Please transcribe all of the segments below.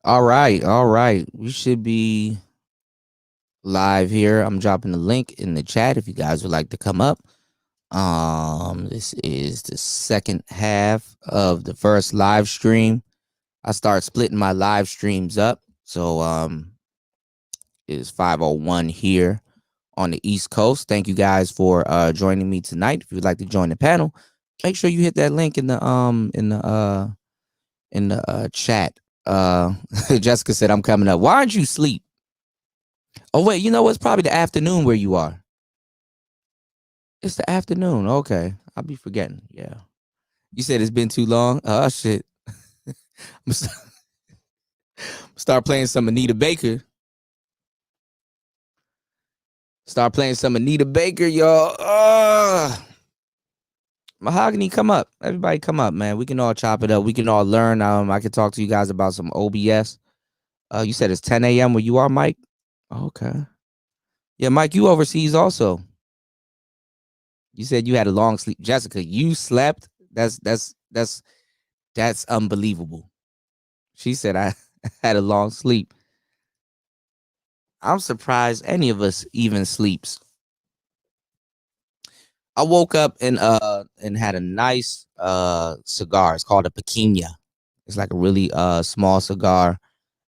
All right, all right. We should be live here. I'm dropping the link in the chat if you guys would like to come up. This is the second half of the first live stream. I start splitting my live streams up. So it's 5:01 here on the East Coast. Thank you guys for joining me tonight. If you'd like to join the panel, make sure you hit that link in the chat. Jessica said I'm coming up. Why aren't you asleep? Oh wait, you know what? It's probably the afternoon where you are. It's the afternoon. Okay, I'll be forgetting. Yeah, you said it's been too long. Oh shit, I'm start playing some Anita Baker. Start playing some Anita Baker, y'all. Mahogany, come up. Everybody, come up, man. We can all chop it up. We can all learn. I can talk to you guys about some OBS. You said it's 10 a.m. where you are, Mike. Okay. Yeah, Mike, you overseas also. You said you had a long sleep. Jessica, you slept? That's unbelievable. She said I had a long sleep. I'm surprised any of us even sleeps. I woke up and had a nice cigar. It's called a pequeña. It's like a really small cigar.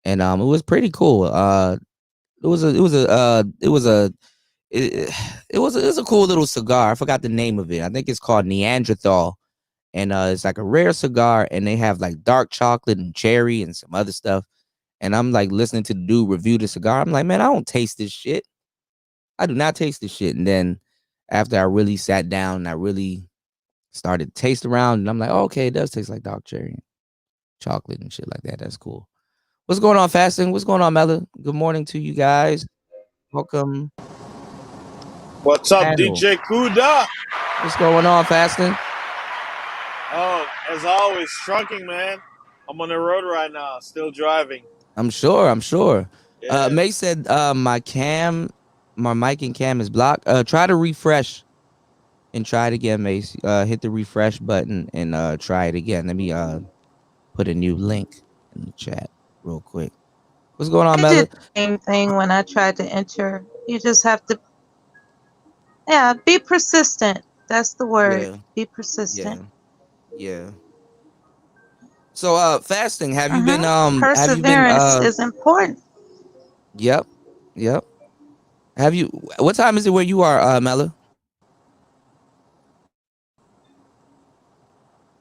And it was pretty cool. It was a cool little cigar. I forgot the name of it. I think it's called Neanderthal. And it's like a rare cigar, and they have like dark chocolate and cherry and some other stuff. And I'm like listening to the dude review the cigar. I'm like, man, I don't taste this shit. I do not taste this shit. And then after I really sat down and I really started to taste around, and I'm like, oh, okay, it does taste like dark cherry and chocolate and shit like that. That's cool. What's going on, Fasting? What's going on, Mella? Good morning to you guys. Welcome. What's up, Panel. DJ Kuda? What's going on, Fasting? Oh, as always, trucking, man. I'm on the road right now, still driving. I'm sure. Yeah. May said my mic and cam is blocked. Try to refresh and try it again, Mace. Hit the refresh button and try it again. Let me put a new link in the chat real quick. What's going on, I Mella? did the same thing when I tried to enter. You just have to, be persistent. That's the word. Yeah, Be persistent. yeah. So fasting, have you been Perseverance is important. Yep. Have you what time is it where you are, Mella?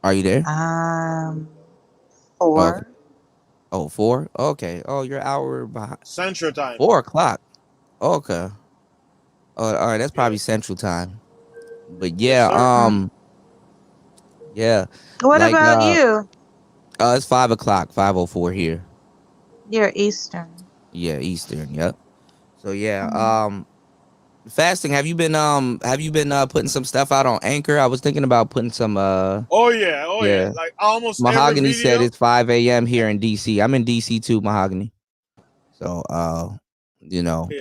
Are you there? 4. Oh, 4? Okay. Oh, you're an hour behind. Central time. 4 o'clock. Okay. Oh, all right. That's Yeah. probably Central Time. But Yes, yeah, sir. yeah. What Like about you? it's 5 o'clock, 5:04 here. You're Eastern. Yeah, Eastern. Yep. So yeah, Mhm. fasting. Have you been putting some stuff out on Anchor? I was thinking about putting some Oh yeah. yeah. Like almost every Mahogany said video. it's 5 a.m. here in DC. I'm in DC too, Mahogany. So Yeah.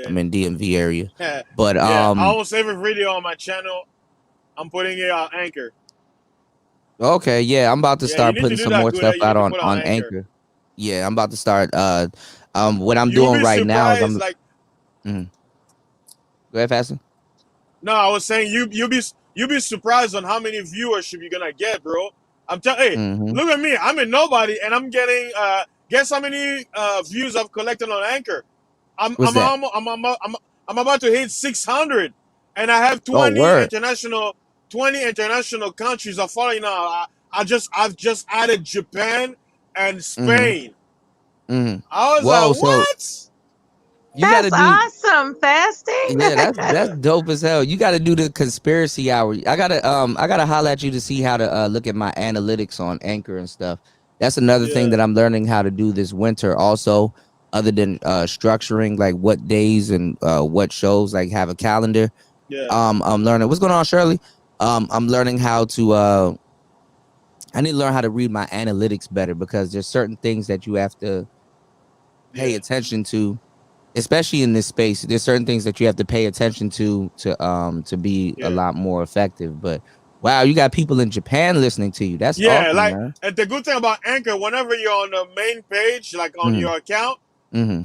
I'm in DMV area. But Yeah. Almost every video on my channel, I'm putting it on Anchor. okay, yeah, I'm about to Yeah, you start need to putting do some that, more stuff Kuda. You out need to on put on on Anchor. Anchor. Yeah, I'm about to start what I'm You'll doing be right now is surprised. Like, mhm. Go ahead, Faster. no, I was saying you'll be surprised on how many viewership you're gonna get, bro. I'm telling. Hey, Mm-hmm. look at me. I'm a nobody, and I'm getting. Guess how many views I've collected on Anchor? I'm What's I'm that? I'm I'm, I'm, I'm, I'm about to hit 600, and I have Oh, word. 20 international countries are following now. I've just added Japan and Mm-hmm. Spain. Mm-hmm. I was Whoa, like, so what? you gotta That's do awesome. Fasting. yeah, that's Yeah, dope as hell. You gotta do the conspiracy hour. I gotta holler at you to see how to look at my analytics on Anchor and stuff. That's another thing yeah, that I'm learning how to do this winter also, other than structuring like what days and what shows, like have a calendar. yeah, I'm learning what's going on, Shirley. I'm learning how to I need to learn how to read my analytics better because there's certain things that you have to pay yeah, attention to, especially in this space. There's certain things that you have to pay attention to be a yeah. lot more effective. But Wow, you got people in Japan listening to you. That's Yeah, awesome, like, man. and the good thing about Anchor, whenever you're on the main page, like on Mm-hmm. your account, Mm-hmm.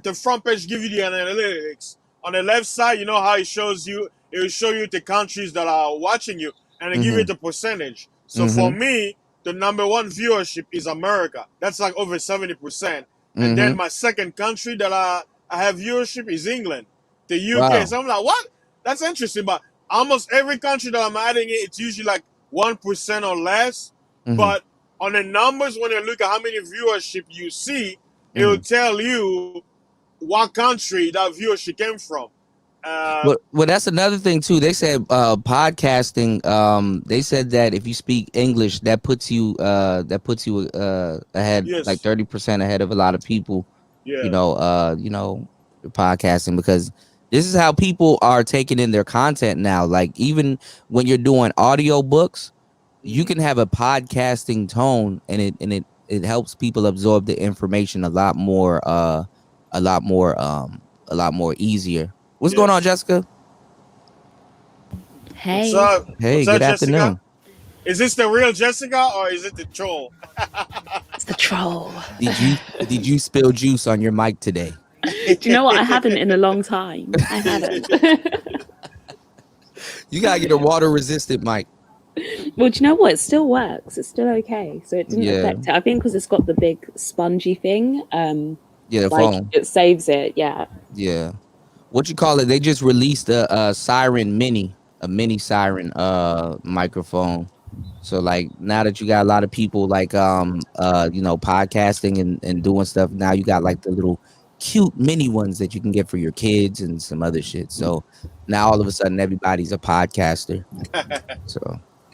the front page give you the analytics. On the left side, you know how it shows you. It will show you the countries that are watching you, and it give you Mm-hmm. the percentage. So for Mm-hmm. me, the number one viewership is America. That's like over 70%. And then Mm-hmm. my second country that I have viewership is England, the UK. Wow. So I'm like, what? That's interesting. But almost every country that I'm adding it, it's usually like 1% or less. Mm-hmm. But on the numbers, when you look at how many viewership you see, it will Mm-hmm. tell you what country that viewership came from. Uh, Well, that's another thing too. They said podcasting. They said that if you speak English, that puts you ahead, like yes, 30% ahead of a lot of people. yeah, You know, podcasting, because this is how people are taking in their content now. Like even when you're doing audio books, you mm-hmm. can have a podcasting tone, and it helps people absorb the information a lot more a lot more easier. What's going on, Yes. Jessica? What's Hey, up? Hey, What's up, good Jessica? afternoon. Is this the real Jessica or is it the troll? it's the troll. Did you spill juice on your mic today? Do you know what? I haven't in a long time. I haven't. You gotta get a water resistant mic. Well, do you know what? It still works. It's still okay. So it didn't Yeah, affect it. I think because it's got the big spongy thing. yeah, the Like phone. it saves it. Yeah. Yeah, what you call it? They just released a Siren Mini, a mini Siren microphone. So like now that you got a lot of people like podcasting and doing stuff, now you got like the little cute mini ones that you can get for your kids and some other shit. So now all of a sudden everybody's a podcaster. So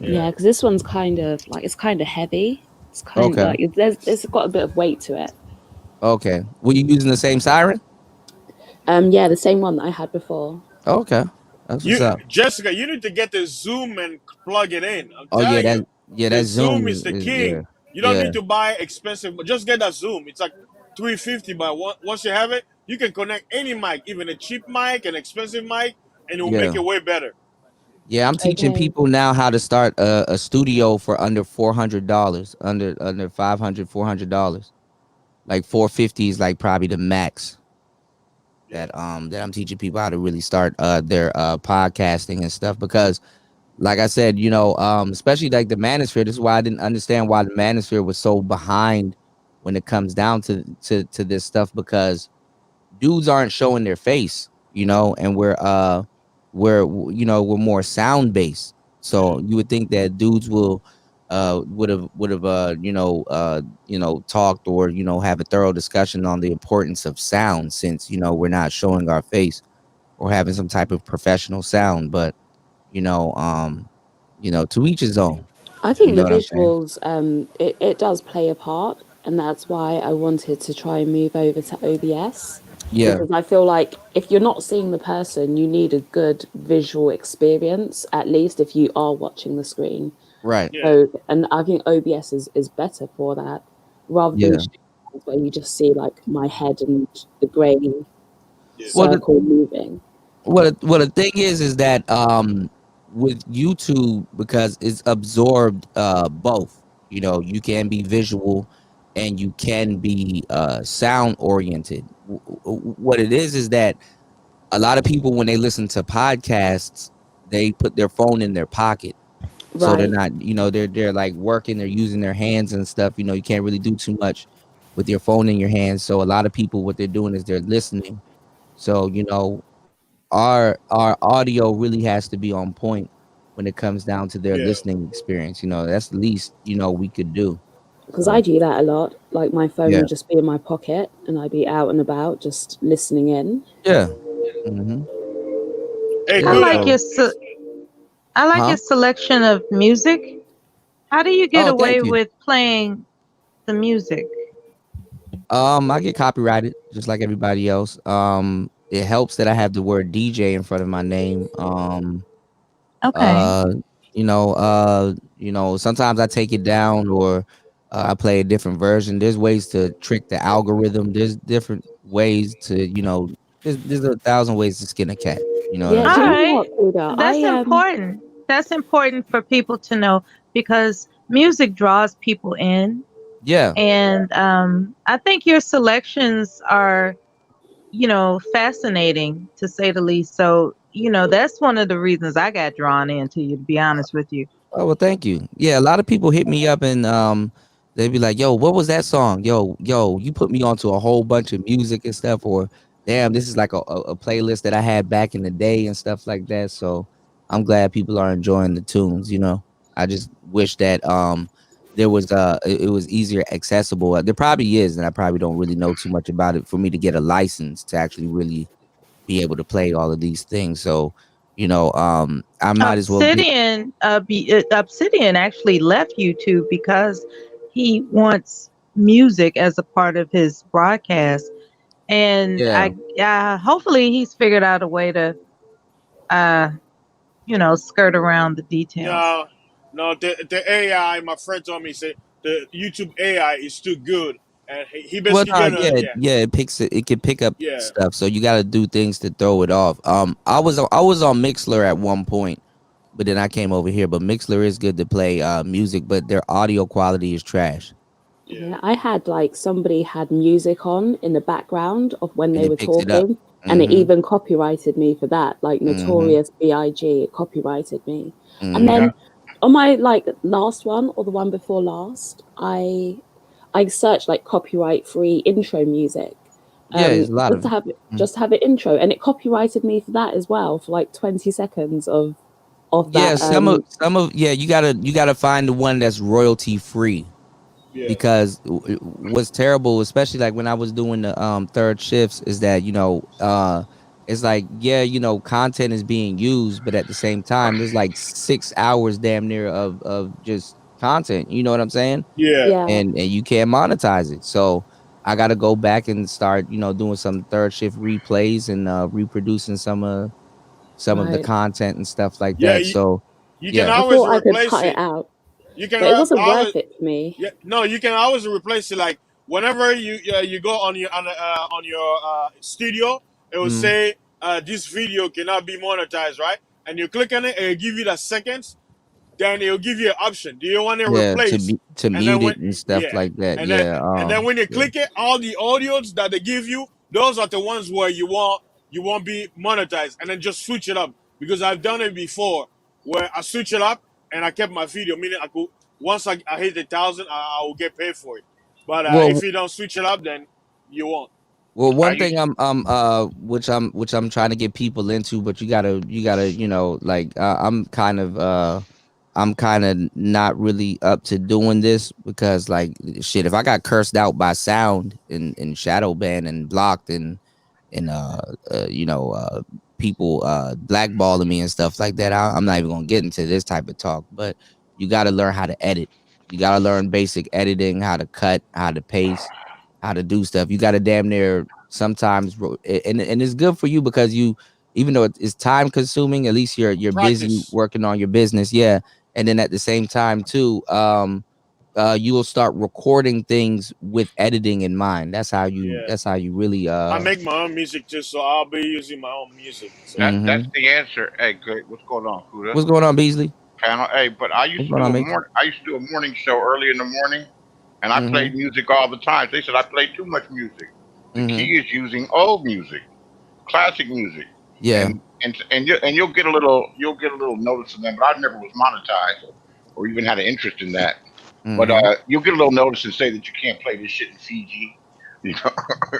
yeah. Yeah, because this one's kind of like it's kind of heavy. It's kind of Okay. like it's got a bit of weight to it. Okay. Were you using the same siren? Yeah, the same one that I had before. Okay. That's what's You, up. Jessica, you need to get the Zoom and plug it in. I'm Oh yeah, telling you, the that Zoom Zoom is the yeah. king. You don't Yeah. need to buy expensive, but just get that Zoom. It's like 350, but once you have it, you can connect any mic, even a cheap mic, an expensive mic, and it will make Yeah. it way better. Yeah, I'm teaching Okay. people now how to start a studio for under $400, under 500, $400. Like 450 is like probably the max Yeah, that I'm teaching people how to really start their podcasting and stuff, because like I said, especially like the manosphere. This is why I didn't understand why the manosphere was so behind when it comes down to this stuff, because dudes aren't showing their face, and we're more sound based. yeah, So you would think that dudes will would have talked, or have a thorough discussion on the importance of sound, since we're not showing our face or having some type of professional sound. But you know um to each his own. I You think know the what I'm saying? visuals, it does play a part, and that's why I wanted to try and move over to OBS Yeah, because I feel like if you're not seeing the person, you need a good visual experience, at least if you are watching the screen. right. yeah, So, and I think OBS is better for that rather than Yeah. streams where you just see like my head and the grey yeah, Well, the, circle moving. the thing is that with YouTube, because it's absorbed both. You can be visual and you can be sound oriented. What it is that a lot of people, when they listen to podcasts, they put their phone in their pocket. So they're Right. not, they're like working, they're using their hands and stuff. You can't really do too much with your phone in your hands. So a lot of people, what they're doing is they're listening. So, our audio really has to be on point when it comes down to their yeah. listening experience. That's the least, we could do. Because I So do that a lot. Like my phone yeah. would just be in my pocket and I'd be out and about just listening in. Yeah. Hmm. Hey, I Yeah. like good. your So I like huh? your selection of music. How do you get Oh, away thank you. with playing the music? I get copyrighted just like everybody else. It helps that I have the word DJ in front of my name. Okay. Uh, sometimes I take it down, or I play a different version. There's ways to trick the algorithm. There's different ways to, there's a thousand ways to skin a cat. You know what Yeah, I'm All do you saying? know right. what, Buddha? That's important. That's important for people to know because music draws people in, Yeah. and I think your selections are, fascinating to say the least. So, that's one of the reasons I got drawn into you, to be honest with you. Oh well, thank you. Yeah, a lot of people hit me up and they be like, "Yo, what was that song? Yo, you put me onto a whole bunch of music and stuff." Or, "Damn, this is like a playlist that I had back in the day and stuff like that." So I'm glad people are enjoying the tunes. I just wish that there was it was easier accessible. There probably is, and I probably don't really know too much about it for me to get a license to actually really be able to play all of these things. So I might as well get. Obsidian actually left YouTube because he wants music as a part of his broadcast, and Yeah. hopefully he's figured out a way to uh skirt around the details. No, no, the AI. My friend told me say the YouTube AI is too good, and he Well, basically no, gonna yeah, yeah yeah, it can pick up yeah stuff. So you got to do things to throw it off. I was on Mixler at one point, but then I came over here. But Mixler is good to play music, but their audio quality is trash, yeah Yeah, I had like somebody had music on in the background of when and they it were picks it up. talking, and it Mhm. even copyrighted me for that. Like Mhm. Notorious B.I.G. it copyrighted me. And Mhm. then Yeah. on my like last one or the one before last, I searched like copyright free intro music, Yeah, there's a lot just of to it. have Mhm. just to have it intro, and it copyrighted me for that as well for like 20 seconds of Yeah, that. some of yeah, you gotta find the one that's royalty free. yeah Because what's terrible, especially like when I was doing the third shifts, is that it's like, yeah, content is being used, but at the same time there's like 6 hours damn near of just content, you know what I'm saying? yeah Yeah, And you can't monetize it. So I got to go back and start doing some third shift replays and reproducing some of the right. content and stuff like yeah. that. So You can yeah. I always thought I could replace cut it it. out, You can but it wasn't always worth it for me. yeah no. You can always replace it. Like whenever you go on your studio, it will Mhm. say this video cannot be monetized, right? And you click on it, and it will give you the seconds. Then it'll give you an option. Do you want it Yeah, to replaced? be to And then mute when it and stuff yeah, like that. and then Yeah, when you yeah. click it, all the audios that they give you, those are the ones where you won't be monetized. And then just switch it up because I've done it before where I switch it up and I kept my video. Meaning I could once I hit 1,000, I will get paid for it. But if Well, you don't switch it up, then you won't. I one thing used which I'm trying to get people into, but you gotta like I'm kind of not really up to doing this because like shit, if I got cursed out by sound and shadow banned and blocked and uh you know uh people blackballing me and stuff like that, I'm not even gonna get into this type of talk. But you got to learn how to edit. You got to learn basic editing, how to cut, how to paste, how to do stuff. You got to damn near sometimes, and it's good for you because even though it's time consuming, at least you're busy Practice. working on your business. Yeah, and then at the same time too, you will start recording things with editing in mind. That's how you. Yeah. That's how you really. I make my own music too, so I'll be using my own music. So that's Mm-hmm. the answer. Hey, good. What's going on, Kuda? What's going on, Beasley? Panel. Hey, but I used What's to going do on, a Mace? morning. I used to do a morning show early in the morning, and I Mm-hmm. played music all the time. They said I played too much music. The key Mm-hmm. is using old music, classic music, Yeah. and you'll get a little notice of them. But I never was monetized or even had an interest in that. But Mm-hmm. you'll get a little notice and say that you can't play this shit in Fiji, you know,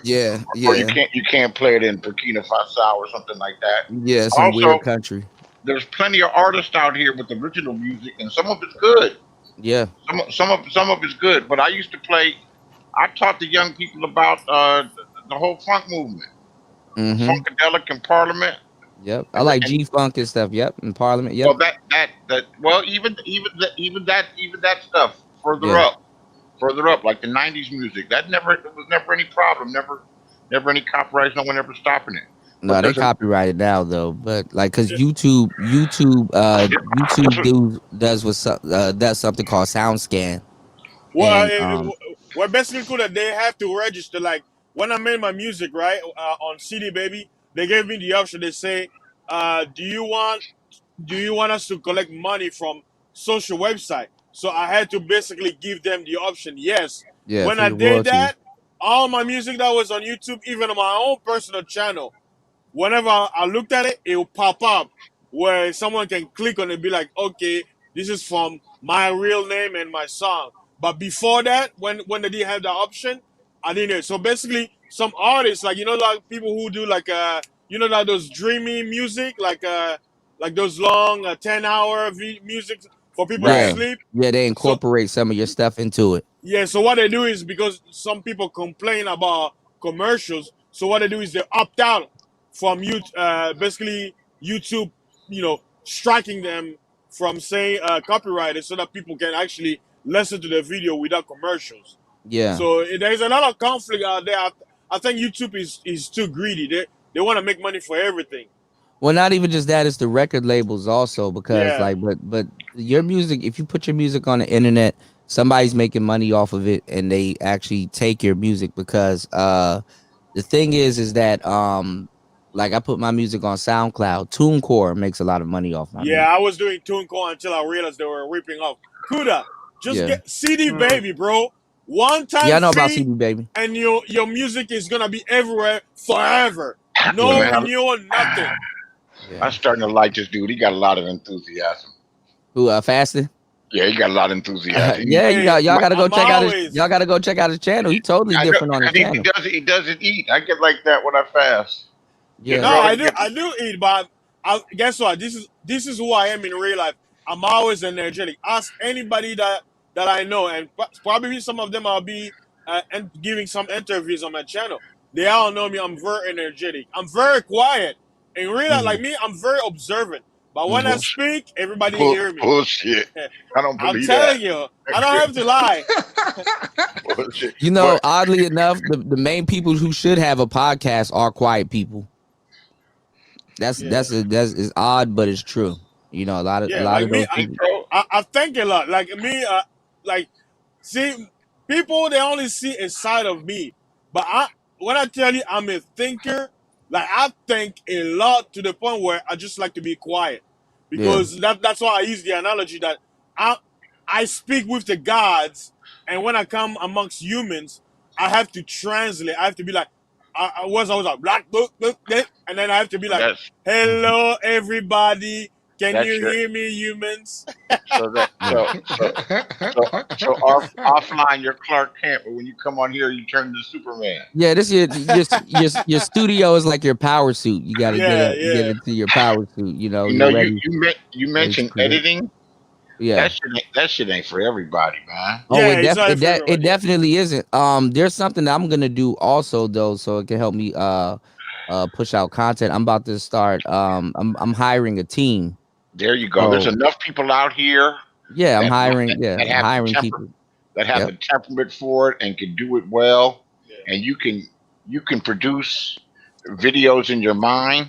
Yeah. or Yeah. you can't play it in Burkina Faso or something like that. Yeah. Some weird Also, country. there's plenty of artists out here with original music, and some of it's good. Yeah. Some of it's good. But I used to play. I taught the young people about the whole funk movement, Mm-hmm. funkadelic and Parliament. Yep. I And, like and G Funk and stuff. Yep. In Parliament. Yep. well, that well, even that stuff further Yeah. up, like the '90s music. That never There was never any problem. Never any copyrights. No one ever stopping it. But No, they copyrighted now though, but like, cause yeah. YouTube does something called sound scan, Well, and well, basically, cool that they have to register. Like when I made my music, right, on CD Baby, they gave me the option. They say do you want us to collect money from social website? So I had to basically give them the option. Yes. Yeah, When for I your did royalties. that, all my music that was on YouTube, even on my own personal channel, whenever I looked at it, it will pop up where someone can click on it and be like, okay, this is from my real name and my song. But before that, when they didn't have the option, I didn't know. So basically, some artists, like, like people who do like like those dreamy music, like those long 10-hour music for people to Yeah. Right. sleep. Yeah, they So incorporate some of your stuff into it. yeah, so what they do is, because some people complain about commercials, so what they do is they opt out from basically YouTube, striking them from saying copyrighted, so that people can actually listen to the video without commercials. Yeah. So there's a lot of conflict out there. I think YouTube is too greedy. They want to make money for everything. Well, not even just that, it's the record labels also because Yeah, like but your music, if you put your music on the internet, somebody's making money off of it and they actually take your music because the thing is that like I put my music on SoundCloud. TuneCore makes a lot of money off my yeah. music. I was doing TuneCore until I realized they were ripping off. Kuda, just Yeah. get CD Mm. Baby, bro. One Yeah, time I know about fee, CD Baby. and your music is gonna be everywhere forever. Well, No Yeah. man, renewal, nothing. Yeah. I'm starting to like this dude. He got a lot of enthusiasm. Who Fasting? Yeah, he got a lot of enthusiasm. Yeah, you Hey, got y'all gotta go I'm check out his always y'all gotta go check out his channel. He totally I know different on his because he channel. does he doesn't eat. I get like that when I fast. Get no, Yeah. real. I do eat, but guess what? This is who I am in real life. I'm always energetic. Ask anybody that I know, and probably some of them I'll be and giving some interviews on my channel. They all know me. I'm very energetic. I'm very quiet. In real life, Mm-hmm. like me, I'm very observant. But when I Mm-hmm. speak, everybody hear me. Bullshit. I don't I'm believe that. telling you, I don't have to lie. Bullshit. You know, But oddly enough, the main people who should have a podcast are quiet people. That's Yeah, that's a, that's is odd, but it's true. You know, a yeah. lot Like of me, those people. bro, I think a lot. Like me, like see, people they only see a side of me, but when I tell you I'm a thinker, like I think a lot to the point where I just like to be quiet, Yeah, because that's why I use the analogy that I I speak with the gods, and when I come amongst humans, I have to translate. I have to be like, I was like black book, and then I have to be like, that's hello everybody, can that's you your hear me, humans? so that yeah, so offline you're Clark Kent, but when you come on here you turn into Superman. yeah. This your studio is like your power suit. You got to Yeah, get yeah, into your power suit. You know, You you're know, you ready to mentioned create. editing. Yeah. That shit ain't for everybody, man. Oh, yeah. It's not for it everybody. Yeah, definitely isn't. There's something that I'm gonna do also though, so it can help me push out content. I'm about to start. I'm hiring a team. There you go. There's So enough people out here yeah, I'm that hiring. Yeah, that I'm have the hiring people. that have Yep. the temperament for it and can do it well, yeah, and you can produce videos in your mind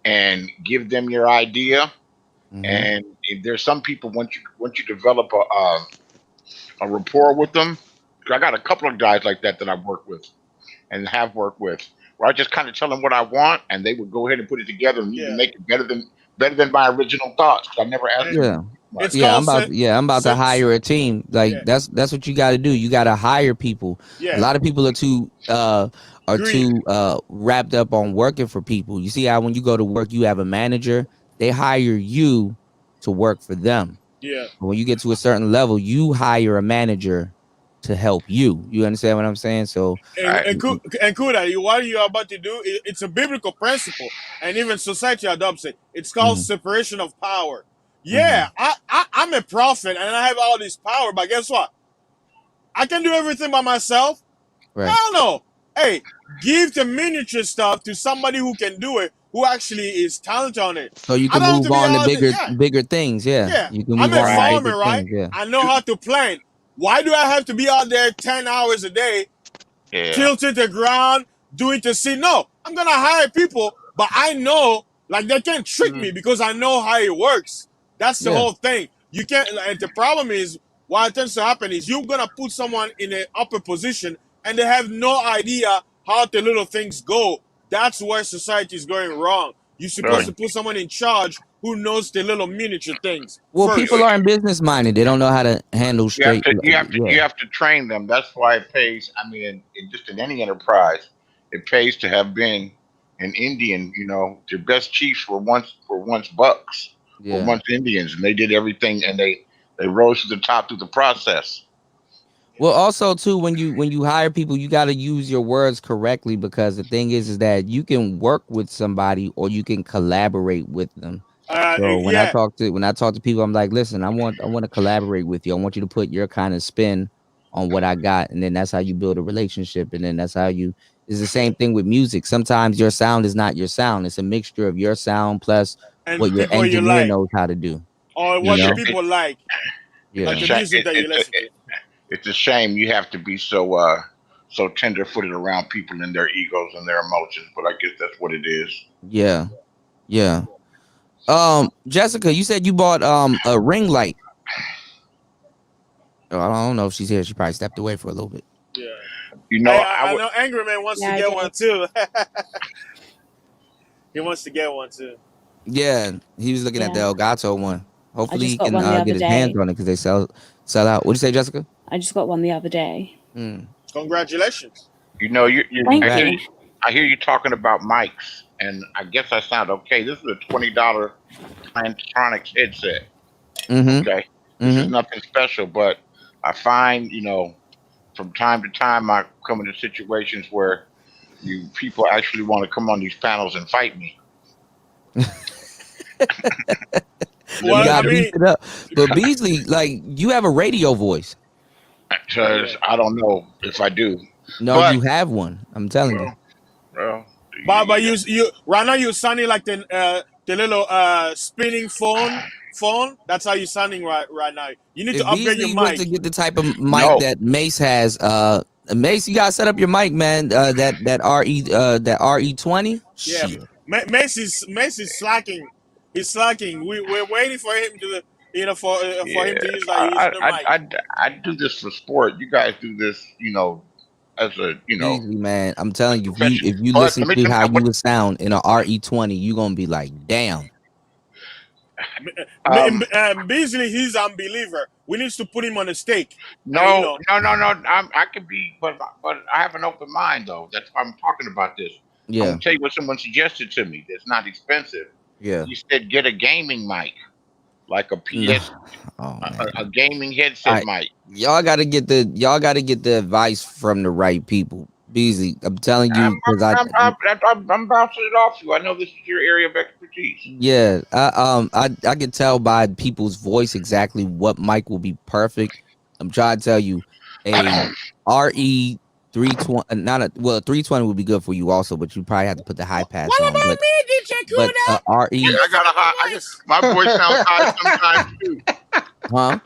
and give them your idea. Mm-hmm. And if there's some people once you develop a rapport with them, 'cause I got a couple of guys like that I work with and have worked with, where I just kind of tell them what I want, and they would go ahead and put it together and even yeah. make it better than my original thoughts. 'Cause I never asked It, them to Yeah. do it's much. Yeah, called I'm about to hire a team. Like yeah, that's what you got to do. You got to hire people. A yeah. lot of people are Greedy. too wrapped up on working for people. You see how when you go to work, you have a manager. They hire you to work for them. Yeah. But when you get to a certain level, you hire a manager to help you. You understand what I'm saying? So, And Right. and Kuda, what you are about to do, it's a biblical principle, and even society adopts it. It's called mhm, separation of power. Yeah, mhm, I'm a prophet and I have all this power, but guess what? I can do everything by myself. right. Hell no. Hey, give the miniature stuff to somebody who can do it, who actually is talented on it. So you I can don't have move to be on to all the, yeah. bigger things. Yeah, Yeah, you can I'm move a on to Right. bigger farmer, right? things. Yeah, I know how to plant. Why do I have to be out there 10 hours a day, Yeah. tilted the ground, doing to see? No, I'm gonna hire people, but I know like they can't trick Mm. me because I know how it works. That's the yeah, whole thing. You can't. And the problem is, what tends to happen is you're gonna put someone in an upper position, and they have no idea how the little things go. That's where society is going wrong. You're No, supposed to put someone in charge who knows the little miniature things Well, first. people aren't business minded. They don't know how to handle you have straight. to Yeah, you have to train them. That's why it pays. I mean, just in any enterprise, it pays to have been an Indian. You know, the best chiefs were once bucks, were yeah. once Indians, and they did everything, and they rose to the top through the process. Well, also too, when you hire people, you got to use your words correctly, because the thing is that you can work with somebody or you can collaborate with them. So Yeah, when I talk to people, I'm like, listen, I want to collaborate with you. I want you to put your kind of spin on what I got, and then that's how you build a relationship, and then that's how you. It's the same thing with music. Sometimes your sound is not your sound; it's a mixture of your sound plus and what your people you engineer like knows how to do. or You what the Sh- know? it- people It's a like Yeah, the shame. music that you listen to. It's a shame you have to be so tender footed around people and their egos and their emotions, but I guess that's what it is. yeah, yeah. Jessica, you said you bought a ring light. Oh, I don't know if she's here. She probably stepped away for a little bit. Yeah. You know, I know Angry Man wants to Yeah, I get did. one too. He wants to get one too. Yeah, he was looking at the Yeah. Elgato one. I Hopefully, just he got can one the other get his hands day. on it because they sell out. What do you say, Jessica? I just got one the other day. Congratulations. you know, you Thank I hear you. you, I hear you talking about mics, and I guess I sound okay. This is a $20 Plantronics headset. Mm-hmm. Okay, this is Mm-hmm. nothing special, but I find from time to time I come into situations where you people actually want to come on these panels and fight me. Let You Well, me I got just beefed mean, it up. But Beasley, like, you have a radio voice. because yeah. I don't know if I do, No, but you have one. I'm telling you. well, well, But yeah. you right now you're sounding like the little spinning phone. That's how you're sounding right now. You need If to upgrade your Beasley was mic. to get the type of mic No, that Mace has, Mace, you gotta set up your mic, man. That RE20. Yeah, Shit. Macy's slacking. He's slacking. We're waiting for him to for yeah, him to use like his new mic. I do this for sport. You guys do this, as a Beasley, man, I'm telling you, profession. if you But listen to how you would sound in a RE20, you gonna be like, damn. um, Beasley, he's unbeliever. We need to put him on a stake, and no, no, no, no. I can be, but I have an open mind though. That's why I'm talking about this. I'm Yeah, gonna tell you what someone suggested to me. That's not expensive. yeah. He said get a gaming mic, like a No. PS, Oh a man. gaming All headset right. mic. Y'all gotta get the advice from the right people. Beasley, I'm telling I'm you, because I'm bouncing it off you. I know this is your area of expertise. yeah, I can tell by people's voice exactly what mic will be perfect. I'm trying to tell you, a RE 320, not a well, 320 would be good for you also, but you probably have to put the high pass what on. about me, DJ But Kuda? Yeah, RE, I got a high. My voice sounds high sometimes too. huh?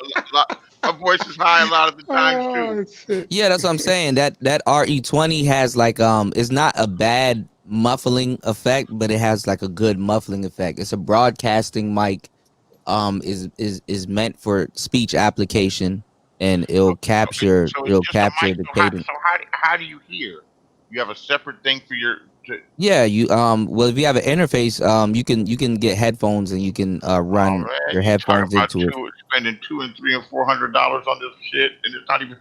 My voice is high a lot of the times too. Oh, shit. Yeah, that's what I'm saying. That RE20 has like it's not a bad muffling effect, but it has like a good muffling effect. It's a broadcasting mic. Is meant for speech application, and Okay, so it's it'll just a capture mic. the So cadence. how do you hear? You have a separate thing for your. Yeah, you well, if you have an interface, you can get headphones and you can Oh run man, your you talking headphones about into it. spending two and three and $400 on this shit, and it's not even.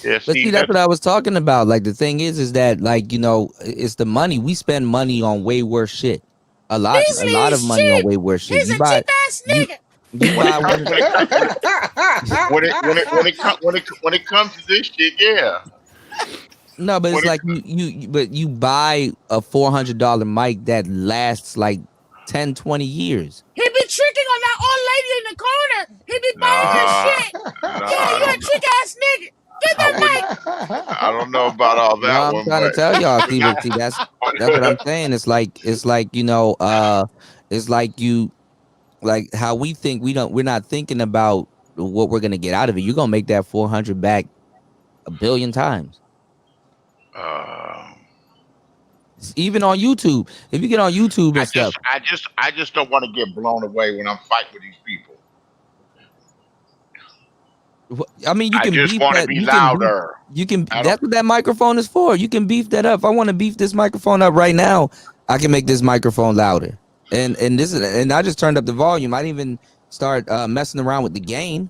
Yeah, But see, see that's that's what I was talking about. Like the thing is that, like, it's the money. We spend money on way worse shit. A Beasley lot of is money on cheap. way worse shit. He's a cheap ass You nigga. you when it buy comes one. when it comes to this shit. Yeah, No, but it's when it like you buy a $400 mic that lasts like 10, 20 years. He be tricking on that old lady in the corner. He be buying her nah, shit. nah, Yeah, I you a don't know. trick ass nigga. Get I that wouldn't. mic. I don't know about all No, that I'm one, trying to but tell y'all, but see, not. but see, that's what I'm saying. It's like it's like like how we think we're not thinking about what we're gonna get out of it. You're gonna make that 400 back a billion times. Uh, Even on YouTube. If you get on YouTube and stuff, I just don't want to get blown away when I'm fighting with these people. I mean, you I can just beef want to that. be louder. You can. I don't. That's what that microphone is for. You can beef that up. If I want to beef this microphone up right now, I can make this microphone louder. And I just turned up the volume. I didn't even start messing around with the gain.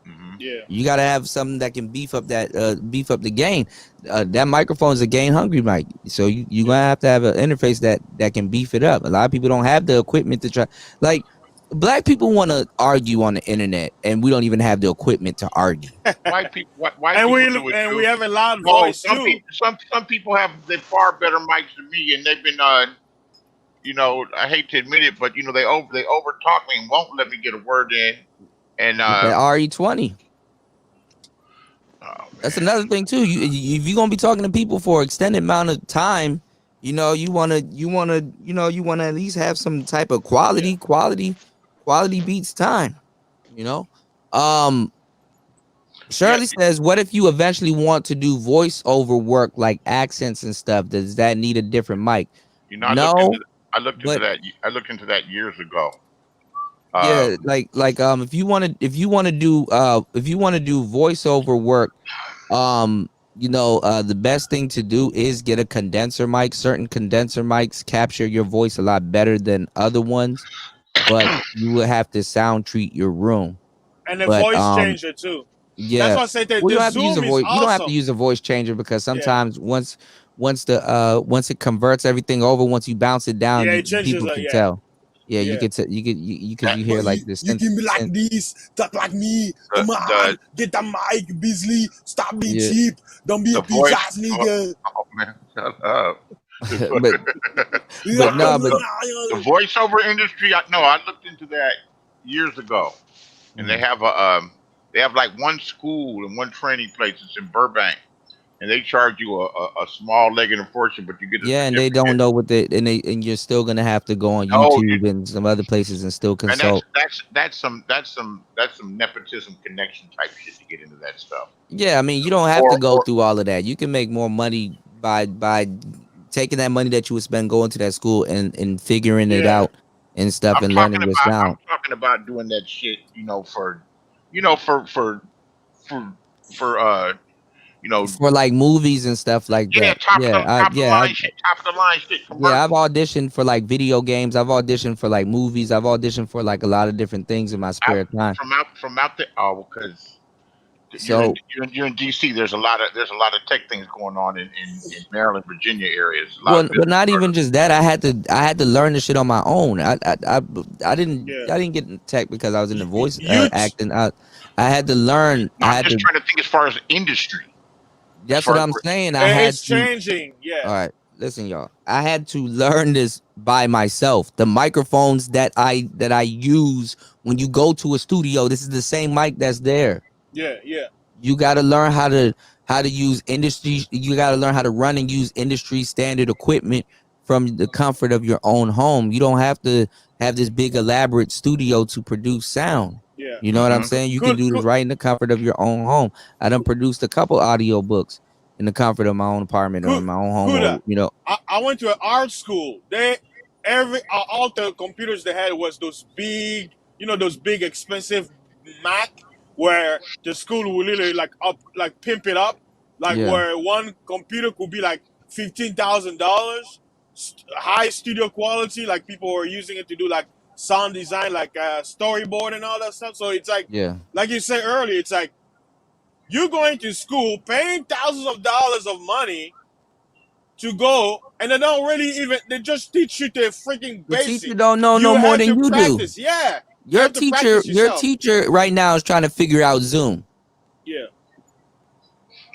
Hmm. Yeah. You got to have something that can beef up the gain. That microphone is a gain hungry mic, so you're gonna have an interface that can beef it up. A lot of people don't have the equipment to try. Like black people want to argue on the internet, and we don't even have the equipment to argue. White people do it And we too. have a loud No, voice too. some people have the far better mics than me, and they've been I hate to admit it, but they over talk me and won't let me get a word in. And That RE20. oh That's man, another thing too. If you're gonna be talking to people for an extended amount of time, you wanna at least have some type of Yeah. quality beats time. You know, um, yeah, Shirley says, "What if you eventually want to do voiceover work like accents and stuff? Does that need a different mic?" I looked into No, but that. I looked into that years ago. yeah, Um, if you want to do voiceover work, the best thing to do is get a condenser mic. Certain condenser mics capture your voice a lot better than other ones, but you will have to sound treat your room. And the But voice changer too. That's yeah, why I said that we the don't have to use a Zoom is voice. You don't have to awesome. use a voice changer because Yeah. sometimes once it converts everything over, once you bounce it down, Yeah, you it changes people can yeah. tell. Yeah, you Yeah. could you because that you hear But like the you can be like synth. this, talk like me. the Come the on, get the mic, Beasley. Stop being Yeah, cheap. Don't be a the bitch voice. ass nigga. Oh man, shut up. but Yeah. but the, no, but the voiceover industry. I looked into that years ago, and mhm. they have like one school and one training place. It's in Burbank, and they charge you a small leg and a fortune, but you get a Yeah, and they don't certificate. know what and you're still gonna have to go on No, YouTube and some other places and still and that's consult. that's that's some nepotism connection type shit to get into that stuff. Yeah, I mean, you don't have to go Or through all of that. You can make more money by taking that money that you would spend going to that school and figuring it Yeah. out and stuff I'm and talking learning your about I'm sound. talking about doing that shit, for for For like movies and stuff like yeah, that. Yeah, top of the line shit, top of the line shit, I've commercials. auditioned for like video games. I've auditioned for like movies. I've auditioned for like a lot of different things in my Out spare time. from out there. Oh, because So you're in DC. There's a lot of tech things going on in Maryland, Virginia areas. A lot well, of but business not even startups. just that. I had to learn the shit on my own. Yeah. I didn't get in tech because I was in the voice You acting. I had to learn. No, I'm just trying to think as far as industry, as That's what far as I'm saying. I it's had to. changing. Yeah. All right, listen, y'all. I had to learn this by myself. The microphones that I use when you go to a studio, this is the same mic that's there. Yeah. Yeah. You got to learn how to use industry. You got to learn how to run and use industry standard equipment from the comfort of your own home. You don't have to have this big elaborate studio to produce sound. Yeah. You know what I'm hmm saying? You can Could do this could right in the comfort of your own home. I done produced a couple audio books in the comfort of my own apartment or could in my own home, could or I went to an art school. All the computers they had was those big, those big expensive Mac, where the school would literally like pimp it up, like yeah, where one computer could be like $15,000, high studio quality, like people were using it to do like sound design, like storyboard and all that stuff. So it's yeah. like you said earlier, it's like you're going to school, paying thousands of dollars of money to go, and they don't really even, they just teach you the freaking The teacher basic. don't know no You more have than to you do. practice. Yeah. You Your have to teacher, practice your yourself. teacher right now is trying to figure out Zoom. Yeah.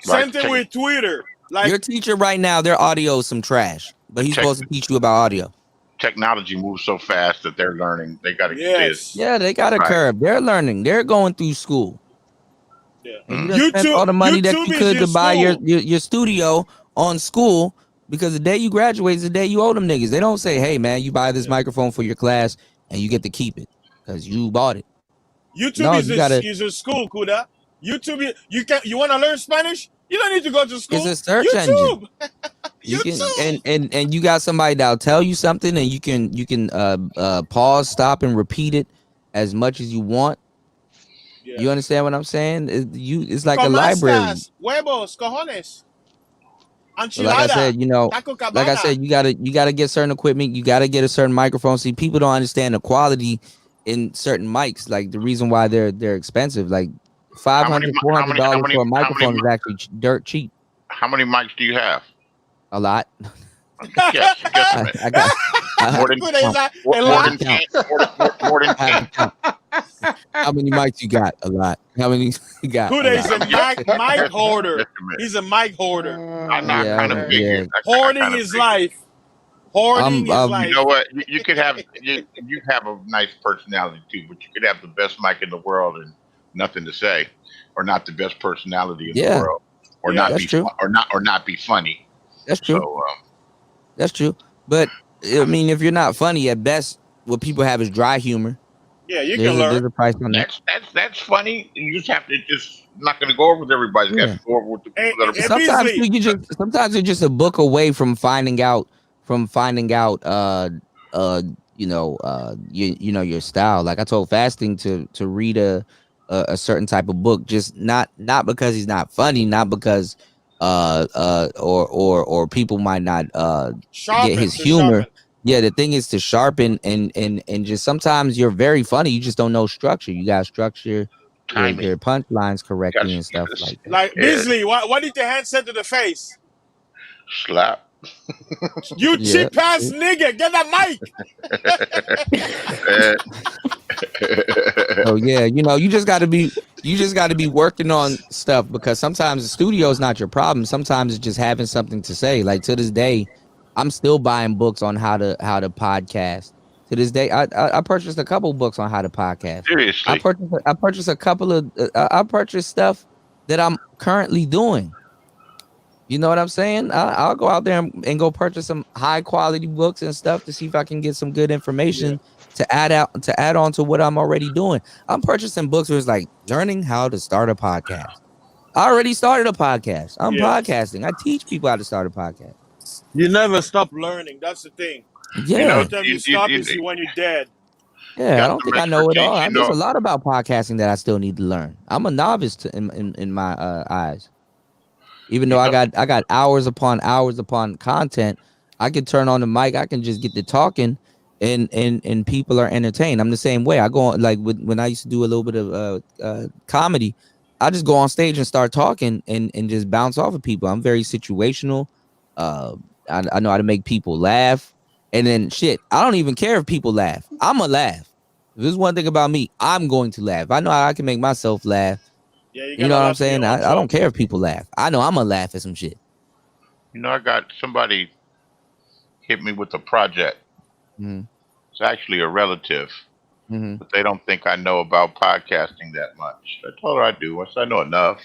Right. Same thing with Twitter. Your Like, teacher right now, their audio is some trash, but The he's tech supposed to teach you about audio. technology moves so fast that they're learning. They got to stay. yes. Yeah, they got a Right. curve. They're learning. They're going through school. Yeah. And you Mm. done spent all the money that YouTube you is could your to buy your, school. your your studio on school, because the day you graduate is the day you owe them niggas. They don't say, hey man, you buy this Yeah. microphone for your class and you get to keep it because you bought it. YouTube No, you gotta. is a school, Kuda. You want to learn Spanish? You don't need to go to It's school. a search engine. YouTube. You can YouTube. and you got somebody that'll tell you something, and you can pause, stop, and repeat it as much as you want. Yeah. You understand what I'm saying? It's like a ¿Cómo library. estás? Huevos, cojones. But like I Enchilada. said, you know, Taco like I Cabana. said, you gotta get certain equipment. You gotta get a certain microphone. See, people don't understand the quality in certain mics. Like the reason why they're expensive. Like How many? $500, four How hundred many? How dollars many? for a How many? microphone is actually dirt cheap. How many mics do you have? A lot. Guess. I, Guesstimate. I got. I have More to than Good count. is more, a I more have to lot. than count. 10. More than I have 10. to count. How many mics you got? A lot. How many you got? Good A is lot. a mic hoarder. Guesstimate. He's a mic hoarder. I know. I Yeah, kind of yeah. figured. I Hoarding kind of his figured. life. Hoarding his You life. know what? You could have you have a nice personality too, but you could have the best mic in the world and nothing to say, or not the best personality in the Yeah, world, or not that's Yes. be true. or not be funny. That's So true. That's true. But I mean, if you're not funny, at best, what people have is dry humor. Yeah, you can There's learn. a price on that. that's funny. You just have to just not going to go over with everybody. You got Yeah. to go over with the Hey, people that are. hey, Sometimes Beasley. sometimes you're just a book away from finding out uh you know your style. Like I told Fasting to read a certain type of book, just not because he's not funny, not because or people might not get Sharpen his to humor. sharpen. Yeah, the thing is to sharpen and just sometimes you're very funny, you just don't know structure. You gotta structure Timing. your punchlines You correctly and stuff got like that. Like yeah, Beasley, what did the hand say to the face? slap. You Yeah. cheap ass nigga, get that mic. Uh, So yeah, you just got to be working on stuff because sometimes the studio is not your problem. Sometimes it's just having something to say. Like to this day, I'm still buying books on how to podcast. To this day, I purchased a couple books on how to podcast. Seriously. I purchased a couple of I purchased stuff that I'm currently doing. You know what I'm saying? I'll go out there and go purchase some high quality books and stuff to see if I can get some good Yeah. information to add on to what I'm already doing. I'm purchasing books where it's like learning how to start a podcast. I already started a podcast. I'm Yeah. podcasting. I teach people how to start a podcast. You never stop learning. That's the thing. You know, Yeah, Anytime you stop is when you're dead. yeah. I got don't some think I know it expertise. all. You There's know, a lot about podcasting that I still need to learn. I'm a novice in my eyes. Even you though know. I got hours upon content, I can turn on the mic, I can just get to talking and people are entertained. I'm the same way. I go on like when I used to do a little bit of comedy, I just go on stage and start talking and just bounce off of people. I'm very situational. Uh I know how to make people laugh. And then shit, I don't even care if people laugh. I'ma laugh. If there's one thing about me, I'm going to laugh. I know how I can make myself laugh. Yeah, you You know gotta what I'm laugh at your saying? own I don't joke. care if people laugh. I know I'm gonna laugh at some shit. I got somebody hit me with a project. Mm-hmm. It's actually a relative, Mm-hmm. but they don't think I know about podcasting that much. I told her I do. I said I know enough.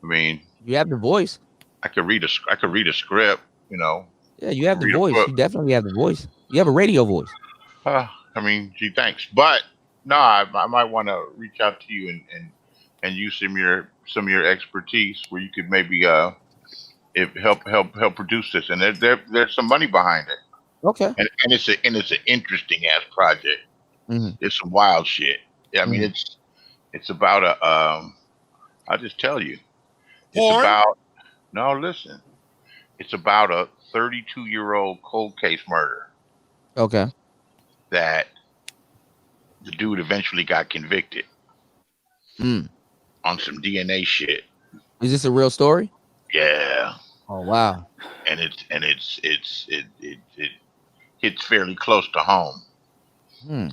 I mean, You have the voice. I could read a script. You know, Yeah, you have the read a voice. book. You definitely have the voice. You have a radio voice. I mean, gee, thanks, but no, I might want to reach out to you and use some of your expertise where you could maybe if help produce this, and there's some money behind it, Okay. and it's an interesting ass project. Mm-hmm. It's some wild shit. Yeah, I mean, Mm-hmm. it's about a I'll just tell you, it's Porn? about no, listen, it's about a 32-year-old cold case murder Okay. that the dude eventually got convicted Mm. on some DNA shit. Is this a real story? Yeah, Oh wow. and it hits fairly close to home. Hmm.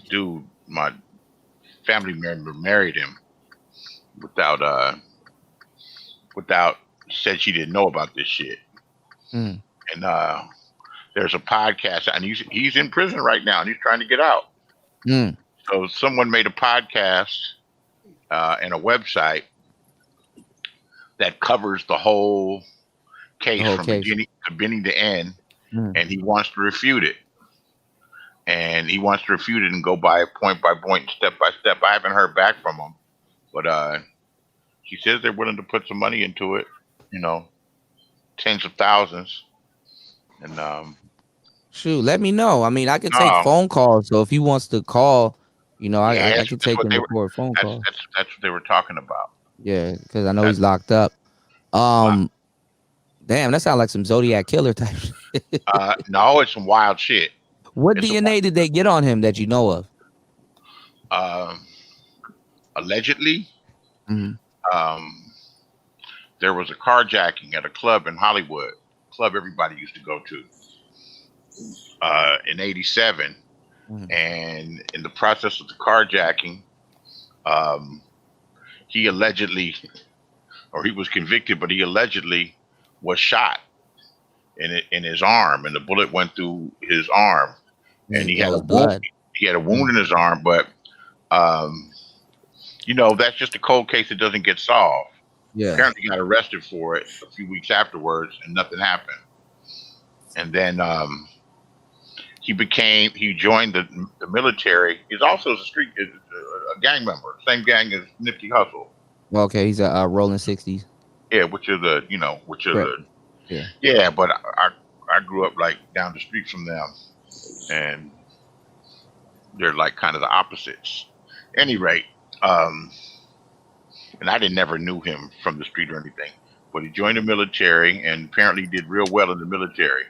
Dude, my family member married him without without said she didn't know about this shit. Mm. And there's a podcast, and he's in prison right now, and he's trying to get out. Mm. So someone made a podcast and a website that covers the whole case The whole from case. beginning to end, Mm. and he wants to refute it. And he wants to refute it and go by point, step by step. I haven't heard back from him, but he says they're willing to put some money into it. You know, tens of thousands. And Shoot, let me know. I mean, I could take no, phone calls. So if he wants to call, you know, yeah, I could take what and they were. record phone calls. That's what they were talking about. Yeah, because I know That he's locked up. wow. Um, Damn, that sounds like some Zodiac killer type. No, it's some wild shit. What It's a DNA did they get on him that you know of? um, allegedly, Mhm. um, there was a carjacking at a club in Hollywood, club everybody used to go to, in '87, Mhm. and in the process of the carjacking, um, he allegedly, or he was convicted, but he allegedly was shot in his arm, and the bullet went through his arm, and he There had a was wound. blood. He had a wound Mhm. in his arm, but um, that's just a cold case that doesn't get solved. Yeah. Apparently, he got arrested for it a few weeks afterwards, and nothing happened. And then he joined the military. He's also a gang member, same gang as Nipsey Hussle. Okay, he's a rolling 60s. Yeah, which are the you know, which are Correct. the Yeah. yeah. But I grew up like down the street from them, and they're like kind of the opposites. Any rate, um, and I didn't never knew him from the street or anything, but he joined the military and apparently did real well in the military.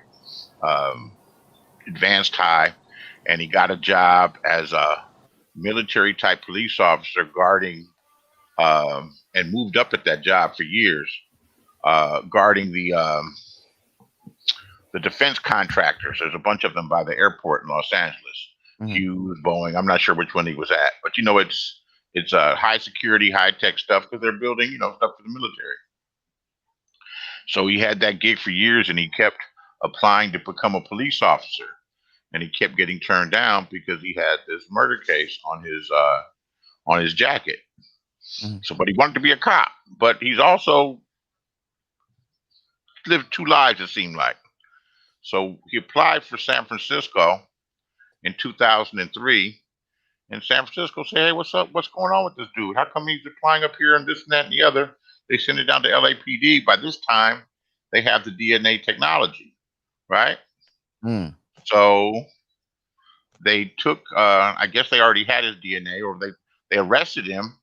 Um, Advanced high, and he got a job as a military type police officer guarding, and moved up at that job for years, guarding the defense contractors. There's a bunch of them by the airport in Los Angeles. Mhm. Hughes, Boeing. I'm not sure which one he was at, but it's high security, high tech stuff because they're building stuff for the military. So he had that gig for years, and he kept applying to become a police officer, and he kept getting turned down because he had this murder case on his jacket. Mhm. So, but he wanted to be a cop, but he's also lived two lives. It seemed like. So he applied for San Francisco in 2003, and San Francisco said, "Hey, what's up? What's going on with this dude? How come he's applying up here and this and that and the other?" They sent it down to LAPD. By this time, they have the DNA technology, right? Mm. So they took. I guess they already had his DNA, or they arrested him.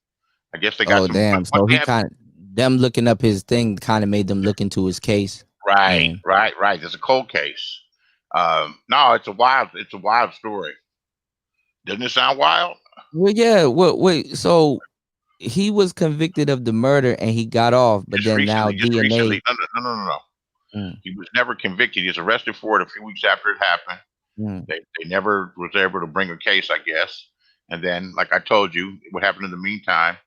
I guess they got Oh some. damn. Once So they he have kind of them looking up his thing kind of made them look into his case. right, And right, right. There's a cold case. No, it's a wild story. Doesn't it sound wild? well, yeah. Wait. So he was convicted of the murder and he got off, but then now Just DNA. recently. No, no, no, no, no, no. Mm, He was never convicted. He was arrested for it a few weeks after it happened. mm, They never was able to bring a case, I guess. And then, like I told you, what happened in the meantime?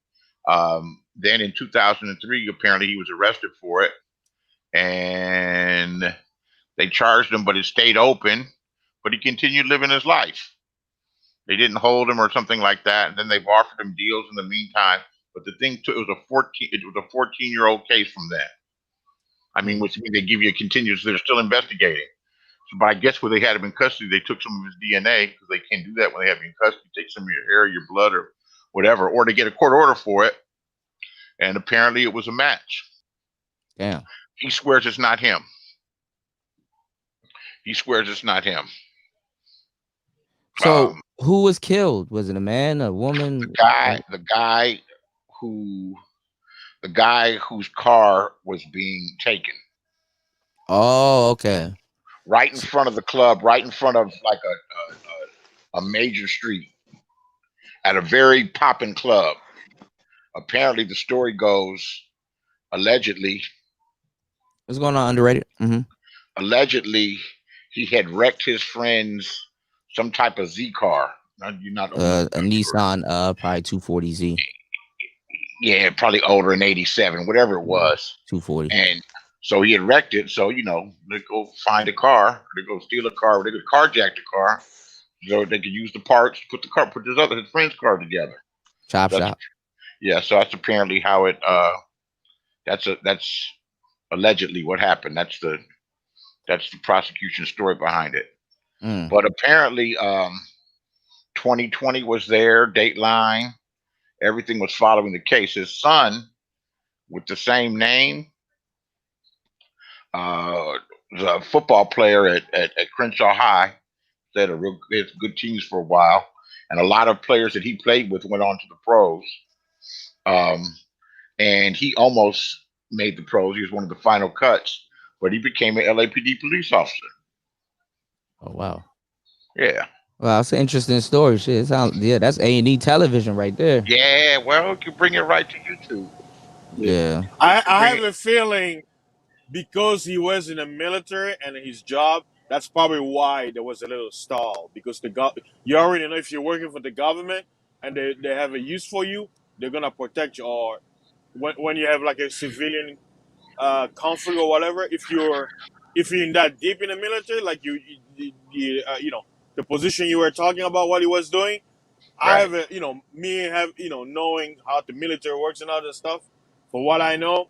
Then in 2003, apparently he was arrested for it, and they charged him, but it stayed open. But he continued living his life. They didn't hold him or something like that, and then they've offered him deals in the meantime. But the thing too, it was a 14-year-old case from then. I mean, mm. which means they give you a continuous. They're still investigating. So, but I guess when they had him in custody, they took some of his DNA because they can't do that when they have you in custody. Take some of your hair, your blood, or whatever, or they get a court order for it. And apparently, it was a match. Damn. He swears it's not him. He swears it's not him. So who was killed? Was it a man, a The woman? guy, the guy who, the guy whose car was being taken Oh, okay. right in front of the club, right in front of like a major street at a very popping club. Apparently, the story goes, allegedly, What's going on? Underrated. allegedly, he had wrecked his friend's some type of Z car. You're not old enough, A I'm sure. Nissan, probably 240Z. Yeah, probably older in '87, whatever it Yeah, was. 240. And so he had wrecked it. So they go find a car, they go steal a car, they could carjack the car, so they could use the parts to put his friend's car together. Chop So shop. so that's apparently how it. That's allegedly what happened. That's the prosecution story behind it. Mm. But apparently, 2020 was there, Dateline, everything was following the case. His son, with the same name, uh, was a football player at Crenshaw High. They had good teams for a while, and a lot of players that he played with went on to the pros. Um, and he almost made the pros. He was one of the final cuts, but he became an LAPD police officer. Oh wow. Yeah. Well, it's an interesting story. Shit, yeah, that's A&E television right there. Yeah. Well, you can bring it right to YouTube. You Yeah, can I bring have it. a feeling because he was in the military and his job, that's probably why there was a little stall. Because you already know if you're working for the government and they have a use for you, they're gonna protect you. Or when you have like a civilian conflict or whatever, if you're in that deep in the military, like you know the position you were talking about, what he was doing. I Right. have a me have knowing how the military works and all that stuff. For what I know,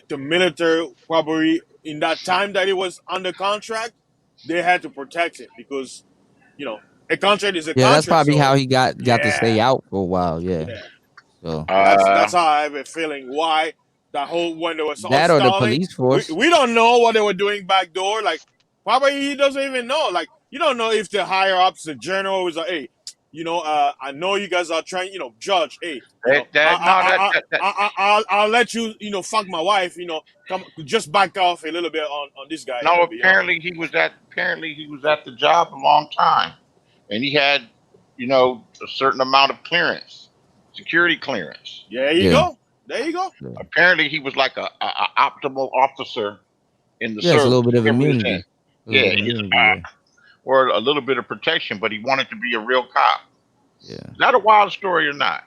the military probably in that time that it was under contract, they had to protect it because you know a contract is a yeah, that's contract. probably how So he got to yeah, stay out for a while. Yeah, yeah, so that's Uh, how I have a feeling why that whole when there was all that or the stalling. police We force. we don't know what they were doing back door. Like probably he doesn't even know. Like you don't know if the higher ups, the general was like, hey, I know you guys are trying, judge, hey, that no, that I'll let you, fuck my wife, come just back off a little bit on this guy a no. little bit, Apparently he was at the job a long time, and he had, a certain amount of clearance, security clearance. There you Yeah, go. There you go. yeah, Apparently he was like a optimal officer in the yeah. It's a service. little bit You of get what I'm saying? immunity. A little Yeah, bit of immunity. or a little bit of protection, but he wanted to be a real cop. Yeah, yeah, Is that a wild story or not?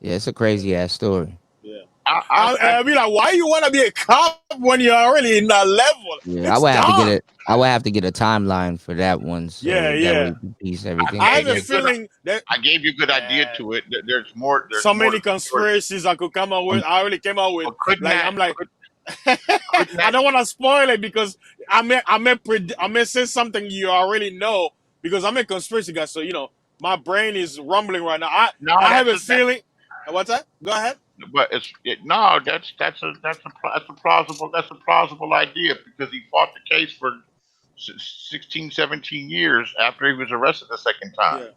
yeah. It's a Yeah, crazy ass story. yeah. I I mean, like, why you want to be a cop when you're already in that level? Yeah, I It's would have to get dumb. it. I would have to get a timeline for that one, Yeah, so that way yeah. we can piece I everything I have gave a you a good together. feeling that, I gave you a good idea man, to it. There's more. There's so more to many the story. conspiracies I could come up with. Um, I already came up with, But couldn't like, that? I'm like, Couldn't I that? don't want to spoil it because I may say something you already know because I'm a conspiracy guy. So my brain is rumbling right now. I No, I have a feeling. What's that? Go ahead. but no. That's a plausible idea because he fought the case for 16, 17 years after he was arrested the second time. Yeah.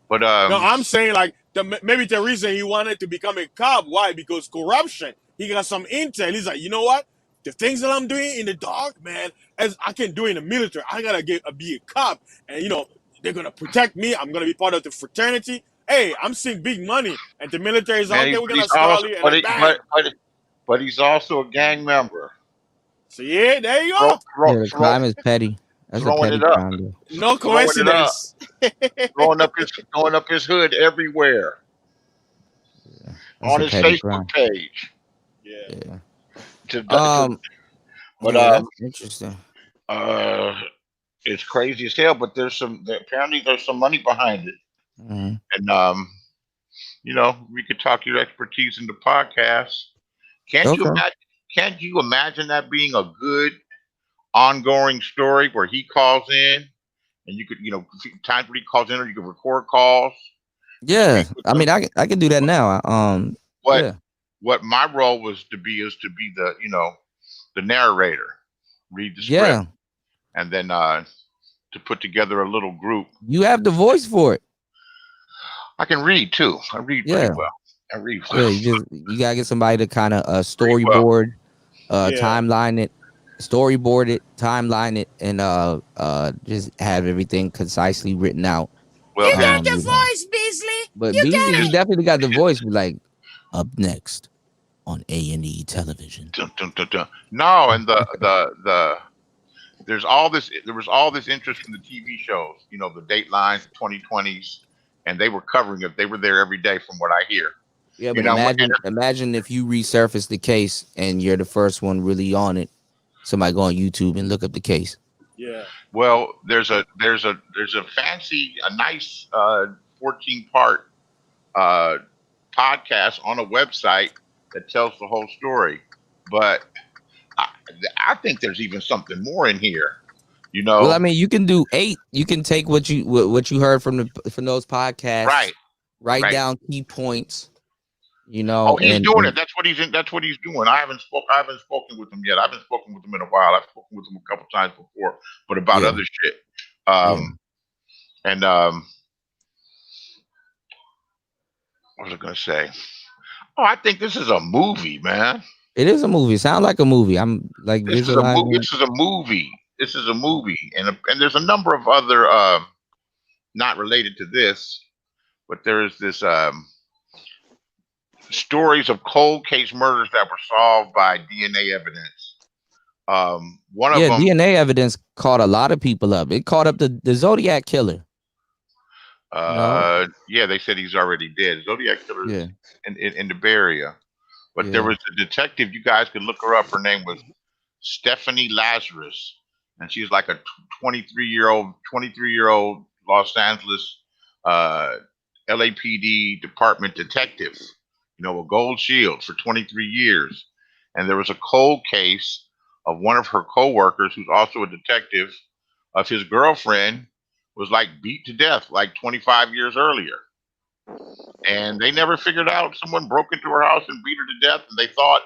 But No, I'm saying like maybe the reason he wanted to become a cop. Why? Because corruption. He got some intel. He's like, you know what? The things that I'm doing in the dark, man, as I can do in the military, I gotta be a cop, and they're gonna protect me. I'm gonna be part of the fraternity. Hey, I'm seeing big money, and the military is like, man, okay. We're but he's gonna stall also you, and but then he, bang. but he's also a gang member. So yeah, there you Throw, go. throw, yeah, the throw, crime is petty. That's a throwing petty it up, crime, though. No throwing it up, coincidence. throwing up his hood everywhere Yeah, that's on a his petty Facebook crime. page. Yeah. Yeah. To, Um. but Yeah, that's interesting. uh, it's crazy as hell. But apparently there's some money behind it, Mhm. and we could talk your expertise in the podcast. Can't you Okay. imagine? Can't you imagine that being a good ongoing story where he calls in and you could, times where he calls in or you could record calls and Yeah, speak with I them. mean, I can do that now. What Yeah, what my role was to be is to be the narrator, read the script, yeah. and then to put together a little group. You have the voice for it. I can read too. I read pretty Yeah, well. I read yeah. well. You gotta get somebody to kind of Read well. storyboard, Yeah. storyboard it, timeline it, and just have everything concisely written out. Well, You know. Voice, Beasley. But Beasley, he his definitely got the voice. Be like, up next on A&E television. dun, dun, dun, dun. No, and there was all this interest in the TV shows, the Datelines, the 2020s, and they were covering it. They were there every day from what I hear. Yeah, You but know, and imagine if you resurface the case and you're the first one really on it. Somebody go on YouTube and look up the case. Yeah. well, there's a nice 14-part uh, podcast on a website that tells the whole story. But I, I think there's even something more in here. You Well, I know, mean, you can do 8. You can take what you heard from those podcasts, right, write right. down key points, Oh, he's doing it. and That's what he's doing. I haven't spoken with him yet. I haven't spoken with him in a while. I've spoken with him a couple times before, but about yeah, other shit. yeah, And what was I gonna say? Oh, I think this is a movie, man. It is a movie. It sounds like a movie. I'm like This is a movie. visualizing. This is a movie. This is a movie, and there's a number of other not related to this, but there is this stories of cold case murders that were solved by DNA evidence. One of Yeah, them, DNA evidence caught a lot of people up. It caught up the Zodiac killer. You know? yeah, they said he's already dead. Zodiac killers Yeah, in the Bay Area. But there yeah. was a detective. You guys could look her up. Her name was Stephanie Lazarus, and she's like a 23-year old Los Angeles uh, LAPD department detective. You know, a gold shield for 23 years. And there was a cold case of one of her coworkers, who's also a detective, of his girlfriend was like beat to death like 25 years earlier. And they never figured out someone broke into her house and beat her to death. And they thought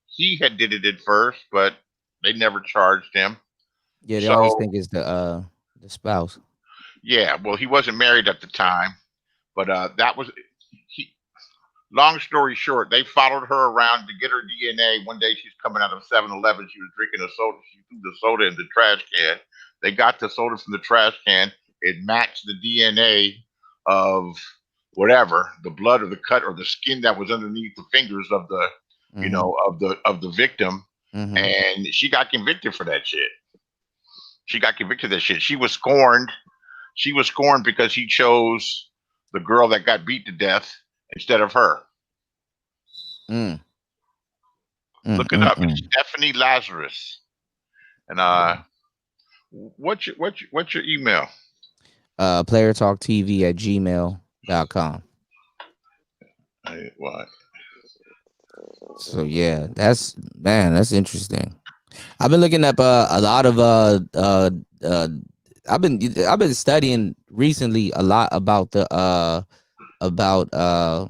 he had did it at first, but they never charged him. Yeah, they always So think it's the spouse. yeah, well, he wasn't married at the time, but that was he. Long story short, they followed her around to get her DNA. One day she's coming out of 7-Eleven. She was drinking a soda. She threw the soda in the trash can. They got the soda from the trash can. It matched the DNA of whatever, the blood or the cut or the skin that was underneath the fingers of the, Mm-hmm. of the victim. Mm-hmm. And she got convicted for that shit. She got convicted of that shit. She was scorned. She was scorned because he chose the girl that got beat to death instead of her. Mm. Mm, Look it mm, up. mm. It's Stephanie Lazarus. And what's your email? PlayerTalkTV@gmail.com. What? So yeah, that's interesting. I've been looking up a lot of uh I've been studying recently a lot about the about oh,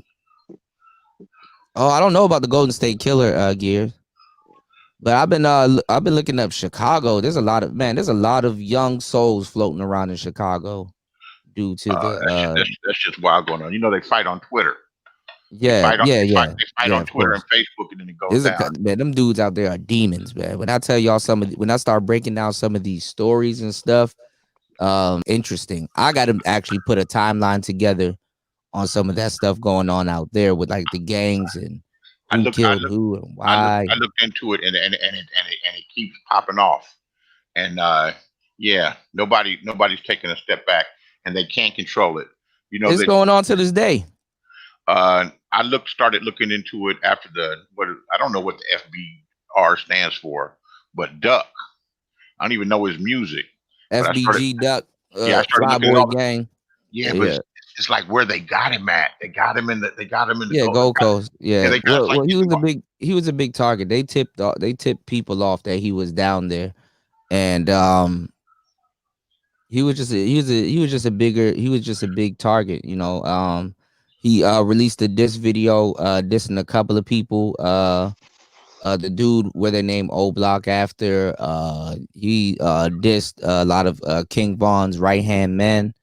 I don't know about the Golden State Killer gear, but I've been looking up Chicago. There's a lot of young souls floating around in Chicago due to the That's just wild going on. You know they fight on Twitter. They yeah, fight on yeah, yeah. they fight Yeah, on of Twitter and course. Facebook, and then it goes There's down. man, them dudes out there are demons, man. When I tell y'all when I start breaking down some of these stories and stuff, interesting. I got to actually put a timeline together on some of that stuff going on out there with like the gangs and I who look I killed look who and why. I looked into it, and it keeps popping off. And yeah, nobody's taking a step back, and they can't control it. You know It's that. going on to this day. Started looking into it after I don't know what the FBR stands for, but Duck. I don't even know his music, but I started. FBG Duck, Yeah, I started looking at Flyboy all. Gang. Yeah, but Yeah, it's like where they got him at. They got him in the yeah, gold. Gold Coast. Yeah, Yeah. they got it's Well, like he was a big target. They tipped people off that he was down there, and he was just a big target, you know. He released a diss video dissing a couple of people. The dude where they named O Block after. He dissed a lot of King Von's right hand men.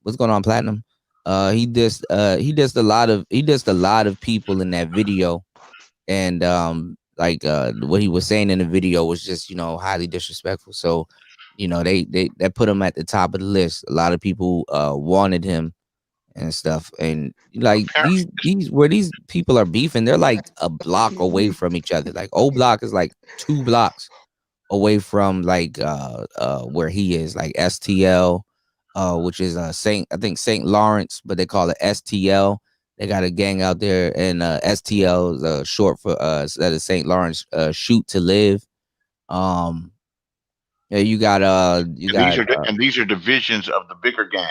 What's going on, Platinum? He dissed a lot of people in that video, and like what he was saying in the video was just, you know, highly disrespectful. So, you know, they put him at the top of the list. A lot of people wanted him and stuff, and like apparently. these where these people are beefing, they're like a block away from each other. Like O Block is like 2 blocks away from like where he is, like STL, which is St. Lawrence, but they call it STL. They got a gang out there, and STL is short for that is St. Lawrence shoot to live. Um yeah, you got And these are divisions of the bigger gangs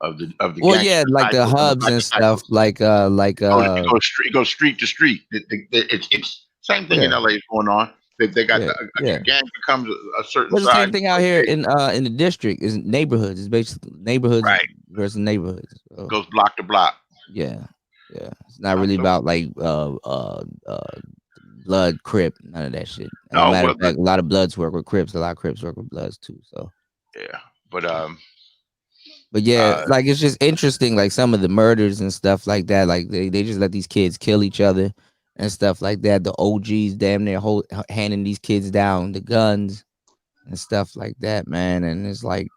of the well, yeah, gangster like the cycles and the hubs biker and stuff, cycles. It goes street to street. It's same thing in yeah, LA is going on. They got yeah, a yeah. gang becomes a certain Well, the size. same thing out here in the district is neighborhoods. It's basically neighborhoods Right, versus neighborhoods. So, goes block to block. yeah, yeah. It's not really about like blood crip, none of that shit. As a No, matter well, of fact, a lot of bloods work with crips, a lot of crips work with bloods too. So, yeah, but but yeah, uh, like it's just interesting, like some of the murders and stuff like that. Like they just let these kids kill each other and stuff like that. The OGs damn near handing these kids down the guns and stuff like that, man. And it's like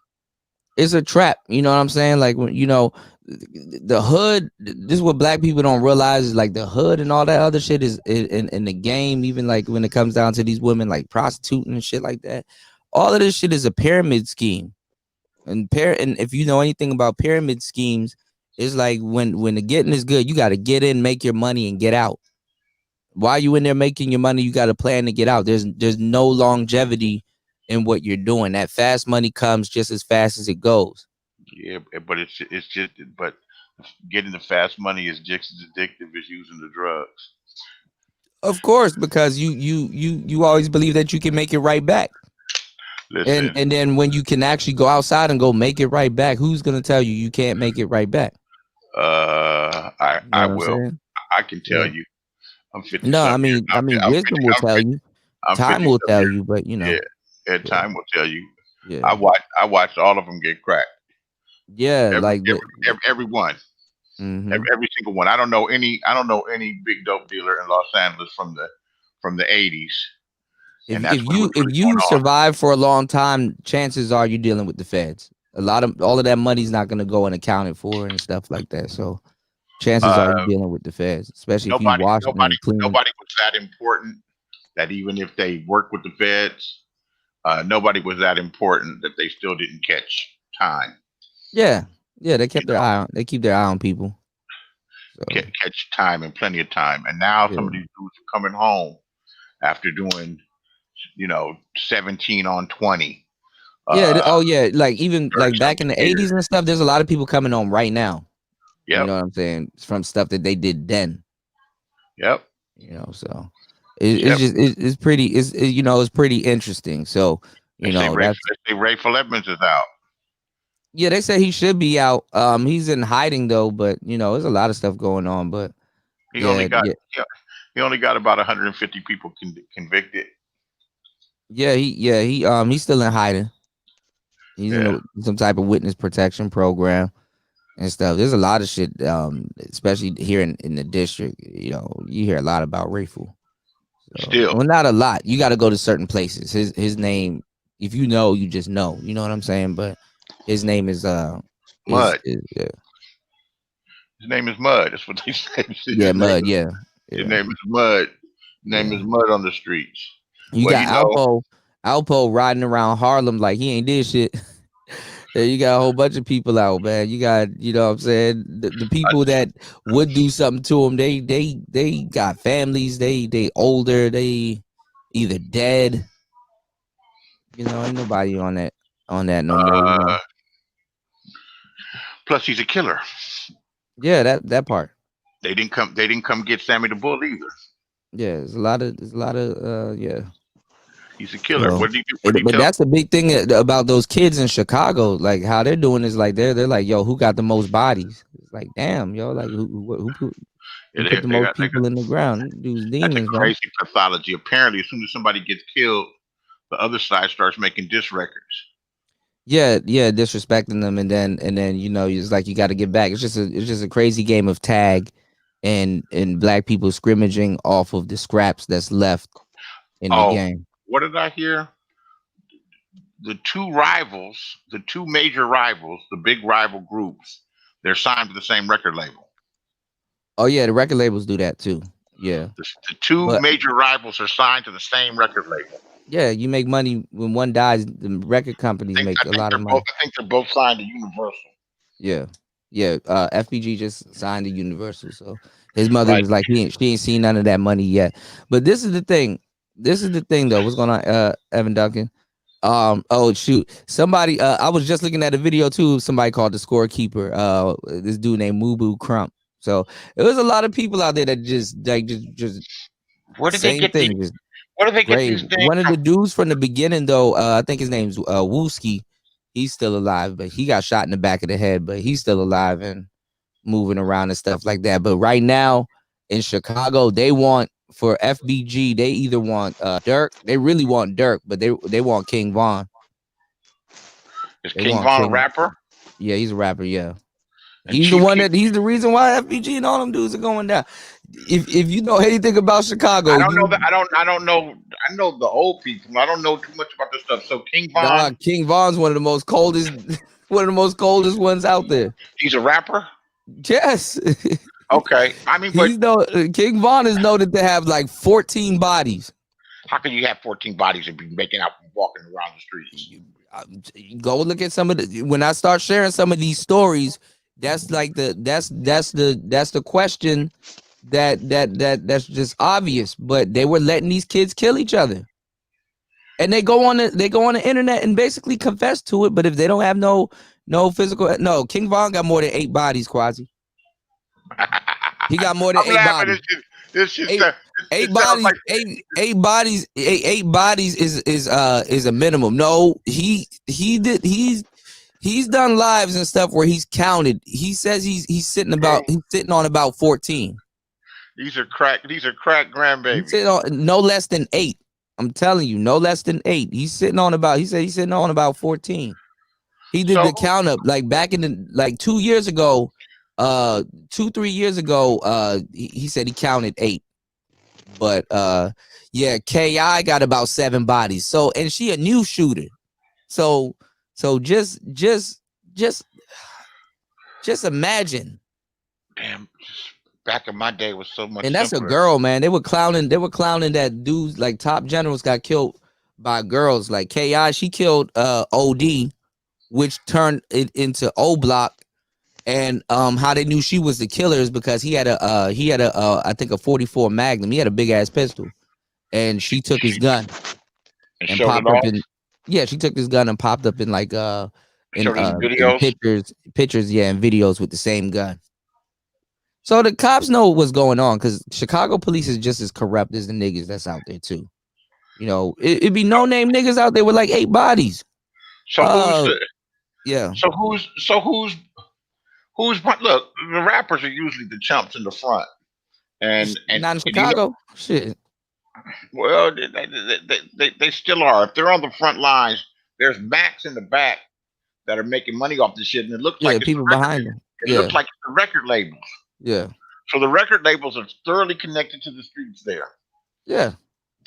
it's a trap. You know what I'm saying? Like when the hood. This is what black people don't realize is like the hood and all that other shit is in the game. Even like when it comes down to these women like prostituting and shit like that. All of this shit is a pyramid scheme. And if you know anything about pyramid schemes, it's like when the getting is good, you got to get in, make your money, and get out. While you in there making your money, you got a plan to get out. There's no longevity in what you're doing. That fast money comes just as fast as it goes. Yeah, but it's just but getting the fast money is just as addictive as using the drugs. Of course, because you always believe that you can make it right back. Listen, And then when you can actually go outside and go make it right back, who's gonna tell you you can't make it right back? You know I what I'm will. saying? I can tell Yeah. you. I'm 50 No, some I years. mean, wisdom will tell you. I'm Time 50 will some tell years. you, but Yeah, and yeah, time will tell you. yeah, I watched all of them get cracked. yeah. Every Like the, every one. mm-hmm. Every single one. I don't know any big dope dealer in Los Angeles from the 80s, and that's when it was If really you going on. survive for a long time, chances are you're dealing with the feds. All of that money's not gonna go unaccounted for and stuff like that. So chances are you're Uh, dealing with the feds, especially if you nobody wash it nobody and clean. nobody was that important that even if they worked with the feds, nobody was that important that they still didn't catch time. Yeah, yeah. They You kept their know, eye on. They keep their eye on people. So catch time and plenty of time. And now yeah, some of these dudes are coming home after doing 17 on 20. yeah. Uh, Oh yeah. Like even 30 like back in something the years. '80s and stuff. There's a lot of people coming home right now. You Yep. know what I'm saying? From stuff that they did then. Yep. So it's Yep. just it's pretty. It's pretty interesting. So that's. They say Rayful Edmonds is out. Yeah, they say he should be out. He's in hiding though, but there's a lot of stuff going on. But He only yeah, got he only got about 150 people convicted. he's still in hiding. He's in Yeah. some type of witness protection program and stuff. There's a lot of shit, especially here in the district. You hear a lot about Rayful. So, Still, well, not a lot. You got to go to certain places. His name, if you know, you just know. You know what I'm saying? But his name is Mud. yeah. His name is Mud. That's what they say. Yeah, Mud. Yeah, His yeah, name is Mud. His name yeah. is Mud on the streets. You Well, got Alpo riding around Harlem like he ain't did shit. And you got a whole bunch of people out, man. You got, what I'm saying, the people that would do something to them. They got families. They older. They either dead. Ain't nobody on that no more. plus he's a killer. Yeah, that part. They didn't come. They didn't come get Sammy the Bull either. Yeah, there's a lot of yeah. He's a killer. So, What did he do? What did he but tell? that's the big thing about those kids in Chicago. Like how they're doing is like they're like, yo, who got the most bodies? It's like, damn, yo, like who put the They most got, people in the ground? Dudes, that's a demons, man. crazy pathology. Apparently, as soon as somebody gets killed, the other side starts making diss records. Yeah, disrespecting them, and then it's like you got to get back. It's just a crazy game of tag, and black people scrimmaging off of the scraps that's left in the Oh, game. what did I hear? The two major rivals, the big rival groups, they're signed to the same record label. Oh yeah, the record labels do that too. Yeah, The two but major rivals are signed to the same record label. yeah, you make money when one dies. The record companies make a lot of money. I think they're both signed to Universal. Yeah, yeah. FBG just signed to Universal, so his mother Right. was like, she ain't seen none of that money yet. But this is the thing. This is the thing, though. What's going on, Evan Duncan? Oh shoot, somebody. I was just looking at a video too. Somebody called the scorekeeper. This dude named Mubu Crump. So it was a lot of people out there that just like just Where did they same get these? thing, just Where do they get grave. these things One of the from? dudes from the beginning, though, I think his name's Wooski. He's still alive, but he got shot in the back of the head, but he's still alive and moving around and stuff like that. But right now in Chicago, they want for FBG, they either want Dirk, they really want Dirk, but they want King Von. Is They King want Von a King. rapper? Yeah, he's a rapper, yeah. And He's Chief Keef, the reason why FBG and all them dudes are going down. if you know anything about Chicago, I don't know you that. I don't know. I know the old people. I don't know too much about this stuff. So King Von, King Von's one of the most coldest one of the most coldest ones out there. he's a rapper. Yes. Okay, I mean, but He's no King Von is noted to have like 14 bodies. how can you have 14 bodies and be making out and walking around the streets? Go look at some of the when I start sharing some of these stories, that's like that's the question that's just obvious. But they were letting these kids kill each other. And they go on the internet and basically confess to it, but if they don't have no physical King Von got more than 8 bodies, Quasi. He got more than I'm 8 laughing. bodies. It's just Eight, it eight sounds bodies, like eight bodies is a minimum. No, he's done lives and stuff where he's counted. He says he's sitting on about 14. these are crack grandbabies. He's sitting on no less than 8. I'm telling you, no less than 8. He said he's sitting on about 14. He did So the count up like back in the like 2 years ago, 2-3 years ago, he said he counted 8. But yeah, KI got about 7 bodies. So and she a new shooter. So just imagine. damn, back in my day was so much And that's simpler. a girl, man. They were clowning that dudes like top generals got killed by girls. Like KI, she killed OD, which turned it into O Block. And how they knew she was the killer is because he had a I think a 44 Magnum. He had a big ass pistol. And she took his gun And and showed it popped up off. in she took his gun and popped up in like Showed it in in videos. pictures and videos with the same gun. So the cops know what's going on because Chicago police is just as corrupt as the niggas that's out there too. You know, it'd be no name niggas out there with like 8 bodies. So Yeah. who's look, the rappers are usually the chumps in the front. And Not in Chicago. Shit. Well, they still are. If they're on the front lines, there's Macs in the back that are making money off this shit, and it looks like it's people behind them. it looks like it's the record labels. Yeah. So the record labels are thoroughly connected to the streets there. Yeah.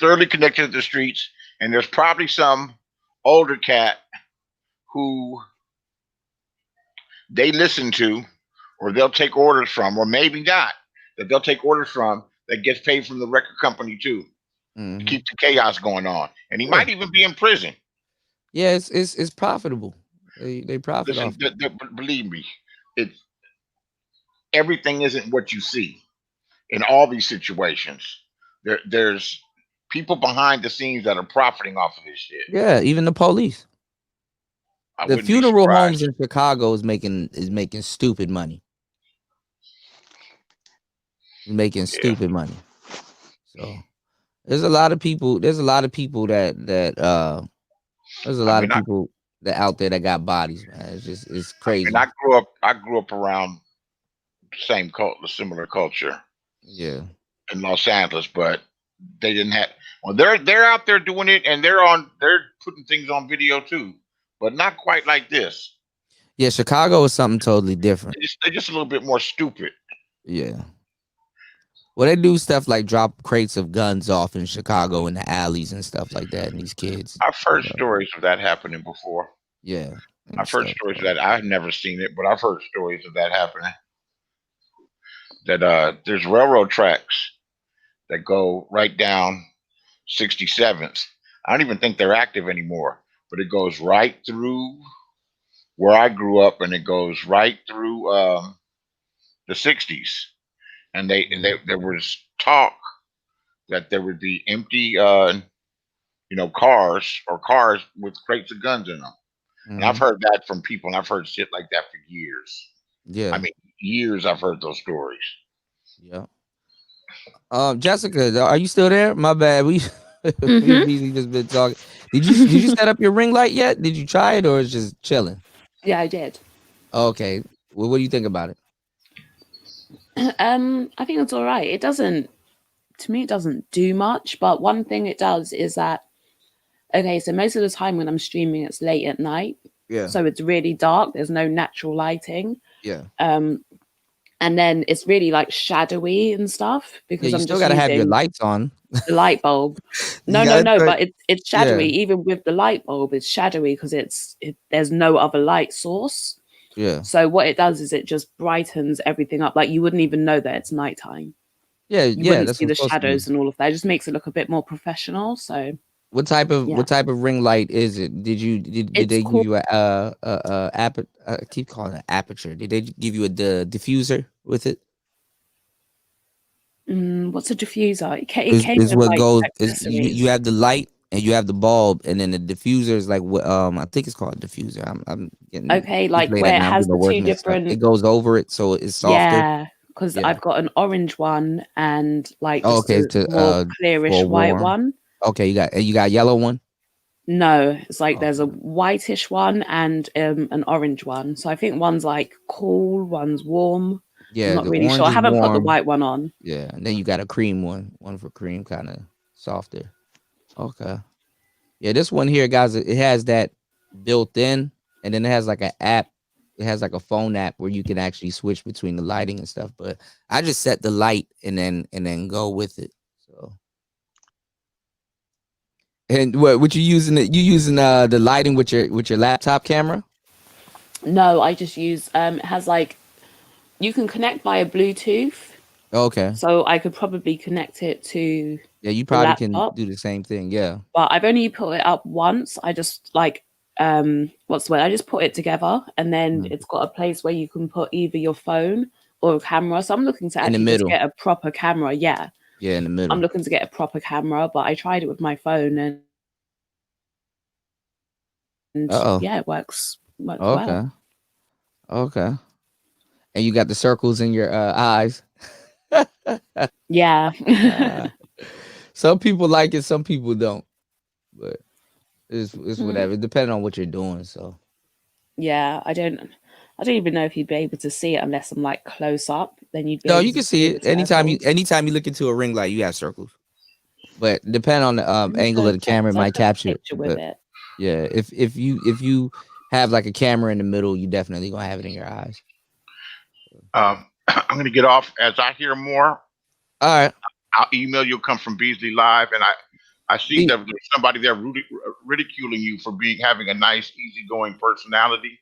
Thoroughly connected to the streets, and there's probably some older cat who they listen to, or they'll take orders from, or maybe not, that they'll take orders from that gets paid from the record company too. To keep the chaos going on, and he might even be in prison. Yeah, it's profitable. They profit off. Believe me, it's everything isn't what you see in all these situations. There's people behind the scenes that are profiting off of this shit. Yeah, even the police. The funeral homes in Chicago is making stupid money. Making stupid money. So there's a lot of people. There's a lot of people that out there that got bodies, man. It's crazy. I grew up around similar culture. Yeah. In Los Angeles, but they didn't have. Well, they're out there doing it, and they're putting things on video too, but not quite like this. Yeah, Chicago is something totally different. They're just a little bit more stupid. Yeah. Well, they do stuff like drop crates of guns off in Chicago in the alleys and stuff like that. And these kids. I've heard stories of that happening before. Yeah. I've heard stories of that. I've never seen it, but I've heard stories of that happening. That there's railroad tracks that go right down 67th. I don't even think they're active anymore, but it goes right through where I grew up, and it goes right through the 60s. And there was talk that there would be empty, cars with crates of guns in them. And I've heard that from people, and I've heard shit like that for years. Yeah. I mean, years I've heard those stories. Yeah. Jessica, are you still there? My bad. We just been talking. Did you set up your ring light yet? Did you try it, or is it just chilling? Yeah, I did. Okay. Well, what do you think about it? I think it's all right. To me, it doesn't do much. But one thing it does is that, okay, so most of the time when I'm streaming, it's late at night. Yeah. So it's really dark. There's no natural lighting. Yeah. and then it's really like shadowy and stuff Yeah, because you I'm still just gotta have your using lights on. the light bulb. You No, no, gotta no, turn. but it's Yeah, shadowy. Even with the light bulb, it's shadowy because there's no other light source. yeah, So what it does is it just brightens everything up. Like you wouldn't even know that it's nighttime. yeah, You yeah. wouldn't That's see what the it's supposed to do. shadows and all of that. It just makes it look a bit more professional. So yeah, What type of ring light is it? Did it's they give called you I keep calling it aperture. Did they give you the diffuser with it? what's a diffuser? It came Is with what like goes is you accessories. have the light and you have the bulb, and then the diffuser is like what I think it's called a diffuser. I'm getting Okay, it's like late where at it night. I'm has getting the the words two mixed up. It different, goes over it so it's softer. yeah, because Yeah. I've got an orange one and like Oh, just okay. a To more for clearish white warm. one. Okay, you got yellow one. No, it's like there's a Okay. whitish one and an orange one. So I think one's like cool, one's warm. I'm Yeah, not the really sure. orange I is haven't put the warm. white one on. Yeah, and then you got a cream one for cream, kind of softer. Okay. Yeah, this one here, guys, it has that built in, and then it has like an app. It has like a phone app where you can actually switch between the lighting and stuff. But I just set the light and then go with it. So, and what you using it? You using the lighting with your laptop camera? No, I just use it has like you can connect via Bluetooth. Okay. So I could probably connect it to Yeah, you the probably can laptop. do the same thing. Yeah. But I've only put it up once. I just like what's the word? I just put it together and then Mhm. it's got a place where you can put either your phone or a camera. So I'm looking to In the actually just middle. get a proper camera. Yeah. Yeah, in the I'm middle. looking to get a proper camera, but I tried it with my phone and Uh yeah, it works oh. well. Okay. Okay. And you got the circles in your eyes. Yeah. Uh, some people like it, some people don't. But it's Mm, whatever. Depending on what you're doing. So yeah, I don't even know if you'd be able to see it unless I'm like close up. Then you'd be no, able you to can see see it the circles. anytime you look into a ring light, you have circles. But depending on the Let me angle go of the check camera, it because I might took a capture it. picture with But it. yeah, if you have like a camera in the middle, you definitely gonna have it in your eyes. I'm going to get off. As I hear more, All right. I'll email you. Come from Beasley Live, and I see Be, that there's somebody there ridiculing you for having a nice, easygoing personality,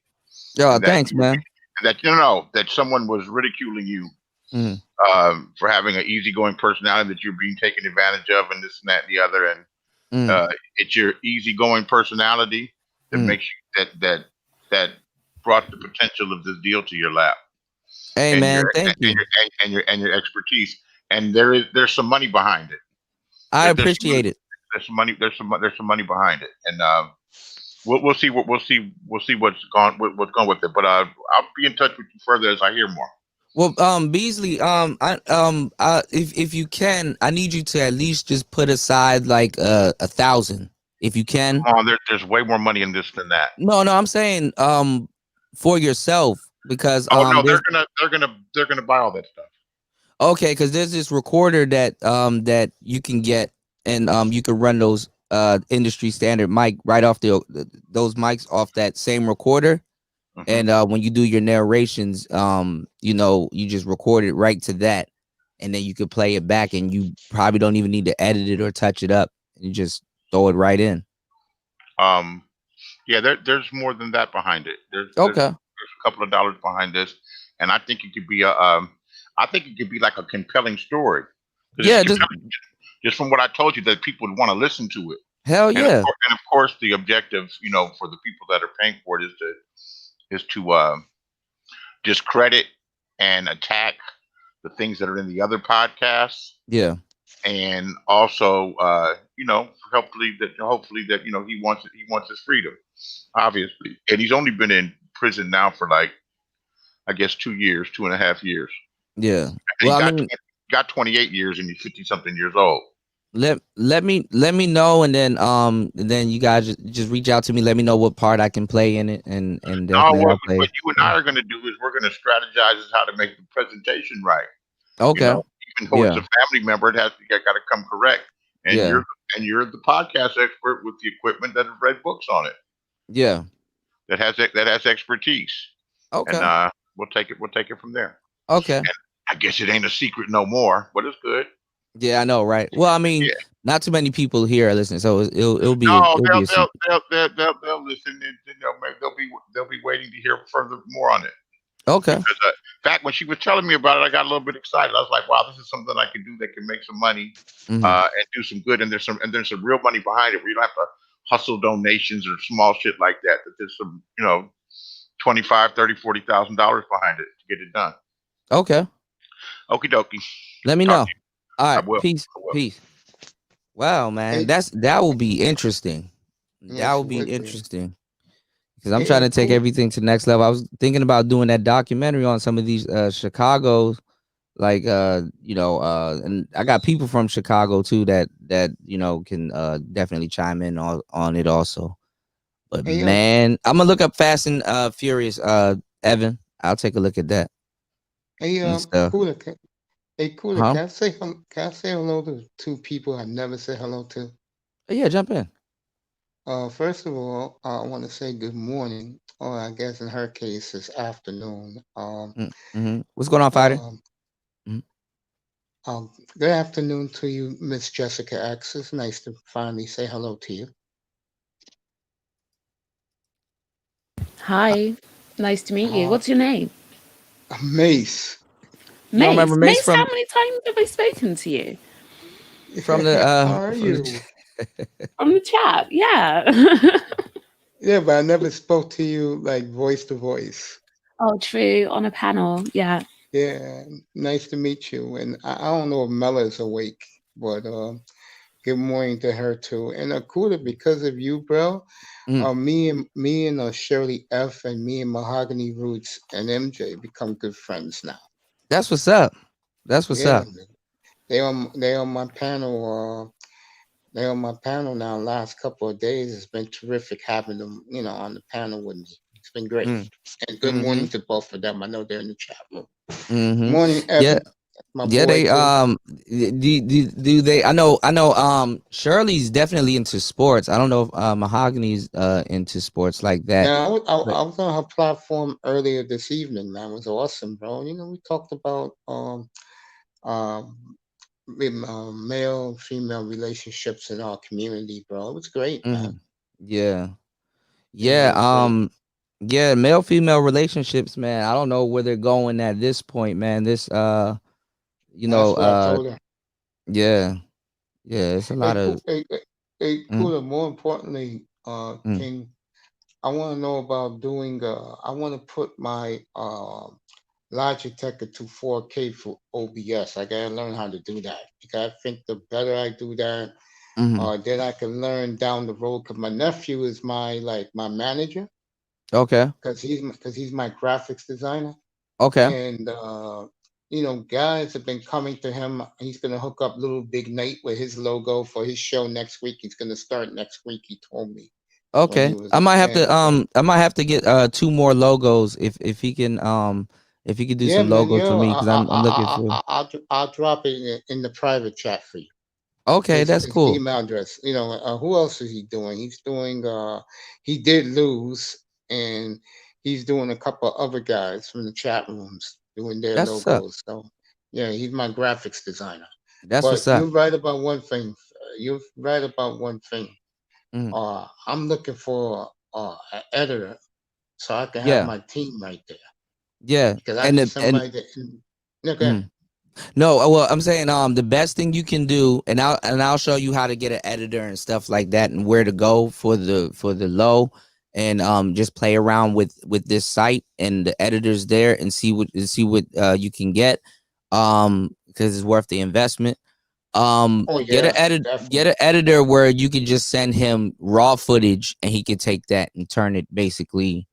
yo, and that thanks, man. that someone was ridiculing you Mm, for having an easygoing personality, that you're being taken advantage of, and this and that and the other, and mm, it's your easygoing personality that mm. makes you that brought the potential of this deal to your lap, Hey, and your man, thank and you. your expertise, and there's some money behind it. I There's some money. appreciate it. There's some money. There's some money behind it, and we'll see we'll see what's going with it. But I'll be in touch with you further as I hear more. Well, Beasley, if you can, I need you to at least just put aside like 1,000, if you can. Come on, there's way more money in this than that. No, no, I'm saying for yourself because Oh no, there's they're gonna buy all that stuff. okay, because there's this recorder that you can get, and you can run those industry standard mic right off those mics off that same recorder. Hmm. And when you do your narrations, you just record it right to that, and then you could play it back, and you probably don't even need to edit it or touch it up. You just throw it right in. Um, yeah, there's more than that behind it. There's Okay. a couple of dollars behind this, and I think it could be I think it could be like a compelling story, because it's Yeah, just compelling just from what I told you, that people would want to listen to it. hell yeah. And of course, the objective, for the people that are paying for it is to discredit and attack the things that are in the other podcasts, Yeah. and also, hopefully that he wants his freedom, obviously, and he's only been in prison now for like, I guess, 2 years, 2.5 years, Yeah. and he Well, I mean, got 28 years, and he's 50 something years old. let me know, and then you guys just reach out to me. Let me know what part I can play in it, and Now, definitely I'll play. what you and I are going to do is we're going to strategize as how to make the presentation right. You Okay. know, even though it's Yeah. a family member, it has to got to come correct. And Yeah. you're the podcast expert with the equipment that have read books on it, Yeah. that has expertise, and Okay. we'll take it from there. Okay. I guess it ain't a secret no more, but it's good. Yeah, I know, right? Well, I mean, Yeah. not too many people here are listening, so No, it'll be a secret. they'll listen and they'll be waiting to hear further more on it. Okay. Because in fact, when she was telling me about it, I got a little bit excited. I was like, "Wow, this is something I can do that can make some money Hmm. and do some good." And there's some real money behind it. Where you don't have to hustle donations or small shit like that. That there's some 25, 30, $40,000 behind it to get it done. Okay. Okie dokie. Let me Talk to know. you. All I right. will. Peace. I will. Peace. Wow, man. Hey, That will be interesting. That yes, will it be would be. interesting. Because I'm Hey, trying to take cool. everything to the next level. I was thinking about doing that documentary on some of these Chicago, like and I got people from Chicago too that can definitely chime in on it also. But Hey, man, I'm gonna look up Fast and Furious, Evan. I'll take a look at that hey, and stuff. cooler. Hey, cooler. Huh? Can I say hello to two people I never say hello to? Yeah, jump in. First of all, I want to say good morning, or I guess in her case, it's afternoon. Mm-hmm. What's going on, fighter? Um, Mm-hmm. Good afternoon to you, Miss Jessica X. It's nice to finally say hello to you. Hi, nice to meet you. Uh, What's your name? Mace. You don't remember Mace. Mace Mace, how many times have I spoken to you? from How are from you? the From the chat, yeah. Yeah, but I never spoke to you like voice to voice. Oh, true. On a panel, yeah. Yeah, nice to meet you. And I don't know if Mella's awake, but good morning to her too. And Akuda, because of you, bro, Mm, me and Shirley F and me and Mahogany Roots and MJ become good friends now. that's what's up. That's what's Yeah, up. they on my panel. They on my panel now. Last couple of days, it's been terrific having them, on the panel with me. It's been great. Mm, And good mm-hmm. morning to both of them. I know they're in the chat room. Mm-hmm. Morning, Yeah. Evan, my Yeah, boy they too. do they I know Shirley's definitely into sports. I don't know if Mahogany's into sports like that. Yeah, But I was on her platform earlier this evening. That was awesome, bro. We talked about um male and female relationships in our community, bro. It was great, man. mhm. Yeah. Yeah, it Yeah, was great. yeah, male female relationships, man. I don't know where they're going at this point, man. This you know, That's what I uh told her. yeah. Yeah, it's a Hey, lot cool. of Hey, mm, cooler. More importantly, mm, King, I want to know about doing. I want to put my Logitech to 4K for OBS. I gotta learn how to do that because I think the better I do that, mhm. then I can learn down the road. Cause my nephew is my manager, Okay. cause he's my graphics designer, Okay. and guys have been coming to him. He's gonna hook up Little Big Nate with his logo for his show next week. He's gonna start next week. He told me when he Okay. was and I might have to get two more logos if he could do yeah, some man, logos for yo, me cuz I'm looking for. I'll drop it in the private chat for you. Okay, that's His cool. email address. Who else is he doing? He's doing. He did lose, and he's doing a couple other guys from the chat rooms doing their That's what's up. logos. So yeah, he's my graphics designer. That's But what's up. you're right about one thing. You're right about one thing. Mhm. I'm looking for an editor so I can have Yeah. my team right there Yeah. because I And need and somebody that. Okay. mhm. No, well, I'm saying the best thing you can do, and I'll show you how to get an editor and stuff like that, and where to go for the low, and just play around with this site and the editors there, and see what you can get, because it's worth the investment. Oh yeah, Get definitely. an editor where you can just send him raw footage, and he can take that and turn it basically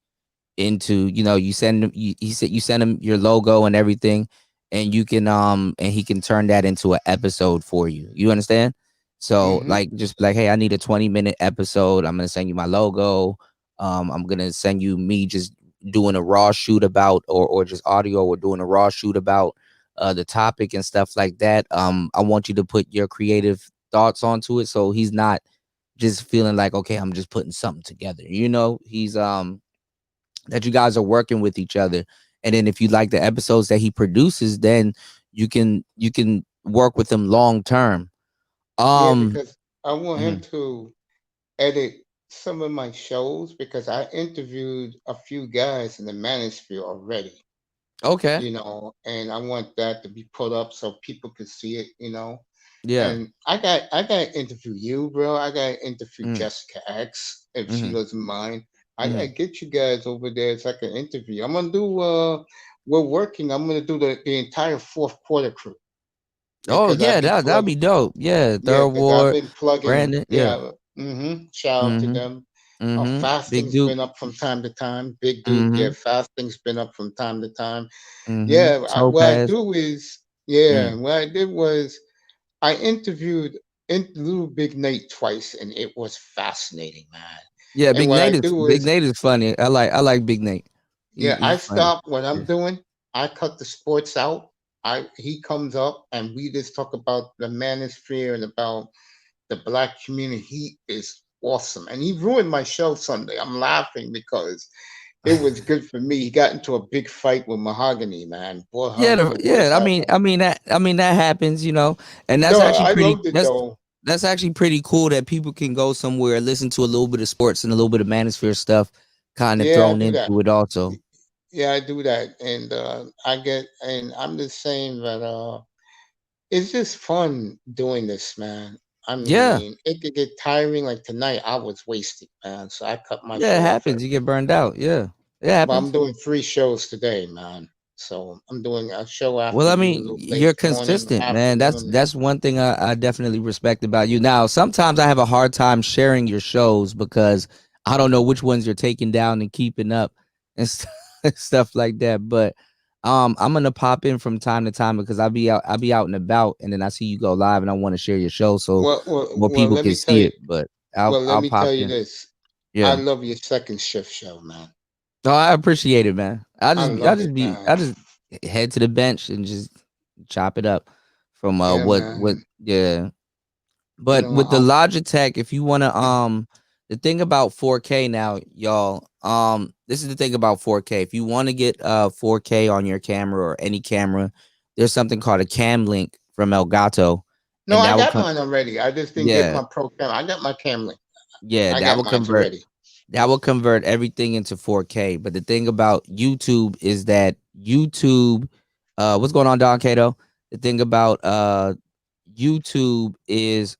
into you send him you send him your logo and everything, and you can and he can turn that into an episode for you. You understand? So Hmm. like just like, hey, I need a 20-minute episode. I'm gonna send you my logo. I'm gonna send you me just doing a raw shoot about, or just audio, or doing a raw shoot about the topic and stuff like that. I want you to put your creative thoughts onto it, so he's not just feeling like, okay, I'm just putting something together. He's that you guys are working with each other, and then if you like the episodes that he produces, then you can work with him long term. Yeah, Um, because I want him mhm. to edit some of my shows because I interviewed a few guys in the manosphere already, Okay, and I want that to be put up so people can see it. yeah, And I got to interview you, bro. I got to interview mm, Jessica X if she mhm, doesn't mind. I got to mhm. get you guys over there so I can interview. I'm gonna do. We're working. I'm gonna do the entire fourth quarter crew Oh because yeah, I've been that'd plugging. be dope. Yeah, Yeah, Third because I've Ward, been plugging. Brandon. Yeah, Yeah. Shout out to mhm, them. mhm. Big Fasting's Duke. been up from time to time. Big Duke, yeah, Mhm, fasting's been up from time to time. mhm. Yeah, what I Topaz. do is, yeah, Mm. what I did was I interviewed Little Big Nate twice, and it was fascinating, man. Yeah, And Big what I Nate is do Big is, Nate is funny. I like Big Nate. yeah, I He's funny. stop what I'm Yeah. doing. I cut the sports out. He comes up, and we just talk about the manosphere and about the black community. He is awesome, and he ruined my show Sunday. I'm laughing because it was good for me. He got into a big fight with Mahogany, man. Boy, Yeah, hung the words I out of mean, him. that happens, and No, I loved it though. that's actually pretty cool that people can go somewhere, listen to a little bit of sports and a little bit of manosphere stuff, kind of Yeah, I thrown do that. into it also. Yeah, I do that, and and I'm just saying that it's just fun doing this, man. I Yeah, mean, it could get tiring. Like tonight, I was wasted, man. So I cut my yeah, it show off happens. You early. get burned out. Yeah, it But I'm happens. doing 3 shows today, man. So I'm doing a show after Well, I you a mean, little you're late morning, consistent, man. That's afternoon. that's one thing I definitely respect about you. Now, sometimes I have a hard time sharing your shows because I don't know which ones you're taking down and keeping up and stuff like that. But I'm gonna pop in from time to time because I'll be out and about, and then I see you go live, and I want to share your show so more people Let can me tell see you. it. But Well, let I'll me pop tell you in. this. I Yeah. love your second shift show, man. Oh, I appreciate it, man. I love it, I man. just head to the bench and just chop it up from Yeah, what man. yeah. You But know, with the I'm. Logitech, if you wanna the thing about 4K now, y'all, this is the thing about 4K. If you want to get 4K on your camera or any camera, there's something called a cam link from Elgato, No, and I that will got come mine already. I just didn't get yeah, my pro cam. I got my cam link. yeah, I got mine already. that will convert everything into 4K. But the thing about YouTube is that YouTube, what's going on, Don Cato? The thing about YouTube is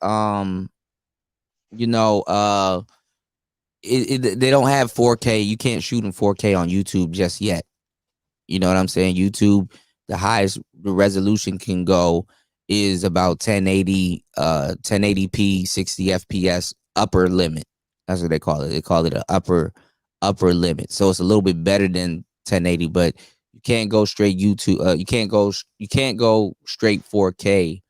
you know, they don't have 4K. You can't shoot in 4K on YouTube just yet. You know what I'm saying? YouTube, the highest the resolution can go is about 1080p 60 FPS upper limit. That's what they call it. They call it an upper limit. So it's a little bit better than 1080, but you can't go straight YouTube. You can't go straight 4K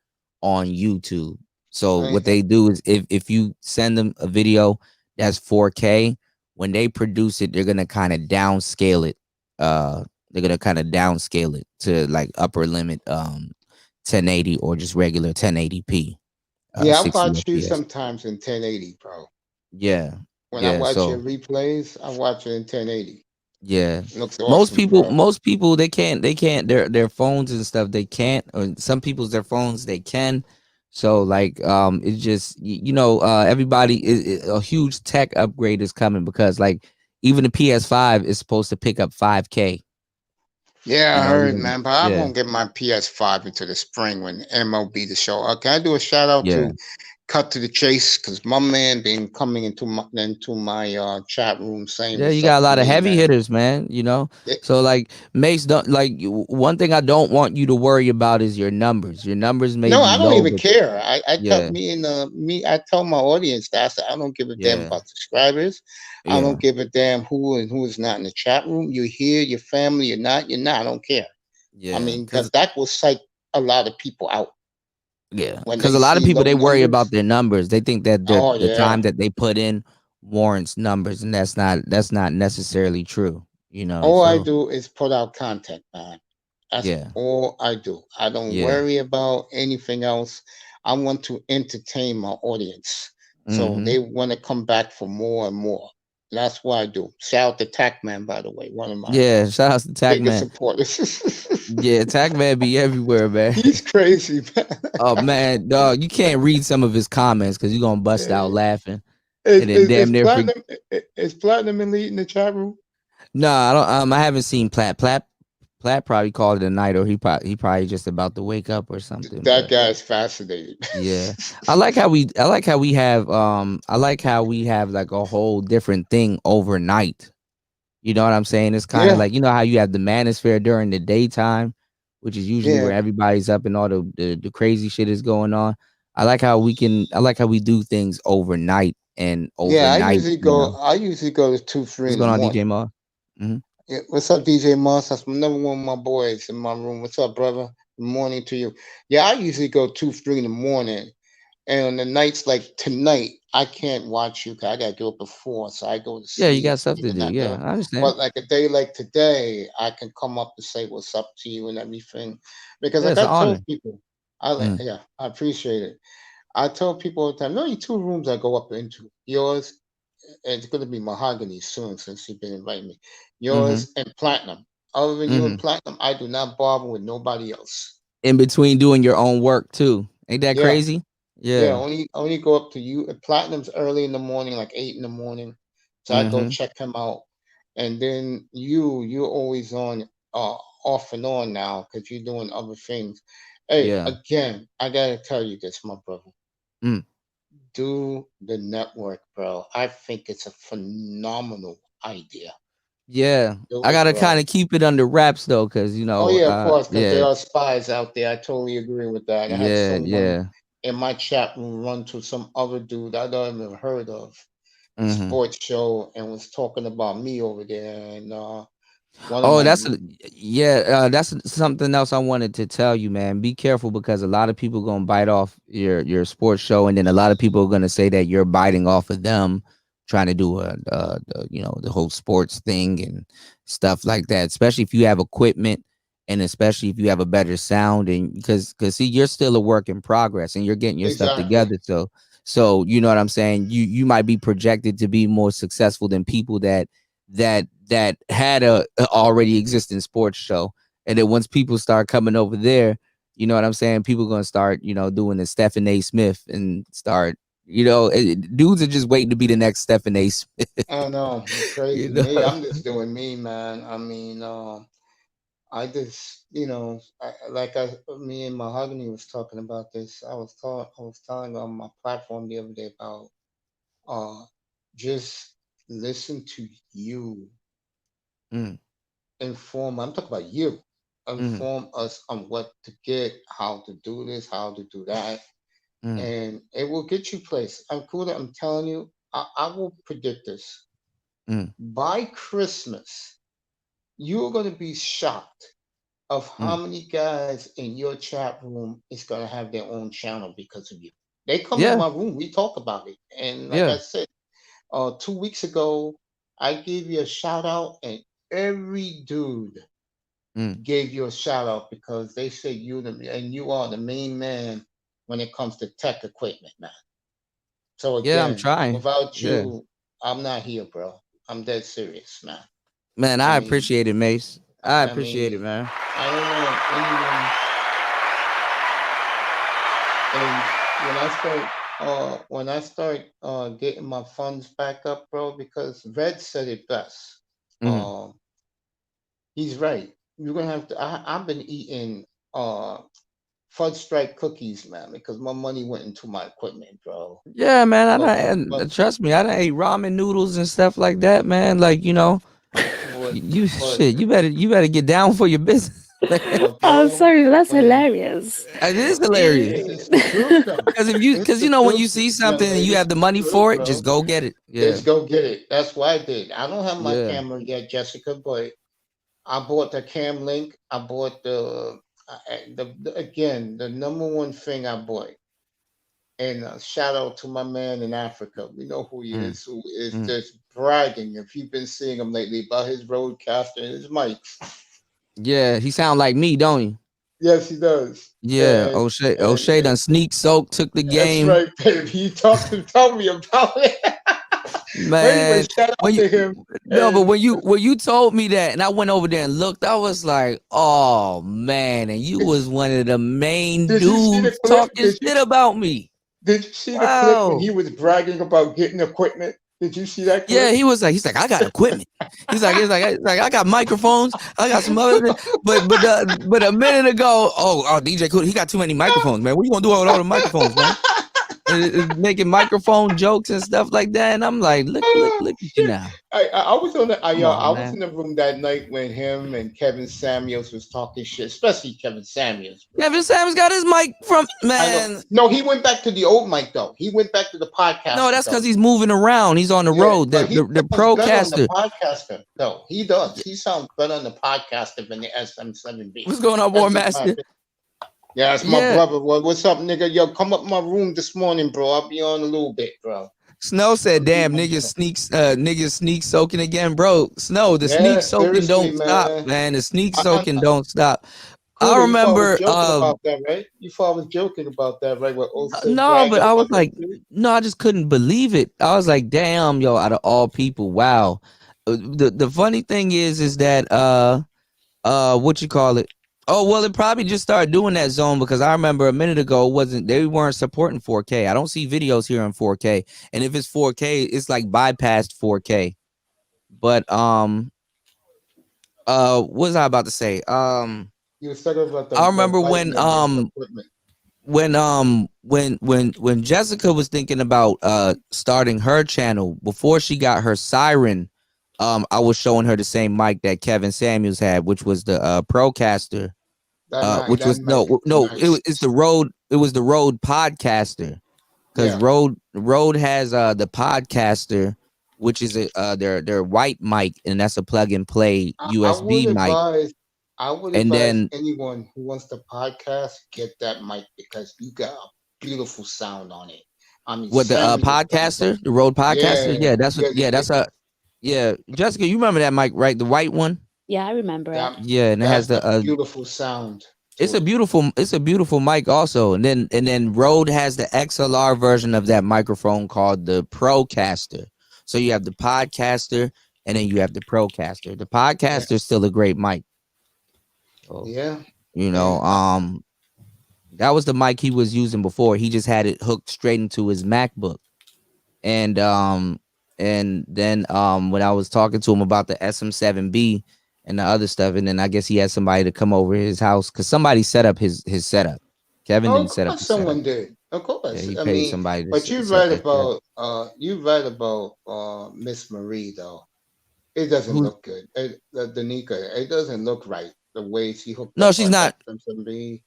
on YouTube. So what And they do is if you send them a video that's 4K, when they produce it, they're gonna kind of downscale it. They're gonna kind of downscale it to like upper limit 1080 or just regular 1080p yeah, I 60 watch you FPS. sometimes in 1080, bro. Yeah. When I Yeah. watch your So replays, I watch it in 1080. yeah. Looks awesome, bro. Most people they can't their phones and stuff they can't, or some people's their phones they can. So like it's just everybody a huge tech upgrade is coming because like even the PS5 is supposed to pick up 5K, Yeah, I heard, even man. But I yeah. won't get my PS5 into the spring when MLB the show. Can I do a shout out Yeah. to Cut to the Chase? Because my man been coming into my chat room saying Yeah, you what's got up a to lot of me, heavy man. hitters, man. Yeah. So like Mace don't like one thing I don't want you to worry about is your numbers. Your numbers may No, be I don't low, even but care. I tell yeah, I tell my audience that I said I don't give a damn yeah, about subscribers. I yeah, don't give a damn who and who is not in the chat room. You're here, your family, you're not. I don't care. I yeah. mean, because that will psych a lot of people out when Cause they a lot of see people low they worry about numbers. their numbers. They think that Oh the time yeah. that they put in warrants numbers, and that's not necessarily true. All I So do is put out content, man. That's yeah, all I do. I don't yeah, worry about anything else. I want to entertain my audience. So mm-hmm, they want to come back for more and more. That's what I do. Shout out to Tackman, by the way, one of my Yeah, shout out to Tac biggest Man. supporters. Yeah, Tac Man be everywhere, man. He's crazy, man. Oh man, dog, you can't read some of his comments because you're gonna bust out laughing, and then Is damn near platinum is platinum elite in the chat room? no, I don't. I haven't seen Platt probably called it a night, or he probably just about to wake up or something. That But guy is fascinating. yeah, I like how we have like a whole different thing overnight. You know what I'm saying? It's kind of Yeah, like, how you have the manosphere during the daytime, which is usually yeah, where everybody's up and all the crazy shit is going on. I like how we do things overnight and yeah. overnight. I usually go to 2, 3 What's in the going on, morning. DJ Ma? Hmm. Yeah, what's up, DJ Moss? That's another one of my boys in my room. What's up, brother? Good morning to you. Yeah, I usually go 2, 3 in the morning. And on the nights like tonight, I can't watch you 'cause I gotta get up before, so I go to Yeah, you sleep. got stuff to Even do. Yeah, after, I understand. but like a day like today, I can come up to say what's up to you and everything, because Yeah, like it's I an tell honor. people, I like, Mm. yeah, I appreciate it. I tell people all the time, no, only 2 rooms I go up into. Yours, and it's gonna be mahogany soon since you've been inviting me. Mm-hmm. Yours and platinum. Other than you and Mm-hmm. platinum, I do not bother with nobody else. In between doing your own work too. Ain't that Yeah. crazy? Yeah, Yeah. only go up to you. Platinum's early in the morning, like 8 in the morning. So I go Mm-hmm. check him out. And then you're always on off and on now because you're doing other things. Hey, Yeah. again, I gotta tell you this, my brother. Mm. Do the network, bro. I think it's a phenomenal idea. Yeah. Do I it, gotta kind bro. of keep it under wraps though, because Oh yeah, of course, because yeah, there are spies out there. I totally agree with that. I had yeah, someone yeah. in my chat room run to some other dude I don't even heard of, Mm-hmm. sports show, and was talking about me over there. And one of Oh, my that's something else I wanted to tell you, man. Be careful because a lot of people gonna bite off your sports show, and then a lot of people are gonna say that you're biting off of them, trying to do the whole sports thing and stuff like that. Especially if you have equipment, and especially if you have a better sound, and because see, you're still a work in progress, and you're getting your stuff exactly, together. So you know what I'm saying. You might be projected to be more successful than people that had a already existing sports show, and then once people start coming over there, you know what I'm saying, people gonna start doing the Stephen A. Smith and start, dudes are just waiting to be the next Stephen A. Smith. I don't know, it's you crazy. know Me, I'm just doing me, man. I mean, I just, me and Mahogany was talking about this. I was telling on my platform the other day about uh, just listen to you, mm, inform. I'm talking about you. mm, Inform us on what to get, how to do this, how to do that, mm, and it will get you places. I'm cool. I'm telling you, I will predict this. mm, By Christmas, you're going to be shocked of how mm. many guys in your chat room is going to have their own channel because of you. They come in Yeah, my room, we talk about it, and like yeah. I said, 2 weeks ago, I gave you a shout out, and every dude Mm. gave you a shout out because they say you are the main man when it comes to tech equipment, man. So Yeah, I'm again, trying. without Yeah, you, I'm not here, bro. I'm dead serious, man. man, I I mean, appreciate it, Mace. I I appreciate it, mean, man. I don't want anyone. And when I start getting my funds back up, bro, because Red said it best. Mm. Um, he's right. You're gonna have to. I've been eating uh Fudge Strike cookies, man, because my money went into my equipment, bro. Yeah, man. But Trust me, I done ate ramen noodles and stuff like that, man. Like, but you but shit, you better get down for your business, man. but Oh, bro, sorry, that's when hilarious. It is it hilarious. is, it's the truth though. Because It's the when you truth, see young something and you lady. have the It's the money truth, for it, just bro. go get it. Yeah, Just go get it. That's what I did. I don't have my yeah. camera yet, Jessica, but I bought the Cam Link. I bought again the number one thing I bought. And shout out to my man in Africa. We know who he Mm, is, who is mm. just bragging. If you've been seeing him lately about his roadcaster and his mics. Yeah, he sound like me, don't he? Yes, he does. Yeah, And O'Shea done sneak soak, took the that's game. right, baby. You talked to tell me about it. But anyway, Man, shout when out you to him. no, but And when you told me that and I went over there and looked, I was like, oh man, and you was one of the main did you see the dudes clip? talking shit about me. Did you see the clip when Wow. he was bragging about getting equipment? Did you see that Yeah, clip? he's like, I got equipment. He's like, I got microphones. I got some other, but a minute ago, DJ Cool, he got too many microphones, man. What you gonna do with all the microphones, man? Making microphone jokes and stuff like that, and I'm like, Oh look at you shit! now. I was on the Come I on, was man. in the room that night when him and Kevin Samuels was talking shit, especially Kevin Samuels, bro. Kevin Sam's got his mic from I know. man. No, he went back to the old mic though. He went back to the No, podcaster that's because though. he's moving around. He's on the Yeah, road. but he The sounds better on the Procaster. podcaster though. He does. He sounds better on the podcaster than the SM7B. What's going on, War That's just my Master? opinion. Yeah, that's my Yeah. brother. What's up, nigga? Yo, come up my room this morning, bro. I'll be on a little bit, bro. Snow said, I'll be "Damn, on niggas sneak soaking again, bro. Snow, the Yeah, sneak soaking seriously, don't stop, man. man. The sneak I, soaking don't stop." I Cooler, you thought I was remember, joking about that, right? You thought I was joking about that, right? What also no, but bragging I was about that like, shit? no, I just couldn't believe it. I was like, damn, yo, out of all people, wow. The funny thing is that what you call it? Oh well, it probably just started doing that zone because I remember a minute ago they weren't supporting 4K. I don't see videos here in 4K, and if it's 4K, it's like bypassed 4K. But what was I about to say? You was talking about I the remember lighting and the equipment. when Jessica was thinking about starting her channel before she got her siren. I was showing her the same mic that Kevin Samuels had, which was the Procaster. Which That was mic is nice. it's the Rode. It was the Rode Podcaster because Yeah. Rode has the Podcaster, which is their white mic, and that's a plug and play I would USB mic. advise I would And advise then anyone who wants to podcast get that mic because you got a beautiful sound on it. I mean, what the serious sound. Podcaster, the Rode Podcaster, Yeah, yeah, that's what, yeah, yeah, that's a yeah. Jessica, you remember that mic, right? The white one. Yeah, I remember it. that Yeah, and it has that's the a beautiful sound it's to it. a beautiful mic also. And then Rode has the XLR version of that microphone called the Procaster. So you have the Podcaster and then you have the Procaster. The Yeah, Podcaster is still a great mic. So, yeah, you know, and that was the mic he was using before. He just had it hooked straight into his MacBook. And then when I was talking to him about the SM7B and the other stuff, and then I guess he had somebody to come over his house because somebody set up his setup. Kevin oh, of didn't set up course his setup. someone did. Of Yeah, course. he I paid mean, somebody to but set that shit up. you write about Miss Marie though. It doesn't Who? look good. Danica, it doesn't look right the way she hooked No, up she's her not. SM7B.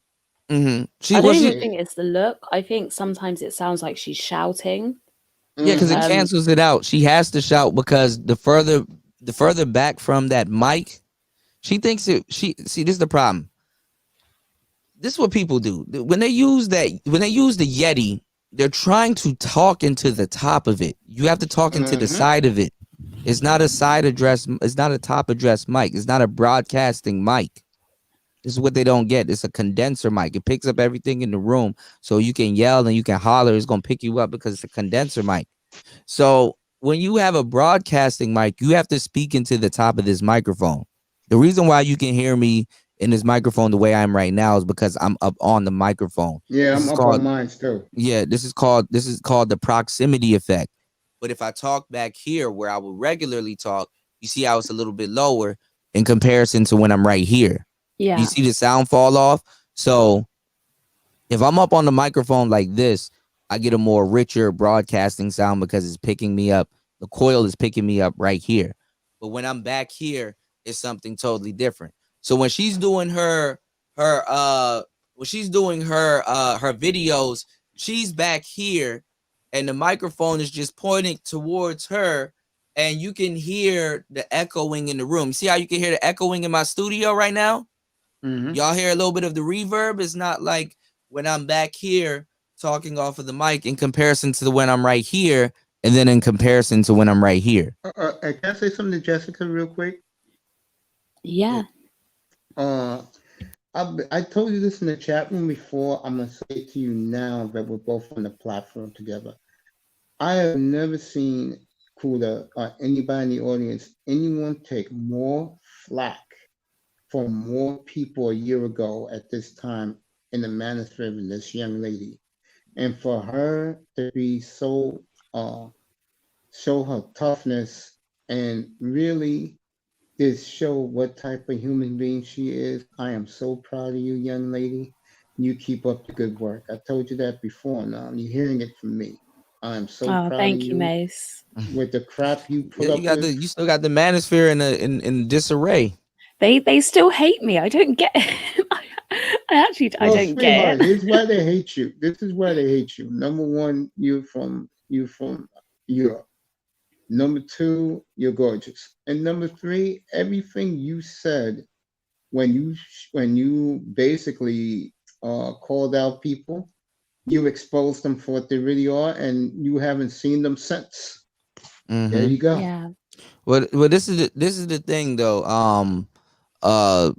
She I don't was even she. think it's the look. I think sometimes it sounds like she's shouting. Yeah, because it Mm-hmm. cancels it out. She has to shout because the further back from that mic, she thinks it. She see this is the problem. This is what people do when they use the Yeti. They're trying to talk into the top of it. You have to talk into the Mm-hmm. side of it. It's not a side address. It's not a top address mic. It's not a broadcasting mic. This is what they don't get. It's a condenser mic. It picks up everything in the room, so you can yell and you can holler. It's gonna pick you up because it's a condenser mic. So when you have a broadcasting mic, you have to speak into the top of this microphone. The reason why you can hear me in this microphone the way I am right now is because I'm up on the microphone. Yeah, This I'm is up on called mine still. this is called the proximity effect. But if I talk back here where I would regularly talk, you see how it's a little bit lower in comparison to when I'm right here. Yeah. You see the sound fall off. So if I'm up on the microphone like this, I get a more richer broadcasting sound because it's picking me up. The coil is picking me up right here. But when I'm back here, it's something totally different. So when she's doing her her videos, she's back here and the microphone is just pointing towards her and you can hear the echoing in the room. See how you can hear the echoing in my studio right now? Mm-hmm. Y'all hear a little bit of the reverb. It's not like when I'm back here talking off of the mic in comparison to when I'm right here, and then in comparison to when I'm right here. Can I say something to Jessica real quick? Yeah. I told you this in the chat room before. I'm gonna say it to you now that we're both on the platform together. I have never seen Kuda, anybody in the audience, anyone take more flack from more people a year ago at this time in the manosphere than this young lady. And for her to be so, show her toughness and really just show what type of human being she is, I am so proud of you, young lady. You keep up the good work. I told you that before. Now you're hearing it from me. I am so Oh, proud of thank you, you Mace. with the crap you Yeah, put up with. you still got the manosphere in disarray. They still hate me. I don't get it. I Well, don't get sweetheart, it. here's why they hate you. This is why they hate you. Number one, you from Europe. Number two, you're gorgeous. And number three, everything you said when you basically called out people, you exposed them for what they really are, and you haven't seen them since. There Mm-hmm. you go. Yeah. Well, this is the thing though. Uh,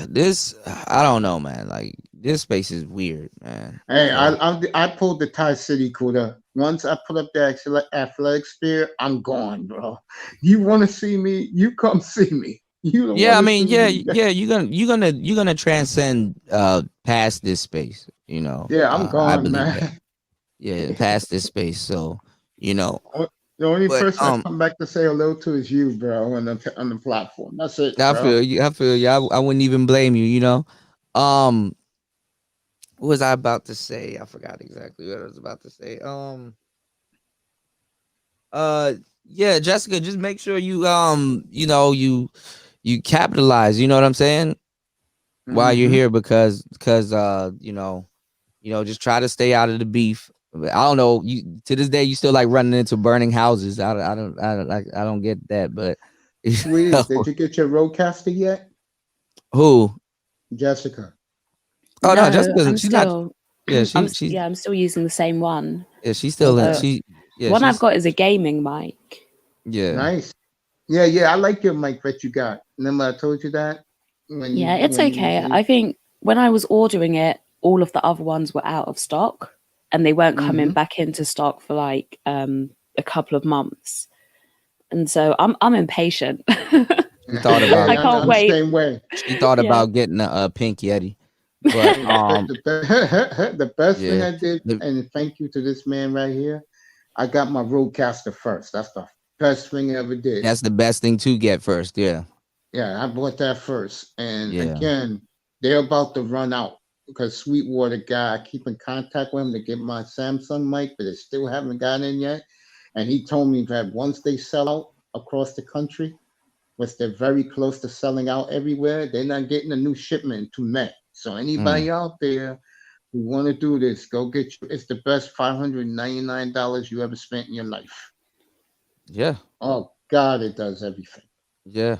this I don't know, man. Like this space is weird, man. Hey, So I pulled the Thai City Cooler. Once I put up the athletic sphere, I'm gone, bro. You want to see me? You come see me. You don't yeah, want I to mean, see me? yeah, you're gonna transcend past this space. You know, Yeah, I'm I gone, believe that. man. Yeah, past this space. So you know, The only but person I come back to say hello to is you, bro, on the platform. That's it, I bro. feel you. I feel you. I wouldn't even blame you. You know, um, what was I about to say? I forgot exactly what I was about to say. Uh, yeah, Jessica, just make sure you you know, you capitalize. You know what I'm saying? While you're Mm-hmm. here, because you know, just try to stay out of the beef. I don't know. You to this day, you still like running into burning houses. I don't get that. But you Sweetie, know, did you get your roadcaster yet, who? Jessica? Oh no, No, Jessica. I'm She's not. still Yeah, she's I'm still using the same one. yeah, she's still in. So Okay, She the yeah, one I've she's got is a gaming mic. yeah. nice. Yeah, yeah, I like your mic that you got. Remember I told you that Yeah, it's when you was okay. in. I think when I was ordering it, all of the other ones were out of stock and they weren't coming Mm-hmm. back into stock for like a couple of months. And so I'm impatient. She thought Yeah, about I yeah, can't I'm the wait. same way. she thought Yeah. about getting a pink Yeti, but Hey, the best thing yeah, I did, the- and thank you to this man right here. I got my roadcaster first. That's the best thing I ever did. that's the best thing to get first. Yeah, Yeah, I bought that first. And yeah. again, they're about to run out because Sweetwater guy, I keep in contact with him to get my Samsung mic, but they still haven't gotten in yet. And he told me that once they sell out across the country, which they're very close to selling out everywhere, they're not getting a new shipment to May. So Mm, anybody out there who want to do this, go get you. It's the best $599 you ever spent in your life. yeah, Oh God, it does everything. yeah.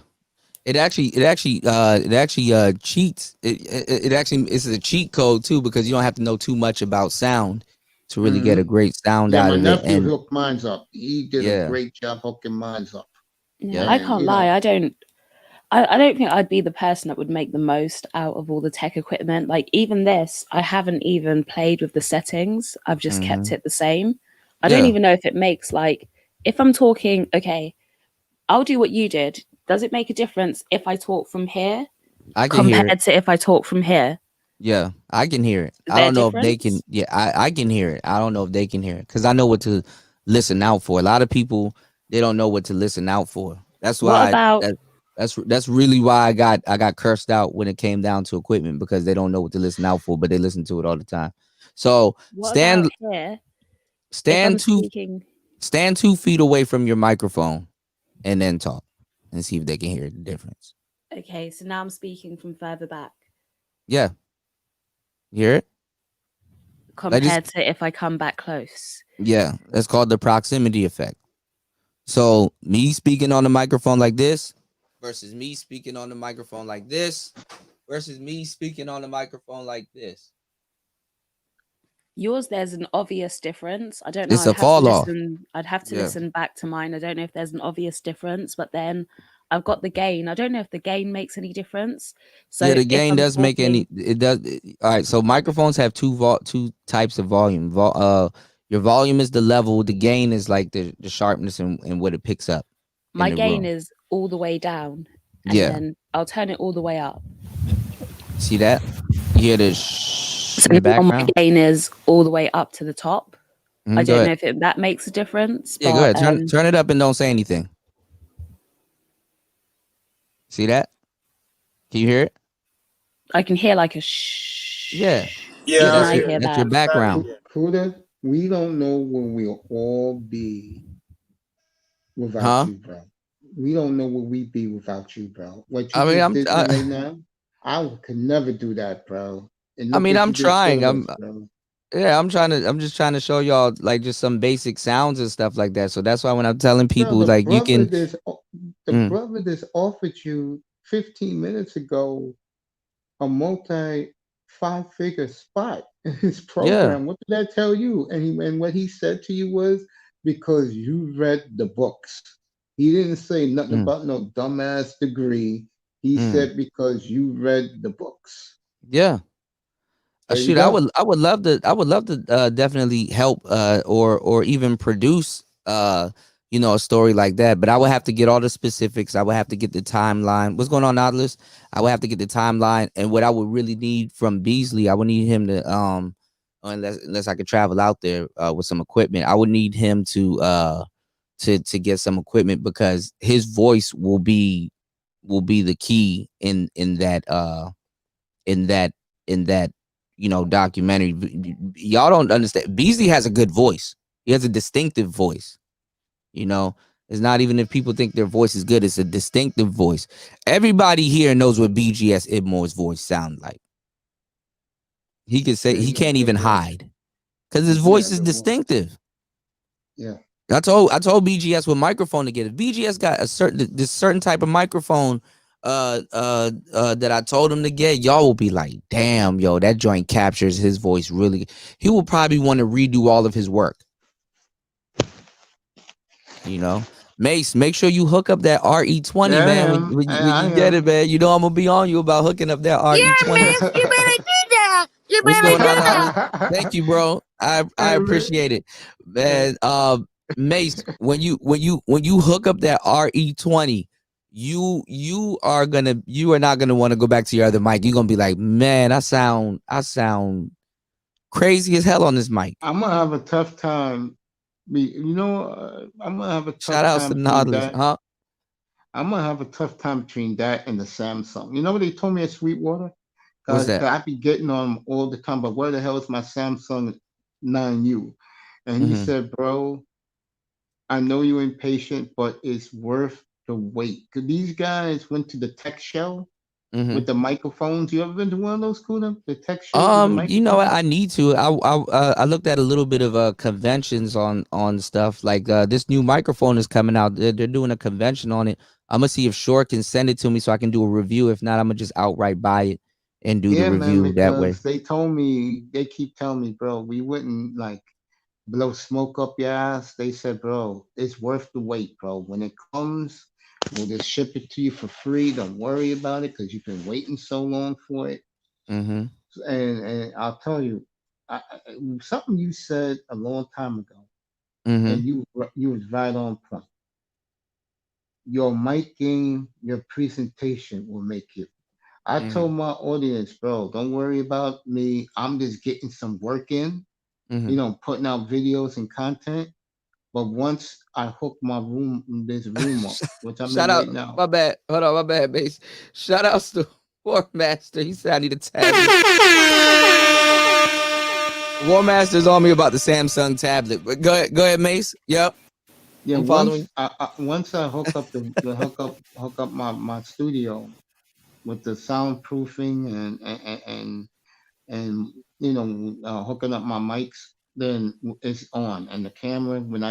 It actually cheats. It actually it's a cheat code too because you don't have to know too much about sound to really get Hmm. a great sound Yeah, out my of it. nephew And hooked mines up. He did a yeah, great job hooking mines up. Yeah, yep. I And can't you lie. know, I don't think I'd be the person that would make the most out of all the tech equipment. Like even this, I haven't even played with the settings. I've just kept Hmm. it the same. I don't Yeah, even know if it makes like if I'm talking, okay, I'll do what you did. Does it make a difference if I talk from here I can hear it. compared to if I talk from here? Yeah, I can hear it. Is I there a don't know if they can. difference? Yeah, I can hear it. I don't know if they can hear it because I know what to listen out for. A lot of people they don't know what to listen out for. That's What why about that's really why I got cursed out when it came down to equipment because they don't know what to listen out for, but they listen to it all the time. So what about here? If I'm stand two speaking, stand 2 feet away from your microphone and then talk and see if they can hear the difference. okay, so now I'm speaking from further back Yeah, you hear it? Like this. compared to if I come back close. Yeah, that's called the proximity effect. So me speaking on the microphone like this versus me speaking on the microphone like this versus me speaking on the microphone like this. Yours, there's an obvious difference. I don't know. It's a fall off. I'd have to Yeah. listen back to mine. I don't know if there's an obvious difference, but then I've got the gain. I don't know if the gain makes any difference. Yeah, So the if gain I'm does make any talking, it does all right. So microphones have two types of volume. Your volume is the level. The gain is like the sharpness and what it picks up in My the gain room. is all the way down, and Yeah. then I'll turn it all the way up. See that? You hear the shh So in the now my background? gain is all the way up to the top. I Go don't know ahead. if that makes a difference, Yeah, go but ahead. Turn it up and don't say anything. See that? Can you hear it? I can hear like a shh. Yeah. Yeah, Yeah, Even I that's I your hear hear it. that's your that. background. Kuda, we don't know where we'll all be without Huh? you, bro. We don't know where we'd be without you, bro. What you I mean, just did right now, could never do that, bro. And I look mean, what I'm you just trying. showed us, bro. Yeah, I'm just trying to show y'all like just some basic sounds and stuff like that. So that's why when I'm telling Bro, people like you can the mm, brother that's offered you 15 minutes ago a multi 5-figure spot in his yeah. program. What did that tell you? And what he said to you was because you read the books. He didn't say nothing Mm, about no dumbass degree. He mm, said because you read the books. yeah. There you Shoot, go. I would love to definitely help or even produce a story like that. But I would have to get all the specifics. I would have to get the timeline. What's going on, Nautilus? I would have to get the timeline, and what I would really need from Beasley, I would need him to unless I could travel out there with some equipment, I would need him to get some equipment because his voice will be the key in that in that documentary. Y'all don't understand. Beasley has a good voice. He has a distinctive voice. You know, it's not even if people think their voice is good. It's a distinctive voice. Everybody here knows what BGS Idmore's voice sounds like. He can say Yeah, he he got a can't good even voice. hide because his He got voice a is good voice. distinctive. Yeah. I told BGS what microphone to get. If BGS got this certain type of microphone that I told him to get, y'all will be like, damn, yo, that joint captures his voice really. He will probably want to redo all of his work. You know, Mace, make sure you hook up that RE20, Yeah, I man. am. When I you get it, am. man, you know I'm gonna be on you about hooking up that RE20. You better do that. You What's better going do on, that. Nautilus? Thank you, bro. I Hey, man. appreciate it, man. Mace, when you hook up that RE20, you are not gonna want to go back to your other mic. You're gonna be like, man, I sound crazy as hell on this mic. I'm gonna have a tough time. I'm gonna have a Shout tough outs time to between Nautilus, that. huh? I'm gonna have a tough time between that and the Samsung. You know what they told me at Sweetwater? What's Cause that? I be getting on 'em all the time. But where the hell is my Samsung 9U? And he Mm-hmm. said, bro, I know you're impatient, but it's worth the wait. Cause these guys went to the tech show Mm-hmm. with the microphones. You ever been to one of those, Kuna? The tech shows with the You know what? microphones? I need to. I looked at a little bit of conventions on stuff like this new microphone is coming out. They're doing a convention on it. I'm gonna see if Shore can send it to me so I can do a review. If not, I'm gonna just outright buy it and do the Yeah, man, review that way. because they told me, they keep telling me, bro, we wouldn't like blow smoke up your ass. They said, bro, it's worth the wait, bro. When it comes, we'll just ship it to you for free. Don't worry about it because you've been waiting so long for it. Mm-hmm. And I'll tell you, something you said a long time ago, Mm-hmm. and you was right on point. Your mic game, your presentation will make you. I Mm-hmm. told my audience, bro, don't worry about me. I'm just getting some work in, Mm-hmm. putting out videos and content. But once I hook this room up, which I'm Shout in out. right now. My bad. Hold on. My bad, base. Shout outs to War Master. He said I need a tablet. War Master's on me about the Samsung tablet. But go ahead, Mace. Yep, Yeah, I'm following. once I hook up hook up my studio with the soundproofing and hooking up my mics, then it's on. And the camera, when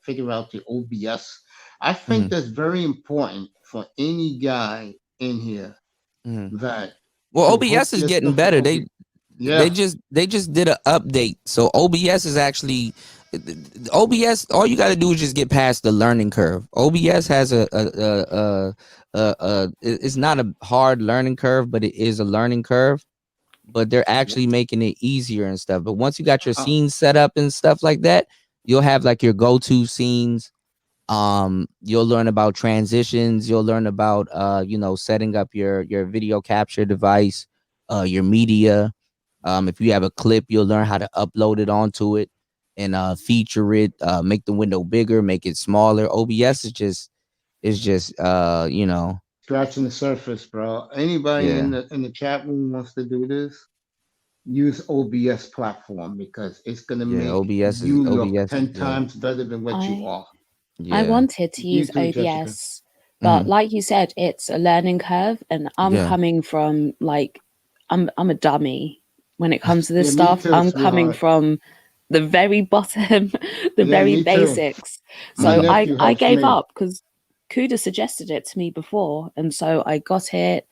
figure out the OBS, I think Mm-hmm. that's very important for any guy in here Mm-hmm. that Well, to hook OBS is your getting stuff with better. OBS. They Yeah, just did an update. So OBS is actually OBS. All you got to do is just get past the learning curve. OBS has it's not a hard learning curve, but it is a learning curve. but they're actually making it easier and stuff. But once you got your scenes set up and stuff like that, you'll have like your go-to scenes. You'll learn about transitions. You'll learn about setting up your video capture device, your media. If you have a clip, you'll learn how to upload it onto it and feature it. Make the window bigger, make it smaller. OBS is just Scratching the surface, bro. Anybody yeah, in the chat room wants to do this? Use OBS platform because it's gonna yeah. make OBS is you look OBS is 10 yeah, times better than what you are. I yeah, wanted to You use too, Jessica. OBS, but like you said, it's a learning curve, and I'm yeah. coming from like I'm a dummy when it comes to this Yeah, me stuff. too, I'm coming sweetheart. from the very bottom, the Yeah, very me too. basics. My So nephew I helps gave me. up because Kuda suggested it to me before, and so I got it,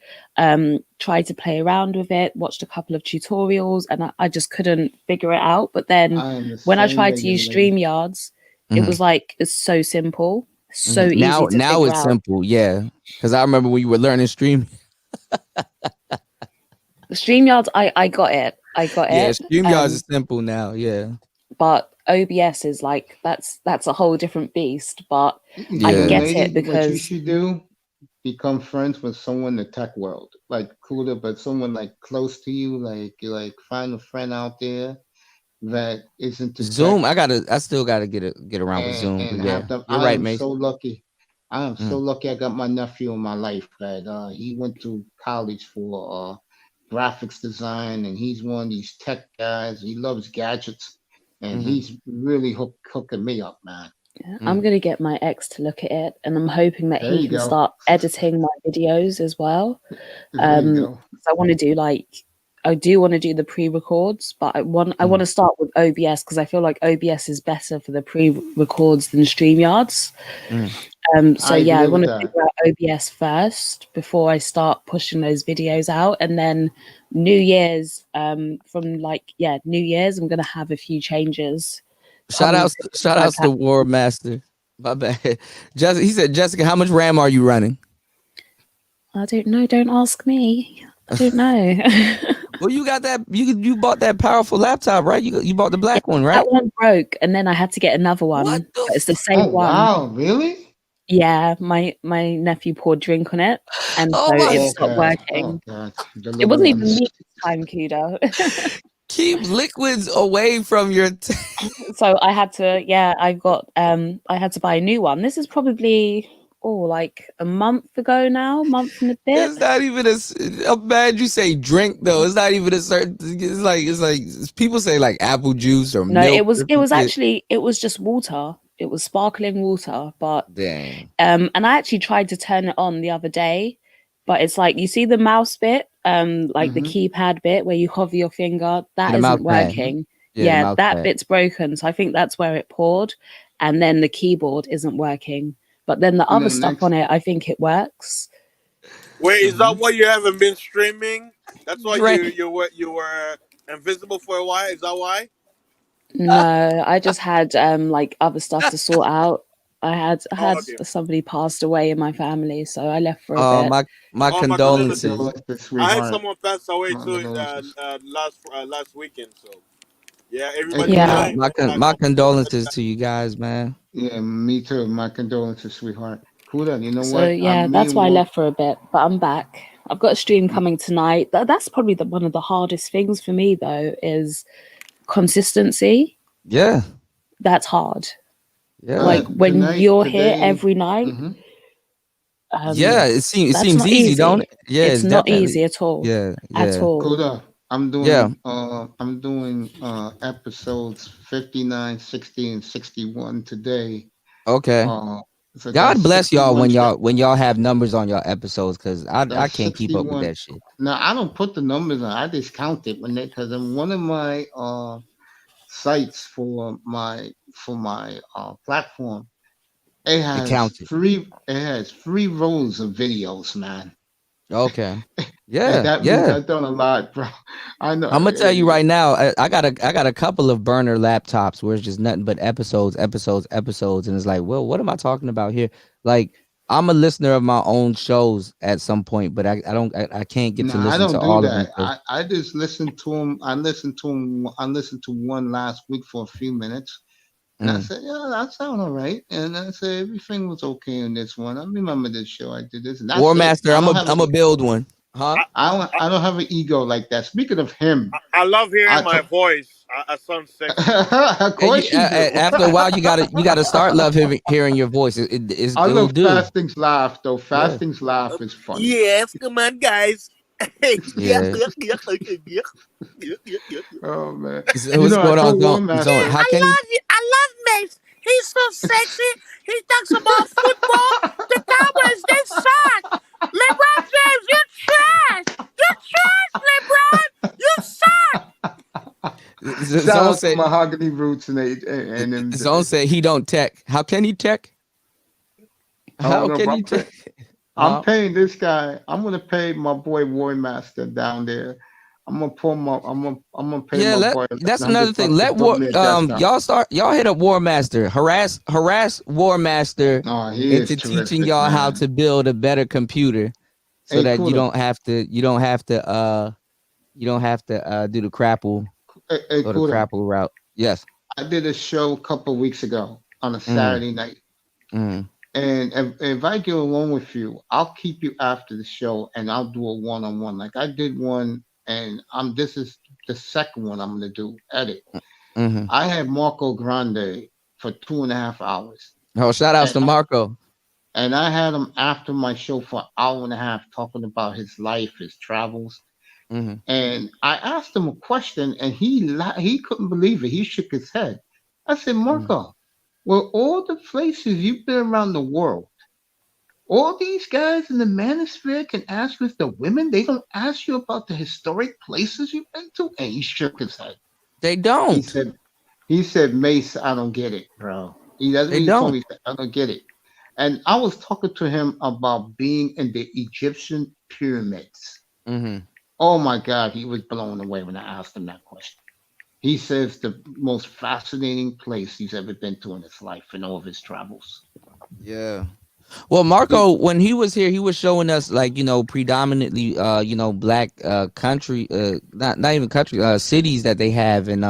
tried to play around with it, watched a couple of tutorials, and I just couldn't figure it out. But then I am the when I same tried way, to young use lady. StreamYards, it Mhm, was like it's so simple, so mhm. easy to Now figure it's out. simple, yeah. Because I remember when you were learning stream. The StreamYards, I got it. I got Yeah, it. StreamYards is simple now. Yeah, But OBS is like that's a whole different beast. But I Young yeah. get it lady, what you because should do, become friends with someone in the tech world, like cooler, but someone like close to you, like you like find a friend out there that is into tech Zoom. I still gotta get around with Zoom. But and yeah, have them. you're I right, am Mace. so lucky. I am so Mm, lucky I got my nephew in my life that he went to college for graphics design and he's one of these tech guys. He loves gadgets and mhm, he's really hooking me up, man. I'm mm. gonna get my ex to look at it, and I'm hoping that There he you can go. start editing my videos as well. There you go. 'Cause I want to do I do want to do the pre-records, but I want Mm. to start with OBS because I feel like OBS is better for the pre-records than StreamYards. Mm. So I yeah, I agree want with to that. figure out OBS first before I start pushing those videos out, and then New Year's, New Year's, I'm gonna have a few changes coming to Shout my outs to platform. War Master. My bad. Jessica, he said, Jessica, how much RAM are you running? I don't know. Don't ask me. I don't know. Well, you got that. You bought that powerful laptop, right? You bought the Yeah, black one, right? that one broke, and then I had to get another What one, the but it's the fuck? same Oh one. wow, really? Yeah, my nephew poured drink on it, and so Oh my! it Oh stopped god. Oh working. god. It wasn't even Deliverance. me this time, Kudo. Keep liquids away from your. So I had to, yeah, I had to buy a new one. This is probably like a month ago now, month and a bit. It's not even I'm mad you say drink though. It's not even a certain. It's like people say like apple juice or No, milk or it some was shit. actually it was just water. It was sparkling water, but Dang. and I actually tried to turn it on the other day, but it's like you see the mouse bit, like the Mm-hmm. keypad bit where you hover your finger, Yeah, that the mouse isn't pad. Mm-hmm. working. Yeah, the Yeah, mouse that pad. bit's broken. So I think that's where it poured. And then the keyboard isn't working. But then the And other then stuff next on it, I think it works. Wait, is mm-hmm. that why you haven't been streaming? That's why Drink. you were invisible for a while. Is that why? No, I just had like other stuff to sort out. I Oh, had okay. somebody passed away in my family, so I left for a Oh bit. my Oh, my My condolences. condolences. condolences, I had sweetheart. someone pass away My too condolences. last weekend. So yeah, Hey, everybody Kuda. Yeah. died. But my My condolences. condolences to you guys, man. Yeah, me too. My condolences, sweetheart. Kuda, you know So what? yeah, Me that's and why I War. left for a bit, but I'm back. I've got a stream coming tonight. That's probably one of the hardest things for me though is consistency. Yeah, That's hard. yeah, Like when Tonight, you're here today. every night, Mm-hmm. yeah. um, It that's seems not easy, don't easy. it? Yeah, It's it's not definitely. easy at all. Yeah, At yeah, all. Kuda, yeah. I'm doing episodes 59, 60, and 61 today. Okay. Uh so God that's bless y'all 61 when y'all have numbers on your episodes, because I that's can't keep up with 61. that shit. Now I don't put the numbers on, I just count it when they because in one of my sites for my platform, It counted. it has 3 rows of videos, man. Okay. And Yeah, that means yeah. I've done a lot, bro. I know. I'm gonna tell you right now. I got a couple of burner laptops where it's just nothing but episodes, and it's like, well, what am I talking about here? Like, I'm a listener of my own shows at some point, but I can't get No, to I listen don't to do all of them. that. I just listened to him. I listened to one last week for a few minutes. And I Mm. said, yeah, that sounds all right. And I said, everything was okay in this one. I remember this show. I did this. And that's War it. Master, I'm a build one, huh? I, I, I don't have an ego like that. Speaking of him, I love hearing I my t- voice. I sound sexy. of Yeah, course you do. after a while, you gotta start hearing your voice. I It'll love do. Fasting's laugh though. Yeah, Fasting's laugh is funny. Yes, come on, guys. Yeah, yeah. yeah, yeah, yeah, yeah, yeah, yeah, yeah. Oh man. So You what's know, I going on, told Zone? War Zone, Yeah, Master. how I can you? love you. I love Mace. He's so sexy. He talks about football. The Cowboys, they suck. LeBron James, you trash. You trash, LeBron. You suck. Shout Zone out to said. Mahogany Roots and them. Zone said he don't tech. How can he tech? I don't How know if can he tech? I'm Huh? paying this guy. I'm gonna pay my boy War Master down there. I'm gonna pay Yeah, my boy that's another thing. $100 to Let build War me a desktop. y'all hit up War Master. Harass War Master Oh, he is into teaching terrific, y'all how man. to build a better computer so Hey, that Kuda. you don't have to do the crapple Hey, or the Kuda. crapple route. Yes. I did a show a couple of weeks ago on a Mm, Saturday night. mm, And if I get along with you, I'll keep you after the show and I'll do a one-on-one. Like I did one, and this is the second one I'm gonna do. Edit. mm-hmm. I had Marco Grande for 2.5 hours. Oh, shout outs And to Marco. I had him after my show for an hour and a half talking about his life, his travels. Mm-hmm. And I asked him a question, and he couldn't believe it. He shook his head. I said, Mm. Marco, well, all the places you've been around the world, all these guys in the manosphere can ask you if the women. They don't ask you about the historic places you've been to. And he shook his head. They He don't. said, Mace, I don't get it, bro. That's what They he told don't. me. He said, I don't get it. And I was talking to him about being in the Egyptian pyramids. Mm-hmm. Oh my God, he was blown away when I asked him that question. He says the most fascinating place he's ever been to in his life in all of his travels. Yeah. Well, He, Marco, when he was here, he was showing us like predominantly black country not even country cities that they have in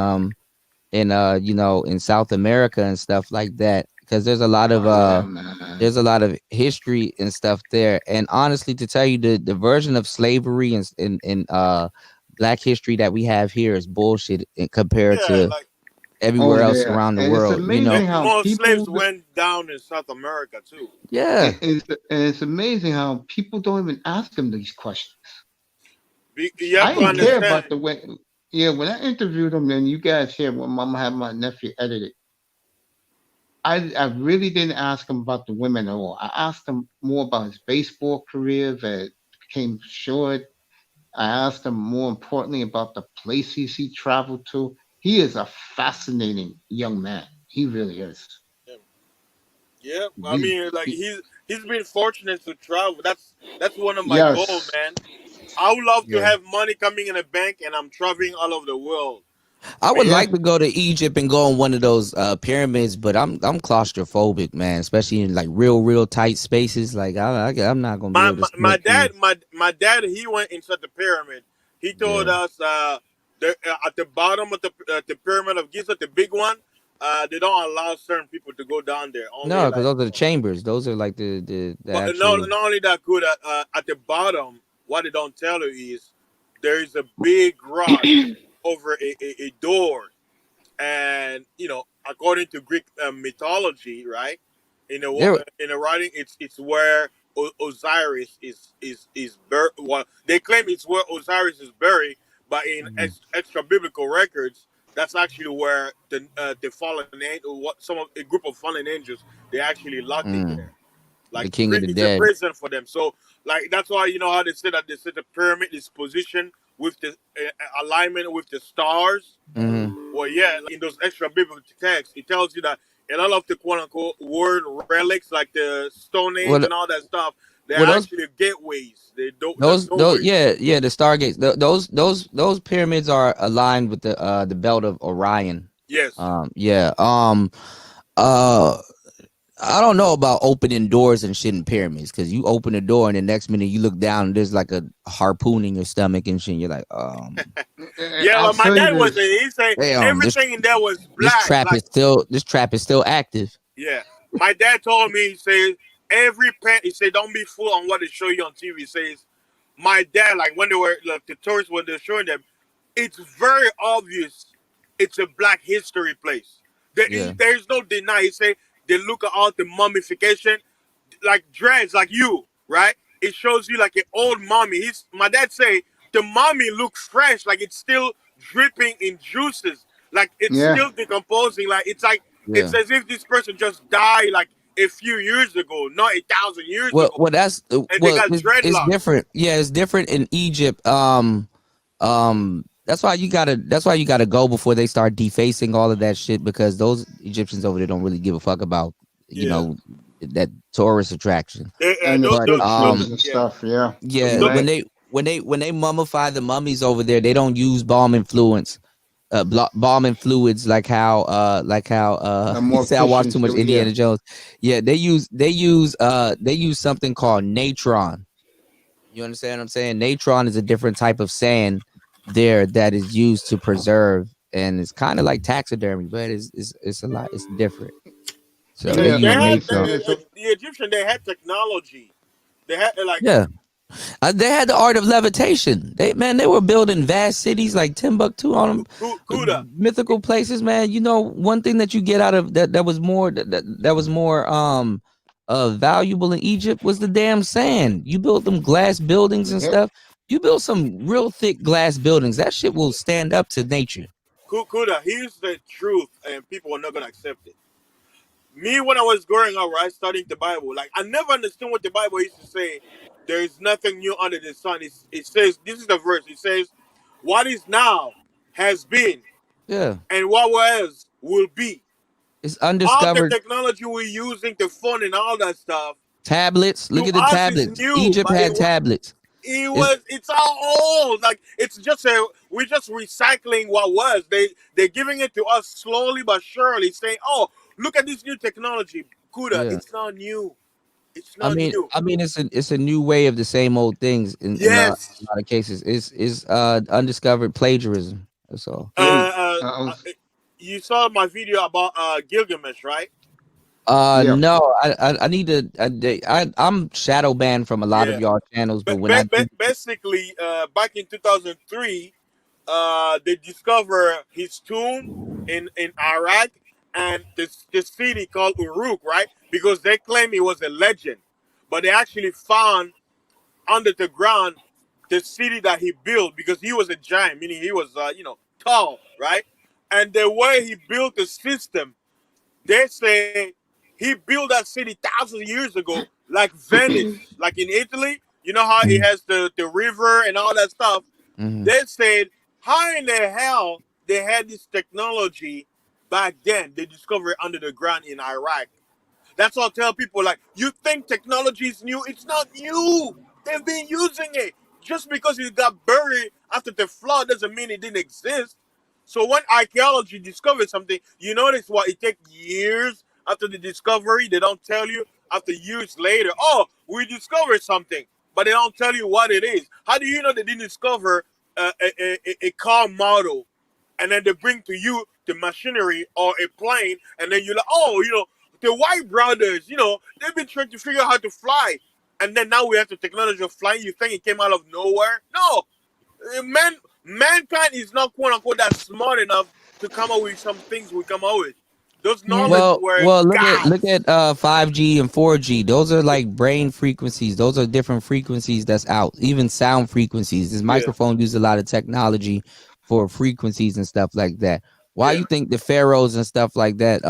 South America and stuff like that, because oh yeah, man. there's a lot of history and stuff there. And honestly, to tell you, the version of slavery and black history that we have here is bullshit compared Yeah, to like Oh everywhere else yeah, around the and it's world. amazing how more people. slaves went down in South America too. Yeah. It's amazing how people don't even ask him these questions. You have I to didn't care understand. about the way. Yeah, when I interviewed him, and you guys here, when Mama had my nephew edit it, I really didn't ask him about the women at all. I asked him more about his baseball career that came short. I asked him more importantly about the places he traveled to. He is a fascinating young man. He really is. Yeah, yeah. I We, mean, like he, he's been fortunate to travel. That's one of my goals, yes, man. I would love to yeah, have money coming in a bank, and I'm traveling all over the world. I would yeah. like to go to Egypt and go on one of those pyramids, but I'm claustrophobic, man, especially in like real tight spaces. Like I'm not gonna be able to My sneak through. dad he went inside the pyramid. He told Yeah. us at the bottom of the pyramid of Giza, the big one, they don't allow certain people to go down there. Only No, because like, those are the chambers. Those are like the but no, actual. not only that good. At the bottom, what they don't tell you is there is a big rock over a door, and according to Greek mythology, right? There. In the writing, it's where Osiris is buried. Well, they claim it's where Osiris is buried, but in Mhm. extra biblical records, that's actually where the fallen angel, what some of a group of fallen angels, they actually locked it Mm, there. the Like king of the it's a dead. prison for them. So like that's why you know how they say that the pyramid is positioned with the alignment with the stars. Hmm. Well, yeah, like in those extra biblical texts, it tells you that a lot of the quote unquote word relics, like the Stone Age Well, and all that stuff, they're well, those actually gateways. They don't the those doorways. yeah, the stargates. Those pyramids are aligned with the belt of Orion. Yes. Yeah. Uh, I don't know about opening doors and shit in pyramids, because you open the door and the next minute you look down and there's like a harpoon in your stomach and shit. And you're like, Yeah, I'll but my tell you dad was this. he said damn, everything in there was this black. trap Like is still active. yeah, my dad told me he said every pan. He said don't be fooled on what they show you on TV. He says my dad like when they were like the tourists when they're showing them, it's very obvious. It's a Black history place. Yeah, There's no deny. He say they look at all the mummification, like dreads, like you, right? It shows you like an old mommy. My dad say the mommy looks fresh, like it's still dripping in juices, like it's Yeah, still decomposing. Like yeah. it's as if this person just died like a few years ago, not 1,000 years Well, ago, well, that's and they well, got it's dreadlocks. different. Yeah, it's different in Egypt. That's why you gotta go before they start defacing all of that shit, because those Egyptians over there don't really give a fuck about, Yeah, that tourist attraction. and the But pictures and stuff. Yeah, yeah, you're those, when right. they mummify the mummies over there, they don't use balm influence, balm and fluids, like how The you say I watched too morticians much do. Yeah, Indiana Jones. Yeah, they use something called natron. You understand what I'm saying? Natron is a different type of sand there that is used to preserve, and it's kind of like taxidermy, but it's a lot. It's different. So they yeah. they use So, had so, natron. yeah, so the Egyptian. They had technology. They had like Yeah, they had the art of levitation. They were building vast cities like Timbuktu on Kuda. mythical places. Man, one thing that you get out of that that was more valuable in Egypt was the damn sand. You built them glass buildings and yep. stuff. You build some real thick glass buildings. That shit will stand up to nature. Kuda. Here's the truth, and people are not gonna accept it. Me, when I was growing up, right, studying the Bible, like I never understood what the Bible used to say. There is nothing new under the sun. It says this is the verse. It says, "What is now has been, Yeah, and what was will be." it's All the undiscovered technology we're using, the phone and all that stuff, tablets. to Look at the us is tablets. new, Egypt but had tablets. It's it's all old. Like it's just we're just recycling what was. They're giving it to us slowly but surely, saying, "Oh, look at this new technology, Kuda. yeah. It's not new. It's not new." I mean, it's a new way of the same old things in a Yes. lot of cases. It's undiscovered plagiarism. That's all. Uh, Hey, uh, uh, you saw my video about Gilgamesh, right? yeah, No, I need to. I'm shadow banned from a lot of Yeah. y'all channels, but But when I do, basically, back in 2003, they discover his tomb in Iraq and this city called Uruk, right? Because they claim he was a legend, but they actually found under the ground the city that he built because he was a giant, meaning he was tall, right? And the way he built the system, they say he built that city thousands of years ago, like Venice, like in Italy. You know how it Mhm, has the river and all that stuff. mhm. They said, how in the hell they had this technology back then? They discovered it under the ground in Iraq. That's what I tell people. Like, you think technology is new? It's not new. They've been using it. Just because it got buried after the flood doesn't mean it didn't exist. So when archaeology discovers something, you notice what it takes years after the discovery. They don't tell you after years later. Oh, we discovered something, but they don't tell you what it is. How do you know they didn't discover a car model, and then they bring to you the machinery or a plane, and then you're like, oh, the White brothers, they've been trying to figure out how to fly, and then now we have the technology of flying. You think it came out of nowhere? No, mankind is not quote unquote that smart enough to come up with some things we come up with. Those Yeah. knowledge were Look gods. at 5G and 4G. Those are like brain frequencies. Those are different frequencies that's out. Even sound frequencies. This Yeah, microphone uses a lot of technology for frequencies and stuff like that. Why yeah. you think the pharaohs and stuff like that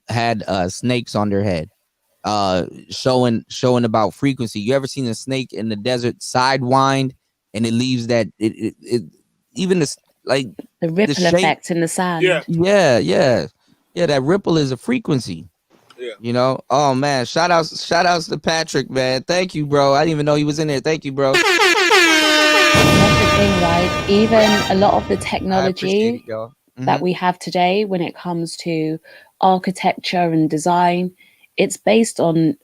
had snakes on their head? Showing about frequency. You ever seen a snake in the desert sidewind and it leaves that it even this like The the ripple shape. effect in the Yeah, sand. Yeah, that ripple is a frequency. yeah. Oh man, shout outs to Patrick, man. Thank you, bro. I didn't even know he was in there. Thank you, bro. And that's the thing, right? Even a lot of the I appreciate it, technology y'all. that we have today when it comes to architecture and design, it's based on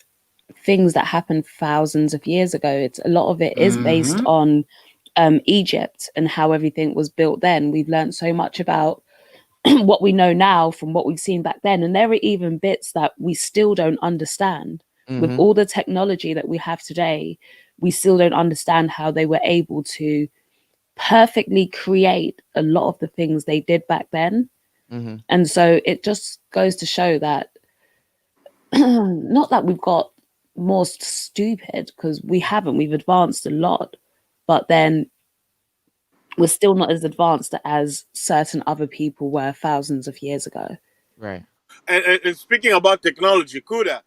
things that happened thousands of years ago. It's a lot of it is based on Egypt and how everything was built then. We've learned so much about what we know now from what we've seen back then, and there are even bits that we still don't understand. With all the technology that we have today, we still don't understand how they were able to perfectly create a lot of the things they did back then. And so it just goes to show that not that we've got more stupid, because we haven't, we've advanced a lot, but then we're still not as advanced as certain other people were thousands of years ago. Right. And speaking about technology, Kuda,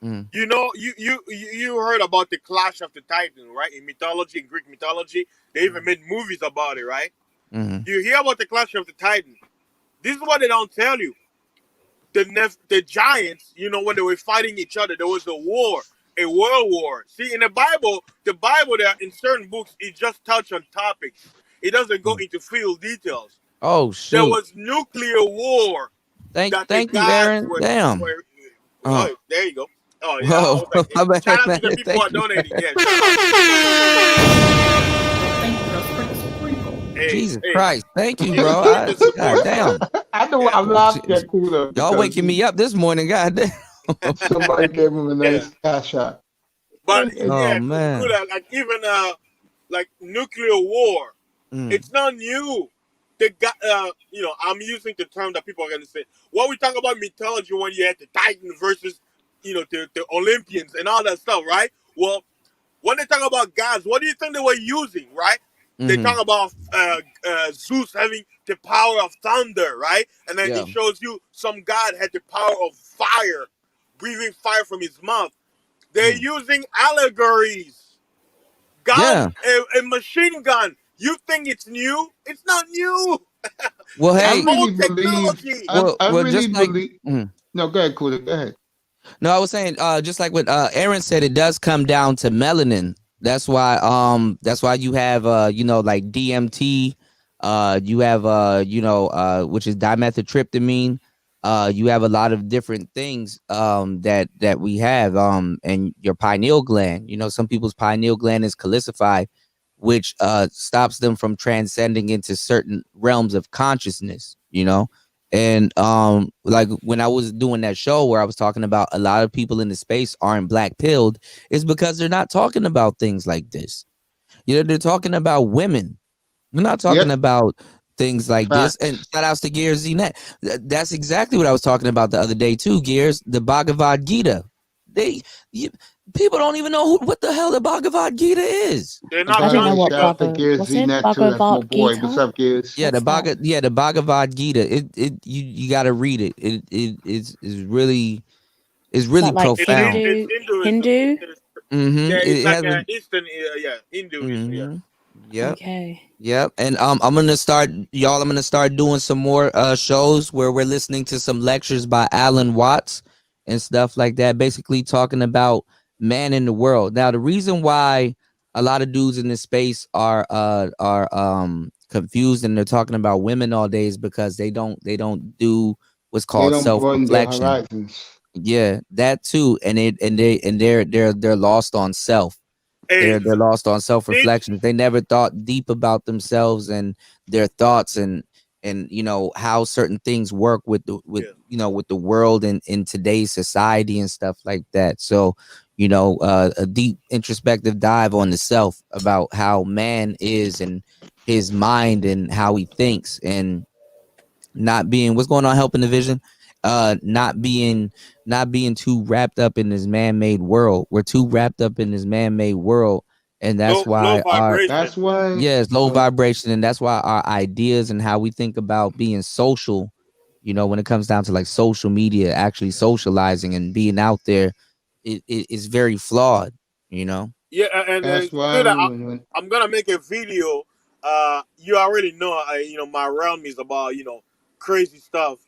Mm. you know, you heard about the Clash of the Titan, right? In mythology, in Greek mythology, they even made movies about it, right? You hear about the Clash of the Titan. This is what they don't tell you. The giants, you know, when they were fighting each other, there was a war, a world war. See, in the Bible, there in certain books, it just touch on topics. It doesn't go into field details. Oh There shoot! was nuclear war that the Thank you, gods Aaron. Damn. were Oh, oh, there you go. Oh yeah, I whoa. was like, My shout bad, out to man. the people who Thank are you. donating. Yeah, shout out. Thank you, bro. Sprinkle. Hey, Jesus hey, Christ. Thank you, it's, bro. it's a God support. damn. I know Yeah, I'm laughing at Kuda Y'all because waking me up this morning. God damn. somebody gave him a yeah. nice cash out. But Oh yeah, man. like even like nuclear war. Mm. It's not new. The you know, I'm using the term that people are gonna say. What we talk about mythology when you had the Titan versus, you know, the Olympians and all that stuff, right? Well, when they talk about gods, what do you think they were using, right? They Mm-hmm. talk about Zeus having the power of thunder, right? And then Yeah. it shows you some god had the power of fire, breathing fire from his mouth. They're Mm. using allegories. Yeah. A machine gun. You think it's new? It's not new. Well, It's I hey. old really believe. technology. I Well, really just like. believe. Mm. No, go ahead, Kuda. Go ahead. No, I was saying, just like what Aaron said, it does come down to melanin. That's why you have you know, like DMT, you have which is dimethyltryptamine. You have a lot of different things that we have and your pineal gland. You know, some people's pineal gland is calcified, which stops them from transcending into certain realms of consciousness, you know. And like when I was doing that show where I was talking about a lot of people in the space aren't black pilled, is because they're not talking about things like this. You know, they're talking about women. We're not talking Yep. about things like this. And Facts. shout outs to Gears Z Net. That's exactly what I was talking about the other day too, Gears. The Bhagavad Gita. They you, People don't even know what the hell the Bhagavad Gita is. They're By not I the don't know way, telling you what shout out because to Gears what's Z it? Net too. That's my Bhagavad boy. What's Gita? up, Gears? Yeah, What's that? The Bhagavad Gita. You got to read it. It's Is really that like profound. it's Hindu? Hinduism. Hindu? Yeah, it's It like has a Eastern, yeah, Hinduism. Yeah. Yep. Okay. Yep. And I'm gonna start doing some more shows where we're listening to some lectures by Alan Watts and stuff like that, basically talking about man in the world. Now, the reason why a lot of dudes in this space are confused and they're talking about women all day is because they don't do what's They called don't broaden their self-reflection. horizons. Yeah, that too. They're lost on self. Hey, They're lost on since self-reflection. They never thought deep about themselves and their thoughts and you know how certain things work with yeah, with the world and in today's society and stuff like that. So, you know, a deep introspective dive on the self about how man is and his mind and how he thinks and not being what's going on helping the vision, not being too wrapped up in this man-made world. We're too wrapped up in this man-made world, and that's low why our vibration. That's why. yeah, it's low Uh, vibration, and that's why our ideas and how we think about being social, you know, when it comes down to like social media, actually socializing and being out there, it is very flawed, you know. Yeah, and that's why good. when I'm gonna make a video. You already know, you know, my realm is about, you know, crazy stuff.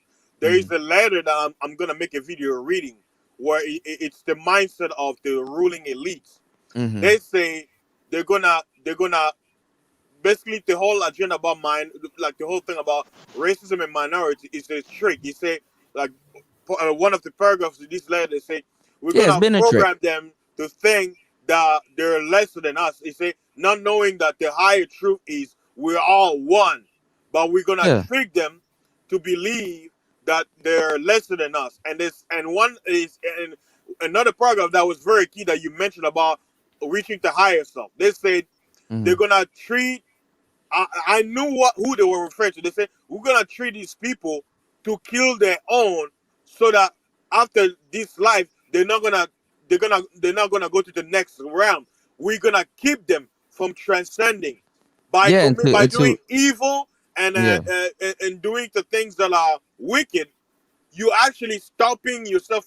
There is Mhm. a letter that I'm gonna make a video reading where it's the mindset of the ruling elites. Mhm. They say they're gonna basically the whole agenda about mine, like the whole thing about racism and minority is a trick. He say like one of the paragraphs of this letter they say we're Yeah, it's gonna been a trick. program them to think that they're lesser than us. They say not knowing that the higher truth is we're all one, but we're gonna Yeah. trick them to believe that they're lesser than us. And this and one is and another paragraph that was very key that you mentioned about reaching the higher self. They said they're Mhm. gonna treat. I knew who they were referring to. They said we're gonna treat these people to kill their own, so that after this life they're not gonna go to the next realm. We're gonna keep them from transcending Yeah, by and doing to evil yeah. and doing the things that are wicked. You actually stopping yourself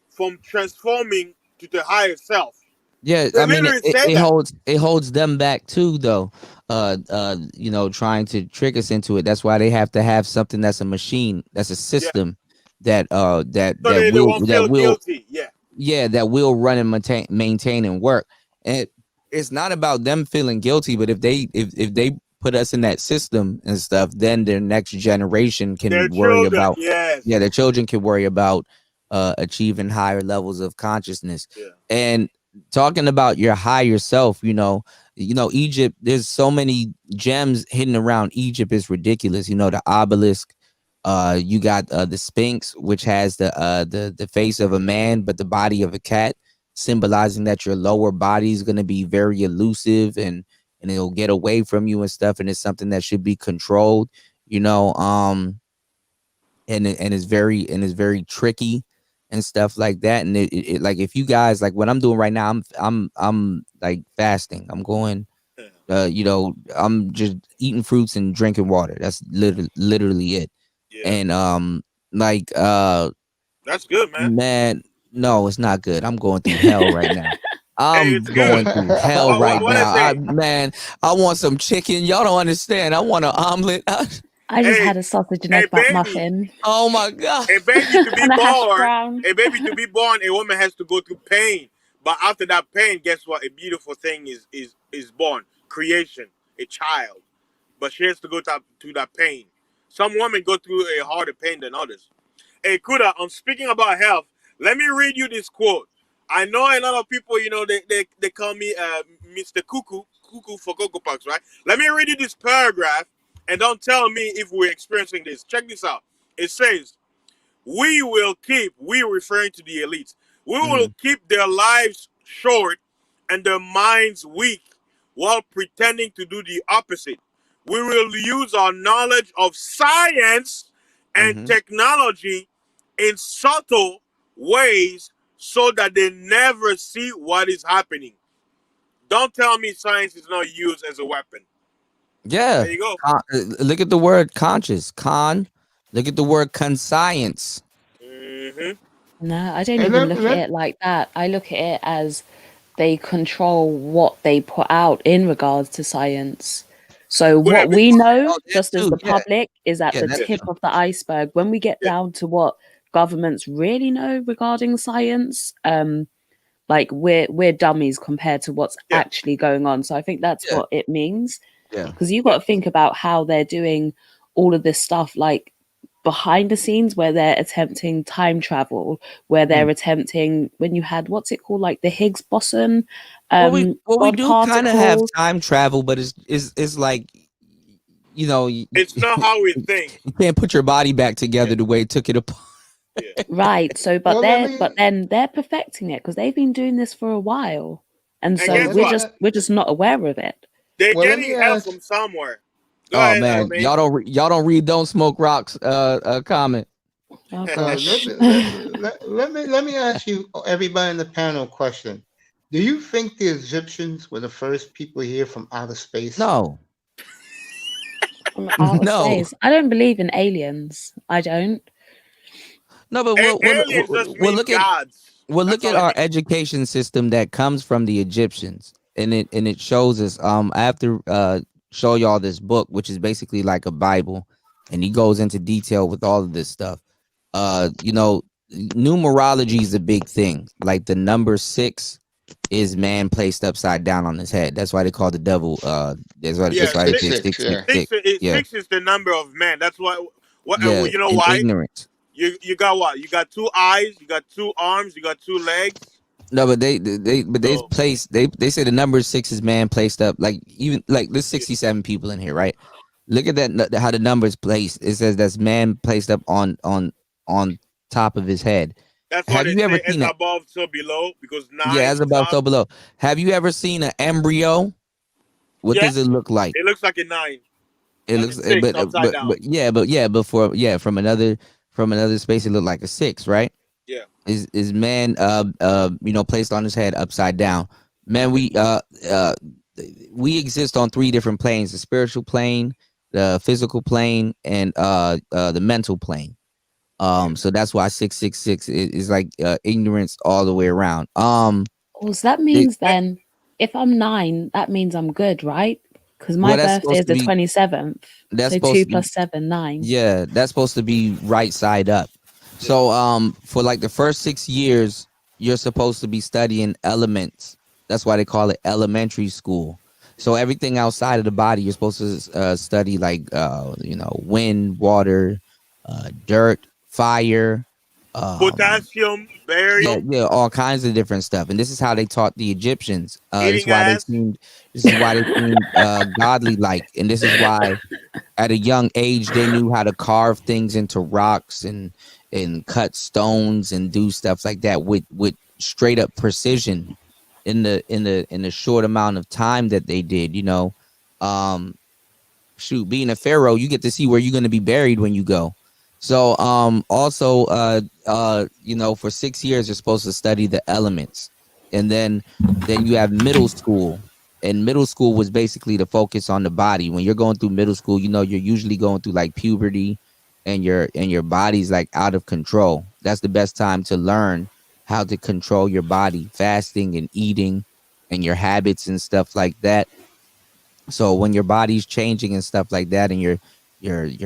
from transforming to the higher self. Yeah, They I mean literally say it that. holds them back too though. You know, trying to trick us into it. That's why they have to have something that's a machine, that's a Yeah, system that so they won't feel guilty. Yeah, yeah, that will run and maintain and work. And it's not about them feeling guilty, but if they put us in that system and stuff, then their next generation their can worry children. about, Yes. yeah, their children can worry about achieving higher levels of consciousness. Yeah. And talking about your higher self, Egypt, there's so many gems hidden around Egypt, is ridiculous. The obelisk, you got the Sphinx, which has the face of a man but the body of a cat, symbolizing that your lower body is going to be very elusive and it'll get away from you and stuff, and it's something that should be controlled. You know, and it's very tricky and stuff like that. And like, if you guys like what I'm doing right now, I'm like fasting. I'm going. I'm just eating fruits and drinking water. That's literally it. Yeah. And like That's good, man. man, no, it's not good. I'm going through hell right now. Hey, I'm it's good. going through hell right What I now. say? I want some chicken. Y'all don't understand. I want an omelet. I just Hey, had a sausage and hey, egg baby. muffin Oh my god. A baby to be and a hash born. brown. A baby to be born. A woman has to go through pain. But after that pain, guess what? A beautiful thing is born. Creation. A child. But she has to go to that pain. Some women go through a harder pain than others. Hey, Kuda, on speaking about health, let me read you this quote. I know a lot of people, they call me Mr. Cuckoo for Cocoa Puffs, right? Let me read you this paragraph and don't tell me if we're experiencing this. Check this out. It says, we referring to the elites, we will Mhm. keep their lives short and their minds weak while pretending to do the opposite. We will use our knowledge of science and Mhm. technology in subtle ways so that they never see what is happening. Don't tell me science is not used as a weapon. Yeah. There you go. Look at the word conscious. Look at the word conscience. Hmm. No, I don't and even let, look at let it like that. I look at it as they control what they put out in regards to science. So Well, what we know, Oh, that just as too. the Yeah. public, is at Yeah, the that yeah, tip too. of the iceberg. When we get yeah, down to what governments really know regarding science, like we're dummies compared to what's yeah, actually going on. So I think that's Yeah. what it means. Yeah. Because you've got yeah, to think about how they're doing all of this stuff, like behind the scenes, where they're attempting time travel, where they're Mm. attempting, when you had, what's it called, like the Higgs boson, We God do kind of have particles. time travel, but it's like, it's not how we think. you can't put your body back Yeah, together the way it took it apart. yeah. Right. So well let but me then they're perfecting it because they've been doing this for a while. And And well so guess let me what? we're just not aware of it. They're well let me getting help ask from somewhere. Go Oh ahead, man, man. y'all don't read Don't Smoke Rocks comment. Oh let gosh. me let me ask you, everybody in the panel, a question. Do you think the Egyptians were the first people here from outer space? No. From outer No. space. I don't believe in aliens. I don't. No, but Aliens just mean gods. That's look at all it our means. education system that comes from the Egyptians, and it shows us. I have to show y'all this book, which is basically like a Bible, and he goes into detail with all of this stuff. You know, numerology is a big thing. Like the number 6 is man placed upside down on his head. That's why they call the devil. That's Yeah, why they Six say six, six, six six yeah. six. six, is, Yeah, six is the number of men. That's why. What yeah, you know and why? ignorance. You got what? You got two eyes, you got two arms, you got two legs. No, but they So place they say the number six is man placed up, like even like there's yeah, 67 people in here, right? Look at that how the number is placed. It says that's man placed up on top of his head. that's why Have they you ever say it's seen a above so below because yeah, nine as is above up. so below? Have you ever seen an embryo? What Yeah, does it look like? it looks like a nine, It like a looks six upside down. but for from another space it looked like a six, right? Yeah, Is man placed on his head upside down. Man, yeah, we exist on three different planes: the spiritual plane, the physical plane, and the mental plane. yeah. So that's why 666 is like ignorance all the way around. Well, so that It, means then if I'm 9, that means I'm good, right? Because my well, that's birthday supposed is to the be 27th. that's So supposed 2 to be plus 7, 9. yeah, that's supposed to be right side up. Yeah. So for like the first 6 years, you're supposed to be studying elements. That's why they call it elementary school. So everything outside of the body, you're supposed to study like wind, water, dirt, fire, um, Potassium, yeah, barium, yeah, all kinds of different stuff. And this is how they taught the Egyptians. eating ass. This is why they seemed godly like, and this is why at a young age they knew how to carve things into rocks and cut stones and do stuff like that with straight up precision in the short amount of time that they did, um shoot, being a pharaoh, you get to see where you're going to be buried when you go. So also for 6 years you're supposed to study the elements. And then you have middle school. And middle school was basically the focus on the body. When you're going through middle school, you're usually going through like puberty, and your body's like out of control. That's the best time to learn how to control your body, fasting and eating and your habits and stuff like that. So when your body's changing and stuff like that, and your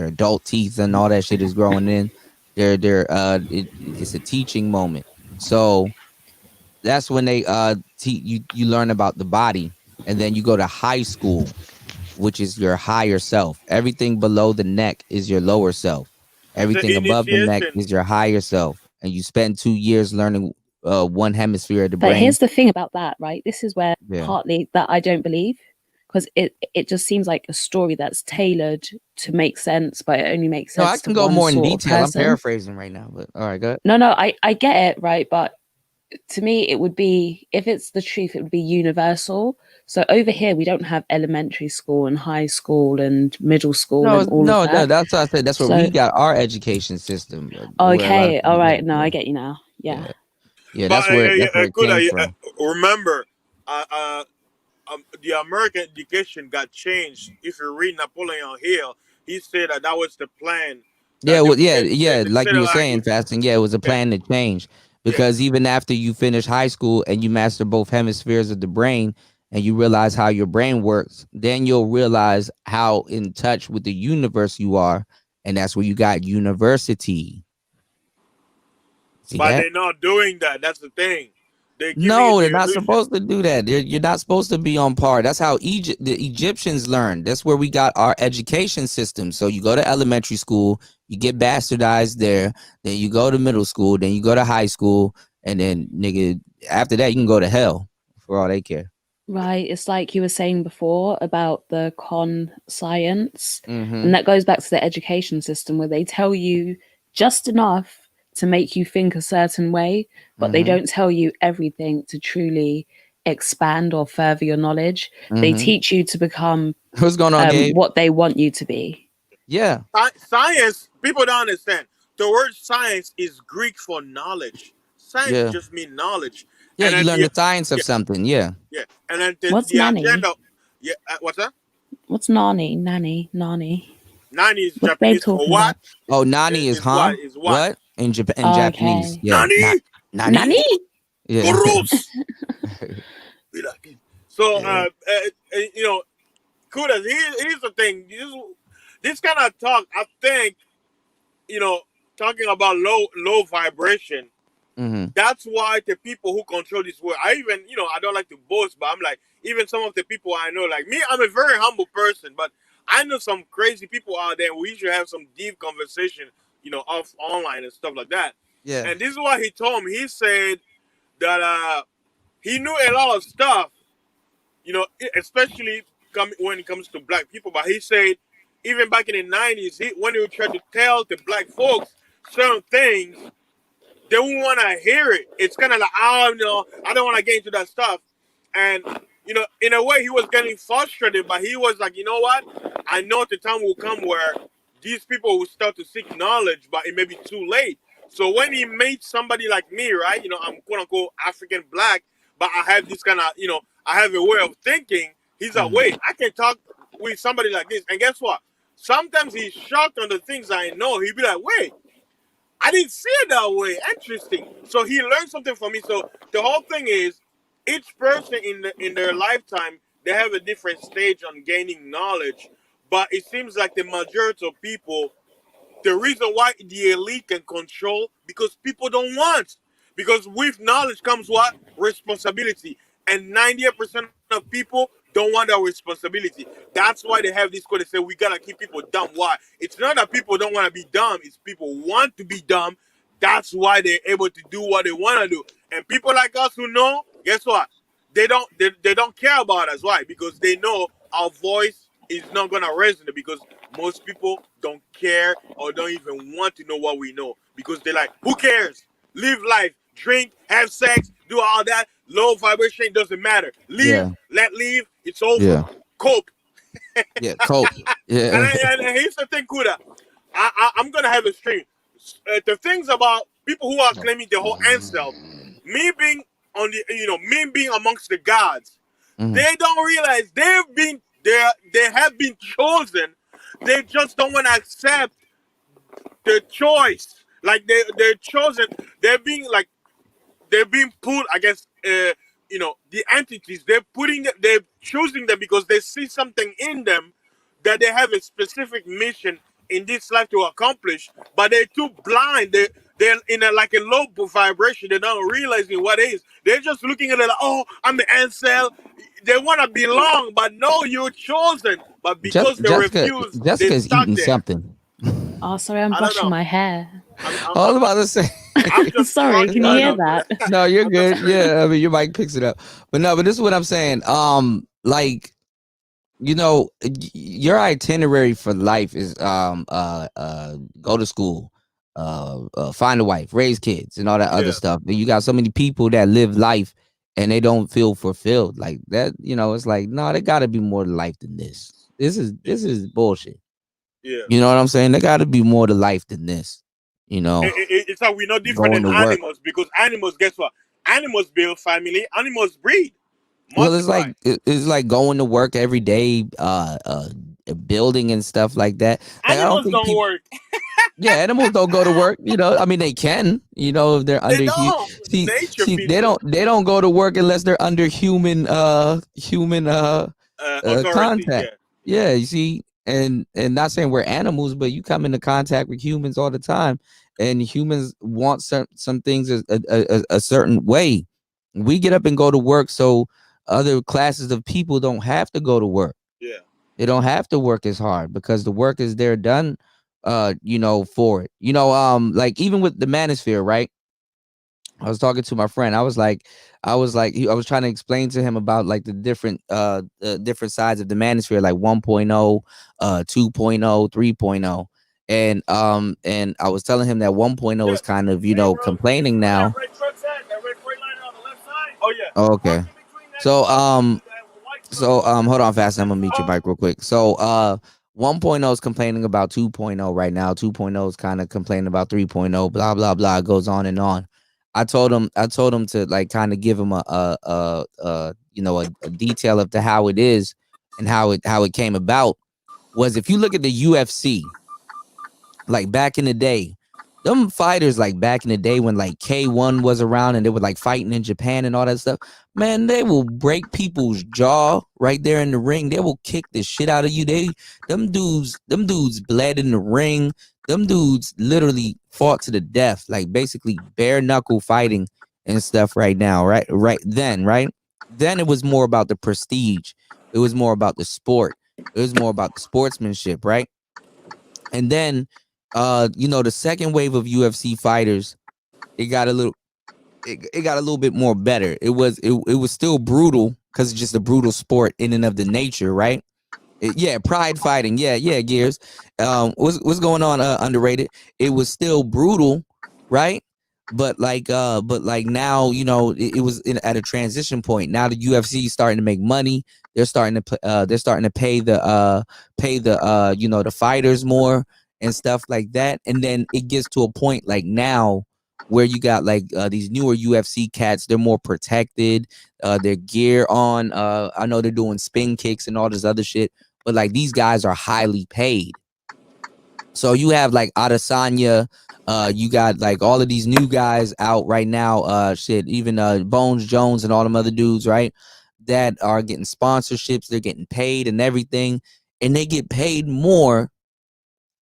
adult teeth and all that shit is growing in, it's a teaching moment. So that's when they you learn about the body, and then you go to high school, which is your higher self. Everything below the neck is your lower self. It's an Everything above the neck initiation. is your higher self, and you spend 2 years learning one hemisphere of the But brain. here's the thing about that, right? This is where Yeah. partly that I don't believe, because it just seems like a story that's tailored to make sense, but it only makes No, I sense to can go one more in sort of detail. I'm person. paraphrasing right now, but all right, go ahead. No, no, I get it, right? But to me, it would be, if it's the truth, it would be universal. So over here, we don't have elementary school and high school and middle school No, and all of no, no. that. That's what I said. That's where we So, got our education system, where a lot of okay, all people get right. it No, I from. get you now. Yeah. Yeah, yeah. But That's where it could came I from. remember? Uh, uh, the American education got changed. If you read Napoleon Hill, he said that that was the plan. Yeah, well, yeah, yeah. They Like said you it were like saying, fasting. Yeah, it was a yeah, plan to change, yeah. because even after you finish high school and you master both hemispheres of the brain, and you realize how your brain works, then you'll realize how in touch with the universe you are, and that's where you got university. See But that? they're not doing that. That's the thing. They're giving it No, the they're not illusion. supposed to do that. You're not supposed to be on par. That's how the Egyptians learned. That's where we got our education system. So you go to elementary school, you get bastardized there, then you go to middle school, then you go to high school, and then nigga, after that you can go to hell for all they care. Right. It's like you were saying before about the con science. Mm-hmm. And that goes back to the education system where they tell you just enough to make you think a certain way, but they Mm-hmm. don't tell you everything to truly expand or further your knowledge. They Mm-hmm. teach you to become What's going on, Gabe? what they want you to be. Yeah. Science, people don't understand. The word science is Greek for knowledge. Science Yeah. just means knowledge. Yeah, And you then learn the science of yeah, something. Yeah. yeah. And then What's the nanny? agenda. Yeah, what's that? What's nani? Nanny? Nani? Nani is What's Babe Japanese for talking what? about? Oh, Nani is Is what? huh? Is what? What in Japan? In Japanese? Okay. Yeah. Nani? Nani? Nani? Yeah. Burros. So, Yeah. kudos. Here's the thing. This kind of talk, I think, you know, talking about low vibration. Mm-hmm. That's why the people who control this world. I even, I don't like to boast, but I'm like, even some of the people I know, like me, I'm a very humble person, but I know some crazy people out there. And we should have some deep conversation off online and stuff like that. Yeah. And this is what he told me. He said that he knew a lot of stuff, especially when it comes to black people. But he said even back in the 90s, when he would try to tell the black folks certain things, they won't want to hear it. It's kind of like, I don't want to get into that stuff. And, in a way, he was getting frustrated, but he was like, you know what? I know the time will come where these people will start to seek knowledge, but it may be too late. So when he made somebody like me, right, I'm quote unquote African black, but I have this kind of, I have a way of thinking. He's like, wait, I can talk with somebody like this. And guess what? Sometimes he's shocked on the things I know. He'd be like, wait, I didn't see it that way. Interesting. So he learned something from me. So the whole thing is, each person in their lifetime, they have a different stage on gaining knowledge. But it seems like the majority of people, the reason why the elite can control, because people don't want. Because with knowledge comes what? Responsibility. And 98% of people don't want that responsibility. That's why they have this code. They say we gotta keep people dumb. Why? It's not that people don't want to be dumb, it's people want to be dumb. That's why they're able to do what they want to do. And people like us who know, guess what? They don't care about us. Why? Because they know our voice is not gonna resonate, because most people don't care or don't even want to know what we know, because they're like, who cares? Live life, drink, have sex, do all that. Low vibration doesn't matter. Leave, Yeah. let leave. It's over. Yeah. Cope. Yeah. Cope. And, Yeah. and here's the thing, Kuda. I'm gonna have a stream. The things about people who are claiming the whole ancel, me being me being amongst the gods, Mhm. they don't realize they have been chosen. They just don't want to accept the choice. Like they're chosen. They're being like they're being put against the entities. They're choosing them because they see something in them that they have a specific mission in this life to accomplish, but they're too blind. They're in like a low vibration. They're not realizing what it is. They're just looking at it like, oh, I'm the ancel. They want to belong, but no, you're chosen. But because they refuse, they're Jessica's stuck eating there. something. Oh, sorry, I'm I don't brushing know. my hair. I'm, I'm, I was I'm, about to say. I'm just Sorry, drunk can you right hear now. that? No, you're I'm just good. Yeah, I mean your mic picks it up. But no, but this is what I'm saying. Like, your itinerary for life is go to school, find a wife, raise kids, and all that other yeah. stuff. But you got so many people that live life and they don't feel fulfilled. Like that, it's like, no, there gotta be more to life than this. This is bullshit. Yeah. You know what I'm saying? There gotta be more to life than this. You know, It's like we're not different going than to work. animals, because animals, guess what? Animals build family, animals breed, Well, multiply. it's like going to work every day, building and stuff like that. Like I don't Animals think don't people. work. Yeah, animals don't go to work. I mean they can. If they're They under don't. Nature see feeds they them. don't go to work unless they're under human Authority, contact. yeah. Yeah, you see, and not saying we're animals, but you come into contact with humans all the time, and humans want some things a certain way. We get up and go to work, so other classes of people don't have to go to work. Yeah. They don't have to work as hard because the work is there done, for it. Like even with the manosphere, right? I was talking to my friend. I was trying to explain to him about like the different sides of the manosphere, like 1.0, 2.0, 3.0. And I was telling him that 1.0 is Yes. kind of, Hey, bro, complaining where that now. red truck's at? That red freight liner on the left side? Oh, yeah. Oh, Park okay. in between that So truck and that white truck. hold on fast. I'm gonna mute your Oh, mic real quick. So 1.0 is complaining about 2.0 right now. 2.0 is kind of complaining about 3.0, blah blah blah. It goes on and on. I told him to like kind of give him a detail of to how it is and how it came about. Was if you look at the UFC, like back in the day, them fighters like back in the day when like K1 was around and they were like fighting in Japan and all that stuff, man, they will break people's jaw right there in the ring. They will kick the shit out of you. Them dudes bled in the ring. Them dudes literally fought to the death, like basically bare knuckle fighting and stuff right now, right then, right? Then it was more about the prestige. It was more about the sport. It was more about the sportsmanship, right? And then you know, the second wave of UFC fighters, it got a little it got a little bit more better. It was still brutal because it's just a brutal sport in and of the nature, right? Yeah, pride fighting. Yeah, yeah, Gears. What's going on? Underrated. It was still brutal, right? But like now, you know, it was at a transition point. Now the UFC is starting to make money. They're starting to pay the you know, the fighters more and stuff like that. And then it gets to a point like now where you got like these newer UFC cats. They're more protected. Their gear on. I know they're doing spin kicks and all this other shit, but like these guys are highly paid. So you have like Adesanya, you got like all of these new guys out right now, shit, even Bones Jones and all them other dudes, right? That are getting sponsorships, they're getting paid and everything, and they get paid more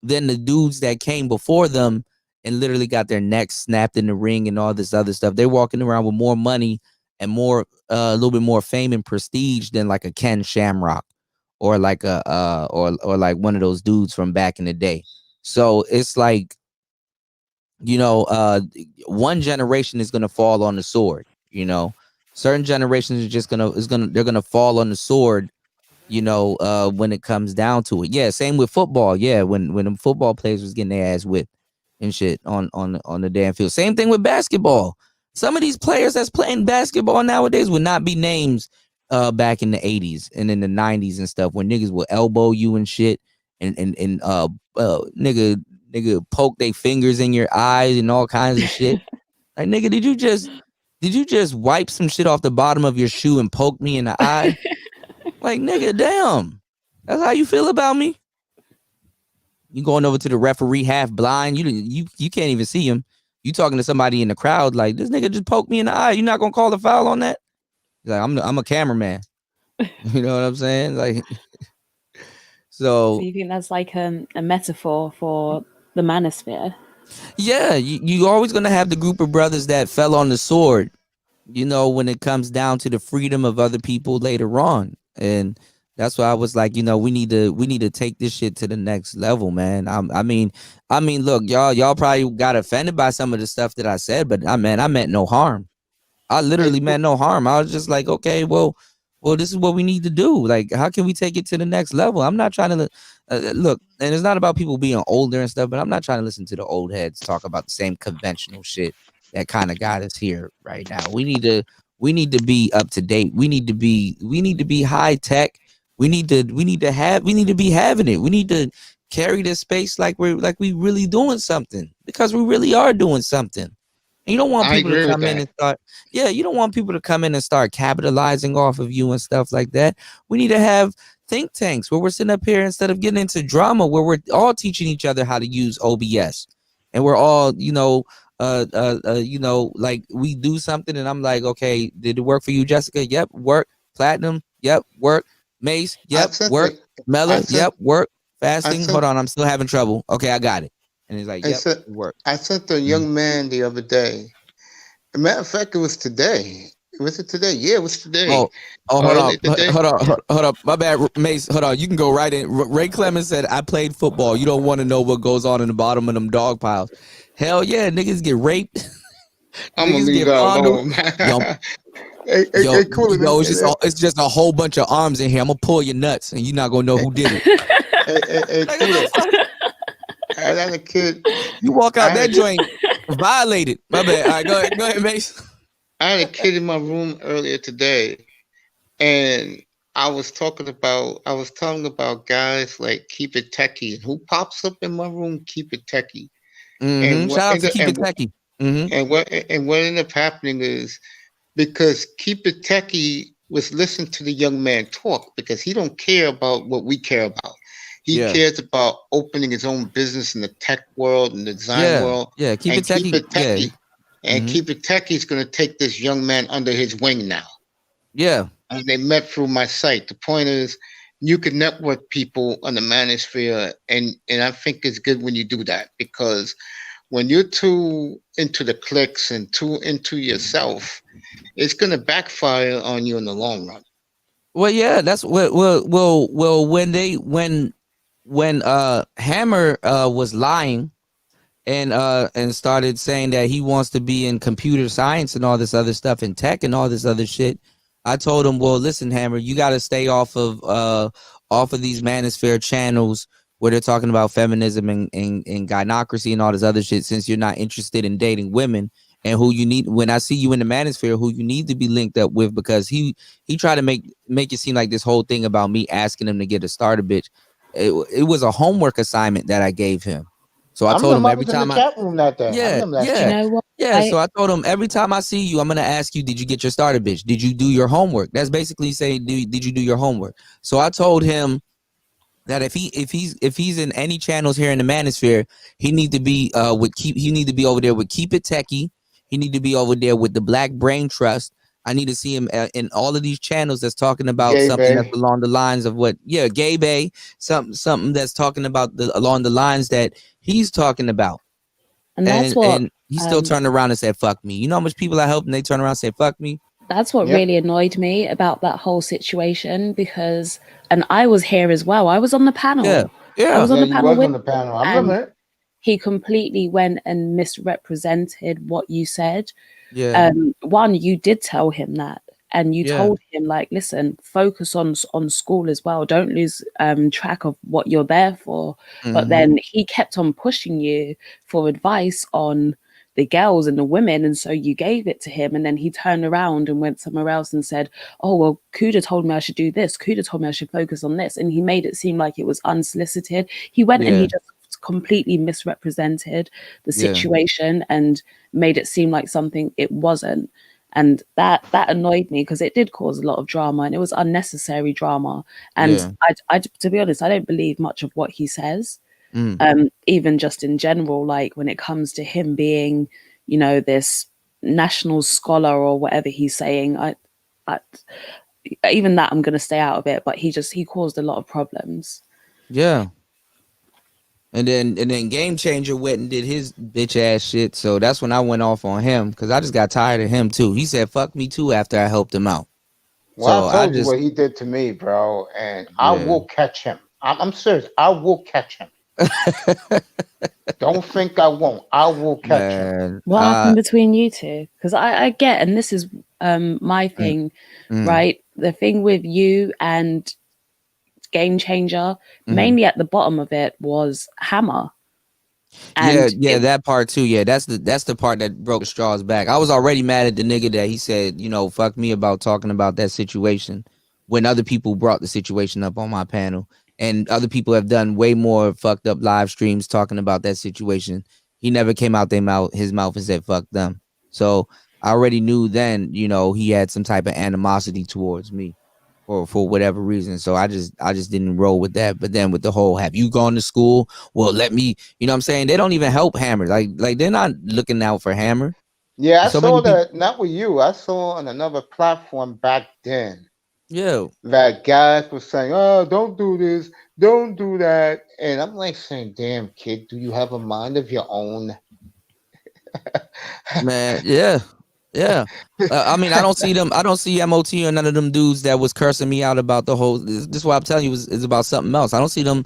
than the dudes that came before them and literally got their necks snapped in the ring and all this other stuff. They're walking around with more money and more a little bit more fame and prestige than like a Ken Shamrock or like a or like one of those dudes from back in the day. So it's like, you know, one generation is gonna fall on the sword, you know. Certain generations are just gonna they're gonna fall on the sword, you know, when it comes down to it. Yeah, same with football. Yeah, when the football players was getting their ass whipped and shit on the damn field. Same thing with basketball. Some of these players that's playing basketball nowadays would not be names back in the 80s and in the 90s and stuff when niggas will elbow you and shit and nigga poke their fingers in your eyes and all kinds of shit. Like, nigga, did you just wipe some shit off the bottom of your shoe and poke me in the eye? Like, nigga, damn. That's how you feel about me? You going over to the referee half blind. You can't even see him. You talking to somebody in the crowd like, this nigga just poked me in the eye. You not gonna call the foul on that? He's like, I'm a cameraman. You know what I'm saying? Like, So so you think that's like a metaphor for the manosphere? yeah, you always gonna have the group of brothers that fell on the sword, you know, when it comes down to the freedom of other people later on. And that's why I was like, you know, we need to take this shit to the next level, man. I mean, look, y'all probably got offended by some of the stuff that I said, but I meant no harm. I Hey, literally meant no harm. I was just like, okay, well, this is what we need to do. Like, how can we take it to the next level? I'm not trying to look, and it's not about people being older and stuff, but I'm not trying to listen to the old heads talk about the same conventional shit that kind of got us here right now. We need to be up to date. We need to be high tech. We need to be having it. We need to carry this space like we really doing something, because we really are doing something. And you don't want I people to agree with come in that. and start, yeah, you don't want people to come in and start capitalizing off of you and stuff like that. We need to have think tanks where we're sitting up here instead of getting into drama, where we're all teaching each other how to use OBS. And we're all, you know, like we do something and I'm like, okay, did it work for you, Jessica? Yep, work. Platinum, yep, work. Mace, I yep, sent work. the, I Mella, sent, yep, work. I Fasting, hold sent, on, I'm still having trouble. Okay, I got it. And he's like, I yep, sent, it worked. I sent a Mhm. young man the other day. As a matter of fact, it was today. Was it today? Yeah, it was today. Oh, hold on, Early today. hold on. My bad, Mace. Hold on, you can go right in. Ray Clemens said, "I played football. You don't want to know what goes on in the bottom of them dog piles." Hell yeah, niggas get raped, I'm gonna niggas leave get that fondled. alone, Yo, man. Hey, cool. it's just a whole bunch of arms in here. I'm gonna pull your nuts, and you're not gonna know Hey, who did it. hey, Like, what cool. the fuck? I had a kid. You walk I out had a that joint violated. My bad. All right, go ahead, Mace. I had a kid in my room earlier today, and I was talking about guys like Keep It Techie, and who pops up in my room, Keep It Techie, Mm-hmm. and what Shout out to ended Keep It Techie. Mm-hmm. and what ended up happening is because Keep It Techie was listening to the young man talk because he don't care about what we care about. He Yeah, cares about opening his own business in the tech world and the design yeah, world, yeah. Keep It and Keep Techie. It Yeah. Techie. And Mm-hmm. Keep It Techie is going to take this young man under his wing now. Yeah. And they met through my site. The point is, you can network people on the manosphere, and I think it's good when you do that because when you're too into the clicks and too into yourself, it's going to backfire on you in the long run. Well, yeah, that's what. Well, when Hammer was lying and started saying that he wants to be in computer science and all this other stuff and tech and all this other shit. I told him, well, listen, Hammer, you got to stay off of these manosphere channels where they're talking about feminism and gynocracy and all this other shit, since you're not interested in dating women. And who you need, when I see you in the manosphere, who you need to be linked up with, because he tried to make it seem like this whole thing about me asking him to get a starter bitch. It was a homework assignment that I gave him. So I I told him remember I every was in the time I chat room that day. I yeah, remember that Do you yeah, shit. know what? yeah. So I told him every time I see you, I'm gonna ask you, did you get your starter bitch? Did you do your homework? That's basically saying, did you do your homework? So I told him that if he's in any channels here in the manosphere, he need to be he need to be over there with Keep It Techie. He need to be over there with the Black Brain Trust. I need to see him in all of these channels that's talking about Gay something that's Bay. along the lines of what, yeah, Gay Bay, something that's talking about along the lines that he's talking about. And that's what And he still um turned around and said, fuck me. You know how much people I helped and they turn around and say, fuck me? that's what Yep. really annoyed me about that whole situation, because and I was here as well. I was on the Yeah. panel. I Yeah. was on Yeah, the you panel was with on the panel. I him, and remember it. he completely went and misrepresented what you said. Yeah. One, you did tell him that, and you Yeah. told him, like, listen, focus on school as well, don't lose track of what you're there for. But Mm-hmm. then he kept on pushing you for advice on the girls and the women, and so you gave it to him, and then he turned around and went somewhere else and said, oh well, Kuda told me I should do this, Kuda told me I should focus on this, and he made it seem like it was unsolicited. He went and he Yeah. just completely misrepresented the Yeah. situation and made it seem like something it wasn't. And that annoyed me, because it did cause a lot of drama, and it was unnecessary drama. And Yeah. I to be honest, I don't believe much of what he says, Mm. even just in general, like when it comes to him being, this national scholar or whatever he's saying. I even that I'm going to stay out of it, but he caused a lot of problems. Yeah. And then Game Changer went and did his bitch ass shit. So that's when I went off on him, because I just got tired of him too. He said fuck me too after I helped him out. Well, So I I told you just what he did to me, bro, and I yeah. will catch him. I'm serious. I will catch him. Don't think I won't. I will catch him. Man. What happened between you two? Because I get, and this is my Mm, thing, mm. right? The thing with you and Game Changer, Mm. mainly at the bottom of it was Hammer. Yeah, And yeah, that part too. Yeah, that's the part that broke the straws back. I was already mad at the nigga that he said, fuck me about talking about that situation when other people brought the situation up on my panel. And other people have done way more fucked up live streams talking about that situation. He never came out his mouth and said fuck them. So I already knew then, he had some type of animosity towards me for whatever reason. So I just didn't roll with that. But then with the whole, have you gone to school? Well, let me, what I'm saying? They don't even help Hammer. Like they're not looking out for Hammer. Yeah, I So saw many people. that. Not with you. I saw on another platform back then Yeah. that guys were saying, "Oh, don't do this, don't do that," and I'm like saying, "Damn, kid, do you have a mind of your own?" Man, yeah. Yeah. I mean, I don't see them. I don't see MOT or none of them dudes that was cursing me out about the whole. This is what I'm telling you is about something else. I don't see them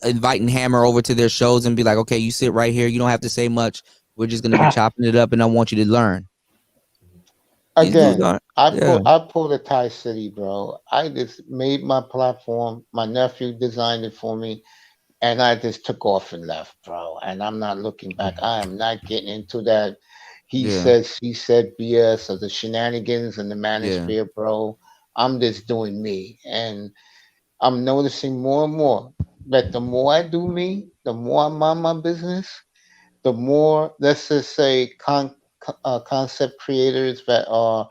inviting Hammer over to their shows and be like, okay, you sit right here. You don't have to say much. We're just gonna be chopping it up, and I want you to learn. These dudes Again, aren't. I Yeah. pulled a Thai City, bro. I just made my platform. My nephew designed it for me, and I just took off and left, bro. And I'm not looking back. I am not getting into that. He Yeah. said, she said BS or the shenanigans and the Yeah. manosphere, bro. I'm just doing me, and I'm noticing more and more that the more I do me, the more I mind my business, the more, let's just say, concept creators that are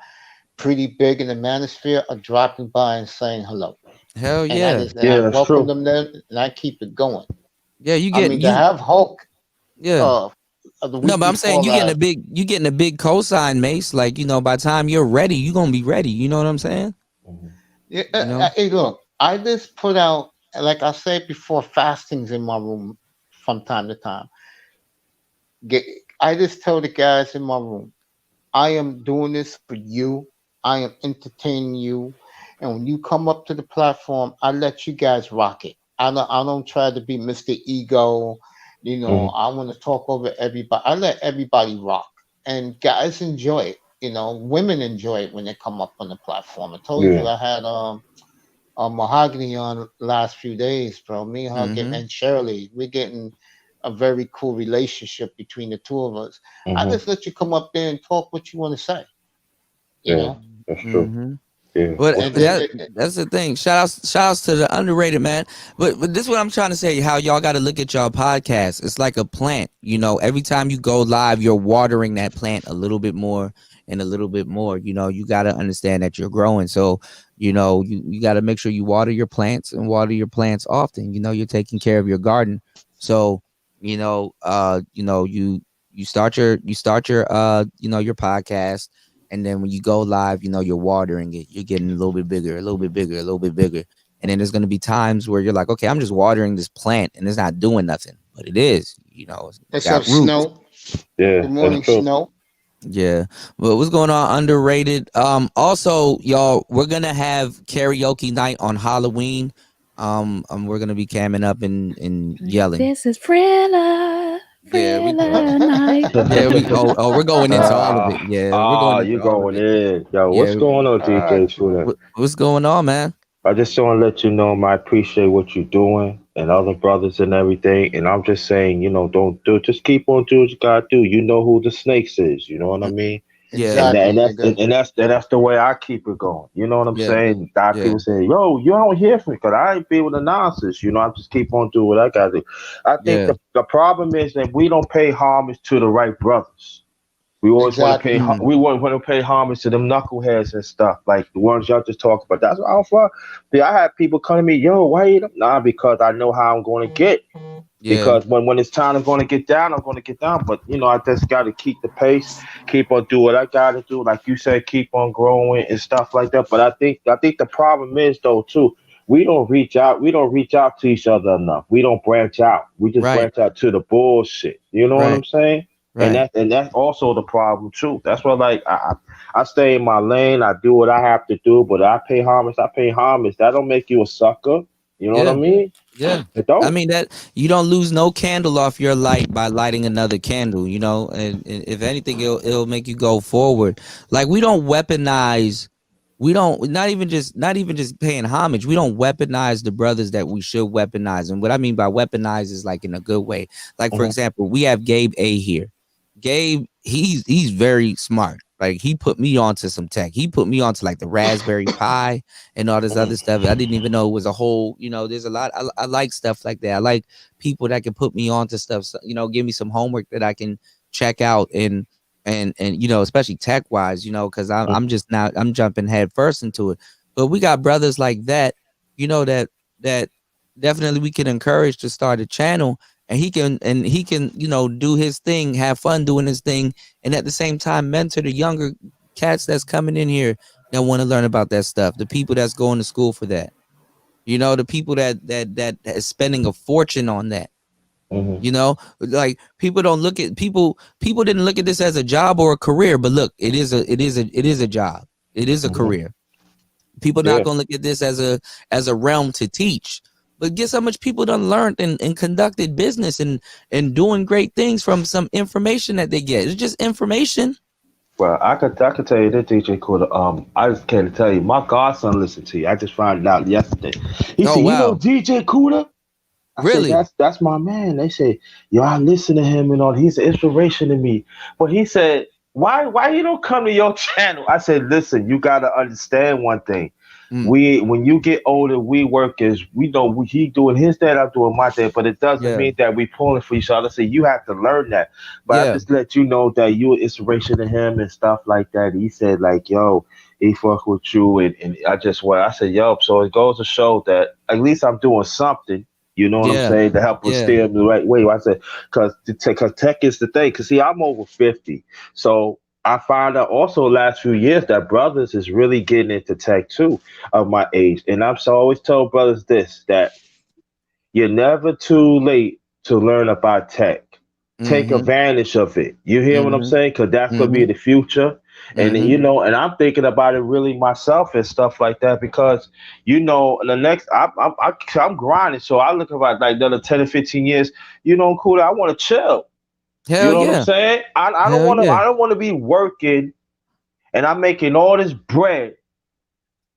pretty big in the manosphere are dropping by and saying hello. Hell And I yeah. just and I Yeah, that's welcome true. them there and I keep it going. Yeah. You I get mean, to you. have Hulk Yeah. uh the No, week but I'm saying before last, you getting a big cosign, Mace. Like, by the time you're ready, you're gonna be ready. You know what I'm saying? yeah, You know? hey, look, I just put out, like I said before, fastings in my room from time to time. Get, I just tell the guys in my room, I am doing this for you. I am entertaining you. And when you come up to the platform, I let you guys rock it. I don't try to be Mr. Ego You know, Mhm. I want to talk over everybody. I let everybody rock, and guys enjoy it. You know, women enjoy it when they come up on the platform. I told you Yeah. I had Mahogany on last few days, bro. Me, her, Mm-hmm. and Shirley, we're getting a very cool relationship between the two of us. I Mhm. just let you come up there and talk what you want to say, you Yeah. know. That's true. Mm-hmm. Yeah. But What's And good? that's the thing. Shout outs to the underrated man. But this is what I'm trying to say. How y'all got to look at y'all podcast. It's like a plant. You know, every time you go live, you're watering that plant a little bit more and a little bit more. You know, you got to understand that you're growing. So, you know, you got to make sure you water your plants and water your plants often. You know, you're taking care of your garden. So, you start your your podcast, and then when you go live, you're watering it. You're getting a little bit bigger, a little bit bigger, a little bit bigger. And then there's going to be times where you're like, okay, I'm just watering this plant and it's not doing nothing, but it is. It's what's up, got roots. Snow? Yeah, Good that's morning, true. Snow. Yeah. But what's going on? Underrated. Also, y'all, we're gonna have karaoke night on Halloween. We're gonna be camming up and yelling. This is Thriller, Yeah, we Thriller night. yeah, we're going into all of uh, it. Yeah, we're going you into all of going it. in. Yo, what's Yeah. going on, I DJ got you. Tuna? What's going on, man? I just want to let you know, I appreciate what you're doing and other brothers and everything. And I'm just saying, don't do, just keep on doing what you gotta do. You know who the snakes is. You know what I Mm, mean? yeah, And that, and Exactly, that's nigga. and that's the way I keep it going. You know what I'm yeah, saying? A lot of yeah. people say, "Yo, you don't hear from me because I ain't be with the nonsense." I just keep on doing what I gotta do. I think Yeah. the problem is that we don't pay homage to the right brothers. We always want to pay. Exactly. Mm, We want to pay homage to them knuckleheads and stuff like the ones y'all just talked about. That's what I'm for. See, I had people come to me, yo, why you don't? Nah, because I know how I'm going to get. yeah. Because when it's time, I'm going to get down. I'm going to get down. But I just got to keep the pace, keep on doing what I got to do. Like you said, keep on growing and stuff like that. But I think the problem is though too. We don't reach out. We don't reach out to each other enough. We don't branch out. We just Right. branch out to the bullshit. You know what I'm Right. saying? And Right. that's also the problem too. That's why like I stay in my lane. I do what I have to do, but I pay homage. I pay homage. That don't make you a sucker. You know what I Yeah. mean? Yeah. It I don't. mean that you don't lose no candle off your light by lighting another candle, and if anything, it'll make you go forward. Like we don't not even just paying homage. We don't weaponize the brothers that we should weaponize. And what I mean by weaponize is like in a good way. Like for Mhm. example, we have Gabe A here. Gabe, he's very smart. Like he put me onto some tech. He put me onto like the Raspberry Pi and all this Mhm. other stuff. I didn't even know it was a whole, there's a lot. I like stuff like that. I like people that can put me onto stuff, so, give me some homework that I can check out and especially tech wise, because I'm just now I'm jumping head first into it. But we got brothers like that, that definitely we can encourage to start a channel, and he can do his thing, have fun doing his thing, and at the same time mentor the younger cats that's coming in here that want to learn about that stuff, the people that's going to school for that, the people that is spending a fortune on that. Mhm. Like people don't look at people didn't look at this as a job or a career, but look, it is a job, it is a Mhm. career. People not Yeah. gonna look at this as a realm to teach. But guess how much people done learned and conducted business and doing great things from some information that they get. It's just information. Well, I could tell you this, DJ Cool. I just can't tell you. My godson listened to you. I just found it out yesterday. He Oh said, "You know wow. DJ Cooler?" I said, Really? "That's my man." They say, "Yo, I listen to him and all. He's an inspiration to me." But he said, "Why you don't come to your channel?" I said, "Listen, you gotta understand one thing. Mm, When you get older, we work as we know he doing his thing, I'm doing my thing, but it doesn't yeah. mean that we pulling for each other. So you have to learn that. But I Yeah. just let you know that you an inspiration to him and stuff like that. He said like, yo, he fuck with you, and I said, yo, so it goes to show that at least I'm doing something. You know what I'm Yeah. saying, to help us Yeah. steer him the right way. I said, because tech is the thing. Because see, I'm over 50, so I find out also last few years that brothers is really getting into tech too of my age. And I'm so always tell brothers this, that you're never too late to learn about tech. Take Mm-hmm. advantage of it. You hear what I'm Mm-hmm. saying? Because that's gonna be Mm-hmm. the future. And Mm-hmm. and I'm thinking about it really myself and stuff like that because the next I'm grinding, so I look about like another 10 or 15 years. Cool. I want to chill. You Hell know what I'm yeah. saying? I don't Hell want to. yeah. I don't want to be working and I'm making all this bread,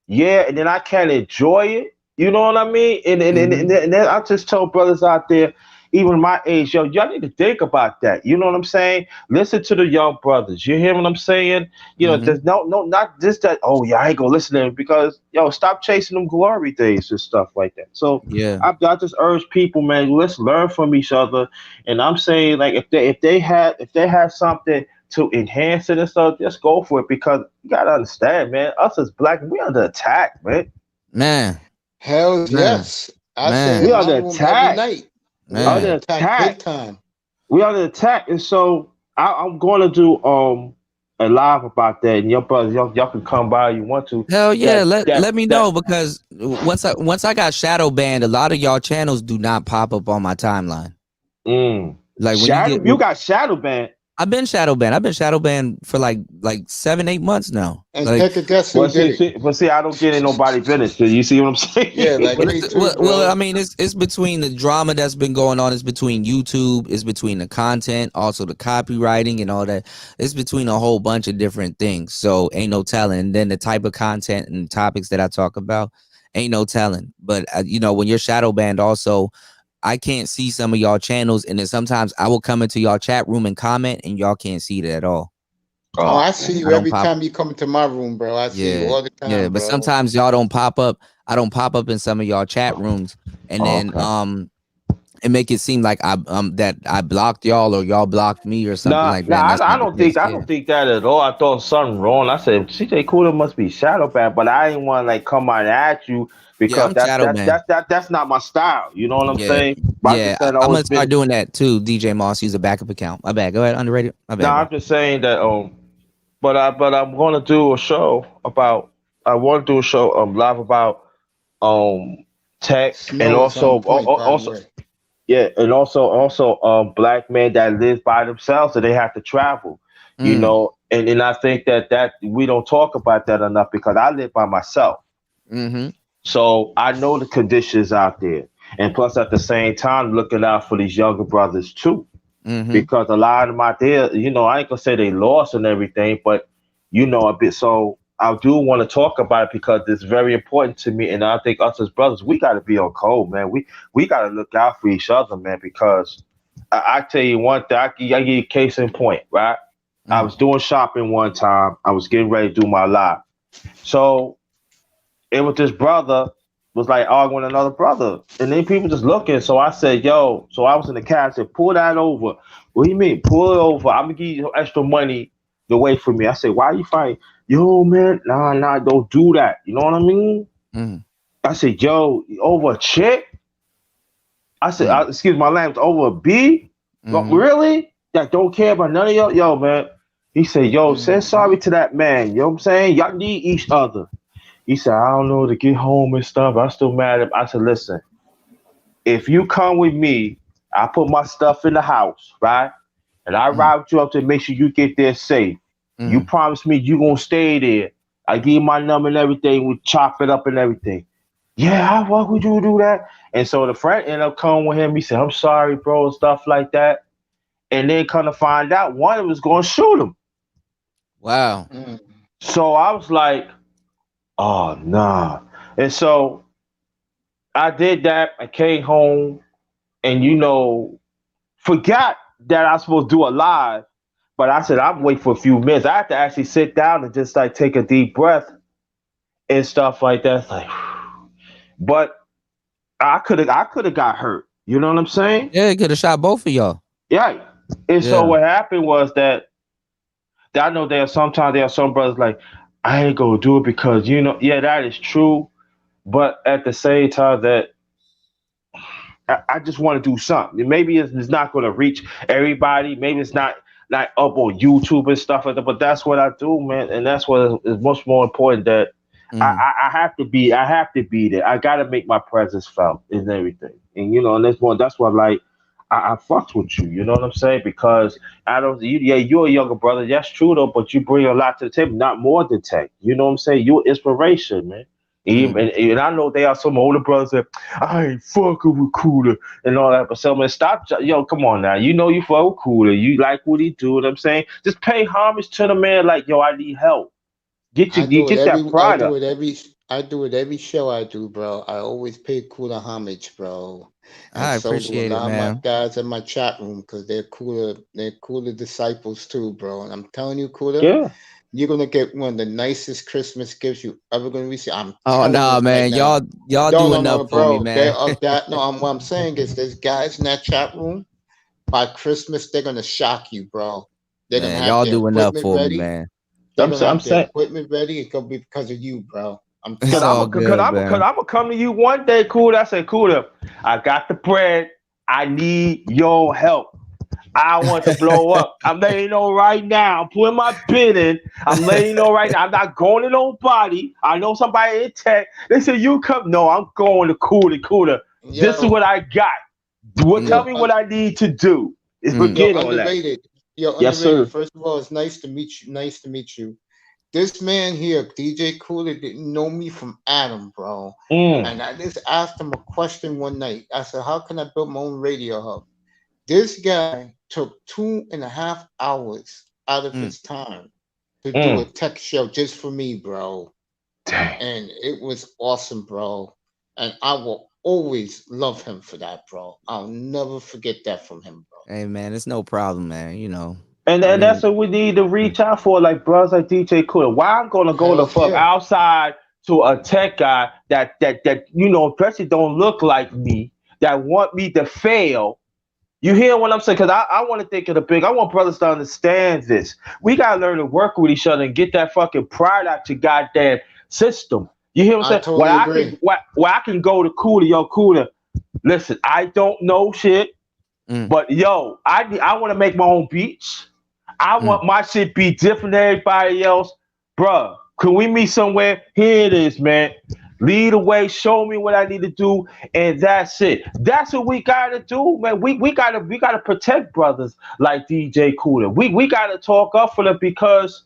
yeah, and then I can't enjoy it. You know what I mean? Mm-hmm. And then I just tell brothers out there, even my age, yo, y'all need to think about that. You know what I'm saying? Listen to the young brothers. You hear what I'm saying? Mm-hmm. There's no, not just that. Oh yeah, I ain't gonna listen to them because stop chasing them glory days and stuff like that. So Yeah. I just urge people, man, let's learn from each other. And I'm saying, like, if they had something to enhance it and stuff, just go for it because you gotta understand, man. Us as black, we under attack, man. Man. Hell Man. yes. I say in We Man. my under room every attack. night. We under Man. Under attack big attack. time. We under attack. And so I'm going to do a live about that. And your brothers, y'all can come by if you want to. Hell yeah. That Let that me that. know because once I got shadow banned, a lot of y'all channels do not pop up on my timeline. Like when you Shadow. get You got shadow banned. I've been shadow banned. I've been shadow banned for like 7-8 months now. And Like take a guess who Well, did it. I don't get in nobody business. So you see what I'm Yeah, like saying? me too, well, I bro. mean, it's between the drama that's been going on. It's between YouTube. It's between the content, also the copywriting and all that. It's between a whole bunch of different things. So ain't no telling. And then the type of content and topics that I talk about, ain't no telling. But when you're shadow banned, also, I can't see some of y'all channels, and then sometimes I will come into y'all chat room and comment, and y'all can't see it at all. Oh, Oh I see man. I you don't every pop. time you come into my room, bro. I see you Yeah, all the yeah. time, But bro. sometimes y'all don't pop up. I don't pop up in some of y'all chat rooms, and then Okay. and make it seem like I blocked y'all or y'all blocked me or something Nah, like nah, that. And that's I not the don't think case. I Yeah, don't think that at all. I thought something wrong. I said CJ Cooler must be shadow banned, but I didn't want to like come out at you yeah. because I'm shadow banned. that's not my style. You know what I'm Yeah, saying? But I yeah. just said I'm always gonna start been. doing that too. DJ Moss use a backup account. My bad. Go ahead. Underrated. My bad, Nah, bro. I'm just saying that but I'm gonna do a show about. I want to do a show live about um tech and Snow is on also point, by the also way. yeah, and also black men that live by themselves and they have to travel, Mm, and I think that we don't talk about that enough because I live by myself. mm-hmm. So I know the conditions out there. And plus at the same time looking out for these younger brothers too. Mm-hmm. Because a lot of them out there, I ain't gonna say they lost and everything, but a bit. So I do want to talk about it because it's very important to me, and I think us as brothers, we got to be on code, man. We got to look out for each other, man. Because I tell you one thing, I give you a case in point, right? I Mm. was doing shopping one time. I was getting ready to do my live, so it was this brother was like arguing with another brother, and then people just looking. So I said, "Yo," so I was in the cab. I said, "Pull that over." What do you mean? Pull it over. I'm gonna give you some extra money to wait for me. I said, "Why are you fighting?" Yo, man, nah, don't do that. You know what I mean? Mm. I said, "Yo, over a chick?" I said, Mm. "Excuse my language, over a B? Well, Mm-hmm. really? That don't care about none of y'all, yo, man." He said, "Yo, say Hmm. sorry to that man." You know what I'm saying? Y'all need each other. He said, I don't know to get home and stuff. I'm still mad at him. I said, listen, if you come with me, I put my stuff in the house, right? And I Mm. ride with you up to make sure you get there safe. You Mm. promise me you gonna stay there. I give you my number and everything. We chop it up and everything. Yeah, how fuck would you do that? And so the friend ended up coming with him. He said, I'm sorry, bro, and stuff like that. And then come to find out, one of them was gonna shoot him. Wow. Hmm. So I was like, oh nah. And so I did that. I came home and forgot that I was supposed to do a live. But I said I'm waiting for a few minutes. I have to actually sit down and just like take a deep breath and stuff like that. It's like, but I could have got hurt. You know what I'm saying? Yeah, could have shot both of y'all. Yeah. And so Yeah. what happened was that I know there are some brothers like I ain't gonna do it because yeah, that is true. But at the same time that I just want to do something. Maybe it's not going to reach everybody. Maybe it's not up on YouTube and stuff like that. But that's what I do, man, and that's what is much more important. That Mm. I have to be. I have to be there. I got to make my presence felt and everything. And and that's what like I fucks with you. You know what I'm saying? Because I don't. You're a younger brother. That's true though. But you bring a lot to the table, not more than Tech. You know what I'm saying? You're inspiration, man. And I know there are some older brothers that I ain't fucking with Cooler and all that. But so man, stop, yo, come on now. You know you fuck with Cooler. You like what he do. What I'm saying? Just pay homage to the man. Like yo, I need help. You get that pride up. I do it every show I do, bro. I always pay Cooler homage, bro. And I so do a appreciate it, lot of my man. guys in my chat room because they're cooler disciples too, bro. And I'm telling you, Cooler, Yeah. you're gonna get one of the nicest Christmas gifts you ever gonna receive. I'm Oh telling no, you right man. now. Y'all No, do no, enough no, for me, bro. They man. are that. No, what I'm saying is, there's guys in that chat room. By Christmas, they're gonna shock you, bro. They're gonna Man, have y'all their do enough equipment for me, ready. man. They're I'm gonna saying. I'm have their saying. equipment ready. It's gonna be because of you, bro. I'm It's Cause telling I'm all a, you. cause good, I'm a, cause man. I'm gonna come to you one day, Cooler. I said, Cooler, I got the bread. I need your help. I want to blow up. I'm letting you know right now. I'm putting my bid in. I'm letting you know right now. I'm not going to nobody. I know somebody in tech. They say you come. No, I'm going to Cooler. This is Yo, what I got. Tell Mm, me what I need to do. mm, you're Forget all that. underrated. You're Yes, underrated. sir. First of all, it's nice to meet you. Nice to meet you. This man here, DJ Cooler, didn't know me from Adam, bro. Mm, And I just asked him a question one night. I said, "How can I build my own radio hub?" This guy took 2.5 hours out of mm. his time to do a mm. tech show just for me, bro. Dang. And it was awesome, bro. And I will always love him for that, bro. I'll never forget that from him, bro. Hey, man, it's no problem, man. I And that's mean, what we need to mm, reach out for, like brothers like DJ Cooler. Why I'm gonna go the Hell fuck yeah. outside to a tech guy that especially don't look like me, that want me to fail. You hear what I'm saying? Because I want to think of the big. I want brothers to understand this. We gotta learn to work with each other and get that fucking pride out your goddamn system. You hear what I I'm saying? totally agree. Where I can go to Cooler, yo, Cooler. Listen, I don't know shit, mm, but yo, I want to make my own beats. I mm. want my shit be different than everybody else. Bruh, can we meet somewhere? Here it is, man. Lead the way, show me what I need to do, and that's it. That's what we gotta do, man. We gotta protect brothers like DJ Cooler. We gotta talk up for them because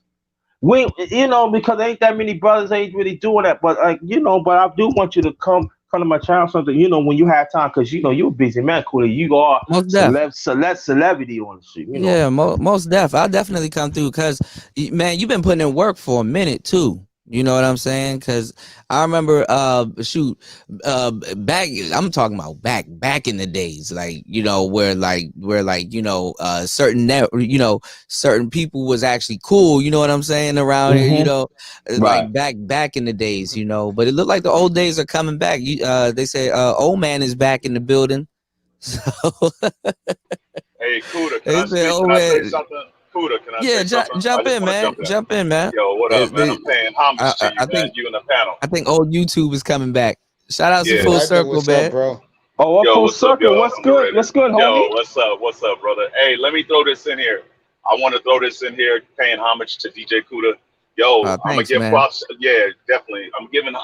because ain't that many brothers ain't really doing that. But but I do want you to come to my channel something, when you have time, because you're a busy man, Cooler. You are Most def. celebrity on the street. Yeah, most def. I'll definitely come through because, man, you've been putting in work for a minute too. You know what I'm saying? Because I remember, back. I'm talking about back in the days, like certain people was actually cool. You know what I'm saying around here. Hmm. Right. Like back in the days. But it looked like the old days are coming back. They say, old man is back in the building. So Hey, Kuda, can they I say, speak? oh Can I say man. something? Kuda, can I Yeah, say something? I jump just in, want to man. jump in. Jump in, man. Yo, what up, man? I'm paying homage to you, I man. think You in the panel. old YouTube is coming back. Shout out to Yeah. Full Glad know Circle, what's up, man. bro. Oh, what Yo, full what's up, circle? yo? What's good? Underrated. What's good, Yo, homie? what's up? What's up, brother? Hey, let me throw this in here. I want to throw this in here, paying homage to DJ Kuda. Yo, I'm gonna Thanks, give man. props. Yeah, definitely. I'm giving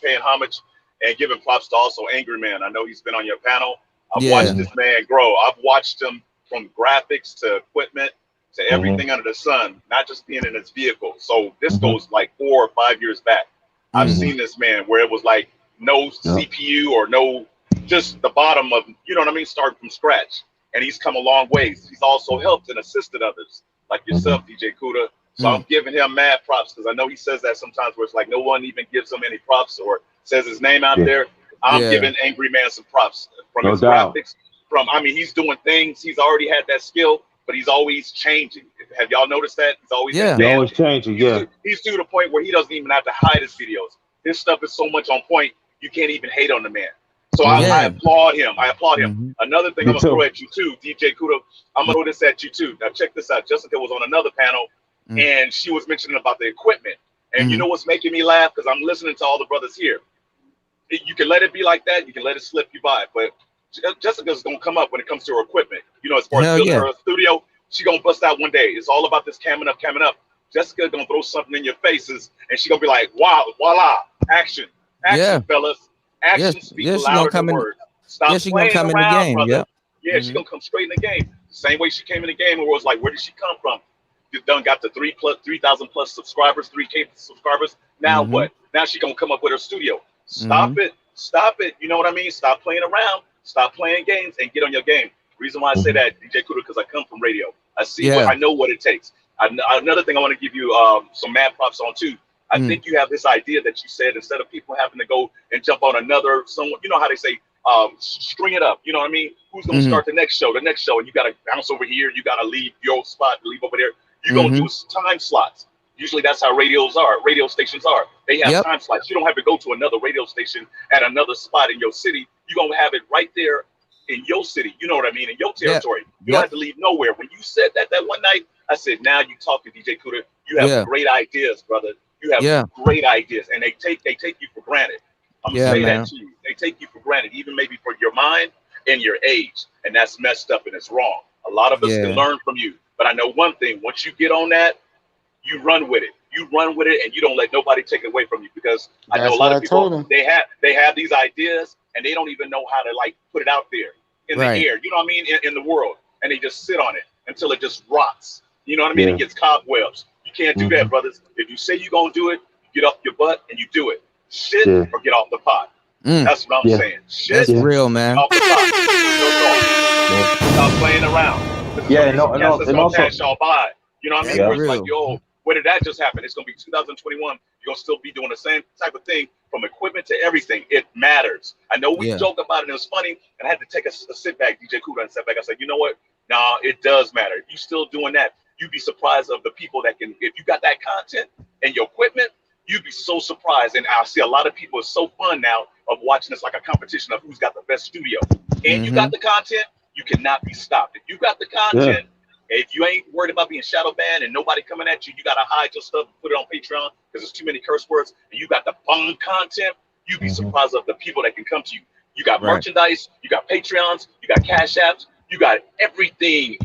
paying homage and giving props to also Angry Man. I know he's been on your panel. I've watched Yeah. Hmm. this man grow. I've watched him from graphics to equipment to Hmm. everything under the sun, not just being in his vehicle. So this Hmm. goes like 4 or 5 years back. I've Mm, Hmm. seen this man where it was like no Yeah. CPU or no, just the bottom of, you know what I mean, starting from scratch. And he's come a long ways. He's also helped and assisted others like Hmm. yourself, DJ Kuda. So mm. I'm giving him mad props because I know he says that sometimes where it's like no one even gives him any props or says his name out Yeah. there. I'm Yeah. giving Angry Man some props from No his doubt. graphics. I mean, he's doing things. He's already had that skill, but he's always changing. Have y'all noticed that? He's always Yeah. You always advancing. changing. Yeah. He's to the point where he doesn't even have to hide his videos. His stuff is so much on point, you can't even hate on the man. So Hmm. I Yeah. applaud him. I applaud him. Hmm. Another thing Me I'm gonna throw too. at you too, DJ Kudo. I'm gonna throw this at you too. Now check this out. Jessica was on another panel, Mm, and she was mentioning about the equipment. And you mm. know what's making me laugh because I'm listening to all the brothers here. You can let it be like that. You can let it slip you by. But Jessica's gonna come up when it comes to her equipment. As far as Hell building yeah. her studio, she gonna bust out one day. It's all about this camming up, camming up. Jessica gonna throw something in your faces, and she gonna be like, "Wow, voila, action, action, Yeah. fellas, Yeah. action speaks Yeah. She gonna louder than come in. words. Yeah. Stop She gonna playing come in the around, game. brother. Yep. Yeah, she's gonna come straight in the game. The same way she came in the game, where it was like, where did she come from? You done got the 3,000 plus subscribers, 3K subscribers. Now what? Now she gonna come up with her studio. Stop it. Stop it. You know what I mean? Stop playing around. Stop playing games and get on your game. Reason why I say that, DJ Kuda, because I come from radio. I see what I know what it takes. Another thing I want to give you some mad props on too. I think you have this idea that you said, instead of people having to go and jump on another someone, you know how they say, string it up. You know what I mean? Who's gonna start the next show, and you gotta bounce over here, you gotta leave your spot, leave over there. You're gonna do time slots. Usually that's how radio stations are. They have time slots. You don't have to go to another radio station at another spot in your city. You're gonna have it right there in your city. You know what I mean? In your territory. You don't have to leave nowhere. When you said that one night, I said, now you talking, DJ Kuda. You have great ideas, brother. You have great ideas, and they take you for granted. I'm gonna say that to you. They take you for granted, even maybe for your mind and your age, and that's messed up and it's wrong. A lot of us can learn from you, but I know one thing: once you get on that, you run with it. You run with it, and you don't let nobody take it away from you. Because I know a lot of people, they have these ideas, and they don't even know how to like put it out there in the air. You know what I mean? In the world, and they just sit on it until it just rots. You know what I mean? It gets cobwebs. You can't do that, brothers. If you say you're gonna do it, you get off your butt and you do it. Shit or get off the pot. That's what I'm saying. Shit. That's real, man. Off the pot. Stop playing around. Yeah, no, and also pass y'all by. You know what I mean? Where it's like, real. yo, where did that just happen? It's gonna be 2021. You're gonna still be doing the same type of thing, from equipment to everything. It matters. I know we joke about it, and it was funny, and I had to take a sit back, DJ Kuda, and sit back. I said, you know what? Nah, it does matter. If you're still doing that, you'd be surprised of the people that can, if you got that content and your equipment, you'd be so surprised. And I see a lot of people, it's so fun now of watching this like a competition of who's got the best studio. And you got the content, you cannot be stopped. If you got the content, if you ain't worried about being shadow banned and nobody coming at you, you got to hide your stuff and put it on Patreon because there's too many curse words, and you got the bomb content, you'd be surprised of the people that can come to you. You got merchandise, you got Patreons, you got Cash Apps, you got everything,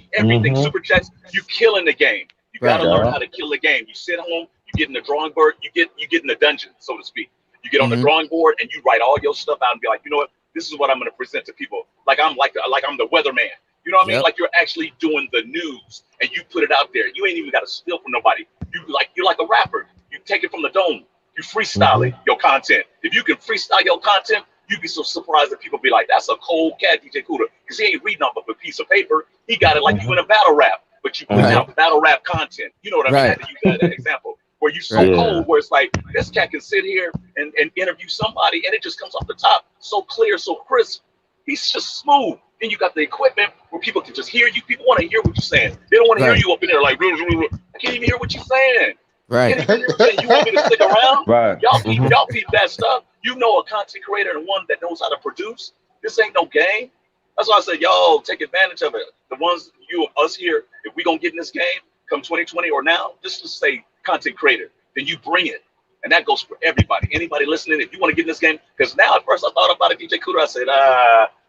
super chats. You killing the game. You got to learn how to kill the game. You sit home, you get in the drawing board, you get in the dungeon, so to speak. You get on the drawing board and you write all your stuff out and be like, you know what, this is what I'm going to present to people. Like I'm the weatherman. You know what I mean? Like you're actually doing the news and you put it out there. You ain't even got to steal from nobody. You're like a rapper. You take it from the dome. You freestyling your content. If you can freestyle your content, you'd be so surprised that people be like, that's a cold cat, DJ Kuda, because he ain't reading off of a piece of paper. He got it like you in a battle rap, but you putting out battle rap content. You know what I mean? I had to use that example. Where you so cold, where it's like, this cat can sit here and interview somebody, and it just comes off the top so clear, so crisp. He's just smooth. Then you got the equipment where people can just hear you. People want to hear what you're saying. They don't want to hear you up in there like, I can't even hear what you're saying. Right. You want me to stick around? Right. Y'all peep that stuff. You know, a content creator and one that knows how to produce. This ain't no game. That's why I said, yo, take advantage of it. The ones, us here, if we gonna get in this game, come 2020 or now, just say content creator. Then you bring it. And that goes for everybody. Anybody listening, if you want to get in this game, because now at first I thought about it, DJ Kuda, I said,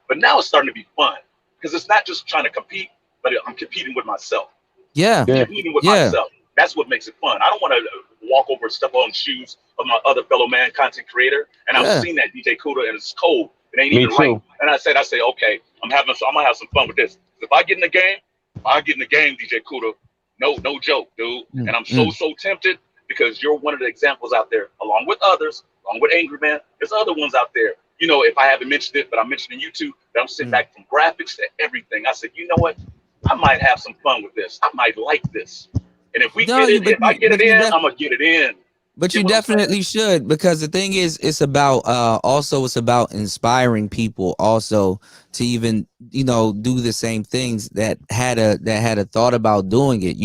but now it's starting to be fun. Because it's not just trying to compete, but I'm competing with myself. Competing with myself. That's what makes it fun. I don't want to walk over and step on shoes of my other fellow man content creator. And I've seen that, DJ Kuda, and it's cold. It ain't even right. And I said, okay, I'm gonna have some fun with this. If I get in the game, DJ Kuda, no joke, dude. And I'm so tempted, because you're one of the examples out there, along with others, along with Angry Man. There's other ones out there. You know, if I haven't mentioned it, but I'm mentioning you two, that I'm sitting back from graphics to everything. I said, you know what? I might have some fun with this. I might like this. And if I get it in, I'm gonna get it in. But you definitely should, because the thing is, it's about inspiring people also to even, do the same things that had a thought about doing it.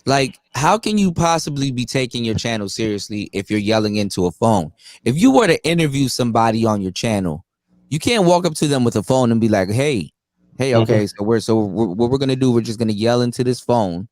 Like, how can you possibly be taking your channel seriously if you're yelling into a phone? If you were to interview somebody on your channel, you can't walk up to them with a phone and be like, hey, okay, so what we're gonna do, we're just gonna yell into this phone.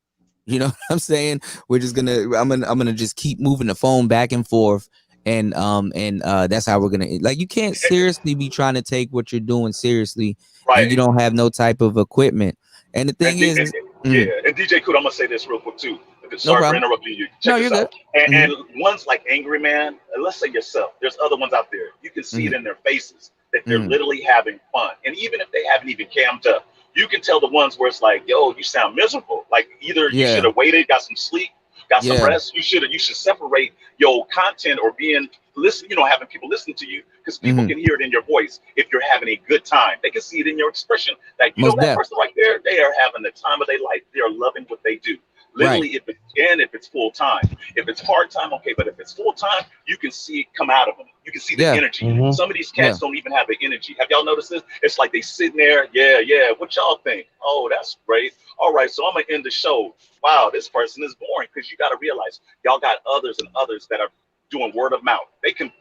You know what I'm saying? We're just I'm gonna just keep moving the phone back and forth, and that's how we're gonna, like, you can't seriously be trying to take what you're doing seriously, and you don't have no type of equipment. And the thing is, and DJ Kuda, I'm gonna say this real quick too. Sorry for interrupting you. Check this out. And ones like Angry Man, let's say yourself, there's other ones out there. You can see it in their faces that they're literally having fun. And even if they haven't even cammed up, You can tell the ones where it's like, yo, you sound miserable. Like either you should Yeah. have waited, got some sleep, got some Yeah. rest. You should separate your content or being listen, having people listen to you, because people Hmm. can hear it in your voice if you're having a good time. They can see it in your expression. Like, Most that def. person right there, they are having the time of their life. They are loving what they do. Right. Literally, if it's full time. If it's part time, okay, but if it's full time, you can see it come out of them. You can see the Yeah. energy. Mm-hmm. Some of these Yeah. cats don't even have the energy. Have y'all noticed this? It's like they sitting there, yeah. What y'all think? Oh, that's great. All right, so I'm gonna end the show. Wow, this person is boring, because you got to realize y'all got others and others that are doing word of mouth. They can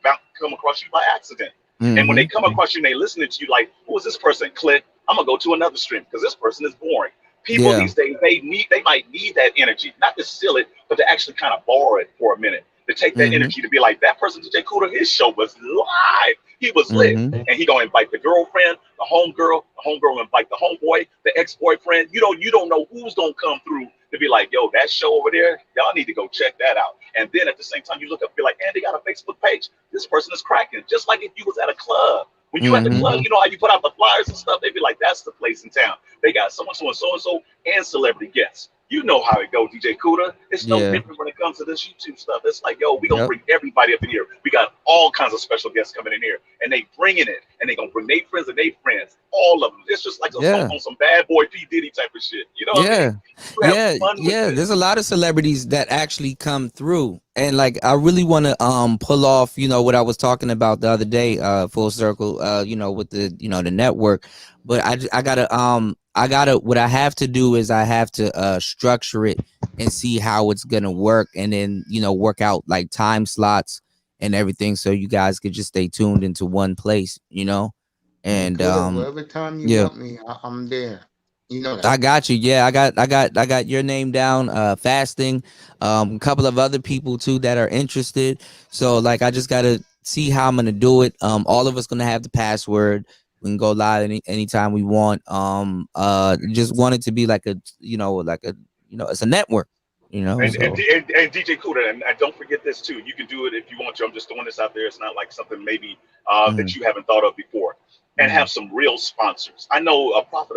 come across you by accident. And when Hmm. they come across you and they listening to you, like, who is this person? Click. I'm gonna go to another stream because this person is boring. People Yeah. these days, they might need that energy, not to steal it, but to actually kind of borrow it for a minute. To take that Hmm. energy to be like, that person, DJ Kuda, his show was live. He was lit. Hmm. And he gonna invite the girlfriend, the homegirl will invite the homeboy, the ex-boyfriend. You don't know who's gonna come through to be like, yo, that show over there, y'all need to go check that out. And then at the same time, you look up and be like, and they got a Facebook page. This person is cracking. Just like if you was at a club. When you at the Hmm. club, you know how you put out the flyers and stuff. They be like, that's the place in town. They got so and so and so and so and celebrity guests. You know how it go, DJ Kuda. It's no Yeah. different when it comes to this YouTube stuff. It's like, yo, we gonna Yep. bring everybody up in here. We got all kinds of special guests coming in here, and they bringing it, and they gonna bring their friends and their friends, all of them. It's just like Yeah. on some bad boy P Diddy type of shit. You know what I Yeah. mean? You have fun with Yeah. it. There's a lot of celebrities that actually come through. And like I really want to pull off, what I was talking about the other day, full circle, with the network. But I gotta what I have to do is I have to structure it and see how it's gonna work, and then work out like time slots and everything, so you guys could just stay tuned into one place, Hey, and Kuda, whatever time you yeah. want me, I'm there. You know I that. got you. Yeah, I got your name down. Fasting. A couple of other people too that are interested. So like, I just gotta see how I'm gonna do it. All of us gonna have the password. We can go live anytime we want. Just want it to be like it's a network. So And DJ Kuda, and don't forget this too. You can do it if you want to. I'm just throwing this out there. It's not like something maybe that mm, you haven't thought of before. And mm. have some real sponsors. I know a prophet,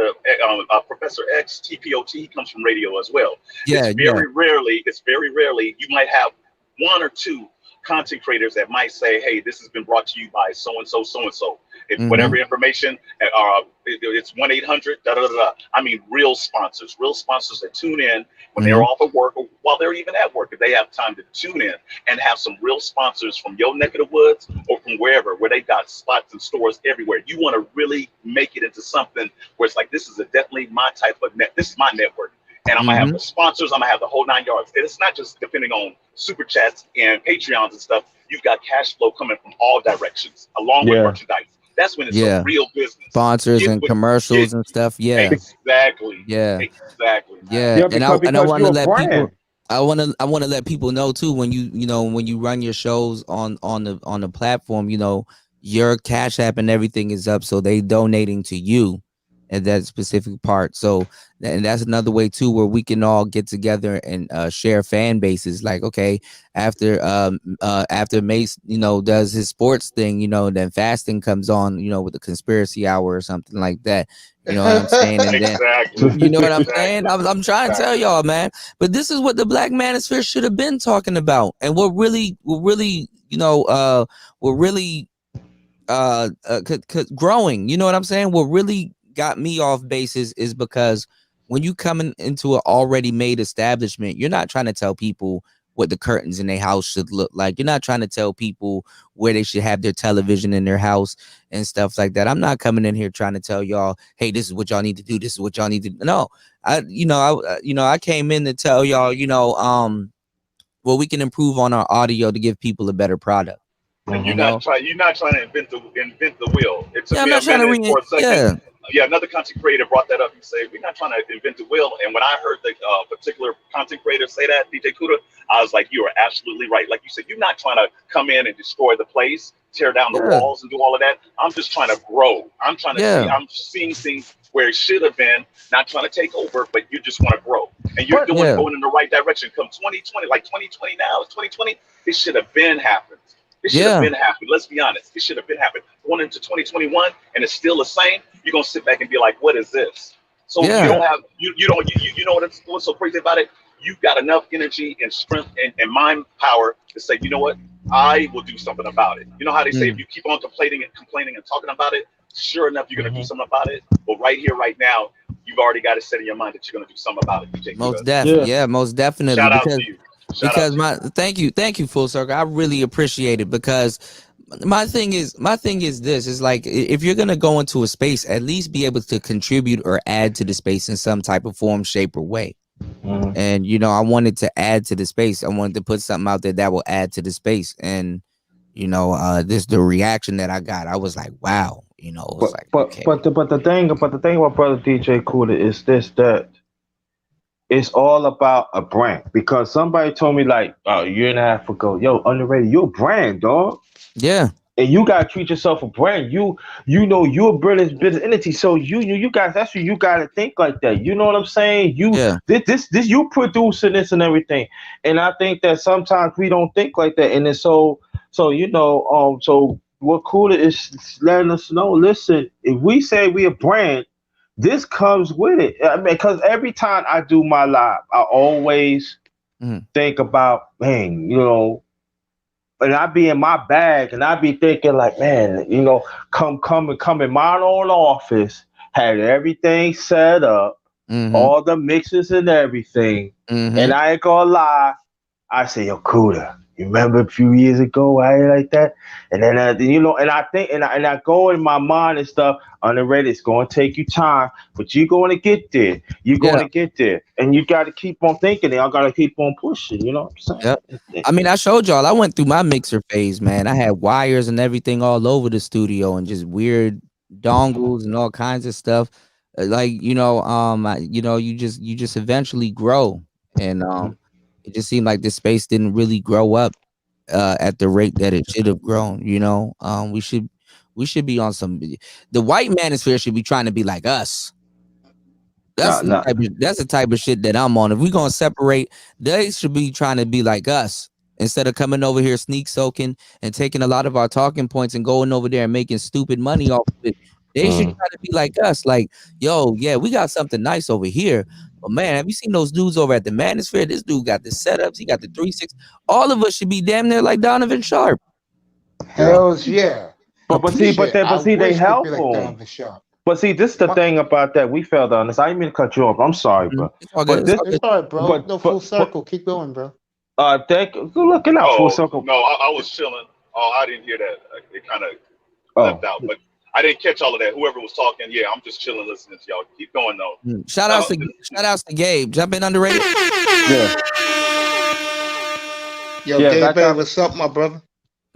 Professor X, TPOT, he comes from radio as well. Yeah, yeah. It's very rarely you might have one or two content creators that might say, hey, this has been brought to you by so and so, so and so. If Mm-hmm. whatever information, it's 1-800, da da da da. I mean, real sponsors that tune in when they're Mm-hmm. off of work or while they're even at work, if they have time to tune in and have some real sponsors from your neck of the woods or from wherever, where they got spots and stores everywhere. You want to really make it into something where it's like, this is definitely my type of net. This is my network. And I'm gonna have Mm-hmm. the sponsors. I'm gonna have the whole 9 yards. And it's not just depending on super chats and Patreons and stuff. You've got cash flow coming from all directions, along with Yeah. merchandise. That's when it's a Yeah. real business. Sponsors Get and with get commercials and stuff. Yeah. exactly, Yeah. exactly, man. Yeah. Yeah, And I because and I because want to you're a let people. brand. I want to let people know too, when when you run your shows on the platform, your Cash App and everything is up, so they donating to you at that specific part. So and that's another way too, where we can all get together and share fan bases. Like, okay, after Mace does his sports thing, then Fasting comes on, with the conspiracy hour or something like that. You know what I'm saying? And then Exactly, you know what I'm saying? exactly, I'm trying to tell exactly. y'all, man. But this is what the Black Manosphere should have been talking about, and we're really growing. You know what I'm saying? What really got me off basis is because when you coming into an already made establishment, you're not trying to tell people what the curtains in their house should look like. You're not trying to tell people where they should have their television in their house and stuff like that. I'm not coming in here trying to tell y'all, hey, this is what y'all need to do. This is what y'all need to do. No, I came in to tell y'all, well, we can improve on our audio to give people a better product. And You Mhm. know? you're not trying to invent the wheel. It Yeah, took I'm me a not trying to minute for a second. yeah. Yeah, another content creator brought that up. He said, we're not trying to invent the wheel. And when I heard the particular content creator say that, DJ Kuda, I was like, you are absolutely right. Like you said, you're not trying to come in and destroy the place, tear down the Yeah. walls and do all of that. I'm just trying to grow. I'm trying to Yeah. I'm seeing things where it should have been, not trying to take over, but you just want to grow. And you're But Yeah. going in the right direction. Come 2020, like 2020 now, it's 2020. It should have been happened. It should have Yeah. been happened. Let's be honest. It should have been happened. Going into 2021 and it's still the same, you're going to sit back and be like, what is this? So you don't have you don't you know what's so crazy about it? You've got enough energy and strength and mind power to say, you know what, I will do something about it. You know how they say if you keep on complaining and talking about it, sure enough you're gonna do something about it. But right here, right now, you've already got it set in your mind that you're gonna do something about it. DJ Most Kuda. most definitely. Shout out to you. Shout out to My thank you, Full Circle. I really appreciate it because my thing is this is like if you're gonna go into a space, at least be able to contribute or add to the space in some type of form, shape, or way. And I wanted to add to the space. I wanted to put something out there that will add to the space. And this the reaction that I got. I was like, wow. It was okay. But the thing about brother DJ Kuda is this, that it's all about a brand. Because somebody told me like a year and a half ago, yo, Underrated, you're a brand, dog. Yeah. And you gotta treat yourself a brand. You're a brilliant business entity. So you guys, that's what you gotta think like that. You know what I'm saying? This you producing this and everything. And I think that sometimes we don't think like that. And then so what Kuda is letting us know, listen, if we say we a brand, this comes with it. I mean, because every time I do my live, I always think about, man, and I be in my bag and I be thinking like, man, come in my own office, had everything set up, all the mixes and everything. And I ain't gonna lie, I say, yo, Kuda, you remember a few years ago I ain't like that? And then and I think and I go in my mind and stuff, Underrated, it's gonna take you time, but you're gonna get there. You're gonna get there. And you gotta keep on thinking and I gotta keep on pushing, you know what I'm saying? Yep. I mean, I showed y'all, I went through my mixer phase, man. I had wires and everything all over the studio and just weird dongles and all kinds of stuff. You just eventually grow. And it just seemed like the space didn't really grow up at the rate that it should have grown. We should be on some. The white manosphere should be trying to be like us. That's the type of shit that I'm on. If we're gonna separate, they should be trying to be like us instead of coming over here sneak soaking and taking a lot of our talking points and going over there and making stupid money off of it. They should try to be like us. Like, yo, yeah, we got something nice over here. But man, have you seen those dudes over at the Manosphere? This dude got the setups. He got the 3-6. All of us should be damn near like Donovan Sharp. Hells yeah. But see, they help him. But see, this is the thing about that. We failed on this. I didn't mean to cut you off. I'm sorry, bro. It's all right, bro. No, Full Circle. Keep going, bro. Thank you. Looking out, Full Circle. No, I was chilling. Oh, I didn't hear that. It kind of left out, but I didn't catch all of that. Whoever was talking, yeah, I'm just chilling, listening to y'all. Keep going though. Shout outs to Gabe. Jump in Underrated. Yeah. Yo, Gabe, what's up, my brother?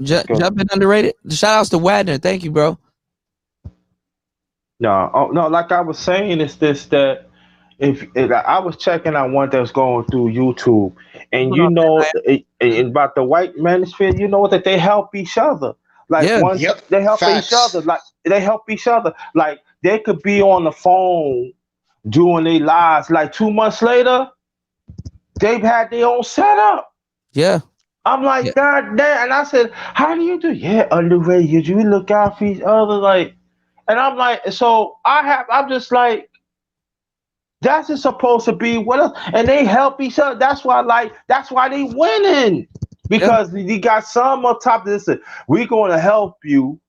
Jump in Underrated. Shout outs to Wadner. Thank you, bro. No, like I was saying, it's this that if I was checking out one that was going through YouTube, and about the white manosphere, that they help each other. Like they help each other. Like they help each other. Like they could be on the phone doing their lives. Like 2 months later, they've had their own setup. Yeah. I'm like, God damn. And I said, how do you do? Yeah, Underrated. You look out for each other, like. And I'm like, so I'm just like, that's just supposed to be what else? And they help each other. That's why they winning. Because you got some up top. Listen, we're going to help you.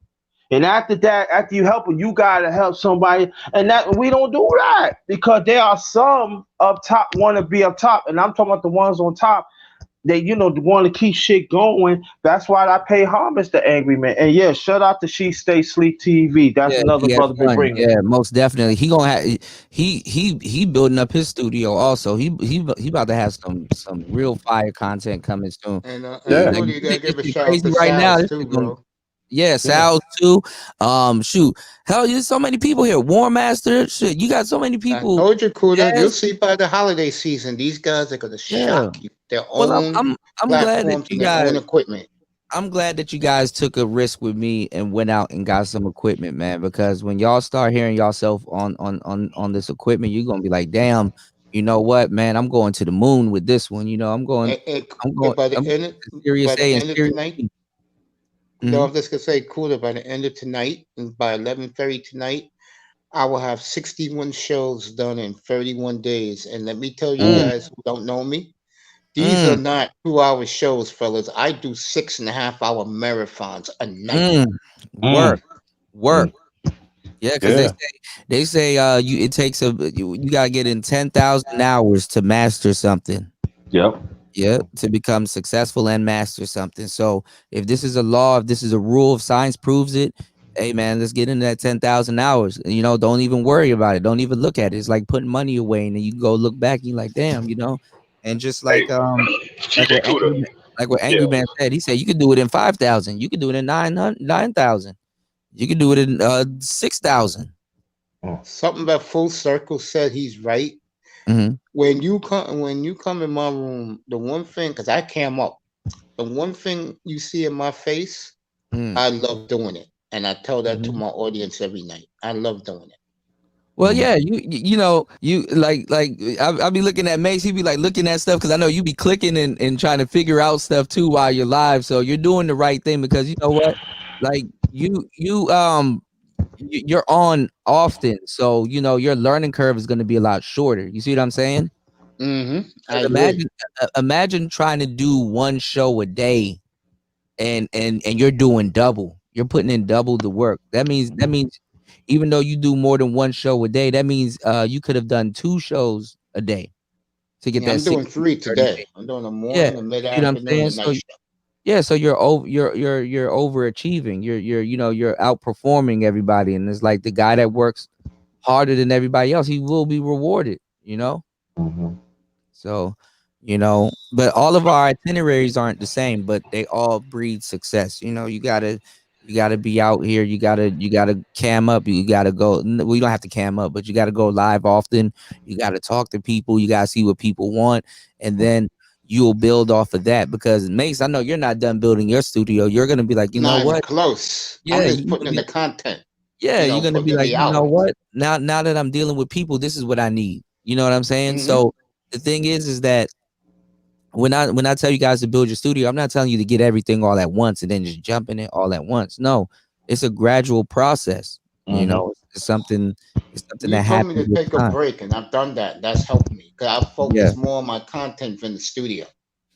And after that, after you help them, you got to help somebody. And that we don't do that because there are some up top want to be up top. And I'm talking about the ones on top. They, want to keep shit going. That's why I pay homage to Angry Man. And yeah, shout out to She Stay Sleep TV. That's another brother been bringing. Yeah, most definitely. He gonna have he building up his studio also. He about to have some real fire content coming soon. And you gotta give a shout out to right now too, bro. Yeah, Sal's too. Shoot, hell, there's so many people here. War Master, shit, you got so many people. I told you, Kuda, you'll see by the holiday season, these guys are gonna shock you. Their own I'm glad that you guys own equipment. I'm glad that you guys took a risk with me and went out and got some equipment, man. Because when y'all start hearing yourself on this equipment, you're gonna be like, damn. You know what, man? I'm going to the moon with this one. I'm going. By the end of tonight. No, I'm just gonna say, Kuda, by the end of tonight, and by 11:30 tonight, I will have 61 shows done in 31 days. And let me tell you Mm, guys who don't know me, these are mm, not 2 hour shows, fellas. I do 6.5 hour marathons a night. mm. Work, Mm. work. Mm. Yeah, because Yeah. they say you it takes you gotta get in 10,000 hours to master something. Yep. Yeah, to become successful and master something. So if this is a law, if this is a rule, if science proves it, hey man, let's get into that 10,000 hours. You know, don't even worry about it. Don't even look at it. It's like putting money away, and then you go look back and you're like, damn, you know. And just Hey, like TJ what Kuda. Yeah. Angry Man said, he said you could do it in 5,000, you could do it in 9,000, you could do it in 6,000. Mm. Something that Full Circle said he's right. Mm-hmm. When you come in my room, the one thing, because I cam up, the one thing you see in my face, I love doing it. And I tell that to Mm-hmm. my audience every night. I love doing it. Well, Mm. yeah, you know, you like I be looking at Mace. He be like looking at stuff because I know you be clicking and trying to figure out stuff too while you're live. So you're doing the right thing because you know what, like you're on often, so you know your learning curve is going to be a lot shorter. You see what I'm saying? I Because agree. imagine trying to do one show a day and you're doing double. You're putting in double the work. That means even though you do more than one show a day, that means you could have done 2 shows a day to get Yeah, that I'm doing 60 three 30 today. day. I'm doing a Yeah. morning, a mid See what I'm afternoon, saying? a night show. Yeah, so you're overachieving. You're you know, you're outperforming everybody. And it's like the guy that works harder than everybody else, he will be rewarded, you know? Mhm. So, you know, but all of our itineraries aren't the same, but they all breed success. You know, you gotta be out here. You gotta cam up. You gotta go. We don't have to cam up, but you gotta go live often. You gotta talk to people. You gotta see what people want, and then you'll build off of that. Because Mace, I know you're not done building your studio. You're gonna be like, you know Not even what? close. I'm Yeah, just you're putting gonna in be the content, yeah, you're gonna be putting in like, the you know out. what? Now that I'm dealing with people, this is what I need. You know what I'm saying? Hmm. So the thing is that when I tell you guys to build your studio, I'm not telling you to get everything all at once and then just jump in it all at once. No, it's a gradual process. You Mhm. know, it's something You that told me happens to with take a time. break, and I've done that. That's helped me because I Yeah. focus more on my content than the studio.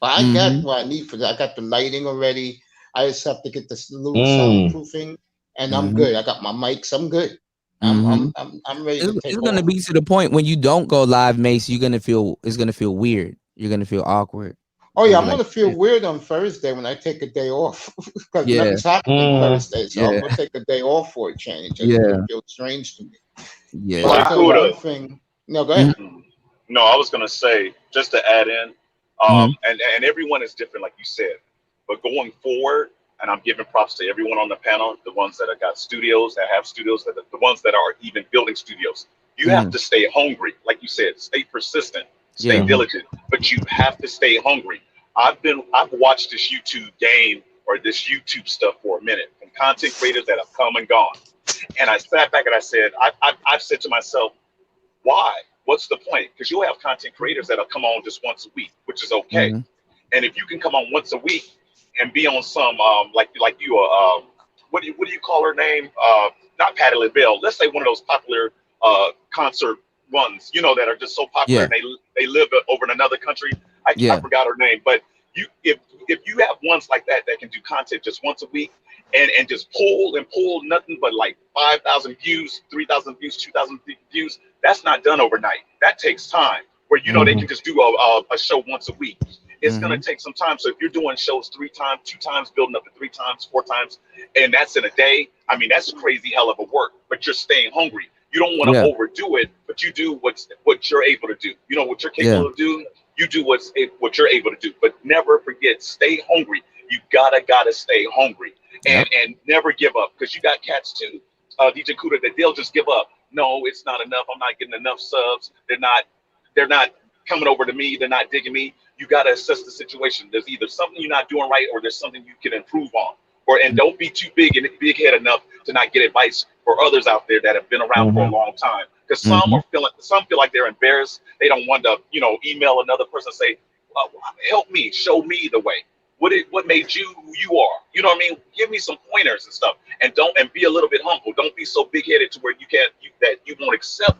But I got Mm-hmm. what I need for that. I got the lighting already. I just have to get this little Mm. soundproofing, and I'm Mm-hmm. good. I got my mics. I'm good. I'm Mm-hmm. I'm I'm I'm ready It's, to it's take gonna off. be to the point when you don't go live, Mace. It's gonna feel weird. You're gonna feel awkward. Oh You're yeah, gonna be I'm like, gonna feel weird on Thursday when I take a day off because yeah, nothing's happening Mm. Thursday. So I'm yeah, gonna take a day off for a change. It's gonna yeah, feel strange to me. But yeah. I'll TJ tell you one Kuda. thing. No, go Mm-hmm. ahead. No, I was gonna say just to add in, Mm-hmm. and everyone is different, like you said. But going forward, and I'm giving props to everyone on the panel, the ones that have got studios, that have studios, the ones that are even building studios. You have Mm-hmm. to stay hungry, like you said, stay persistent, stay Yeah. Mhm. diligent, but you have to stay hungry. I've watched this YouTube game or this YouTube stuff for a minute from content creators that have come and gone, and I sat back and I said, I've said to myself, why? What's the point? Because you'll have content creators that'll come on just once a week, which is okay. Mm-hmm. And if you can come on once a week and be on some like you what do you call her name? Not Patti LaBelle. Let's say one of those popular concert ones, that are just so popular Yeah. and they live over in another country. I Yeah. forgot her name, but you if you have ones like that can do content just once a week and just pull nothing but like 5,000 views, 3,000 views, 2,000 views. That's not done overnight. That takes time. Where they can Mhm. just do a show once a week. It's gonna Mm-hmm. take some time. So if you're doing shows 3 times, 2 times, building up to 3 times, 4 times, and that's in a day, I mean that's a crazy hell of a work. But you're staying hungry. You don't want to Yeah. overdo it, but you do what you're able to do. You know what you're Yeah. capable of doing. You do what you're able to do. But never forget, stay hungry. You gotta stay hungry Yep. and never give up because you got cats too, DJ Kuda, that they'll just give up. No, it's not enough. I'm not getting enough subs. They're not coming over to me. They're not digging me. You got to assess the situation. There's either something you're not doing right or there's something you can improve on. And don't be too big head enough to not get advice for others out there that have been around for a Mhm. long time. Because Mm-hmm. some feel like they're embarrassed. They don't want to email another person and say, help me, show me the way. what made you who you are? You know what I mean? Give me some pointers and stuff, and be a little bit humble. Don't be so big headed to where that you won't accept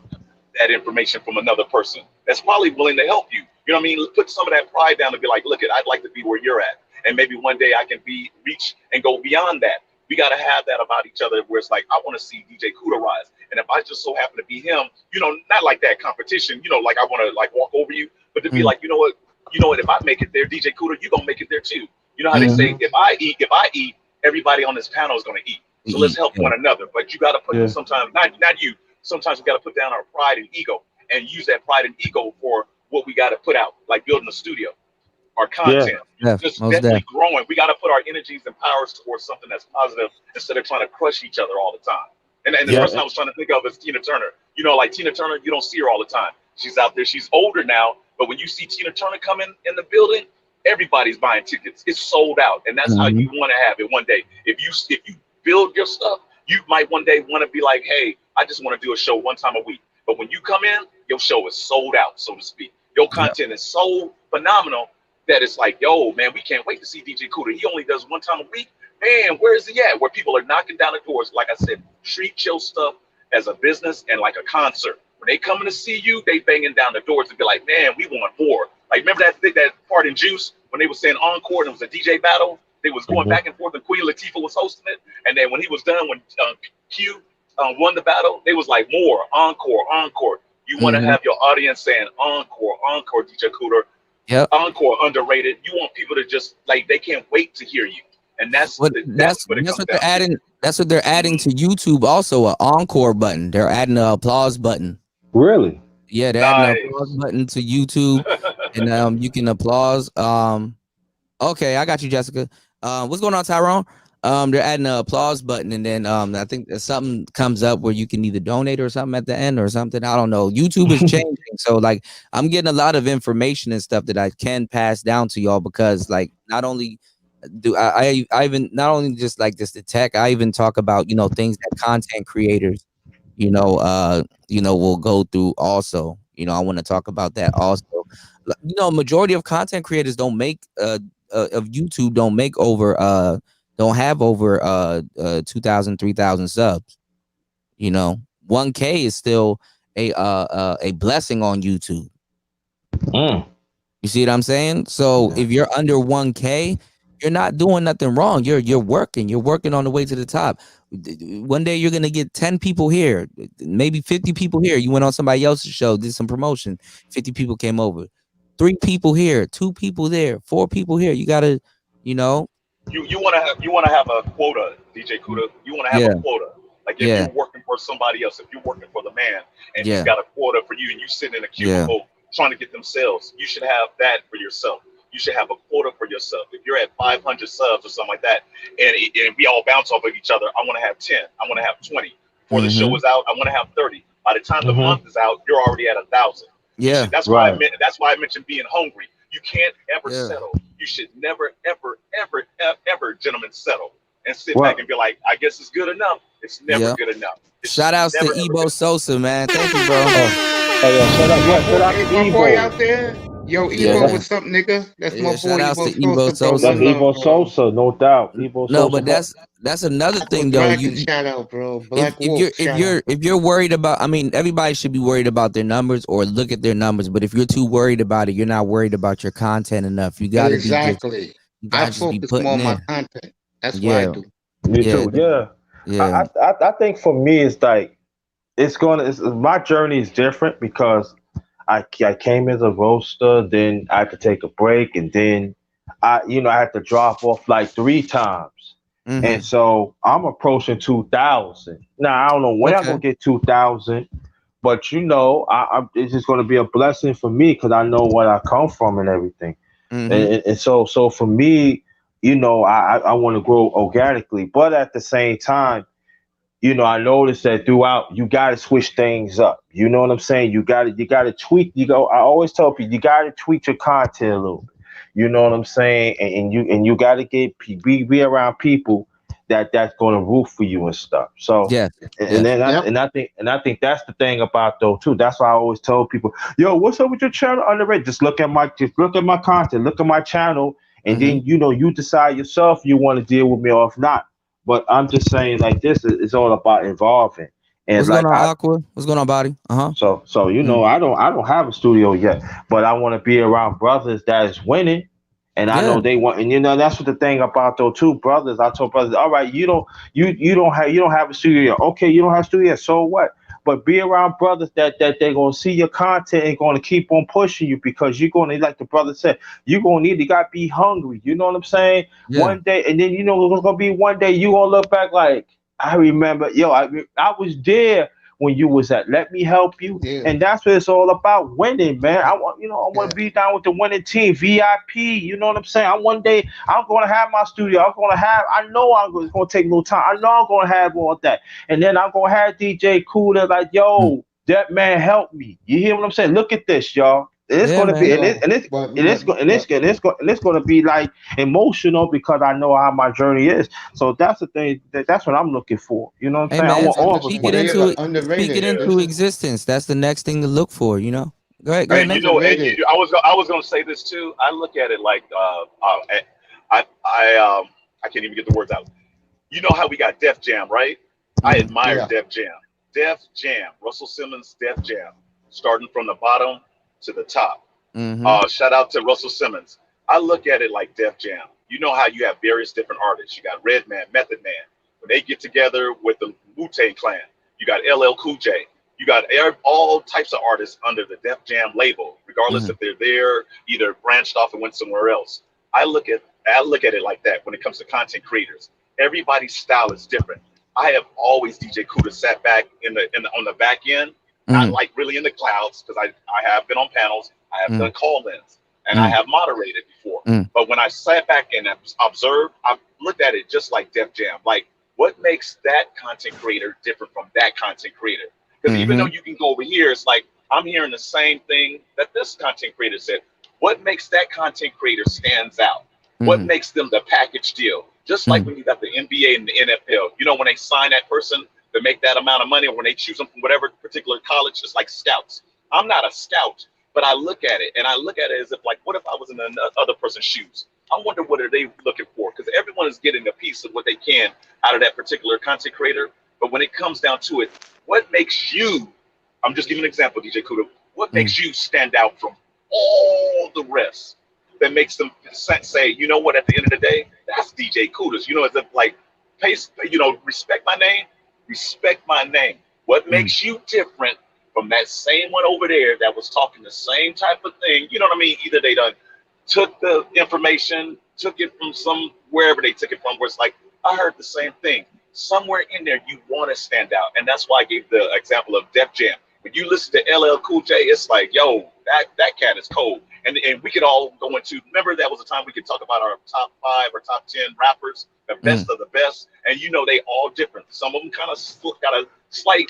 that information from another person that's probably willing to help you. You know what I mean? Put some of that pride down and be like, look, I'd like to be where you're at, and maybe one day I can reach and go beyond that. We got to have that about each other, where it's like, I want to see DJ Kuda rise, and if I just so happen to be him, not like that competition, like I want to like walk over you, but to be like, you know what, if I make it there, DJ Kuda, you gonna make it there too. You know how they say, if I eat, everybody on this panel is gonna eat. So let's help one another. But you got to put sometimes, not you. Sometimes we got to put down our pride and ego and use that pride and ego for what we got to put out, like building a studio, our content, just definitely growing. We got to put our energies and powers towards something that's positive instead of trying to crush each other all the time. And the person I was trying to think of is Tina Turner. Like Tina Turner, you don't see her all the time. She's out there. She's older now. But when you see Tina Turner come in the building, everybody's buying tickets. It's sold out. And that's how you want to have it one day. If you build your stuff, you might one day want to be like, hey, I just want to do a show one time a week. But when you come in, your show is sold out, so to speak. Your content is so phenomenal that it's like, yo, man, we can't wait to see DJ Kuda. He only does one time a week. Man, where is he at? Where people are knocking down the doors. Like I said, treat your stuff as a business and like a concert. When they coming to see you, they banging down the doors and be like, man, we want more. Like, remember that part in Juice when they were saying encore and it was a DJ battle? They was going back and forth and Queen Latifah was hosting it. And then when he was done, when Q won the battle, they was like, more, encore, encore. You want to have your audience saying encore, encore, DJ Kuda. Encore, underrated. You want people to just, like, they can't wait to hear you. And that's what they're adding. That's what they're adding to YouTube also, an encore button. They're adding an applause button. Really? Yeah, they're adding an applause button to YouTube. And you can applause. Okay, I got you, Jessica. What's going on, Tyrone? They're adding an applause button, and then I think something comes up where you can either donate or something at the end or something. I don't know. YouTube is changing, so like I'm getting a lot of information and stuff that I can pass down to y'all, because like not only do I even not only just like this the tech, I even talk about things that content creators will go through also. I want to talk about that also. Majority of content creators don't make of YouTube don't have over 2,000 3,000 subs. 1K is still a blessing on YouTube. You see what I'm saying? So if you're under 1K, you're not doing nothing wrong. You're working on the way to the top. One day you're gonna get 10 people here, maybe 50 people here. You went on somebody else's show, did some promotion, 50 people came over. 3 people here, 2 people there, 4 people here. You gotta, you want to have a quota, DJ Kuda. You want to have a quota. Like if you're working for somebody else, if you're working for the man, and he's got a quota for you, and you sitting in a cubicle trying to get them sales, you should have that for yourself. You should have a quota for yourself. If you're at 500 subs or something like that, and we all bounce off of each other, I want to have 10. I want to have 20. Before the show is out, I want to have 30. By the time the month is out, you're already at 1,000. Yeah, that's why I mentioned being hungry. You can't ever settle. You should never, ever, ever, ever, gentlemen, settle and sit back and be like, I guess it's good enough. It's never good enough. Shout outs to Ebo Sosa, man. Thank you, bro. Shout out to my boy out there. Yo, Evo, what's up, nigga? That's my boy, Evo Sosa. That's Evo Sosa, no doubt. Evo Sosa. No, but that's another thing, though. Shout out, bro. If you're worried about, I mean, everybody should be worried about their numbers or look at their numbers. But if you're too worried about it, you're not worried about your content enough. You got to exactly. I focus more on my content. That's what I do. Me too. Yeah. I think for me, it's like my journey is different because I came as a roaster, then I had to take a break, and then I had to drop off like 3 times. And so I'm approaching 2,000. Now I don't know when I'm gonna get 2,000, but it's just gonna be a blessing for me because I know where I come from and everything. And so for me, I want to grow organically, but at the same time, I noticed that throughout, you got to switch things up. You know what I'm saying? You got to tweak. I always tell people, you got to tweak your content a little bit. You know what I'm saying? And you got to be around people that's going to root for you and stuff. So I think that's the thing about though too. That's why I always tell people, yo, what's up with your channel underrated? Just look at my content, look at my channel, and then you decide yourself you want to deal with me or if not. But I'm just saying, like, this is all about involving, and What's going like on, Aqua? What's going on, Body? so I don't have a studio yet, but I want to be around brothers that is winning, and I Yeah. know they want, and that's what the thing about those two brothers. I told brothers, all right, you don't have a studio yet. Okay, you don't have a studio yet, so what? But be around brothers that they're gonna see your content and gonna keep on pushing you because you're gonna, like the brother said, you're gonna need, you gotta be hungry. You know what I'm saying? Yeah. One day, and then it's gonna be one day you gonna look back like, I remember, I was there when you was at. Let me help you. Yeah, And that's what it's all about, winning, man. I want yeah, to be down with the winning team, VIP. You know what I'm saying? One day I'm gonna have my studio. I know it's gonna take a little time. I know I'm gonna have all that. And then I'm gonna have DJ Cooler like, Mm. yo, that man helped me. You hear what I'm saying? Look at this, y'all. And it's Yeah, gonna be, man. and it's yo, and it's but and it's but go- but and it's gonna be like emotional because I know how my journey is. So that's the thing. That's what I'm looking for. You know what I'm Hey, saying? I man. want and all of us listen, Speak it winning. into yeah, it. Speak it underrated. Yeah. This into is existence. That's the next thing to look for. Go ahead, And man. you know, and underrated. I was going to say this too. I look at it like I can't even get the words out. You know how we got Def Jam, right? I Mm-hmm. admire Yeah, Def Jam. Def Jam, Russell Simmons, Def Jam, starting from the bottom to the top. Mm-hmm. Shout out to Russell Simmons. I look at it like Def Jam. You know how you have various different artists. You got Redman, Method Man. When they get together with the Wu-Tang Clan, you got LL Cool J. You got all types of artists under the Def Jam label, regardless Mm-hmm. if they're there, either branched off and went somewhere else. I look at it like that when it comes to content creators. Everybody's style is different. I have always DJ Kuda sat back on the back end, not Mm-hmm. like really in the clouds, because I have been on panels, I have Mm-hmm. done call-ins, and I have moderated before. Mm-hmm. But when I sat back and observed, I looked at it just like Def Jam. Like, what makes that content creator different from that content creator? Because even though Mm-hmm. you can go over here, it's like I'm hearing the same thing that this content creator said. What makes that content creator stands out? What Mm-hmm. makes them the package deal? Just like Mm-hmm. when you got the NBA and the NFL, when they sign that person to make that amount of money, or when they choose them from whatever particular college, it's like scouts. I'm not a scout, but I look at it and I look at it as if, like, what if I was in another person's shoes? I wonder what are they looking for, because everyone is getting a piece of what they can out of that particular content creator. But when it comes down to it, what makes you? I'm just giving an example, DJ Kudo. What Mm-hmm. makes you stand out from all the rest? That makes them say, you know what? At the end of the day, that's DJ Kudos. As if like, respect my name, respect my name. What Mm-hmm. makes you different from that same one over there that was talking the same type of thing? You know what I mean? Either they done took the information, took it from wherever they took it from, where it's like, I heard the same thing. Somewhere in there, you want to stand out. And that's why I gave the example of Def Jam. When you listen to LL Cool J, it's like, yo, that cat is cold. And we could all go into, remember that was a time we could talk about our top 5 or top 10 rappers, the Mm-hmm. best of the best. And they all different. Some of them kind of got a slight,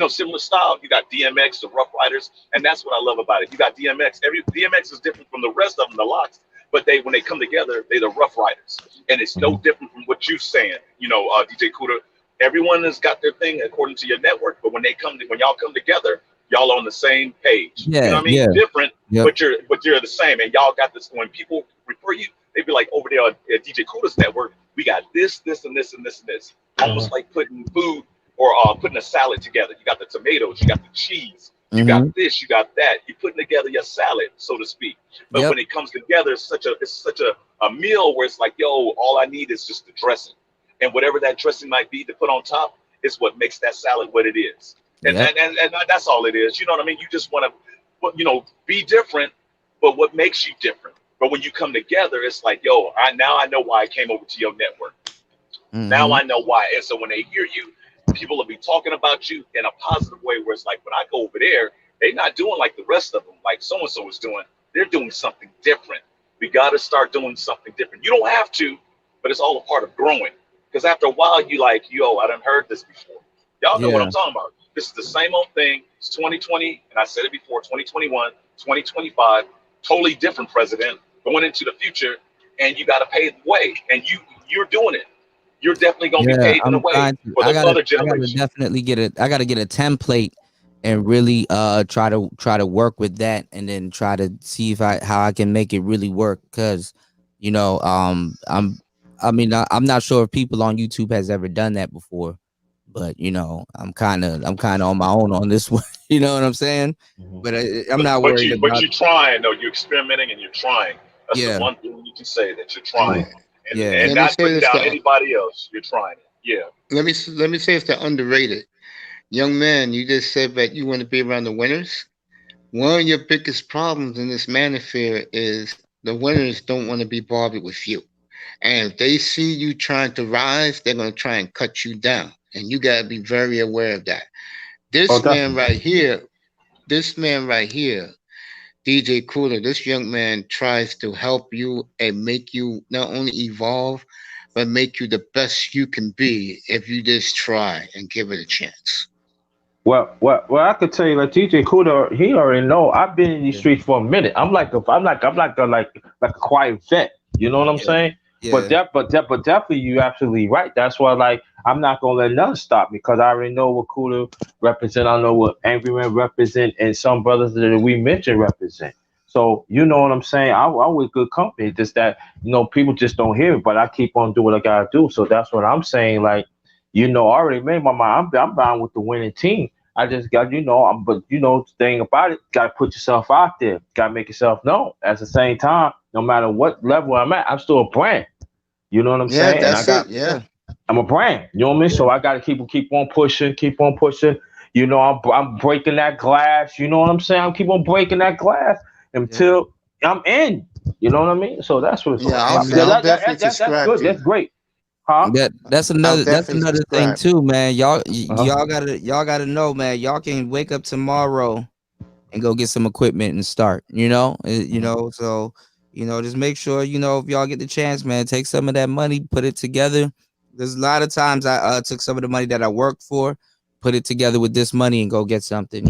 similar style. You got DMX, the Rough Riders, and that's what I love about it. You got DMX. Every DMX is different from the rest of them, the Locks, but when they come together, they're the Rough Riders, and it's no different from what you're saying. DJ Kuda. Everyone has got their thing according to your network, but when y'all come together, y'all on the same page. You know Yeah. what I mean? Yeah. Different, Yep. but you're the same, and y'all got this. When people refer you, they be like, over there at DJ Kuda's network, we got this, this, and this, and this, and this. Almost like putting food or putting a salad together. You got the tomatoes, you got the cheese, you got Mm-hmm. this, you got that. You're putting together your salad, so to speak. But Yep. when it comes together, it's such a meal where it's like, yo, all I need is just the dressing, and whatever that dressing might be to put on top is what makes that salad what it is. And Yep. and and that's all it is. You know what I mean? You just want to, be different, but what makes you different? But when you come together, it's like, yo, now I know why I came over to your network. Now Mm-hmm. I know why. And so when they hear you, people will be talking about you in a positive way, where it's like, when I go over there, they're not doing like the rest of them, like so and so is doing. They're doing something different. We got to start doing something different. You don't have to, but it's all a part of growing. Because after a while, you like, yo, I done heard this before. Y'all know what I'm Yeah. talking about. This is the same old thing. It's 2020, and I said it before, 2021, 2025, totally different president going into the future, and you got to pave the way. And you're doing it. You're definitely going to be Yeah. paving the I'm way trying to. for I the gotta. other I gotta generation. definitely get it. I gotta get a template and really try to work with that, and then try to see how I can make it really work. Cause You know, I'm not sure if people on YouTube has ever done that before, but you know, I'm kind of on my own on this one. You know what I'm saying? Mhm. But I'm not worried But about. you're trying though. You're experimenting and you're trying. That's the Yeah, one thing you can say that you're trying, Yeah. Mm. yeah, and Let me not say putting this down to anybody else. You're trying it. Yeah. let me say it's the underrated. Young man, you just said that you want to be around the winners. One of your biggest problems in this manosphere is the winners don't want to be bothered with you. And if they see you trying to rise, they're going to try and cut you down. And you got to be very aware of that. Oh, This man definitely. right here, this man right here, DJ Cooler, this young man tries to help you and make you not only evolve, but make you the best you can be if you just try and give it a chance. Well, I could tell you, like TJ Kuda, he already know. I've been in these yeah, streets for a minute. I'm like a quiet vet. You know what I'm yeah, saying? yeah, But definitely, you absolutely right. That's why, like, I'm not gonna let nothing stop me because I already know what Kuda represent. I know what Angry Man represent, and some brothers that we mentioned represent. So you know what I'm saying? I'm with good company. Just that people just don't hear it, but I keep on doing what I gotta do. So that's what I'm saying. Like, I already made my mind. I'm bound with the winning team. I just got, but the thing about it, got to put yourself out there, got to make yourself known. At the same time, no matter what level I'm at, I'm still a brand. You know what I'm Yeah, saying? And that's it. Yeah. yeah, I'm a brand. You know what I mean? yeah, So I got to keep on pushing, keep on pushing. I'm breaking that glass. You know what I'm saying? I'm keep on breaking that glass yeah. until I'm in. You know what I mean? So that's what it's all Yeah, Hey about. I'll man, I'll That, that, definitely that, that, that's subscribe good. to That's you. great. Huh? that's I'll another definitely thing subscribe. too, man. Uh-huh. Y'all gotta know, man. Y'all can wake up tomorrow and go get some equipment and start. So just make sure if y'all get the chance, man, take some of that money, put it together. There's a lot of times I took some of the money that I worked for, put it together with this money and go get something.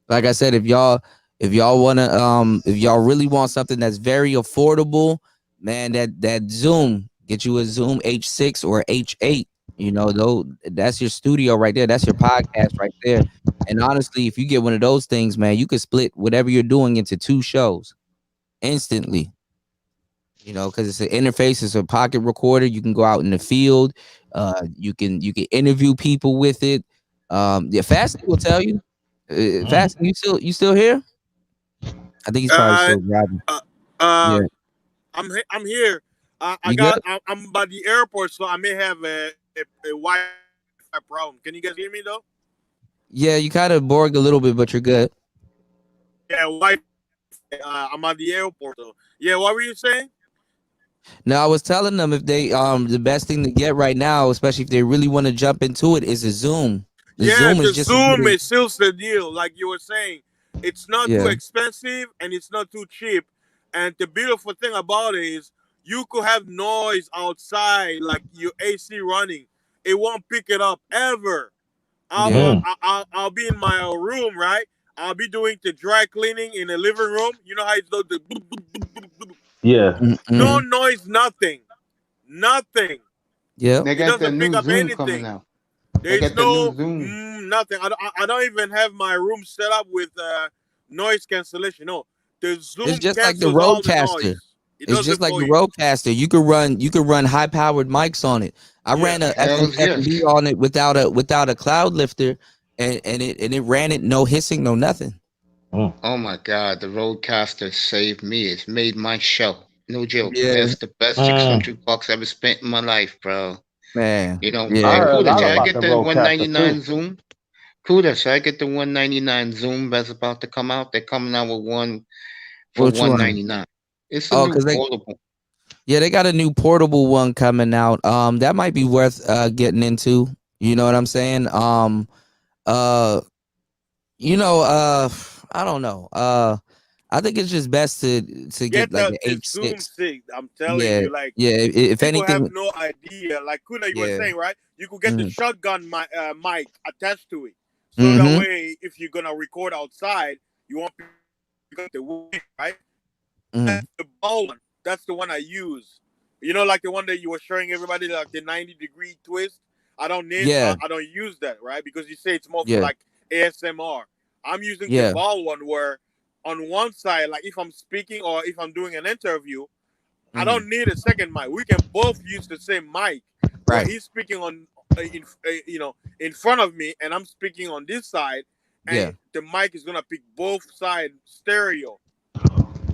Like I said, if y'all really want something that's very affordable, man, that Zoom, get you a Zoom H6 or H8. Though that's your studio right there. That's your podcast right there. And honestly, if you get one of those things, man, you could split whatever you're doing into two shows instantly. Because it's an interface, it's a pocket recorder. You can go out in the field. You can interview people with it. Yeah, Fasting will tell you. Fasting, you still here? I think he's probably Uh, still driving. uh, uh, Yeah. I'm here. You good? I'm by the airport, so I may have a Wi-Fi problem. Can you guys hear me though? Yeah, you kind of boring a little bit, but you're good. Yeah, Wi-Fi. I'm at the airport though. Yeah, what were you saying? Now I was telling them if they the best thing to get right now, especially if they really want to jump into it, is a Zoom. The Yeah, Zoom is the just as good Zoom as it seals the deal, like you were saying. It's not too yeah, expensive and it's not too cheap. And the beautiful thing about it is you could have noise outside, like your AC running. It won't pick it up ever. yeah, Mm. I'll be in my room, right? I'll be doing the dry cleaning in the living room. You know how it's does the boop, boop, boop, boop, boop. Yeah. No mm-hmm. noise, nothing, nothing. Yeah, They It got the doesn't pick new up Zoom coming anything. out. They There's got the new no Zoom. nothing. I don't even have my room set up with noise cancellation. No, the it's Zoom just like the cancels all the Roadcaster. noise. It It's does just it like for the you. Roadcaster. You could run high powered mics on it. I ran a Yes. Hells FM7B yes. on it without a cloud lifter, and it ran it no hissing, no nothing. Mm. Oh my God, the Roadcaster saved me. It's made my show. No joke. Yeah, That's the best Mm. $600 ever spent in my life, bro. man. I Yeah, heard a Kuda, lot should I about get the the roadcaster too. 199 Zoom? Kuda, should I get the 199 Zoom that's about to come out? They're coming out with one for which one? 199. It's a Oh, new because portable. they got a new portable one coming out. That might be worth getting into. You know what I'm saying? Uh, I don't know. I think it's just best to get Get like an the Zoom H6. 6. I'm telling Yeah, you, like yeah. If people have anything, no idea. Like Kuda, you were yeah. saying, right? You could get the Mm, shotgun mic attached to it, so that mm-hmm. way, if you're gonna record outside, you won't pick up the wind, right? Mm, That's the ball one. That's the one I use. You know, like the one that you were showing everybody, like the 90-degree twist. yeah, I don't use that, right? Because you say it's more for yeah, like ASMR. I'm using the yeah. ball one where on one side, like if I'm speaking or if I'm doing an interview, I don't need a second mic. We can both use the same mic. Where Right. he's speaking on, in front of me, and I'm speaking on this side, Yeah. and the mic is gonna pick both sides stereo.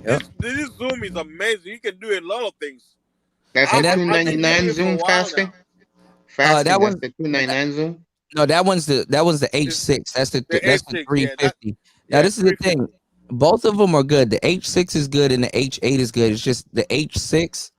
Yep. This Zoom is amazing. You can do a lot of things. That's And the that I've been using 299 it for a Zoom while fasting. now. Fasting. that That's one the 299 Zoom. no, that one's the It's H6. That's the the that's the H6, yeah, 350. Now this is the thing. 350. Both of them are good. The H6 is good and the H8 is good. It's just the H6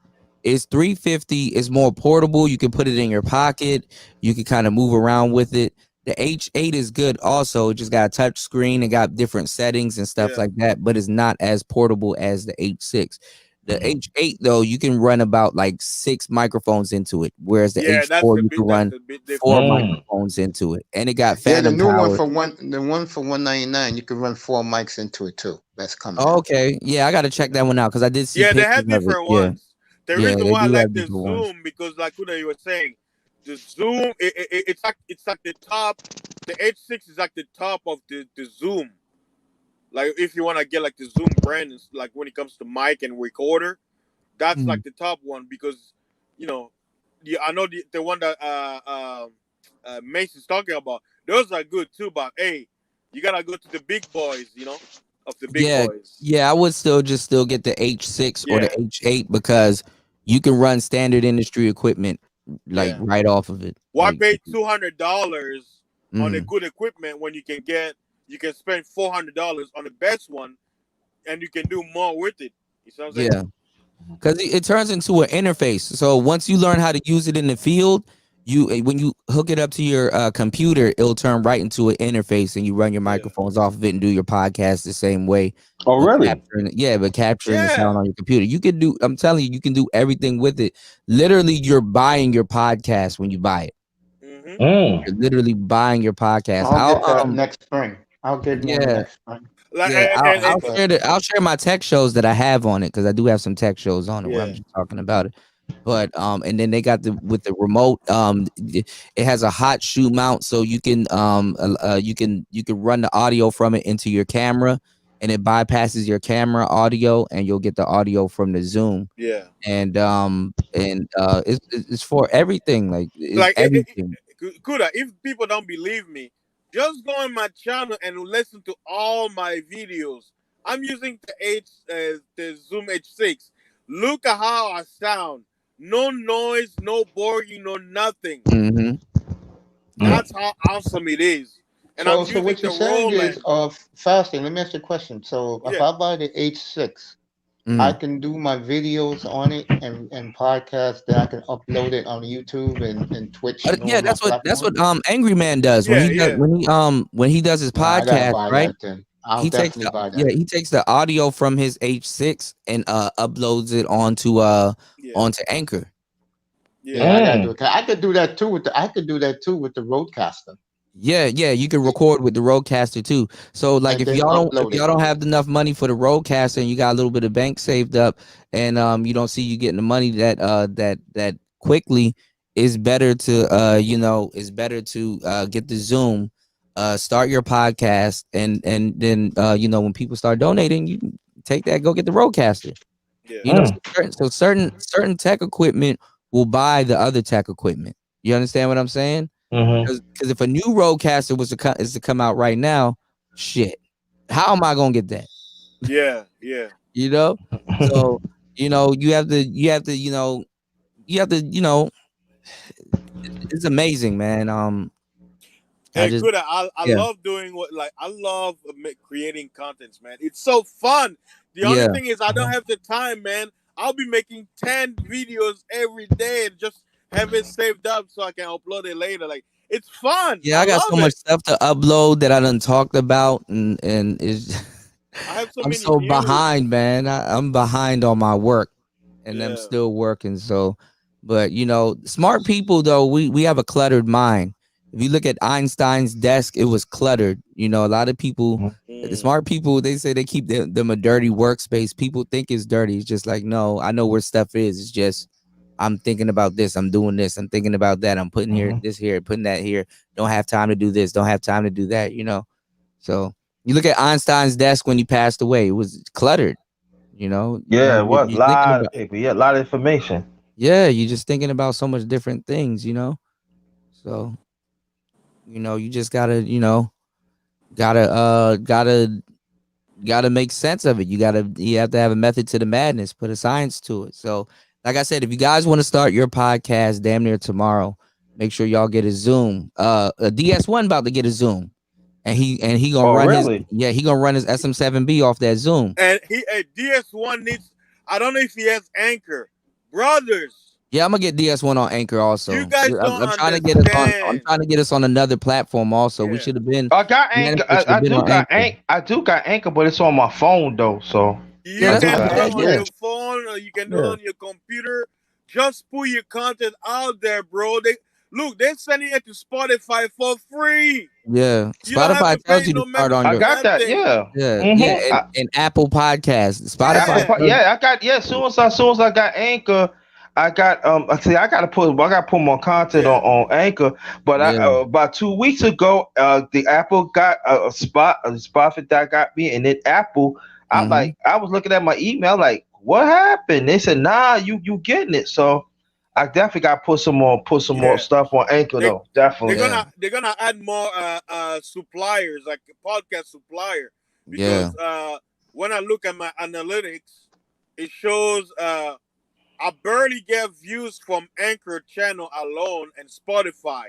is 350. It's more portable. You can put it in your pocket. You can kind of move around with it. The H8 is good also. It just got a touch screen and got different settings and stuff Yeah. like that, but it's not as portable as the H6. The H8 though, you can run about like 6 microphones into it, whereas the Yeah, H4 you can that's run the big 4 difference. microphones into it, and it got Yeah, the phantom new one power. for the one for 199. You can run 4 mics into it too. That's coming out. Okay, yeah, I gotta check that one out because I did see Yeah, they pictures have of it. different Yeah, ones. The yeah, reason they why I do like have the different ones. Zoom, because like Kuda, you were saying, the Zoom, it's like the top. The H6 is like the top of the Zoom. Like if you want to get like the Zoom brand, like when it comes to mic and recorder, that's Mm. like the top one because, you know, I know the one that Mason's talking about. Those are good too, but hey, you gotta go to the big boys, of the big Yeah, boys. yeah, I would still get the H6 or the Yeah, H8 because you can run standard industry equipment like yeah. right off of it. Why Like, pay $200 on a mm, good equipment when you can spend $400 on the best one and you can do more with it? You see what I'm saying? yeah. Because it turns into an interface. So once you learn how to use it in the field, when you hook it up to your computer, it'll turn right into an interface, and you run your Yeah. microphones off of it and do your podcast the same way. Oh, But really? capturing the Yeah. sound on your computer, you can do. I'm telling you, you can do everything with it. Literally, you're buying your podcast when you buy it. Mm-hmm. Mm. You're literally buying your podcast. I'll get that next spring. I'll get one Yeah, next spring. Like, yeah, I'll But share I'll share my tech shows that I have on it because I do have some tech shows on it where I'm yeah, just talking about it. But and then they got with the remote, it has a hot shoe mount, so you can run the audio from it into your camera, and it bypasses your camera audio, and you'll get the audio from the Zoom. yeah. And it's for everything, like it's Like, everything. Kuda, if people don't believe me, just go on my channel and listen to all my videos. I'm using the Zoom H6. Look at how I sound. No noise, no boring, no nothing. Hmm. Yeah. That's how awesome it is. And I'm so using what the you're saying is Roland. fasting. Let me ask you a question. So if Yeah, I buy the H6, I Mm. can do my videos on it and podcast. Then I can upload it on YouTube and Twitch and all Yeah, my that's platforms. what Angry Man does yeah, yeah, when he does his Nah, I gotta podcast, buy right? that then. I'll definitely buy that. He takes the audio from his H6 and uploads it yeah, onto Anchor. yeah, Yeah, I gotta do Mm. it. I could do that too with the Roadcaster, Yeah, yeah, you can record with the Rodecaster too. So like and then if upload y'all it. don't have enough money for the Rodecaster and you got a little bit of bank saved up and you don't see you getting the money that quickly, it's better to get the Zoom, start your podcast and then when people start donating, you can take that, go get the Rodecaster. yeah, You know, Mm. certain tech equipment will buy the other tech equipment. You understand what I'm saying? Mm-hmm. Because if a new Rodecaster is to come out right now, shit, how am I gonna get that? yeah, yeah. You know, so you have to it's amazing, man. I Hey, just Kuda, I yeah love doing I love creating contents, man. It's so fun. The only yeah thing is I don't have the time, man. I'll be making 10 videos every day and just have it saved up so I can upload it later. Like, it's fun. yeah. I I got love so much it. stuff to upload that I done talked about, and it's I have so I'm many so news. behind, man. I'm behind on my work, and I'm Yeah, still working. So, but smart people though, we have a cluttered mind. If you look at Einstein's desk, it was cluttered. A lot of people, the mm, smart people, they say they keep them a dirty workspace. People think it's dirty. It's just like, no, I know where stuff is. It's just I'm thinking about this. I'm doing this. I'm thinking about that. I'm putting Mm-hmm. here, putting that here. Don't have time to do this. Don't have time to do that. So you look at Einstein's desk when he passed away; it was cluttered. You know, Yeah, it was a you're thinking lot about of people. Yeah, a lot of information. you're just thinking about so much different things. So you just gotta gotta make sense of it. You have to have a method to the madness, put a science to it. So, like I said, if you guys want to start your podcast damn near tomorrow, make sure y'all get a Zoom. A DS1 about to get a Zoom, and he gonna Oh, run his really? he gonna run his SM7B off that Zoom. And DS1 needs. I don't know if he has Anchor, brothers. Yeah, I'm gonna get DS1 on Anchor You also. guys I'm, don't I'm trying to get us on. I'm understand. trying to get us on another platform also. We Yeah. should have been. I got Anchor. Management should have been on Anchor. I do got Anchor, but it's on my phone though. So Yeah, You I that's do what can I got do it said. Anchor. on Yeah, your phone, or you can do it Yeah. on your computer. Just put your content out there, bro. They're sending it to Spotify for free. yeah. You don't have Spotify to tells pay you to no start on I your. membership, got that. nothing. Yeah. Yeah, Mm-hmm. and Apple Podcasts. Spotify Yeah. tells Yeah, I got As soon as I got Anchor, I got see I gotta put more content Yeah. on Anchor. But I yeah, about 2 weeks ago, the Apple got a spot that got me, and then Apple, hmm I was looking at my email like, what happened? They said, nah, you getting it. So I definitely got to put some more Yeah. stuff on Anchor They though. they're Definitely. yeah, gonna they're gonna add more suppliers, like a podcast supplier, yeah. because when I look at my analytics, it shows I barely get views from Anchor channel alone and Spotify.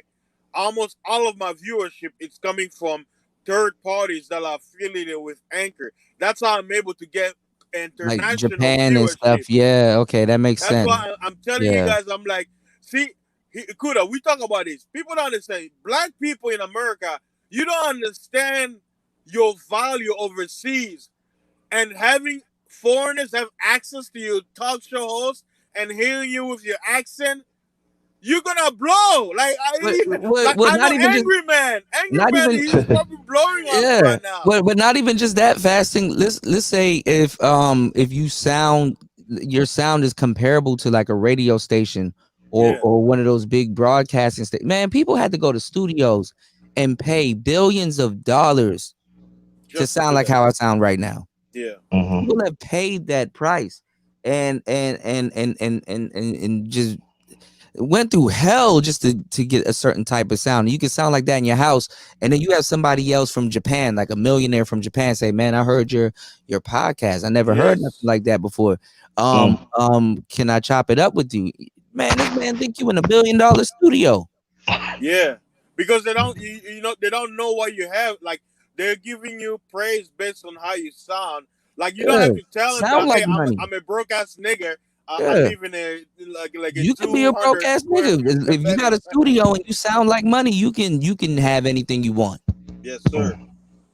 Almost all of my viewership is coming from third parties that are affiliated with Anchor. That's how I'm able to get Like international Japan and viewership. stuff. Yeah, okay, that makes That's sense. why I'm telling you Yeah, guys, I'm like, see, Kuda, we talk about this. People don't understand. Black people in America, you don't understand your value overseas. And having foreigners have access to your talk show host and hearing you with your accent, you're gonna blow. I know not even just Angry Man. Angry not Man, even he's probably blowing up yeah, right now. but not even just that fasting. Let's say if you sound your sound is comparable to like a radio station Yeah, or one of those big broadcasting stations. Man, people had to go to studios and pay billions of dollars to just to sound do like that. how I sound right now. Yeah, Mm-hmm. People have paid that price and just went through hell just to get a certain type of sound. You can sound like that in your house, and then you have somebody else from Japan, like a millionaire from Japan, say, "Man, I heard your podcast. I never heard nothing yes, like that before. Mm. Can I chop it up with you?" Man, this man think you in $1 billion studio. yeah. Because they don't know what you have. Like, they're giving you praise based on how you sound. Like, you don't Yeah, have to tell them sound that, like hey, money. I'm a broke ass nigger. I Yeah, live in a like a you can be a broke 200 ass square. nigga if you got a studio and you sound like money. You can have anything you want. Yes, sir.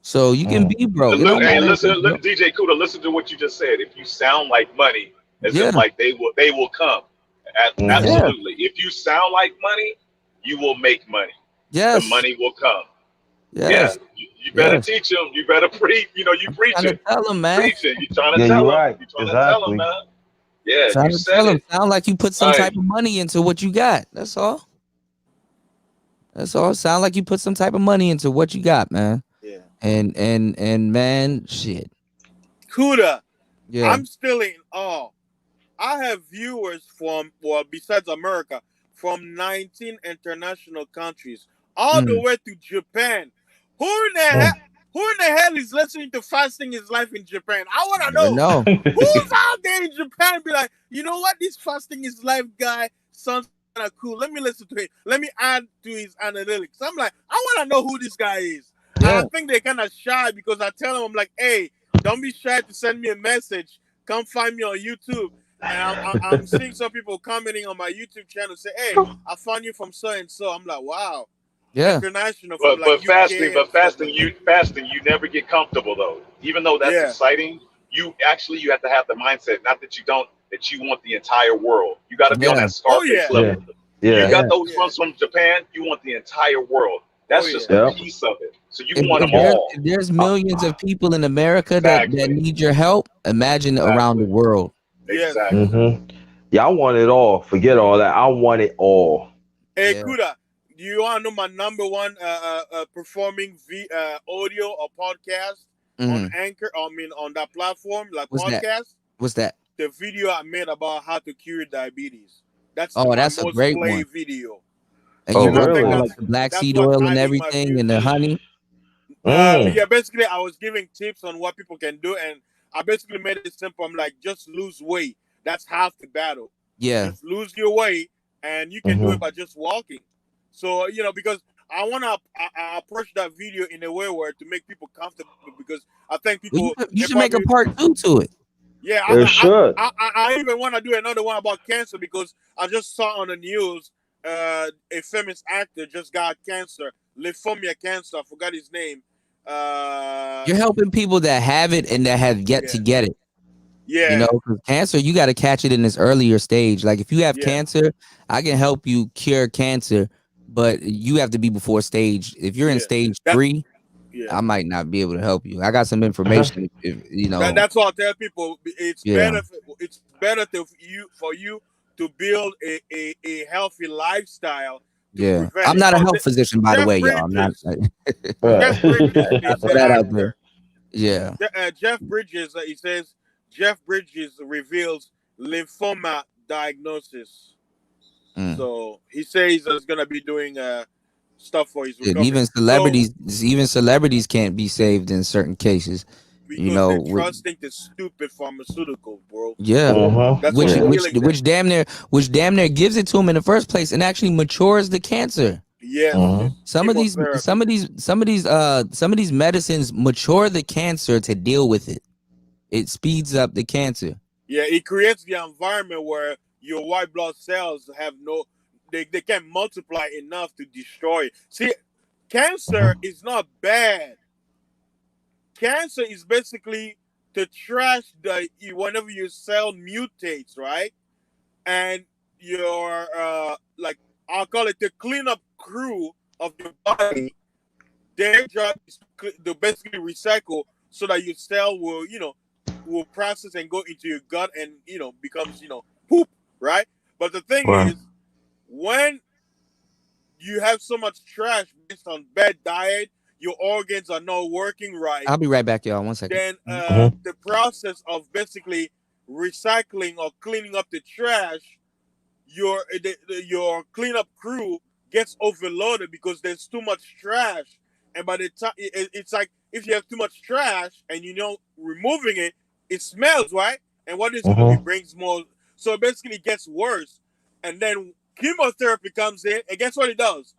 So you can Mm. be broke. It Look, don't hey, matter. listen, DJ Kuda, listen to what you just said. If you sound like money, as if Yeah, like they will come. Mm-hmm. yeah, Absolutely. If you sound like money, you will make money. The yes, money will come. Yeah, yes, you better yes. teach them. You better preach. You I'm preach trying to it. tell him, You man. preach it. You trying to Yeah, tell you're them. right. You trying to tell them, Exactly. man. Yeah, you Trying to said tell him. it. Sound like you put some Right. type of money into what you got. That's all. That's all. Sound like you put some type of money into what you got, man. Yeah. And man, shit. Kuda, Yeah. I'm still in awe. I have viewers from, well, besides America, from 19 international countries, all the Mm. way to Japan. Who in the hell? Mm. Who in the hell is listening to Fasting is Life in Japan? I want to Never know. know. Who's out there in Japan be like, you know what? This Fasting is Life guy sounds kind of cool. Let me listen to him. Let me add to his analytics. I'm like, I want to know who this guy is. And Yeah. I think they're kind of shy because I tell them, I'm like, hey, don't be shy to send me a message. Come find me on YouTube. And I'm seeing some people commenting on my YouTube channel say, hey, I found you from so and so. I'm like, wow. Yeah. International from But like but fasting, UK and but stuff fasting, like that. you never get comfortable though. Even though that's Yeah. exciting, you have to have the mindset, not that you want the entire world. You got to be on Yeah. that Oh, Scarface yeah. Yeah. level. You Yeah. Yeah. got those Yeah. ones from Japan, you want the entire world. Oh, That's yeah. just a Yep. piece of it. So you If, want if them there's all. if there's millions of people in America that Exactly. need your help, imagine around the Exactly. world. Yes. Exactly. Mm-hmm. Yeah, I want it all. Forget all that. I want it all. Hey, Yeah. Kuda, do you want to know my number one performing audio or podcast on Mm. Anchor? I mean, on that platform, like What's that? podcast? What's that? The video I made about how to cure diabetes. That's Oh, my that's a most great one. played video, And Oh, you and I went think through really? like the black that's seed what oil and adding my everything views. and the honey. Mm. Yeah, basically, I was giving tips on what people can do, and I basically made it simple. I'm like, just lose weight. That's half the battle. Yeah. Just lose your weight, and you can do it Mm-hmm. by just walking. So because I want to approach that video in a way where to make people comfortable, because I think Well, people you they should make a probably part two to it. yeah. It should. I even want to do another one about cancer, because I just saw on the news a famous actor just got cancer, lymphoma cancer. I forgot his name. You're helping people that have it and that have yet Yeah, to get it. You yeah, know, 'cause cancer, you got to catch it in this earlier stage. Like if you have yeah, cancer, I can help you cure cancer, but you have to be before stage. If you're in yeah. stage That 3, yeah. I might not be able to help you. I got some information. If, That's what I tell people. yeah, It's better for you to build a healthy lifestyle to yeah. prevent I'm it. not a health physician, by the Jeff way, y'all. I'm not. Bridges. Jeff Bridges Right. I is throw the that out there. actor. Yeah. Jeff Bridges. He says Jeff Bridges reveals lymphoma diagnosis. Mm. So he says he's gonna be doing stuff for his And recovery. So even celebrities can't be saved in certain cases. You because know, they're trusting the stupid pharmaceuticals, bro. yeah. Mm-hmm. That's Which what's Yeah. which killing them. which damn near gives it to them in the first place and actually matures the cancer. Yes, Mm-hmm. Some of these some chemotherapy. of these some of these some of these medicines mature the cancer to deal with it. It speeds up the cancer. Yeah, it creates the environment where your white blood cells have no, they can't multiply enough to destroy it. See, cancer Mm-hmm. is not bad. Cancer is basically the trash that whenever your cell mutates, right? And your like, I'll call it the cleanup crew of your body. Their job is to basically recycle so that your cell will, will process and go into your gut and, becomes, poop, right? But the thing Right. is, when you have so much trash based on bad diet, your organs are not working right, I'll be right back, y'all. 1 second. then Mm-hmm. the process of basically recycling or cleaning up the trash, your cleanup crew gets overloaded because there's too much trash. And by the time it's like, if you have too much trash and removing it, it smells, right? And what it's gonna do, it Mm-hmm. brings more. So it basically gets worse. And then chemotherapy comes in, and guess what it does?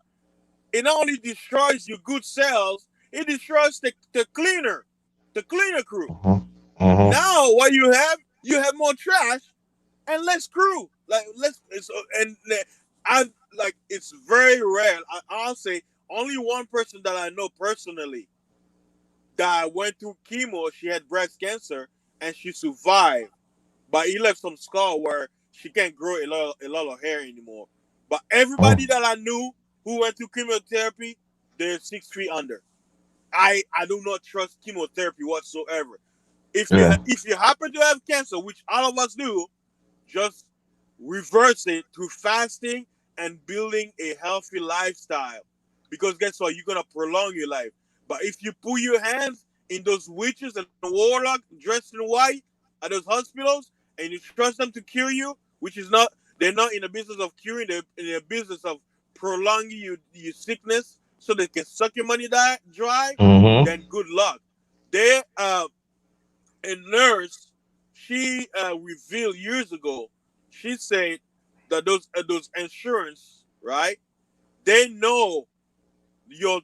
It not only destroys your good cells, it destroys the cleaner crew. Mm-hmm. Now what you have more trash and less crew. Like I like, it's very rare. I'll say only one person that I know personally that went through chemo. She had breast cancer and she survived, but he left some scar where she can't grow a lot of hair anymore. But everybody Mm-hmm. that I knew who went through chemotherapy, they're 6 feet under. I do not trust chemotherapy whatsoever. Yeah. If you happen to have cancer, which all of us do, just reverse it through fasting and building a healthy lifestyle. Because guess what? You're gonna prolong your life. But if you put your hands in those witches and warlocks dressed in white at those hospitals and you trust them to cure you, which is not, they're not in the business of curing, they're in the business of prolonging your sickness so they can suck your money dry, Mm-hmm. then good luck. They a nurse, she revealed years ago. She said that those insurance, right? They know your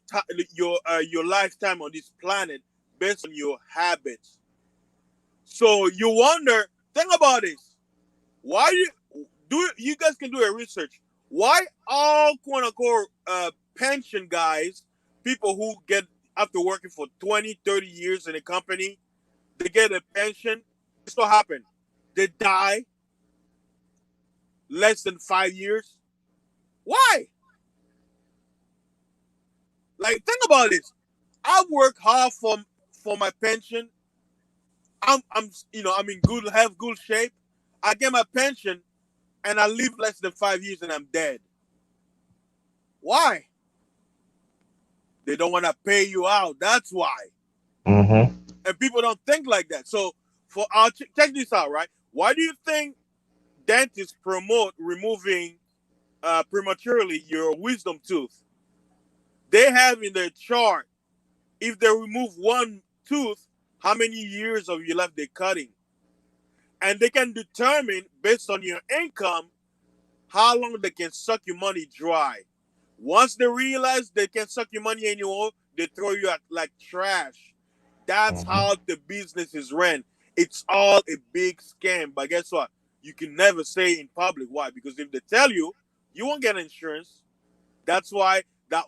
lifetime on this planet based on your habits. So you wonder. Think about this. Why you guys can do a research? Why all quote unquote pension guys, people who get after working for 20, 30 years in a company, they get a pension. This will happen. They die less than 5 years. Why? Like, think about this. I work hard for my pension. I'm in good shape. I get my pension and I live less than 5 years and I'm dead. Why? They don't want to pay you out. That's why. Mm-hmm. And people don't think like that. So For check this out, right? Why do you think dentists promote removing prematurely your wisdom tooth? They have in their chart, if they remove one tooth, how many years of your life they're cutting, and they can determine based on your income how long they can suck your money dry. Once they realize they can suck your money anymore, they throw you out like trash. That's Mhm. how the business is ran. It's all a big scam. But guess what? You can never say in public. Why? Because if they tell you, you won't get insurance. That's why that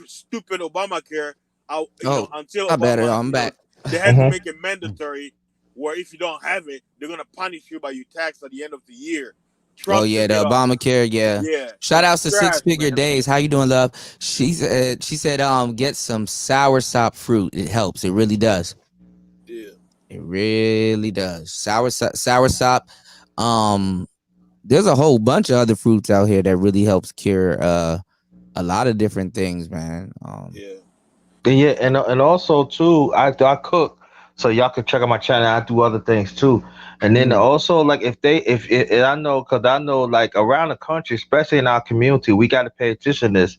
stupid Obamacare, Oh, until I better. Obama, I'm back. they had to Mhm. make it mandatory where if you don't have it, they're gonna punish you by your tax at the end of the year. Oh Trump yeah, took it the off. Obamacare. Yeah. Yeah, Shout it's outs to Six trash, Figure man. Days. How you doing, love? She said get some sour sop fruit. It helps. It really does. Yeah, It really does. Sour sop. Um, there's a whole bunch of other fruits out here that really helps cure a lot of different things, man. yeah. And yeah, and also too, I cook, so y'all can check out my channel. I do other things too, and then Mm, also like if and I know because I know like around the country, especially in our community, we got to pay attention to this.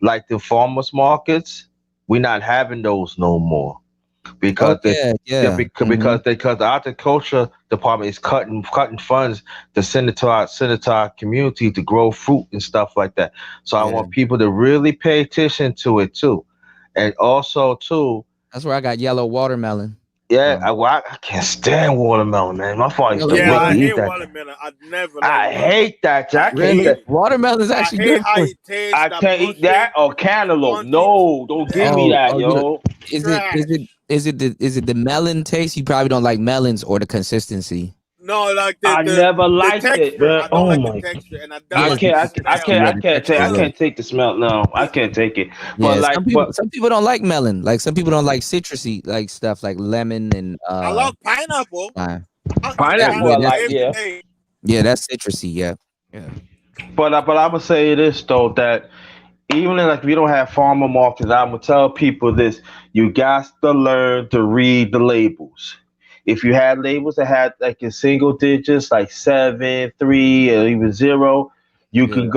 Like the farmers markets, we're not having those no more oh because they yeah, yeah yeah. Mm-hmm. because the horticulture department is cutting funds to send it to our community to grow fruit and stuff like that. So I Yeah. want people to really pay attention to it too, and also too. That's where I got yellow watermelon. Yeah, Um, I can't stand watermelon, man. My father used to yellow Yeah, make I me watermelon. eat hate that. watermelon. I'd never like I watermelon. hate that. I I can't eat hate Really? that. Watermelon is I actually hate good how for you. it tastes. I That can't eat that munching, or cantaloupe. spongy No, don't give me Oh, that, oh, you don't- yo. is it is it trash. is it the melon taste? You probably don't like melons or the consistency. No, like I never the liked it, texture. man. I don't Oh like the my. texture, and I don't I Yes, like the the can't. smell. yeah, the I texture. Yeah, can't take the smell. No, I It, can't take it. But yeah. like, but Some people don't like melon. Like some people don't like citrusy like stuff like lemon and I love pineapple. lime. I'll eat That pineapple, yeah, I pineapple that's like. every Yeah. day. yeah, that's citrusy. Yeah, yeah, But I would say this though that even if you don't have farmer markets, I'm gonna tell people this: you got to learn to read the labels. If you had labels that had like in single digits, like 7, 3, or even 0, yeah. you can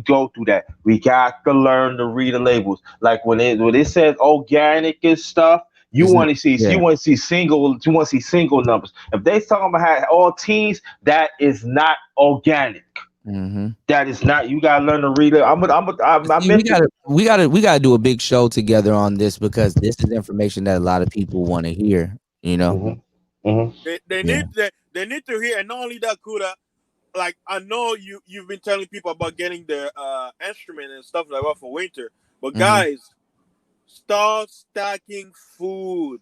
go through that. We got to learn to read the labels. Like when it says organic and stuff, It's not, you yeah. want to see single numbers. If they talking about all teens, that is not organic. Mm-hmm. That is not. You gotta learn to read it. I See, we meant to. gotta we gotta do a big show together on this because this is information that a lot of people want to hear. You know. Hmm. Hmm. Yeah. They need to hear, and not only that, Kuda. Like I know you've been telling people about getting their instrument and stuff like that for winter, but Mm-hmm. guys, start stacking food.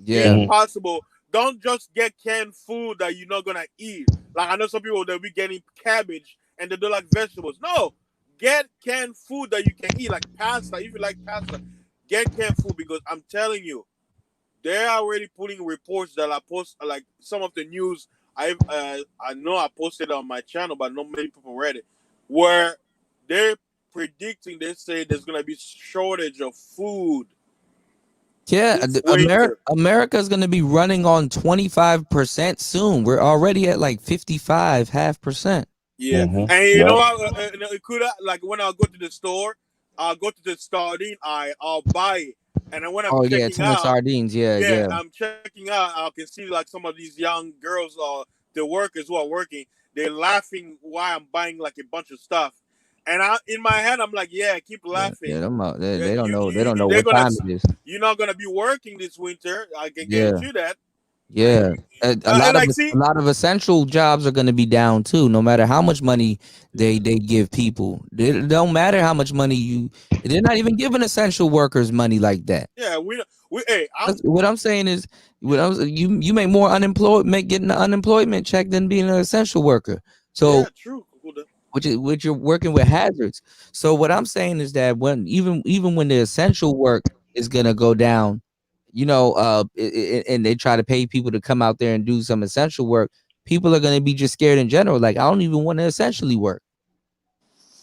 If Yeah. Hmm. possible, don't just get canned food that you're not gonna eat. Like I know some people they'll be getting cabbage and they don't like vegetables. No, get canned food that you can eat, like pasta. If you like pasta, get canned food because I'm telling you, they're already putting reports that I post like some of the news I know I posted on my channel, but not many people read it. Where they're predicting, they say there's gonna be shortage of food Yeah, this winter. America's gonna be running on 25% soon. We're already at like 55 half percent. Yeah, Hmm. and you know Yep. what? It could like when I go to the store, I'll go to the sardine aisle, I'll buy it, and then when I'm Oh yeah, checking tin of out, sardines. Yeah, yeah, yeah, I'm checking out, I can see like some of these young girls or the workers who are working, they're laughing while I'm buying like a bunch of stuff, and I in my head I'm like, yeah, keep yeah, yeah. laughing. They don't know. They don't know They're what gonna time it is. you're not gonna be working this winter. I can Yeah, guarantee that. And yeah. and like A see, lot of essential jobs are going to be down too. No matter how much money they give people, it don't matter how much money you. They're not even giving essential workers money like that. yeah, we hey, What I'm saying is, yeah, you make more unemployed, make getting an unemployment check than being an essential worker. So yeah, true. which you're working with hazards. So what I'm saying is that when even when the essential work is gonna go down, and they try to pay people to come out there and do some essential work, people are gonna be just scared in general. Like I don't even want to essentially work.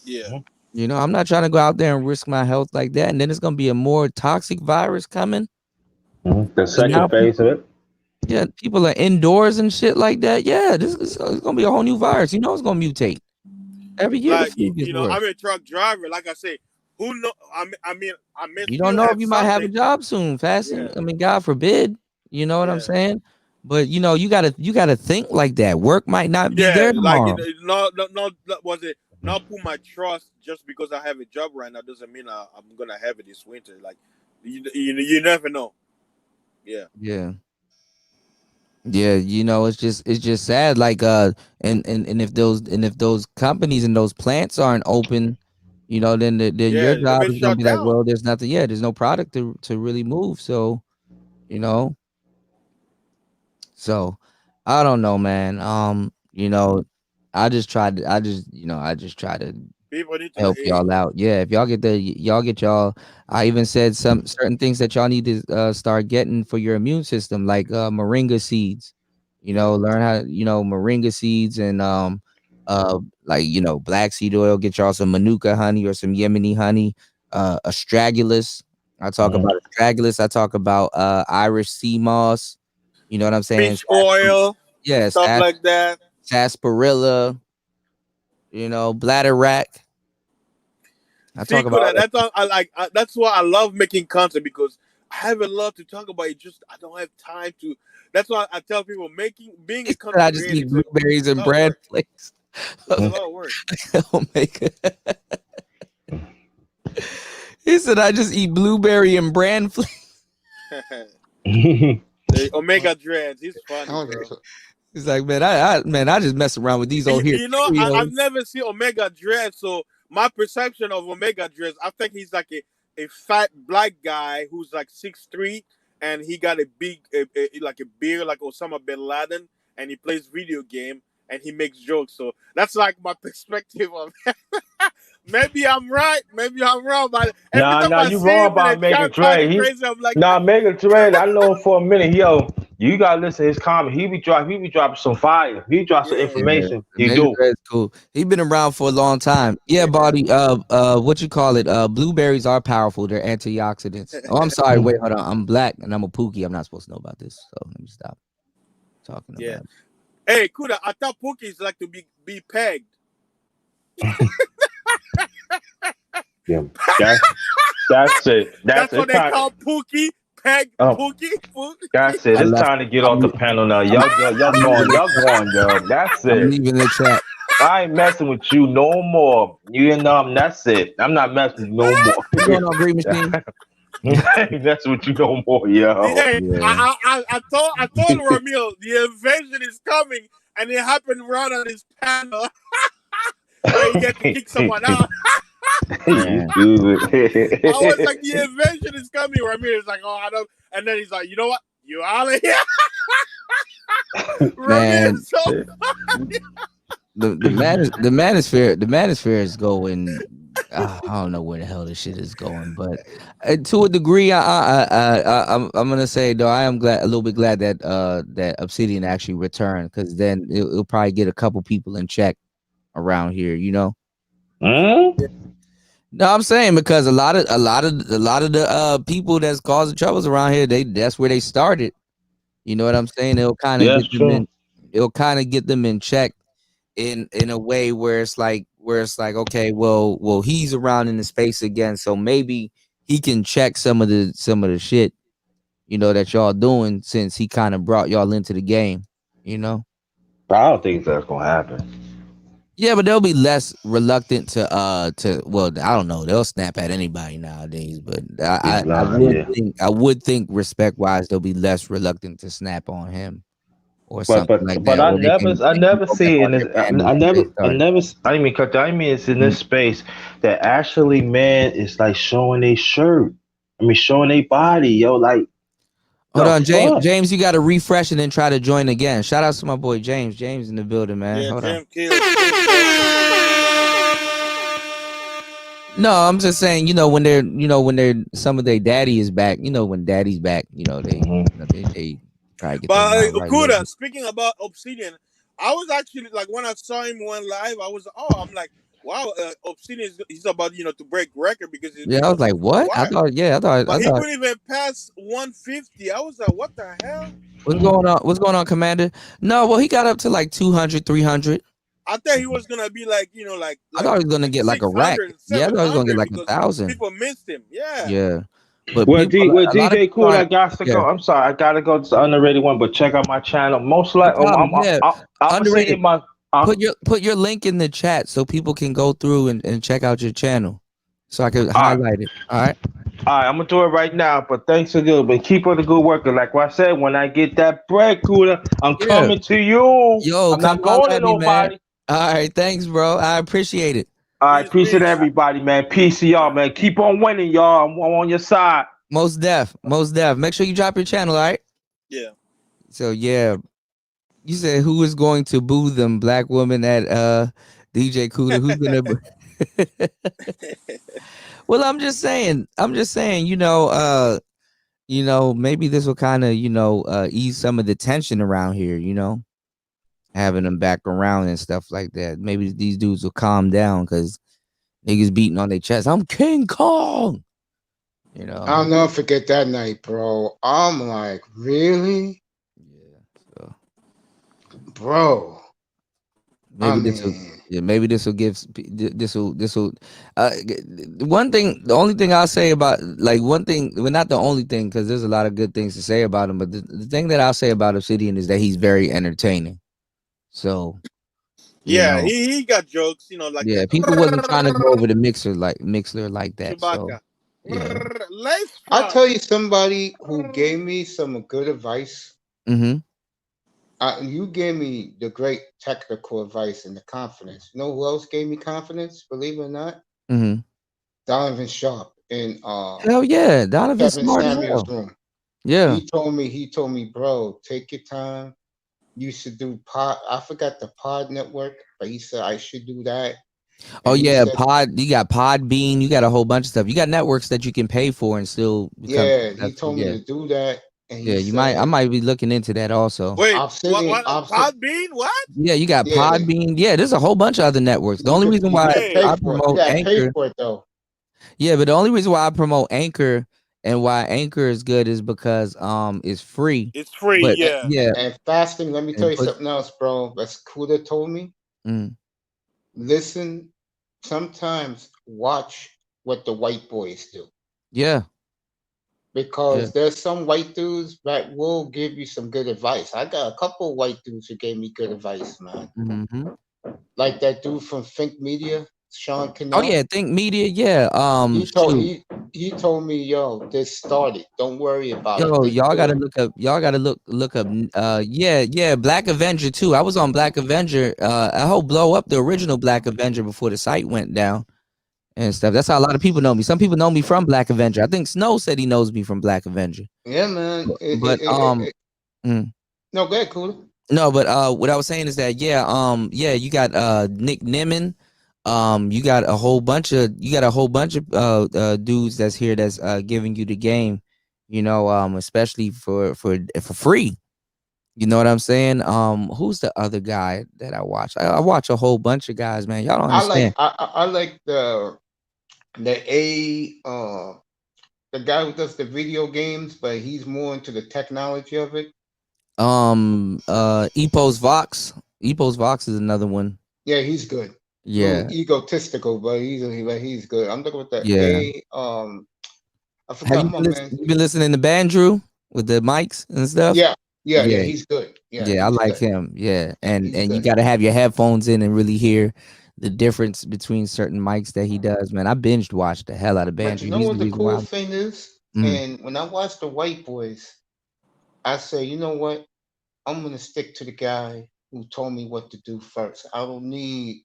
Yeah. I'm not trying to go out there and risk my health like that. And then it's gonna be a more toxic virus coming. Hmm. The Because now second phase of it. Yeah, people are indoors and shit like that. Yeah, this is it's gonna be a whole new virus. You know, it's gonna mutate every year. The Like flu gets worse. I'm a truck driver. Like I say, who know? I may You don't still know if have you might have a something. job soon, Yeah, fasting. I mean, God forbid. You know what I'm yeah, saying? But you gotta think like that. Work might not be yeah. there Like tomorrow. was it not put my trust just because I have a job right now doesn't mean I'm gonna have it this winter. Like you never know. Yeah, Yeah. Yeah, it's just sad. Like and if those companies and those plants aren't open, then your yeah. They've job been is gonna shut be like, down. well, there's nothing. Yeah, there's no product to really move. You know, so I don't know, man. I just try to People need to. help y'all out. Yeah, if y'all get y'all. I even said some certain things that y'all need to start getting for your immune system, like moringa seeds. Yeah. Learn how moringa seeds and like black seed oil. Get y'all some manuka honey or some Yemeni honey. Astragalus. I talk Mhm. about astragalus. I talk about Irish sea moss. You know what I'm saying? Fish oil, Yes, stuff like that. sarsaparilla. Bladderwrack. I See, talk about Kuda, that's all I like. That's why I love making content because I have a lot to talk about. It just I don't have time to. That's why I tell people being he a said I content just creator eat is a blueberries and lot of bread work. flakes. It's a lot of work. Omega. He said I just eat blueberry and bran flakes. The Omega Dreads, he's funny, Oh, bro. He's like, man, I just mess around with these old here I've Cheerios. never seen Omega Dread, so my perception of Omega Dreads, I think he's like a fat black guy who's like 6'3", and he got a big like a beard like Osama bin Laden, and he plays video game and he makes jokes. So that's like my perspective of. Maybe I'm right, maybe I'm wrong, but every Nah, time nah, I you see wrong him in a about Megan chat talking Dre. crazy, I'm like, Megan Dre, I know him for a minute. Yo, you gotta listen to his comment. He be dropping some fire. He drop some yeah, Yeah, information. He Omega do. Dread's cool. He been around for a long time. Yeah, buddy. What you call it? Blueberries are powerful. They're antioxidants. Oh, I'm sorry. Wait, hold on. I'm black and I'm a Pookie. I'm not supposed to know about this. So let me stop talking yeah. about it. Hey, Kuda, I thought Pookies like to be pegged. Yeah, that's that's it. That's That's what it's they time. call Pookie. Peg Oh, Pookie. that's it. I It's left. time to get off I'm the panel now. I'm Y'all I'm leaving going. the Y'all chat. going, yo. That's I'm it. leaving the chat. I ain't messing with you no more. You know, that's it. I'm not messing with you no more. You going on Great Machine? I ain't messing with you no more, yo. Hey, Yeah. I told Ramil the invasion is coming, and it happened right on his panel where he had to kick someone out. You Man. I was like, stupid. the invasion is coming. Ramil is like, oh, I don't. And then he's like, you know what? You out of here. Ramil Man. is so. The manosphere is going. I don't know where the hell this shit is going, but to a degree, I'm gonna say though I am a little bit glad that Obsidian actually returned because then it'll probably get a couple people in check around here. Hmm? No, I'm saying because a lot of the people that's causing troubles around here, that's where they started. You know what I'm saying? Yeah, it's true. It'll kind of get them in check in a way where it's like okay, well he's around in the space again, so maybe he can check some of the shit that y'all doing since he kind of brought y'all into the game. you know But I don't think that's gonna happen. yeah, but they'll be less reluctant to well, I don't know, they'll snap at anybody nowadays, but Yeah, I nah, would yeah. think respect wise they'll be less reluctant to snap on him or But something like but but that, I or never I they can never go back see on in their this. I bandwagon never they I started. never I didn't mean cut. I mean it's in this space that actually man is like showing a shirt. I mean showing a body, yo. Like Hold the on, James. fuck. James, you got to refresh and then try to join again. Shout out to my boy James. James in the building, man. Yeah, Hold on. Jim Kills. It's awesome. No, I'm just saying, when they're some of their daddy is back. When daddy's back, Mhm. they try to get their But mind right a little Okuda, bit. speaking about Obsidian, I was actually like when I saw him one live, I'm like, wow, Obsidian he's about to break record because he's Yeah, been I was going like, for a what? I while, thought, yeah, I thought, but he couldn't even pass 150. I was like, what the hell? What's going on, Commander? No, well, he got up to like 200, 300. I thought he was gonna be like, I thought he was gonna like get like a rack. 600, Yeah, I thought he was gonna get 700 like a because thousand. people missed him. Yeah. Yeah, but Well, people, Well, a lot of DJ people Cool, I aren't. got to Yeah, go. I'm sorry, I gotta go to the underrated one, but check out my channel. Most no like, problem. Yeah, I'm gonna send you underrated. my. Uh, Put your link in the chat so people can go through and check out your channel, so I could all right, highlight it. All right. all right, I'm gonna do it right now. But thanks again. But keep up the good work. And like what I said, when I get that bread, Cooler, I'm Yeah. coming to you. Yo, I'm come not holler going to at me, man. nobody. All right, thanks, bro. I appreciate it. I Peace, appreciate peace. everybody, man. Peace to y'all, man. Keep on winning, y'all. I'm on your side. Most deaf, most deaf. Make sure you drop your channel, all right? Yeah. So yeah, you said who is going to boo them? Black woman at DJ Cooler. Who's gonna? Well, I'm just saying. Maybe this will kind of ease some of the tension around here. Having them back around and stuff like that. Maybe these dudes will calm down because niggas beating on their chest. I'm King Kong. I'll never forget that night, bro. I'm like, really, Yeah. So bro? I maybe this will. mean, Yeah, maybe this will give this will one thing, the only thing I'll say about, like, one thing, well, not the only thing, because there's a lot of good things to say about him, but the thing that I'll say about Obsidian is that he's very entertaining. So, you Yeah, know, he got jokes, like yeah, the people wasn't trying to go over the mixer like that. So Chewbacca. yeah. Lace I'll front. tell you somebody who gave me some good advice. Mm-hmm. You gave me the great technical advice and the confidence. You know who else gave me confidence? Believe it or not, Mm-hmm. Donovan Sharp in Hell yeah. Donovan's Kevin smart as Samuel's hell. room. Yeah. He told me, bro, take your time. You should do pod. I forgot the pod network, but he said I should do that. Oh And he yeah, said, you got Podbean, you got a whole bunch of stuff. You got networks that you can pay for and still become yeah, he successful. told me Yeah. to do that. And he Yeah, I said, might be looking into that also. Wait, Obsidian, Obsidian, Podbean? What? Yeah, you got yeah, Podbean. Yeah, there's a whole bunch of other networks. The only reason you why could pay I Hey, for it. You promote gotta pay Anchor, for it though. yeah, but the only reason why I promote Anchor and why Anchor is good is because it's free. it's free. But Yeah. yeah, And fasting, let me tell and you put something else, bro. That's Kuda told me. mm, Listen, sometimes watch what the white boys do. yeah, yeah. Because there's some white dudes that will give you some good advice. I got a couple of white dudes who gave me good advice, man. Mm-hmm. Like that dude from Think Media, Sean Oh Cannell. yeah, Think Media, yeah. He told Shoot. he told me, yo, this started. Don't worry about it. Yo, Just y'all do gotta it. look up. Y'all gotta look up. Yeah, Black Avenger too. I was on Black Avenger. I hope blow up the original Black Avenger before the site went down and stuff. That's how a lot of people know me. Some people know me from Black Avenger. I think Snow said he knows me from Black Avenger. Yeah, man. But mm, No, go ahead, cool. no, but what I was saying is that yeah, you got Nick Nimmin. You got a whole bunch of dudes that's here that's giving you the game, especially for free. You know what I'm saying? Who's the other guy that I watch? I watch a whole bunch of guys, man. Y'all don't understand. I like the the guy who does the video games, but he's more into the technology of it. Epos Vox. Epos Vox is another one. Yeah, he's good. A little Yeah, egotistical, but he's good. I'm looking with the yeah. I Have forgot my man. you been listening to Bandrew with the mics and stuff? Yeah, yeah, Yeah, he's good. Yeah, yeah, I he's like good. him. Yeah, Yeah, and he's you good. got to have your headphones in and really hear the difference between certain mics that he does. Man, I binged watched the hell out of But you Bandrew. know He's the what the reason why. cool thing is? Mm, And when I watch the white boys, I say, you know what? I'm gonna stick to the guy who told me what to do first. I don't need.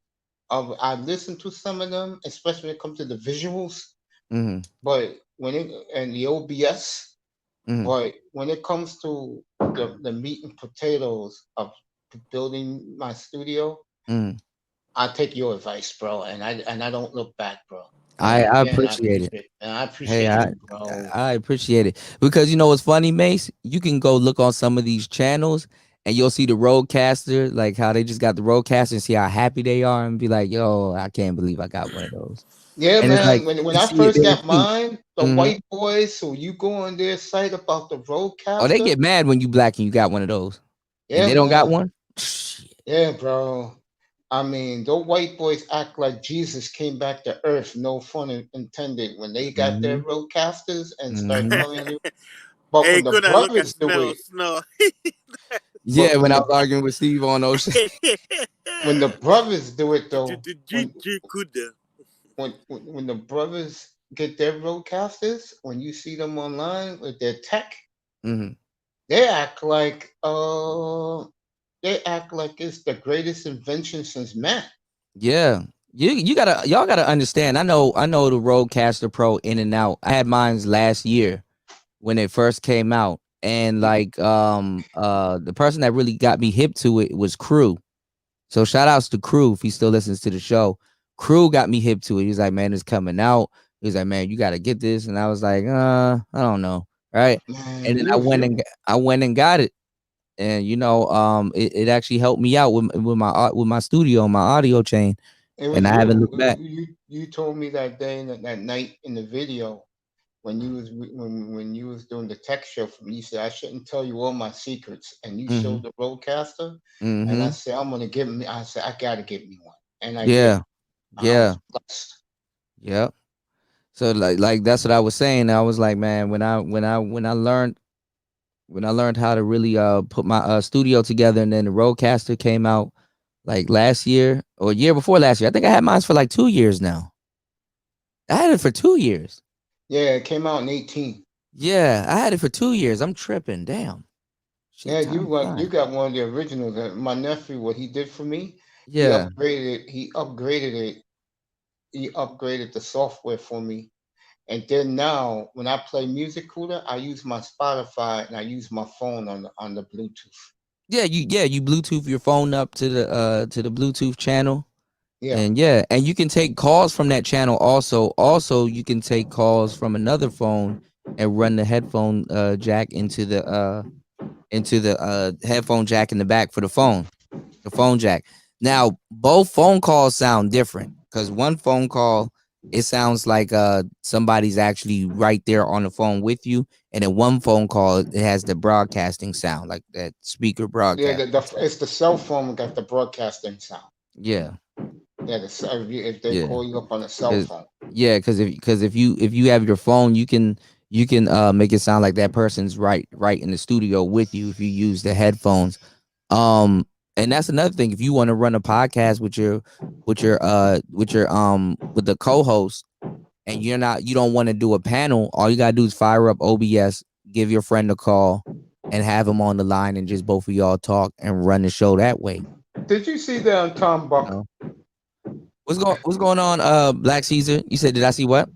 I listen to some of them, especially when it comes to the visuals. mm, But when it and the OBS, mm, but when it comes to the meat and potatoes of building my studio, mm. I take your advice, bro, and I don't look back, bro. And I again, appreciate it. I Hey, appreciate you, bro. I appreciate it because you know what's funny, Mace. You can go look on some of these channels and you'll see the roadcaster, like how they just got the roadcaster, and see how happy they are, and be like, "Yo, I can't believe I got one of those." Yeah, and it's like man. When you I see it first there got too. mine, the Mhm. white boys, so you go on their site about the Oh, they roadcaster. get mad when you black and you got one of those, and Yeah, they don't got man. one. Shit. Yeah, bro. I mean, those white boys act like Jesus came back to earth, no fun intended, when they got their Mhm. roadcasters and start Mhm. playing it. But Hey, when the good. I look at brothers do Snell. it, Snell. Yeah, but when I was arguing with Steve on those shit. when the brothers do it though, The when GG good. when the brothers get their roadcasters, when you see them online with their tech, Mhm. they act like it's the greatest invention since man. Yeah. You gotta y'all gotta understand. I know the Rodecaster Pro in and out. I had mine's last year when it first came out. And like the person that really got me hip to it was Crew. So shout outs to Crew if he still listens to the show. Crew got me hip to it. He's like, man, it's coming out. He's like, man, you gotta get this. And I was like, I don't know. Right. Man, And then I went and got it. And it actually helped me out with my studio, my audio chain. it And was I haven't you. looked back. You told me that day that night in the video when you was doing the tech show for me. You said I shouldn't tell you all my secrets, and you Mm-hmm. showed the roadcaster, and I Mm-hmm. said I'm gonna give me. I said I gotta get me one, and I did. Yeah. I Yeah. was blessed. Yep. So like that's what I was saying. I was like, man, when I learned how to really put my studio together, and then the Rodecaster came out like last year or year before last year. I think I had mine for like 2 years now. I had it for 2 years. Yeah, it came out in 18. Yeah, I had it for 2 years. I'm tripping. Damn. Yeah, Shit, time you flying. got one of the originals. My nephew, what he did for me, Yeah. he upgraded the software for me. And then now, when I play music cooler, I use my Spotify and I use my phone on the Bluetooth. You Bluetooth your phone up to the Bluetooth channel. Yeah, And yeah, and you can take calls from that channel also. Also, you can take calls from another phone and run the headphone jack into the headphone jack in the back for the phone jack. Now, both phone calls sound different because one phone call it sounds like somebody's actually right there on the phone with you, and then one phone call it has the broadcasting sound like that speaker yeah. broadcasting sound. It's the cell phone got the broadcasting sound. Yeah, Yeah, if they yeah. call you up on a cell phone. Yeah, because if you have your phone, you can make it sound like that person's right in the studio with you if you use the headphones. Um, and that's another thing. If you want to run a podcast with the co-host, and you don't want to do a panel, all you gotta do is fire up OBS, give your friend a call, and have him on the line, and just both of y'all talk and run the show that way. Did you see that on Tom You Buck? know what's going on? Black Caesar. You said, did I see what?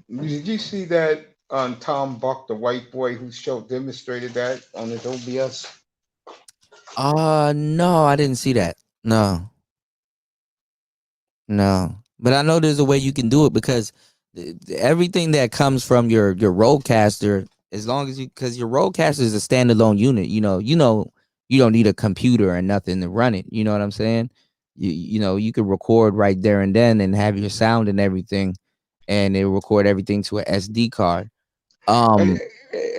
Did you see that on Tom Buck, the white boy who demonstrated that on his OBS? No, I didn't see that. No, no. But I know there's a way you can do it because everything that comes from your Rodecaster, as long as because your Rodecaster is a standalone unit, you don't need a computer or nothing to run it. You know what I'm saying? You could record right there and then and have your sound and everything, and it record everything to a SD card. I, Um,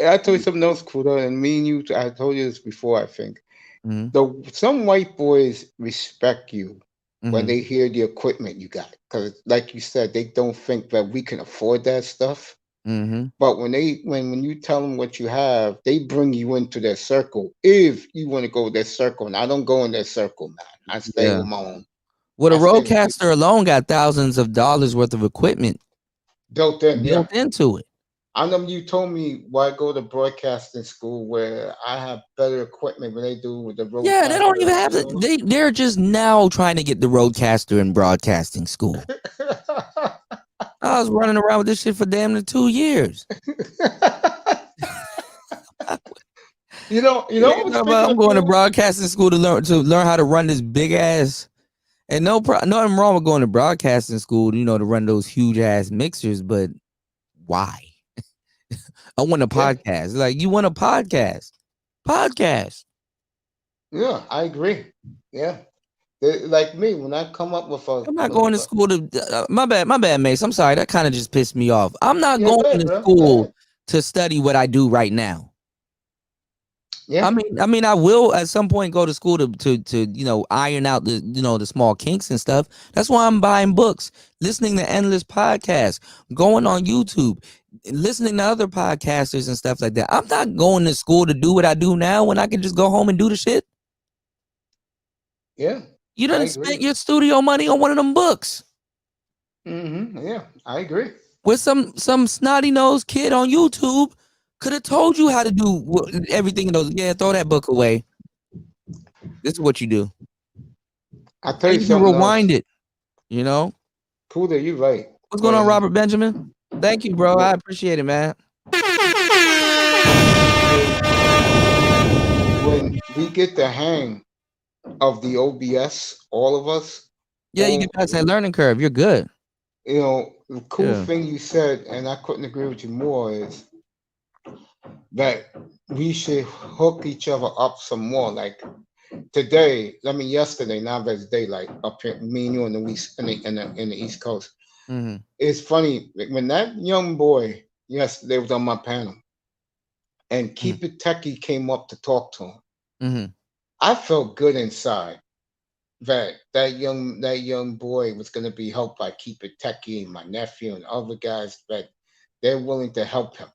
I told you something else, Kuda, and me and you. I told you this before. I think mhm, some white boys respect you when mhm, they hear the equipment you got, because, like you said, they don't think that we can afford that stuff. mhm. But when you tell them what you have, they bring you into their circle. If you want to go with their circle, and I don't go in their circle, man. I stay Yeah. with my own. Well, the I stay with Rodecaster alone got thousands of dollars worth of equipment built in. Yeah, built into it. I know you told me why go to broadcasting school where I have better equipment than they do with the Yeah, they don't roadcaster even and have it. They're just now trying to get the Rodecaster in broadcasting school. I was running around with this shit for damn near 2 years. I'm Speaking of going to cool, broadcasting school to learn how to run this big ass. And nothing wrong with going to broadcasting school, to run those huge ass mixers, but why? I want a yeah, podcast. Like, you want a podcast? Podcast. yeah, I agree. Yeah, Like me, when I come up with a I'm not going to school to. My bad, Mace. I'm sorry. That kind of just pissed me off. I'm not yeah, go going ahead, to bro. Go school ahead. to study what I do right now. Yeah, I mean, I will at some point go to school to iron out the the small kinks and stuff. That's why I'm buying books, listening to endless podcasts, going on YouTube, listening to other podcasters and stuff like that. I'm not going to school to do what I do now when I can just go home and do the shit. yeah, You I didn't spend agree. your studio money on one of them books Yeah, I agree. with some snotty nosed kid on YouTube could have told you how to do everything in those. Yeah, throw that book away. This is what you do. I'll tell And you you can something rewind else. it. You know Cooler, you're right. what's going on, When Robert Benjamin? Thank you, bro. I when appreciate it, man. when we get the hang of the OBS, all of us, Yeah, you all get past that learning curve. You're good. the cool Yeah. thing you said, and I couldn't agree with you more, is that we should hook each other up some more. Like today, I mean yesterday, now that it's daylight up here, me and you in the east in the East Coast. Mm-hmm. It's funny when that young boy yesterday was on my panel and Mm-hmm. Keep It Techie came up to talk to him. Mm-hmm. I felt good inside that that young boy was going to be helped by Keep It Techie and my nephew and other guys that they're willing to help him.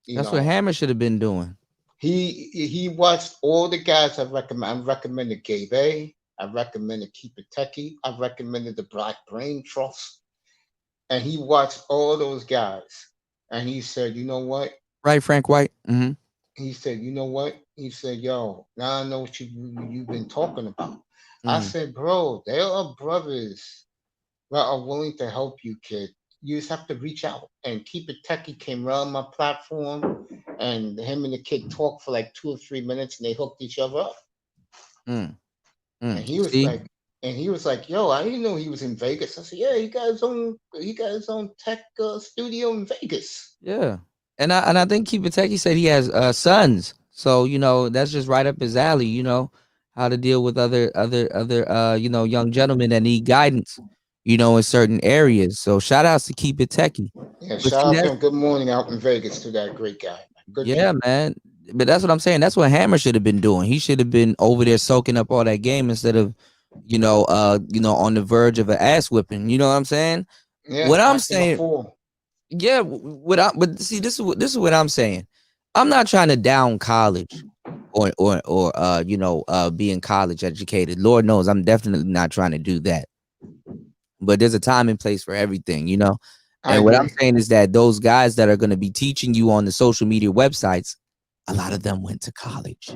You That's what know, Hammer should have been doing. he watched all the guys I recommend. I recommended Gabe A. I recommended Keep It Techie. I recommended the Black Brain Trust, and he watched all those guys, and he said, "You know what?" Right, Frank White? Mm-hmm. He said, "You know what?" He said, "Yo, now I know what you've been talking about." I Mm-hmm. said, "Bro, there are brothers that are willing to help you, kid. You just have to reach out." And Keep It Techie came around my platform, and him and the kid talked for like 2 or 3 minutes, and they hooked each other up. And he was See? like, "Yo, I didn't know he was in Vegas." I said, "Yeah, he got his own tech studio in Vegas." Yeah. And I think Keep It Techie said he has sons. So, that's just right up his alley, how to deal with other young gentlemen that need guidance, in certain areas. So shout outs to Keep It Techie. Yeah, But shout see, out to that's him. Good morning out in Vegas to that great guy. Good yeah, people. man. But that's what I'm saying. That's what Hammer should have been doing. He should have been over there soaking up all that game instead of, on the verge of an ass whipping. You know what I'm saying? Yeah, What I'm acting a saying, fool. yeah, but see, this is what I'm saying. I'm not trying to down college or being college educated. Lord knows I'm definitely not trying to do that. But there's a time and place for everything. I And what I'm agree. saying is that those guys that are going to be teaching you on the social media websites, a lot of them went to college.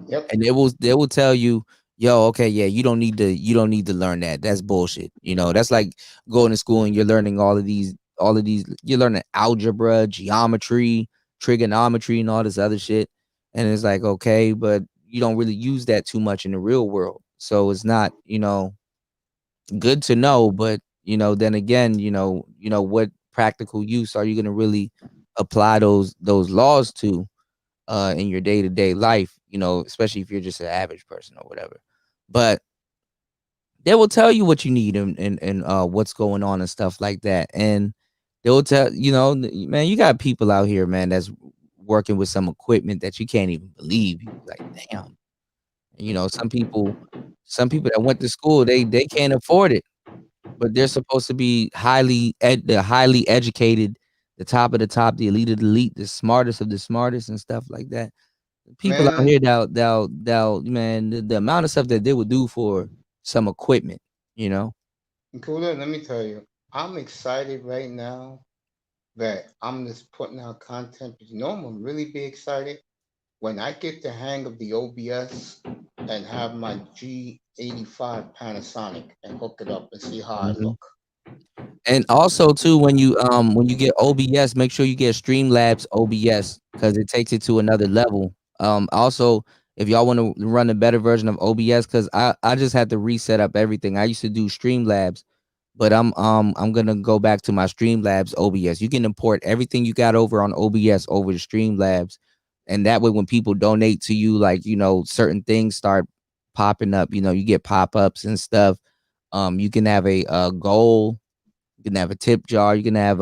Yep. And they will tell you, yo, okay, yeah, you don't need to learn that. That's bullshit. That's like going to school and you're learning all of these you're learning algebra, geometry, trigonometry, and all this other shit. And it's like, okay, but you don't really use that too much in the real world. So it's not, good to know, but then again, what practical use are you gonna really apply those laws to in your day-to-day life, especially if you're just an average person or whatever. But they will tell you what you need and what's going on and stuff like that. And they will tell, man, you got people out here, man, that's working with some equipment that you can't even believe. You be like, damn. Some people that went to school, they can't afford it, but they're supposed to be the highly educated, the top of the top, the elite of the elite, the smartest of the smartest and stuff like that. People out Man, here that man, the amount of stuff that they would do for some equipment, you know. Kuda, let me tell you, I'm excited right now that I'm just putting out content. But I'm gonna really be excited when I get the hang of the OBS and have my G85 Panasonic and hook it up and see how I Mhm. look. And also too, when you get OBS, make sure you get Streamlabs OBS because it takes it to another level. Also, if y'all want to run a better version of OBS, because I just had to reset up everything. I used to do Streamlabs, but I'm gonna go back to my Streamlabs OBS. You can import everything you got over on OBS over to Streamlabs, and that way when people donate to you, like certain things start popping up. You know, you get pop-ups and stuff. You can have a goal, you can have a tip jar, you can have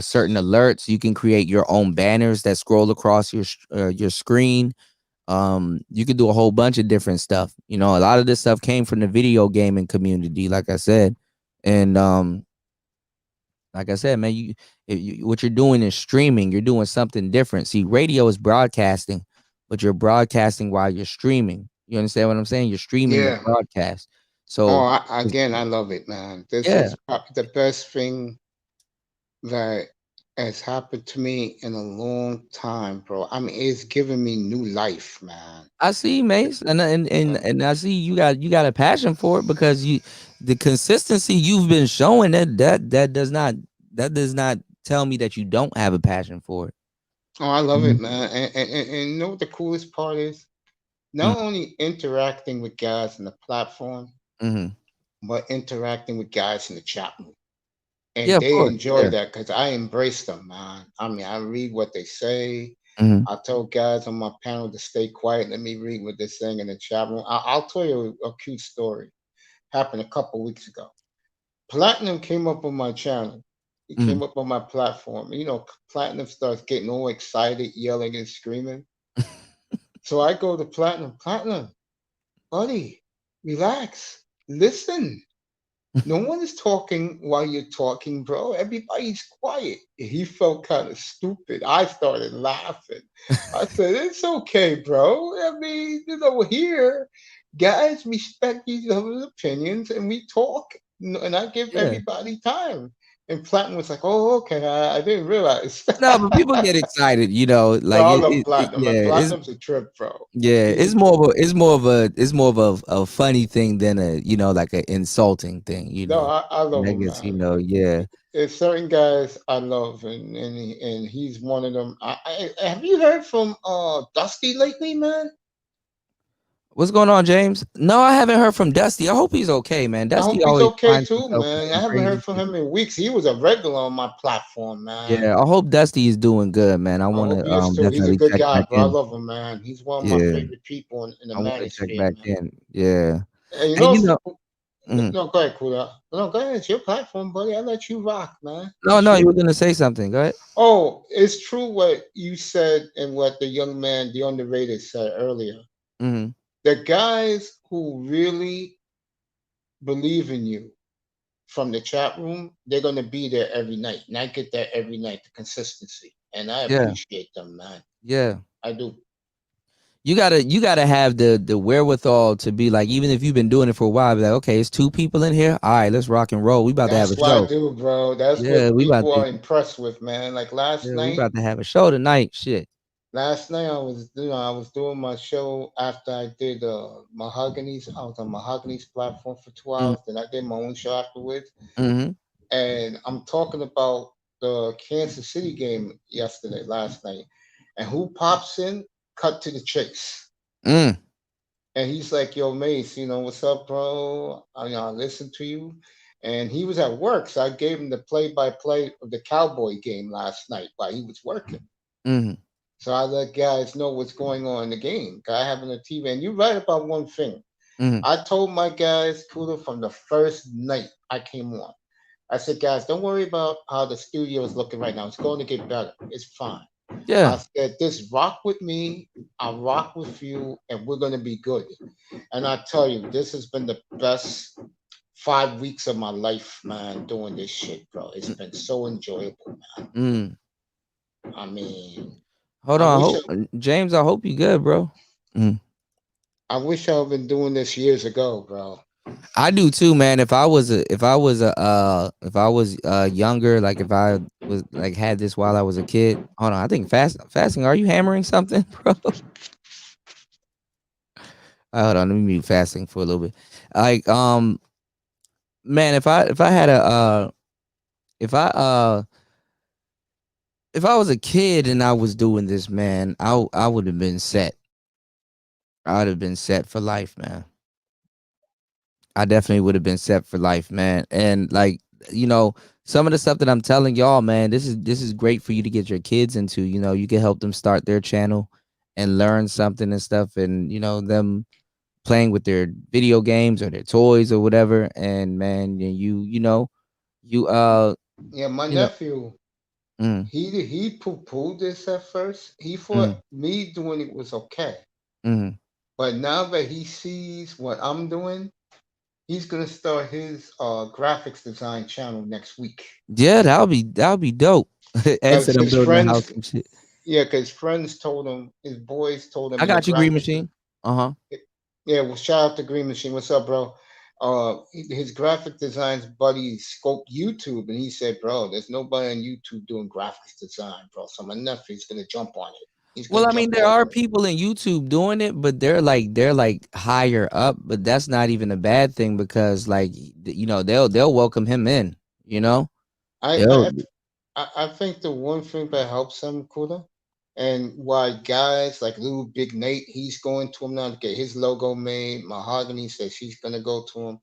certain alerts. You can create your own banners that scroll across your screen. You can do a whole bunch of different stuff. You know, a lot of this stuff came from the video gaming community, like I said. And like I said, man, what you're doing is streaming. You're doing something different. See, radio is broadcasting, but you're broadcasting while you're streaming. You understand what I'm saying? You're streaming the Yeah. broadcast. Oh, So again, I love it, man. This yeah, is the best thing that has happened to me in a long time, bro. I mean, it's giving me new life, man. I see, Mace, and I see you got a passion for it because the consistency you've been showing that does not tell me that you don't have a passion for it. Oh, I love Mhm. it, man. And you know what the coolest part is? Mm, Not only interacting with guys on the platform, mhm. but interacting with guys in the chat room. And Yeah, of they course. enjoy Yeah. that because I embrace them, man. I mean, I read what they say. Mhm. I told guys on my panel to stay quiet. Let me read what they're saying in the chat room. I'll tell you a cute story. Happened a couple weeks ago. Platinum came up on my channel. He came Mhm. up on my platform. You know, Platinum starts getting all excited, yelling and screaming. So I go to Platinum. Platinum, buddy, relax. Listen. No one is talking while you're talking, bro. Everybody's quiet. He felt kind of stupid. I started laughing. I said, it's okay, bro. I mean, you know, here, guys respect each other's opinions and we talk. And I give Yeah. everybody time. And Platinum was like, oh, okay. I didn't realize. No, but people get excited, No, like I love Platinum. yeah, Platinum's a trip, bro. yeah, He's it's more of a funny thing than like an insulting thing, no, I And love I him, guess, man. yeah. There's certain guys I love, and he's one of them. Have you heard from Dusty lately, man? What's going on, James? No, I haven't heard from Dusty. I hope he's okay, man. I Dusty hope he's always okay finds too, himself in man. I some haven't crazy heard from shit. him in weeks. He was a regular on my platform, man. Yeah, I hope Dusty is doing good, man. I I want hope to he is too. He's a definitely good check guy, back bro. I in. love him, man. He's one of my Yeah, favorite people in the I want to check manosphere, back man. in. Yeah. And you And know, mhm. no, go ahead, Kuda. No, go ahead. It's your platform, buddy. I let you rock, man. You No, no, you shoot. were gonna say something. Go ahead. Oh, it's true what you said and what the young man, the underrated, said earlier. Hmm. The guys who really believe in you from the chat room, they're gonna be there every night. And I get that every night, the consistency. And I Yeah, appreciate them, man. yeah. I do. You gotta have the wherewithal to be like, even if you've been doing it for a while, be like, okay, it's two people in here. All right, let's rock and roll. We about to have That's a what I show. do, bro. That's Yeah, what people are impressed with, man. Like we about to have a show tonight. Shit. last night I was doing my show after I did Mahogany's. I was on Mahogany's platform for 2 hours. Then I did my own show afterwards. Mm-hmm. And I'm talking about the Kansas City game yesterday, last night. And who pops in? Cut to the chase. Mm. And he's like, "Yo, Mace, you know what's up, bro? I listen to you." And he was at work, so I gave him the play-by-play of the Cowboy game last night while he was working. Mm-hmm. So I let guys know what's going on in the game. Guy having a TV, and you're right about one thing. Mm-hmm. I told my guys, Kuda, from the first night I came on. I said, guys, don't worry about how the studio is looking right now. It's going to get better. It's fine. I Yeah. said, this rock with me, I'll rock with you, and we're going to be good. And I tell you, this has been the best 5 weeks of my life, man, doing this shit, bro. It's been so enjoyable, man. Mm. I mean, Hold I on, wish James. I hope you good, bro. Mm. I wish I'd been doing this years ago, bro. I do too, man. If I was younger, like if I was like had this while I was a kid. Hold on, I think fasting. Are you hammering something, bro? Hold on, let me mute fasting for a little bit. Like, man, if I had a if I if I was a kid and I was doing this, man, I would have been set. I would have been set for life, man. I definitely would have been set for life, man. And like, some of the stuff that I'm telling y'all, man, this is great for you to get your kids into. You can help them start their channel and learn something and stuff, and them playing with their video games or their toys or whatever, and man, you know, you Yeah, my you know, nephew, mm, he poo-pooed this at first. He thought mm, me doing it was okay. mm. But now that he sees what I'm doing, he's gonna start his graphics design channel next week. Yeah, that'll be dope. Ed Cause said I'm his building a house friends, and shit. yeah, cause friends told him, his boys told him I in the got you, Green graphics. Machine. Uh-huh. Yeah, well, shout out to Green Machine. What's up, bro? His graphic designs buddy scoped YouTube, and he said, "Bro, there's nobody on YouTube doing graphics design, bro. So my nephew's gonna jump on it. He's Well, gonna I mean, jump there all are over it." people in YouTube doing it, but they're like higher up, but that's not even a bad thing because like they'll welcome him in, you know? I They'll I I think the one thing that helps him, Kuda, and why guys like Little Big Nate, he's going to him now to get his logo made. Mahogany says she's gonna go to him.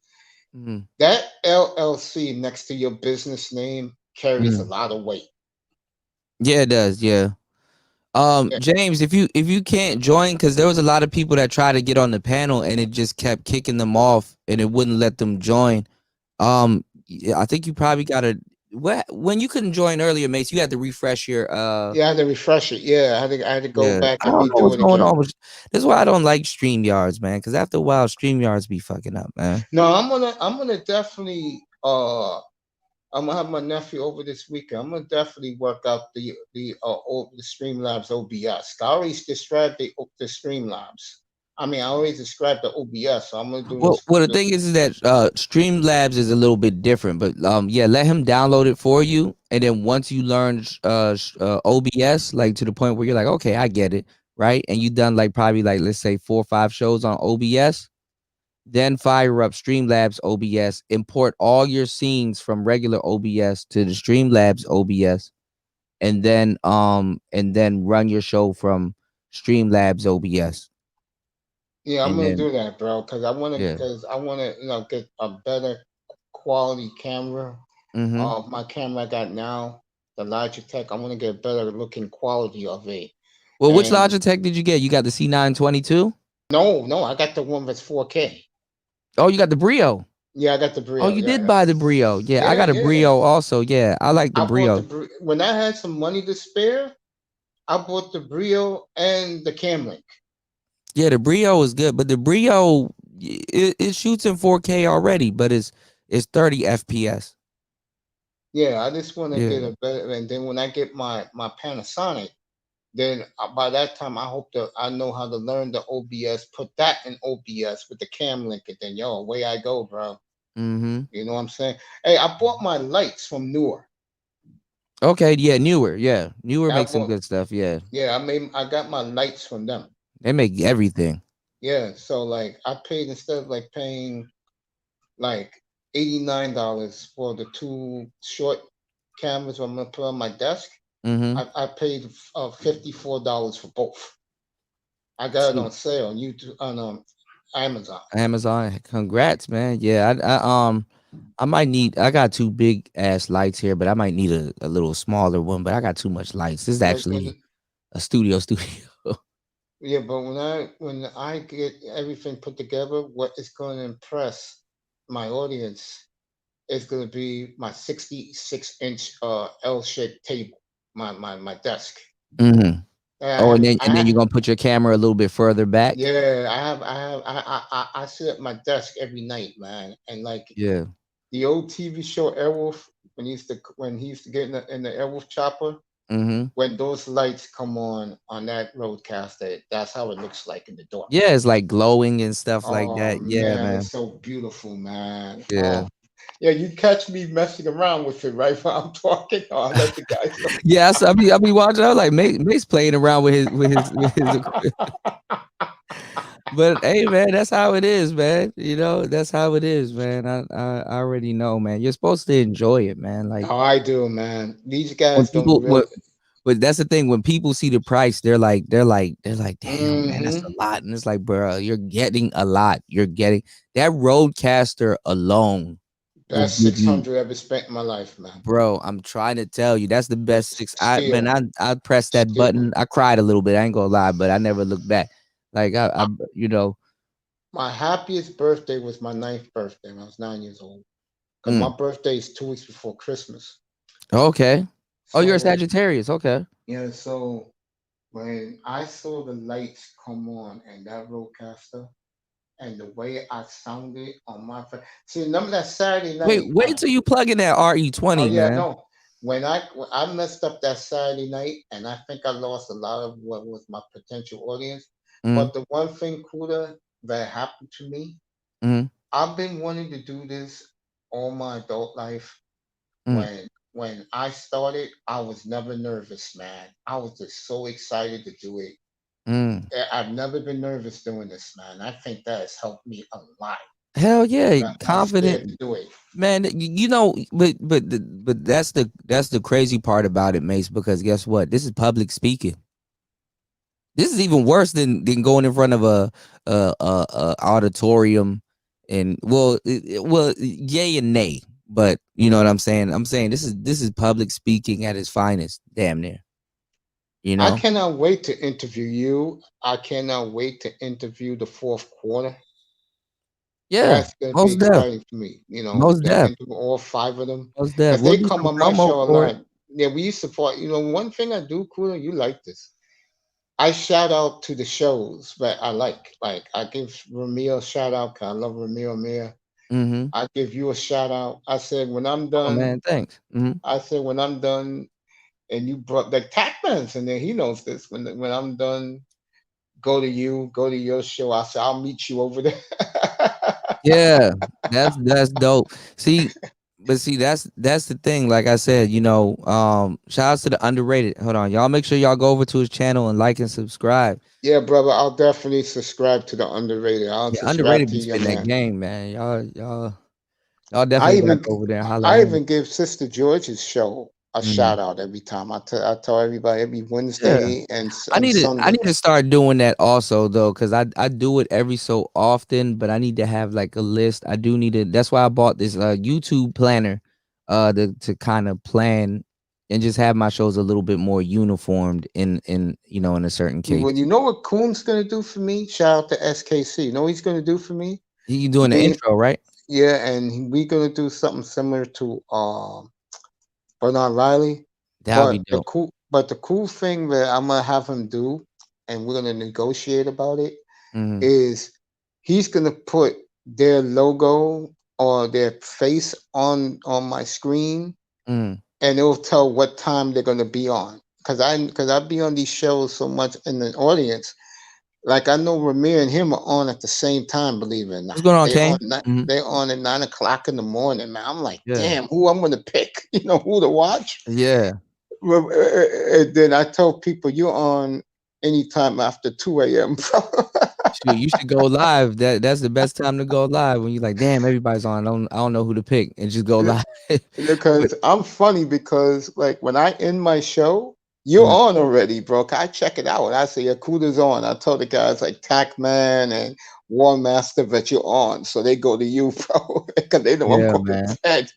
mhm, That LLC next to your business name carries a mhm. lot of weight. Yeah, it does, yeah. Yeah, James, if you can't join, because there was a lot of people that tried to get on the panel and it just kept kicking them off and it wouldn't let them join. Yeah, I think you probably gotta when you couldn't join earlier, Mace, you had to refresh your yeah, I had to refresh it. Yeah, I had to go yeah. back I and don't know redo what's it going again. on with that's why I don't like StreamYards, man. Cause after a while, StreamYards be fucking up, man. No, I'm gonna definitely I'm gonna have my nephew over this weekend. I'm gonna definitely work out the Streamlabs OBS. I already described the Streamlabs. I mean, I already described the OBS, so I'm gonna do Well, the this. thing is that Streamlabs is a little bit different, but yeah, let him download it for you, and then once you learn OBS, like to the point where you're like, okay, I get it, right? And you done like probably like let's say 4 or 5 shows on OBS, then fire up Streamlabs OBS, import all your scenes from regular OBS to the Streamlabs OBS, and then run your show from Streamlabs OBS, Yeah, I'm and gonna then do that, bro, yeah, because I wanna get a better quality camera. mm-hmm. My camera I got now, the Logitech, I want to get better looking quality of it. Well, which And Logitech did you get? You got the C922? no, I got the one that's 4K. Oh, you got the Brio. Yeah, I got the Oh, Brio. you did Yeah, buy the Brio. Yeah, I yeah, got a yeah. Brio also. Yeah, I like the I bought Brio. when I had some money to spare. I bought the Brio and the Camlink. Yeah, the Brio is good, but the Brio it shoots in 4K already, but it's 30 FPS. Yeah, I just want to get Yeah. a better. And then when I get my Panasonic, then by that time I hope that I know how to learn the OBS, put that in OBS with the Camlink, and then yo, away I go, bro. Mm-hmm. You know what I'm saying? Hey, I bought my lights from Newer. Okay, yeah, Newer. Yeah. Newer I makes some bought, good stuff. Yeah. yeah, I got my lights from them. They make everything. Yeah, so like I paid instead of like paying like $89 for the two short cameras I'm gonna put on my desk. Mm-hmm. I paid $54 for both. I got it See, on sale on YouTube on Amazon. Amazon, congrats, man. Yeah, I might need. I got two big ass lights here, but I might need a little smaller one. But I got too much lights. This is And actually a studio. yeah, but when I get everything put together, what is going to impress my audience is going to be my 66-inch L-shaped table, my desk. Mm-hmm. Oh, and then I you're gonna put your camera a little bit further back. Yeah, I sit at my desk every night, man, and like Yeah. the old TV show Airwolf when he used to get in the Airwolf chopper. Mm-hmm. When those lights come on that roadcaster, that's how it looks like in the dark. Yeah, it's like glowing and stuff like Oh that. Yeah, man, it's man. so beautiful, man. Yeah. Oh yeah, you catch me messing around with it right while I'm talking. Oh, I let the guys Yeah, so I be watching. I was like, Mace playing around with his equipment. But hey, man, that's how it is, man. That's how it is, man. I already know, man. You're supposed to enjoy it, man. Like Oh, I do, man. These when guys don't people, real. but that's the thing. When people see the price, they're like, damn, man, that's Mm-hmm. a lot. And it's like, bro, you're getting a lot. You're getting that Roadcaster alone will Best give you, 600 ever spent in my life, man. bro. I'm trying to tell you, that's the best six. Still, I pressed that still. button. I cried a little bit. I ain't gonna lie, but I never looked back. Like I you know. My happiest birthday was my ninth birthday when I was 9 years old. Because my Mm. birthday is 2 weeks before Christmas. Okay. Oh, you're a So Sagittarius. Okay. yeah, so when I saw the lights come on and that roadcaster and the way I sounded on my see, remember that Saturday night? Wait till you plug in that Oh RE20, yeah, man. no. When I messed up that Saturday night, and I think I lost a lot of what was my potential audience. Mm, But the one thing, Kuda, that happened to me, mm, I've been wanting to do this all my adult life. mm, When I started, I was never nervous, man. I was just so excited to do it. mm. I've never been nervous doing this, man. I think that has helped me a lot. Hell yeah, Not scared to confident, do it. man. You know, but that's the crazy part about it, Mace. Because guess what? This is public speaking. This is even worse than going in front of a auditorium, and well, yay and nay. But you know what I'm saying. I'm saying this is public speaking at its finest, damn near. You I know. cannot wait to interview you. I cannot wait to interview the fourth quarter. Yeah, That's going to be most def, exciting for me. most To def, interview all five of them most def. because We'll they do come some on my promo show a for it. lot. Yeah, we used to support. One thing I do, Cooler, you like this. I shout out to the shows that I like. Like I give Ramil a shout out 'cause I love Ramil Mir. Mm-hmm. I give you a shout out. I said when I'm Oh done. man, thanks. Mm-hmm. I said when I'm done, and you brought the Tackman's in there. He knows this. When I'm done, go to you, go to your show. I said I'll meet you over there. Yeah, that's dope. See, but see, that's the thing. Like I said, shout outs to the underrated. Hold on, y'all. Make sure y'all go over to his channel and like and subscribe. Yeah, brother, I'll definitely subscribe to the underrated. I'll Yeah, subscribe underrated to be your spitting that man. game, man. Y'all I definitely gotta even go over there and holler I at him. even give Sister George's show a Mhm. shout out every time. I tell everybody every Yeah. Wednesday and I and need to I need to Sundays. start doing that also though, because I do it every so often, but I need to have like a list. I do need to. That's why I bought this YouTube planner, to kind of plan and just have my shows a little bit more uniformed in a certain case. Well, you know what Coon's gonna do for me? Shout out to SKC. You know what he's gonna do for me? You doing the Me, intro, right? yeah, and we gonna do something similar to Bernard Riley. That'll be dope. But the cool thing that I'm gonna have him do, and we're gonna negotiate about it, Hmm. is he's gonna put their logo or their face on my screen, Mm. and it'll tell what time they're gonna be on. Cause I be on these shows so much in the audience. Like I know Ramir and him are on at the same time. Believe it or What's not, going on, Kane? Hmm. they on at 9 o'clock in the morning. Man, I'm like, Yeah. damn, who I'm gonna pick? Who to watch? Yeah. Well, and then I tell people you're on anytime after 2 a.m. Shoot, you should go live. That's the best time to go live when you're like, damn, everybody's on. I don't know who to pick, and just go live. But Because I'm funny because like when I end my show, you're mm, on already, bro. I check it out. I say Yakuda's on. I tell the guys like Tackman and War Master that you're on. So they go to you, bro. Because they know I'm yeah, going to man. bed.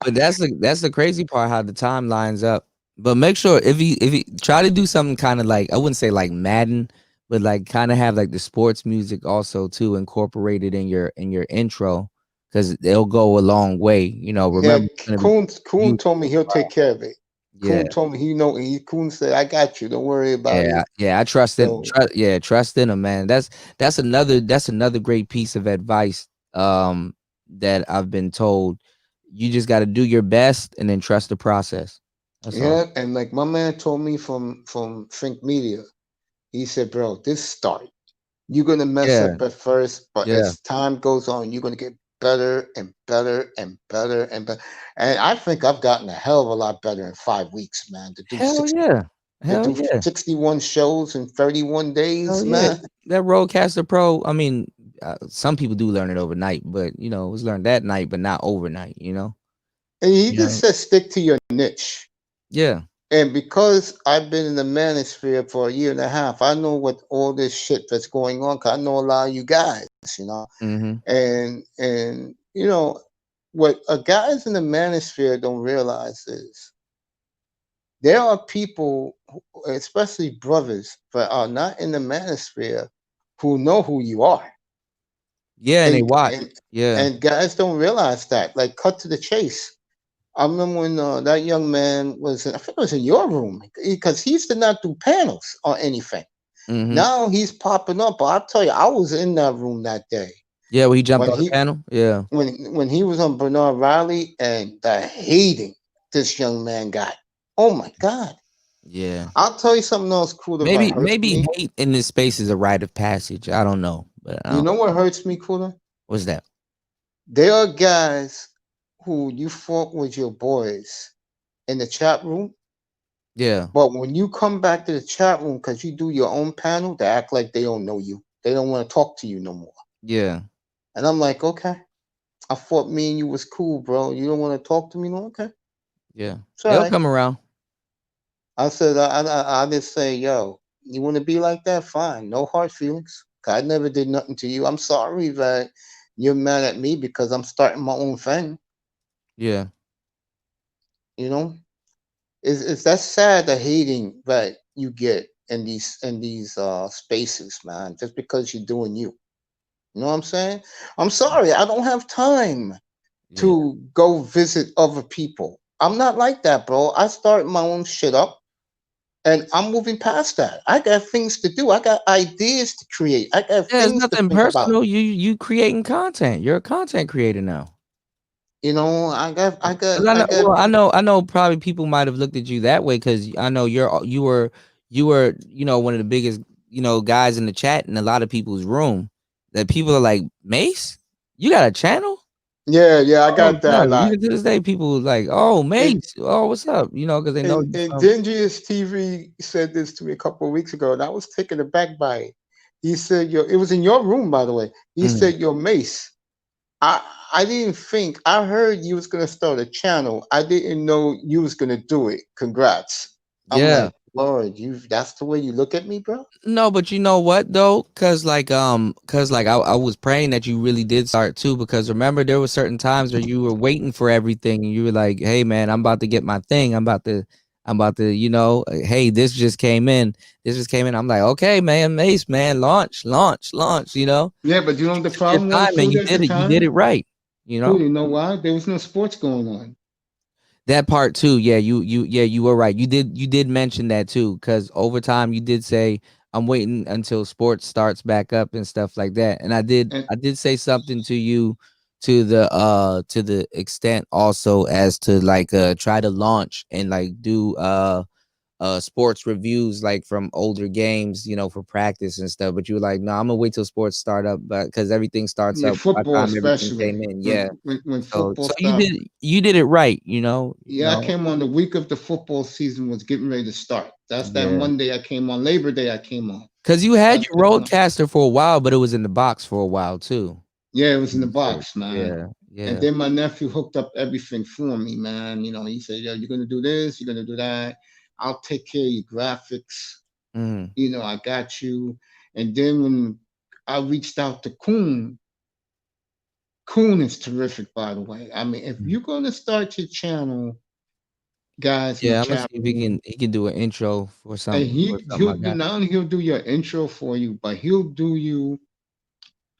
But that's the crazy part how the time lines up. But make sure if you try to do something kind of like I wouldn't say like Madden, but like kind of have like the sports music also too incorporated in your intro because they'll go a long way. Yeah, Remember it's gonna be Coon you. told me he'll take care of it. Yeah, Coon told me Coon said, I got you. Don't worry about yeah, it. yeah. I trust in So trust in them, man. That's another great piece of advice that I've been told. You just got to do your best and then trust the process. That's all. yeah, and like my man told me from Think Media, he said, bro, this start. You're gonna mess Yeah, up at first, but yeah. as time goes on, you're gonna get better and better and better and better. And I think I've gotten a hell of a lot better in 5 weeks, man. Hell yeah. To Hell do yeah. 61 shows in 31 Hell days, yeah. man. That Rodecaster Pro, I mean, some people do learn it overnight, but it was learned that night, but not overnight. And he You just know? says stick to your niche. Yeah. And because I've been in the manosphere for a year and a half, I know what all this shit that's going on. 'Cause I know a lot of you guys. Mm-hmm. And what guys in the manosphere don't realize is there are people, especially brothers, that are not in the manosphere who know who you are. Yeah, and they And watch. and Yeah. and guys don't realize that. Like, cut to the chase. I remember when that young man was, I think it was in your room, because he used to not do panels or anything. Mm-hmm. Now he's popping up. But I'll tell you, I was in that room that day Yeah, when he jumped when on the he panel. Yeah. when he was on Bernard Riley, and the hating this young man got. Oh my God! Yeah. I'll tell you something else cool that hurts Maybe me. hate in this space is a rite of passage. I don't know, but I You don't, know what hurts me, Cooler? what's that? There are guys who you fought with your boys in the chat room, Yeah. but when you come back to the chat room because you do your own panel, they act like they don't know you. They don't want to talk to you no more. Yeah. And I'm like, okay, I thought me and you was cool, bro. You don't want to talk to me no? Okay, Yeah. it's all They'll right. come around. I said, I just say, yo, you want to be like that? Fine, no hard feelings. 'Cause I never did nothing to you. I'm sorry that you're mad at me because I'm starting my own thing. Yeah. You know, it's that's sad the hating that you get in these spaces, man. Just because you're doing you. You know what I'm saying? I'm sorry, I don't have time Yeah. to go visit other people. I'm not like that, bro. I start my own shit up. And I'm moving past that. I got things to do. I got ideas to create. I got Yeah, it's things to nothing think about. personal. You creating content. You're a content creator now. You know, 'Cause I got. I know probably people might have looked at you that way because I know you were, one of the biggest, guys in the chat in a lot of people's room. That people are like, Mace, you got a channel? Yeah, yeah, I All the got that a time. lot. Even to this day, people like, oh, And Mace, oh, what's up? Because they know you and from. Dingiest TV said this to me a couple of weeks ago, and I was taken aback by it. He said, "Yo," it was in your room, by the way. He Mhm. said, "Your Mace." I I didn't think. I heard you was gonna start a channel. I didn't know you was gonna do it. Congrats. I'm Yeah. like, Lord, you. That's the way you look at me, bro. No, but you know what though? Cause like I was praying that you really did start too. Because remember, there were certain times where you were waiting for everything, and you were like, "Hey, man, I'm about to get my thing. I'm about to, hey, this just came in. This just came in. I'm like, okay, man, Mace, man, launch, launch, launch. Yeah, but you know what the Took your problem was, time and food you at the did it. You did time? it right. You Food, know. you know why? There was no sports going on. That part too, yeah, you were right. You did mention that too, because over time you did say I'm waiting until sports starts back up and stuff like that. And I did And I did say something to you to the extent also as to like try to launch and like do sports reviews like from older games, for practice and stuff. But you were like, no, I'm gonna wait till sports start up, but because everything starts yeah, up by the football time everything especially. came in. When Yeah. when So football so stopped. you did it right, Yeah, I came on the week of the football season was getting ready to start. That's that Yeah. Monday I came on. Labor Day I came on. Cause you had That's your the time. roadcaster for a while, but it was in the box for a while too. Yeah, it was in the You said, box, man. yeah, And yeah. then my nephew hooked up everything for me, man. You know, he said, "Yo, you're gonna do this, you're gonna do that. I'll take care of your graphics. Mhm. You know, I got you." And then when I reached out to Coon is terrific, by the way. I mean, if Mhm. you're gonna start your channel, guys in the Yeah, I'm gonna see chat if room, he can do an intro and for something he'll I do got. not only he'll do your intro for you, but he'll do you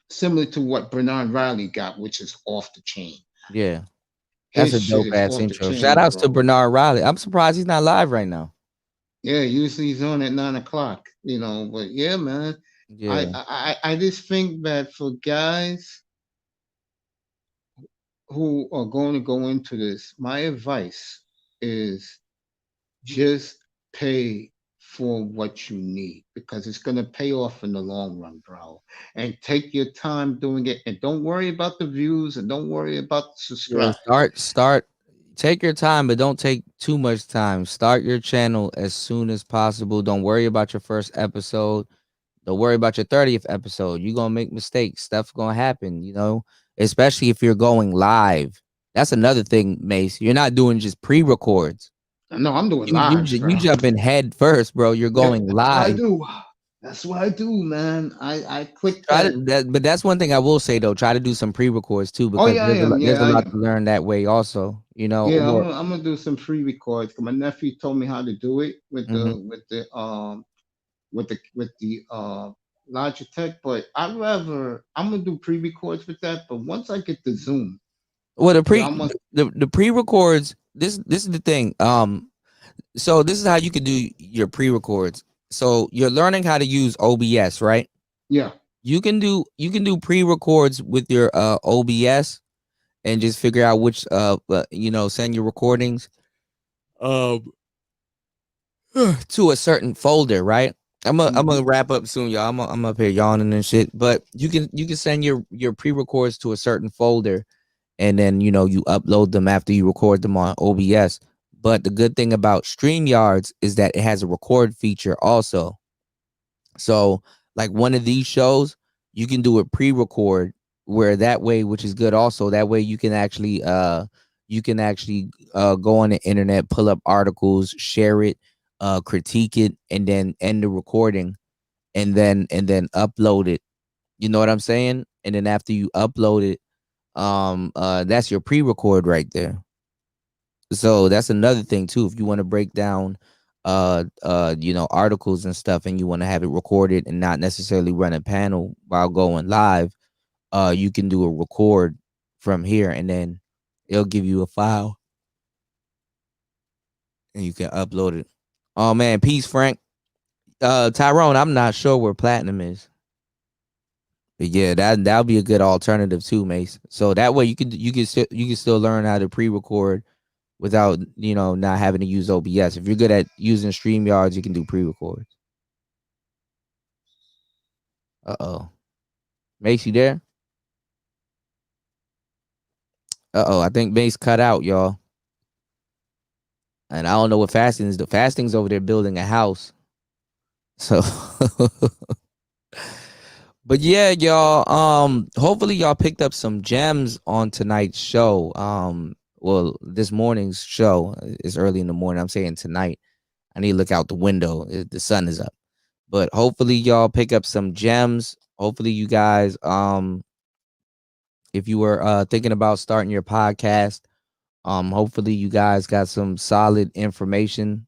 similar to what Bernard Riley got, which is off the chain. Yeah. That's His a shit dope is ass off the intro. Shout chain, outs to bro. Bernard Riley. I'm surprised he's not live right now. Yeah, usually he's on at 9 o'clock, you know. But yeah, man, Yeah. I just think that for guys who are going to go into this, my advice is just pay for what you need because it's going to pay off in the long run, bro. And take your time doing it, and don't worry about the views, and don't worry about the Yeah. subscribe. Start take your time, but don't take too much time. Start your channel as soon as possible. Don't worry about your first episode. Don't worry about your 30th episode. You're gonna make mistakes. Stuff's gonna happen, especially if you're going live. That's another thing, Mace. You're not doing just pre-records. No, I'm doing You lives, you bro. jump in head first, bro. You're Yep, going that's what I live. do. That's what I do, man. I click Try to that. but that's one thing I will say though. Try to do some pre-records too, Oh because yeah, I am. there's Yeah, a I lot am. to learn that way also. Yeah, Or I'm gonna do some free records. 'Cause my nephew told me how to do it with mhm. the with the Logitech, but I'm gonna do pre-records with that. But once I get the Zoom, Well, yeah, I'm gonna, the pre-records, this is the thing. So this is how you can do your pre-records. So you're learning how to use OBS, right? yeah. You can do pre-records with your OBS and just figure out which send your recordings um to a certain folder, right? I'm gonna wrap up soon, y'all. I'm up here yawning and shit. But you can send your pre-records to a certain folder, and then you upload them after you record them on OBS. But the good thing about StreamYards is that it has a record feature also. So like one of these shows, you can do a pre-record where that way, which is good also. That way you can actually go on the internet, pull up articles, share it, critique it, and then end the recording and then upload it. You know what I'm saying? And then after you upload it, that's your pre-record right there. So that's another thing too. If you want to break down articles and stuff and you want to have it recorded and not necessarily run a panel while going live, you can do a record from here and then it'll give you a file and you can upload it. Oh man, peace, Frank. Tyrone, I'm not sure where platinum is. But yeah, that'll be a good alternative too, Mace. So that way you can still learn how to pre-record without not having to use OBS. If you're good at using StreamYards, you can do pre-records. Uh-oh. Mace, you there? Uh-oh, I think Mace cut out, y'all. And I don't know what fasting is. The fasting's over there building a house. So but yeah, y'all. Hopefully y'all picked up some gems on tonight's show. Well, this morning's show is early in the morning. I'm saying tonight. I need to look out the window. The sun is up. But hopefully y'all pick up some gems. Hopefully you guys, if you were thinking about starting your podcast, hopefully you guys got some solid information,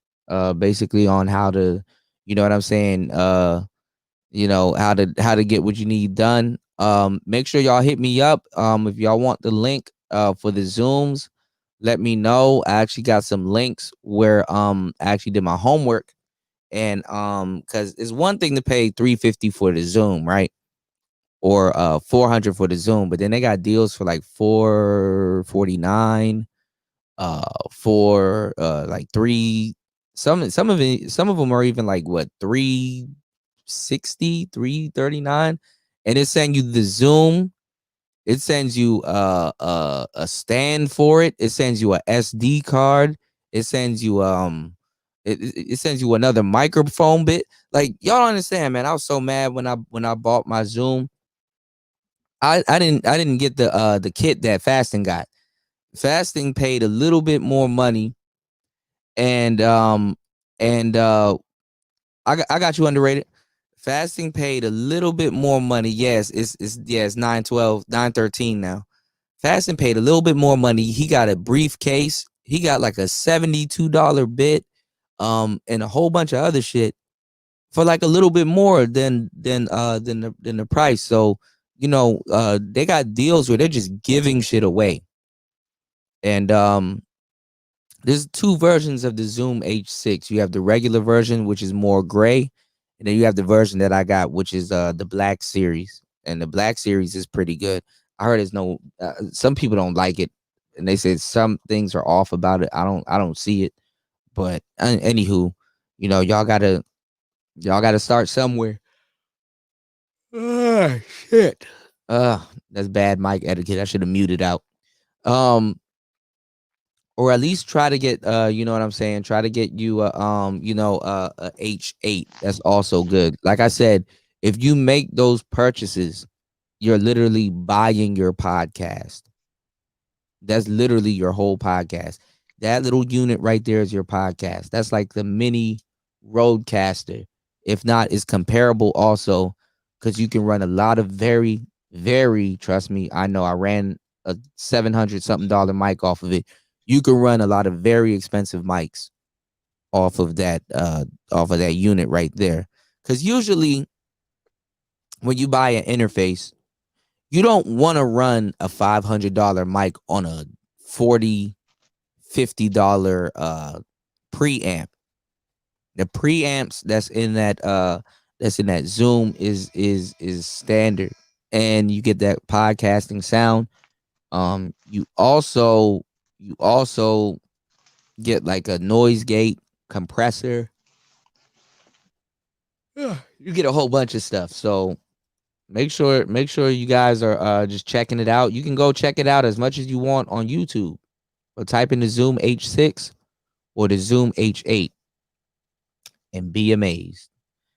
basically on how to, you know what I'm saying, how to get what you need done. Make sure y'all hit me up. If y'all want the link for the Zooms, let me know. I actually got some links where I actually did my homework. And because it's one thing to pay $350 for the Zoom, right? Or $400 for the Zoom, but then they got deals for like $449, for like three. Some of them are even like what, 360, 339, and it's saying you the Zoom. It sends you a stand for it. It sends you a SD card. It sends you it sends you another microphone bit. Like y'all don't understand, man. I was so mad when I bought my Zoom. I didn't get the kit that Fasting got. Fasting paid a little bit more money, and I got you underrated. Fasting paid a little bit more money. Yes, it's 912, 913 now. Fasting paid a little bit more money. He got a briefcase. He got like a $72 bit, and a whole bunch of other shit for like a little bit more than the price. So they got deals where they're just giving shit away. And there's two versions of the Zoom H6. You have the regular version, which is more gray, and then you have the version that I got, which is the Black Series. And the Black Series is pretty good. I heard there's no some people don't like it, and they said some things are off about it. I don't see it, but anywho, y'all gotta start somewhere. Oh, shit. That's bad mic etiquette. I should have muted out. Um, or at least try to get you know what I'm saying? Try to get you a H8. That's also good. Like I said, if you make those purchases, you're literally buying your podcast. That's literally your whole podcast. That little unit right there is your podcast. That's like the mini roadcaster. If not, it's comparable also, because you can run a lot of very, very, trust me, I know I ran a 700 something dollar mic off of it. You can run a lot of very expensive mics off of that unit right there. Because usually when you buy an interface, you don't want to run a $500 mic on a $40, $50 preamp. The preamps that's in that Zoom is standard, and you get that podcasting sound. You also get like a noise gate compressor. You get a whole bunch of stuff. So make sure you guys are just checking it out. You can go check it out as much as you want on YouTube. But type in the Zoom H6 or the Zoom H8 and be amazed.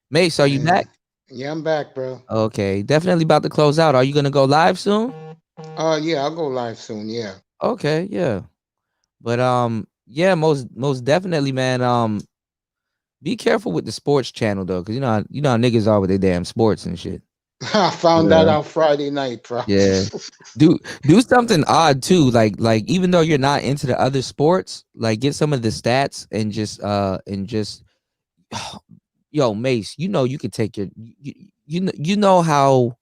Mace, are you back? Yeah, I'm back, bro. Okay, definitely about to close out. Are you gonna go live soon? Yeah, I'll go live soon. Yeah. Okay, yeah. But yeah, most definitely, man. Be careful with the sports channel though, because you know how niggas are with their damn sports and shit. I found that Yeah. out Friday night, bro. Yeah. Do something odd too. Like even though you're not into the other sports, like get some of the stats and just yo, Mace, you know you could take your you know how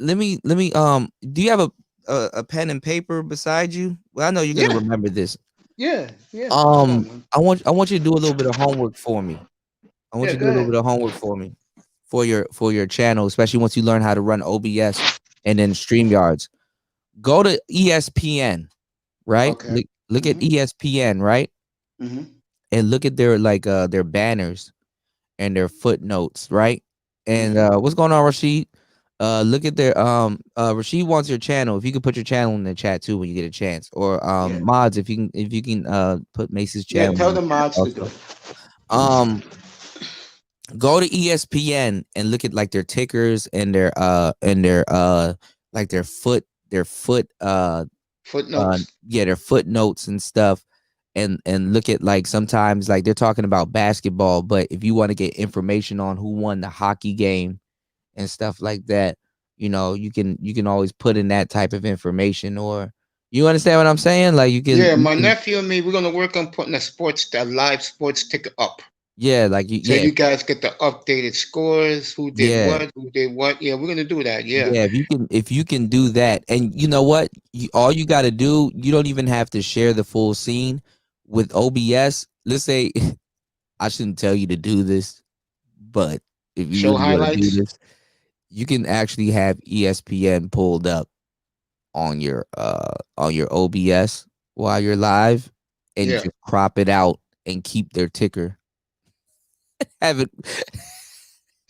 let me do you have a pen and paper beside you? Well, I know you're gonna Yeah, remember this. yeah, yeah. I got one. I want you to do a little bit of homework for me. I want Yeah, you to go do a little ahead. bit of homework for me for your channel, especially once you learn how to run OBS and then StreamYards. Go to ESPN, right? Okay. Look at ESPN, right? Mm-hmm. And look at their banners and their footnotes, right? And what's going on, Rashid? Look at their Rashid wants your channel. If you could put your channel in the chat too when you get a chance, or Yeah. mods if you can put Mace's Yeah, channel tell in the the chat mods to do also. it. Go to ESPN and look at like their tickers and their like Footnotes. their footnotes and stuff, and look at like sometimes like they're talking about basketball, but if you want to get information on who won the hockey game and stuff like that, you can always put in that type of information. Or you understand what I'm saying? Like Yeah, you my can nephew and me, we're gonna work on putting a live sports ticker up. yeah, like So you guys get the updated scores, who did yeah. what, who did what. Yeah, we're gonna do that. Yeah. Yeah, if you can do that, and you know what, all you got to do, you don't even have to share the full scene with OBS. Let's say I shouldn't tell you to do this, but if you Show really want to do highlights. this, you can actually have ESPN pulled up on your OBS while you're live, and Yeah. just crop it out and keep their ticker. Have it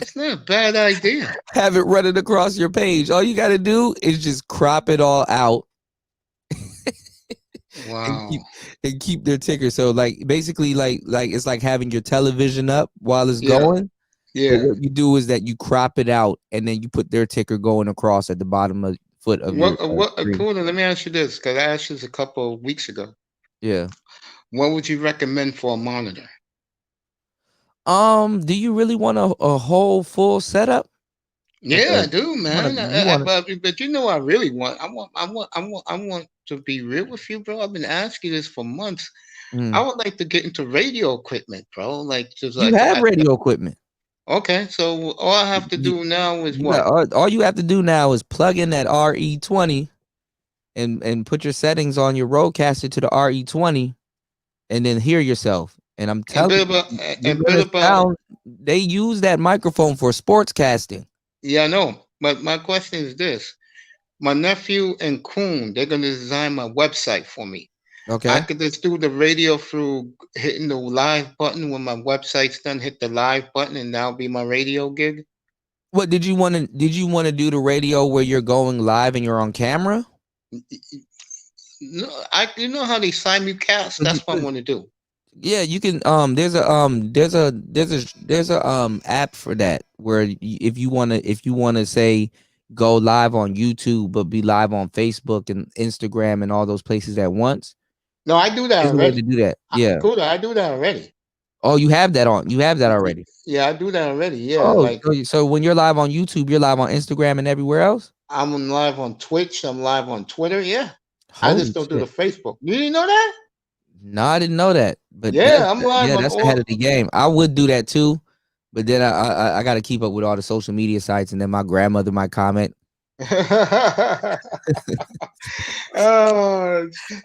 It's not a bad idea. have it running across your page. All you got to do is just crop it all out and Wow. keep their ticker. So like basically like it's like having your television up while it's Yeah. going. But Yeah. what you do is that you crop it out and then you put their ticker going across at the bottom of foot of your What screen. cool. Let me ask you this, because I asked you this a couple of weeks ago. Yeah. What would you recommend for a monitor? Do you really want a whole full setup? Like Yeah, I do, man. you want But you know, what I really want. I want to be real with you, bro. I've been asking this for months. I would like to get into radio equipment, bro. Like just you like have radio equipment. okay. So all I have to do now is You what? got all you have to do now is plug in that RE20 and put your settings on your roadcaster to the RE20 and then hear yourself. And I'm And telling bit you, about you're and bit gonna about. sound. They use that microphone for sportscasting. Yeah, I know. But my question is this: my nephew and Coon, they're gonna design my website for me. I Okay. could just do the radio through hitting the live button when my website's done. Hit the live button, and that'll be my radio gig. What did you want to? Did you want to do the radio where you're going live and you're on camera? No, you know how they simulcast. 'Cause That's what I want to do. Yeah, you can. There's a app for that where if you wanna say go live on YouTube but be live on Facebook and Instagram and all those places at once. No, I do that There's a way to already. do that. Yeah. Cool. I do that already. Oh, you have that on. You have that already. Yeah, I do that already. Yeah, Oh, like so when you're live on YouTube, you're live on Instagram and everywhere else. I'm live on Twitch. I'm live on Twitter. Yeah, I just Holy don't do the shit! Facebook. You didn't know that? No, I didn't know that. But Yeah, I'm live yeah, on that's ahead all. of the game. I would do that too, But then I got to keep up with all the social media sites, and then my grandmother might comment.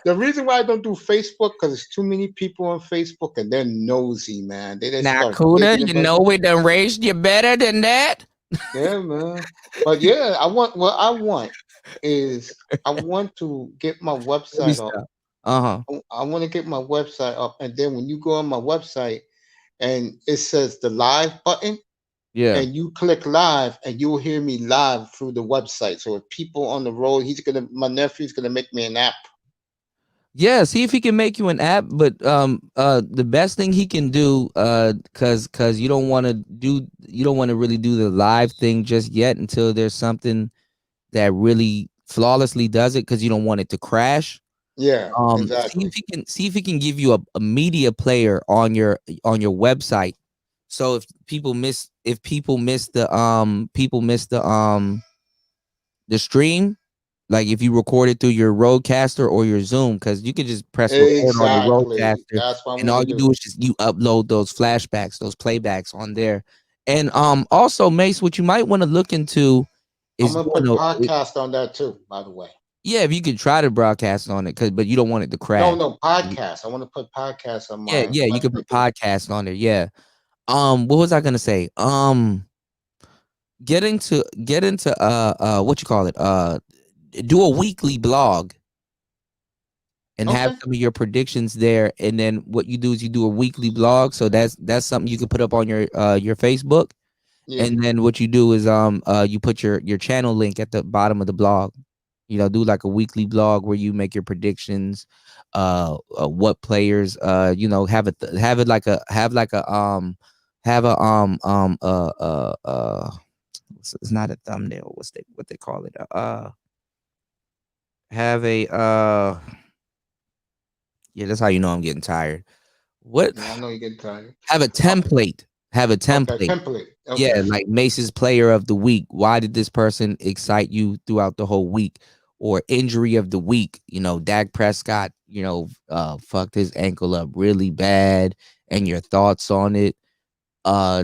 The reason why I don't do Facebook because there's too many people on Facebook and they're nosy, man. They just Now, start Kuda, digging you about. know we done raised you better than that. Yeah, man. But yeah, I want what I want is I want to get my Let me website up. stop. Uh-huh. I want to get my website up, and then when you go on my website and it says the live button, Yeah. and you click live, and you'll hear me live through the website. So if people on the road, my nephew's gonna make me an app. Yeah, see if he can make you an app, but the best thing he can do cuz you don't want to really do the live thing just yet until there's something that really flawlessly does it, cuz you don't want it to crash. Yeah, See exactly. if he can give you a media player on your website. So if people miss the stream, like if you record it through your Rodecaster or your Zoom, because you can just press record on your Exactly. Rodecaster, That's what I and want all to you do do. is just you upload those flashbacks, those playbacks on there. And also, Mace, what you might want to look into I'm is gonna doing put a podcast on that too, by the way. yeah, if you could try to broadcast on it, but you don't want it to No, crash. no, podcast. I want to put podcasts on Yeah, my yeah, you could website put too. podcasts on there. Yeah. What was I gonna say? Get into what you call it? Do a weekly blog and have Okay. some of your predictions there. And then what you do is you do a weekly blog. So that's something you can put up on your Facebook. Yeah. And then what you do is you put your channel link at the bottom of the blog. Do like a weekly blog where you make your predictions, what players, have it like a have a it's not a thumbnail. What they call it? Have a yeah, that's how you know I'm getting tired. What Yeah, I know you get tired. have a Uh, template. Have a okay, template. template. Yeah, Okay. like Mace's player of the week. Why did this person excite you throughout the whole week? Or injury of the week. Dak Prescott, fucked his ankle up really bad, and your thoughts on it.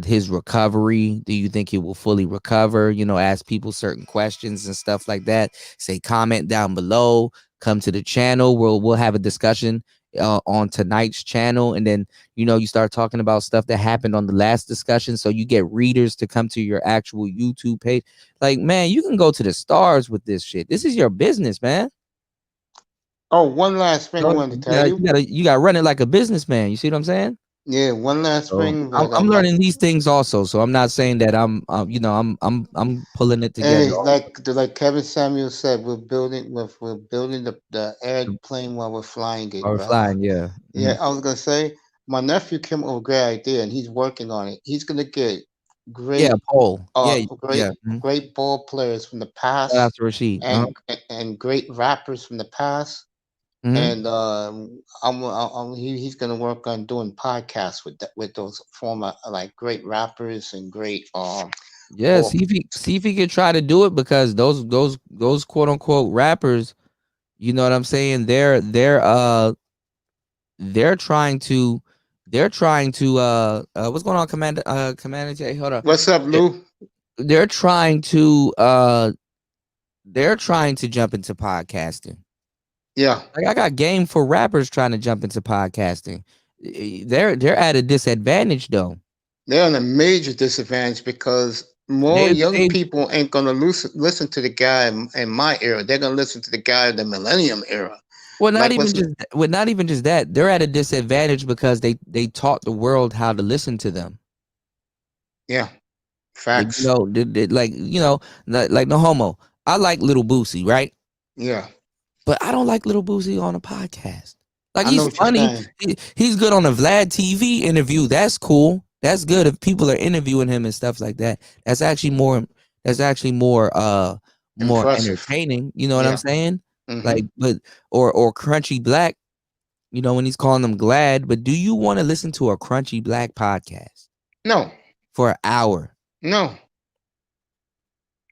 His recovery, do you think he will fully recover? Ask people certain questions and stuff like that. Say comment down below, come to the channel. We'll have a discussion on tonight's channel, and then you start talking about stuff that happened on the last discussion, so you get readers to come to your actual YouTube page. Like, man, you can go to the stars with this shit. This is your business, man. Oh, one last thing I You wanted to tell gotta, you. you gotta, you gotta run it like a businessman. You see what I'm saying? Yeah, one last So thing I'm, that I'm learning these things also. So I'm not saying that I'm pulling it together. hey, like Kevin Samuel said, we're building the airplane while we're flying it, Or bro. flying, yeah. Yeah, I was gonna say my nephew came up with a great idea, and he's working on it. He's gonna get Yeah, great, pole. Yeah, great, yeah. great ball players from the Shout out past, to Rashid. and great rappers from the past. Mhm. And he's gonna work on doing podcasts with those former like great rappers and great Yeah, ball. see if he could try to do it, because those quote unquote rappers, you know what I'm saying? They're trying to what's going on, Commander J? Hold on. What's up, They- Lou? They're trying to jump into podcasting. Yeah, Like, I got game for rappers trying to jump into podcasting. They're at a disadvantage though. they're on a major disadvantage because more They young they people ain't gonna listen to the guy in my era. They're gonna listen to the guy in the millennium era. well, Like what's not even just that. They're at a disadvantage because they taught the world how to listen to them. yeah, They, facts. like no homo. I like Little Boosie, right? Yeah, But I don't like Little Boosie on a podcast. Like, I know he's what you're funny. saying. He's good on a Vlad TV interview. That's cool. That's good if people are interviewing him and stuff like that. That's actually more. That's actually more Impressive. entertaining. You know what I'm Yeah. saying? Mm-hmm. Like, but or Crunchy Black. When he's calling them glad. But do you want to listen to a Crunchy Black podcast No, for an hour? no,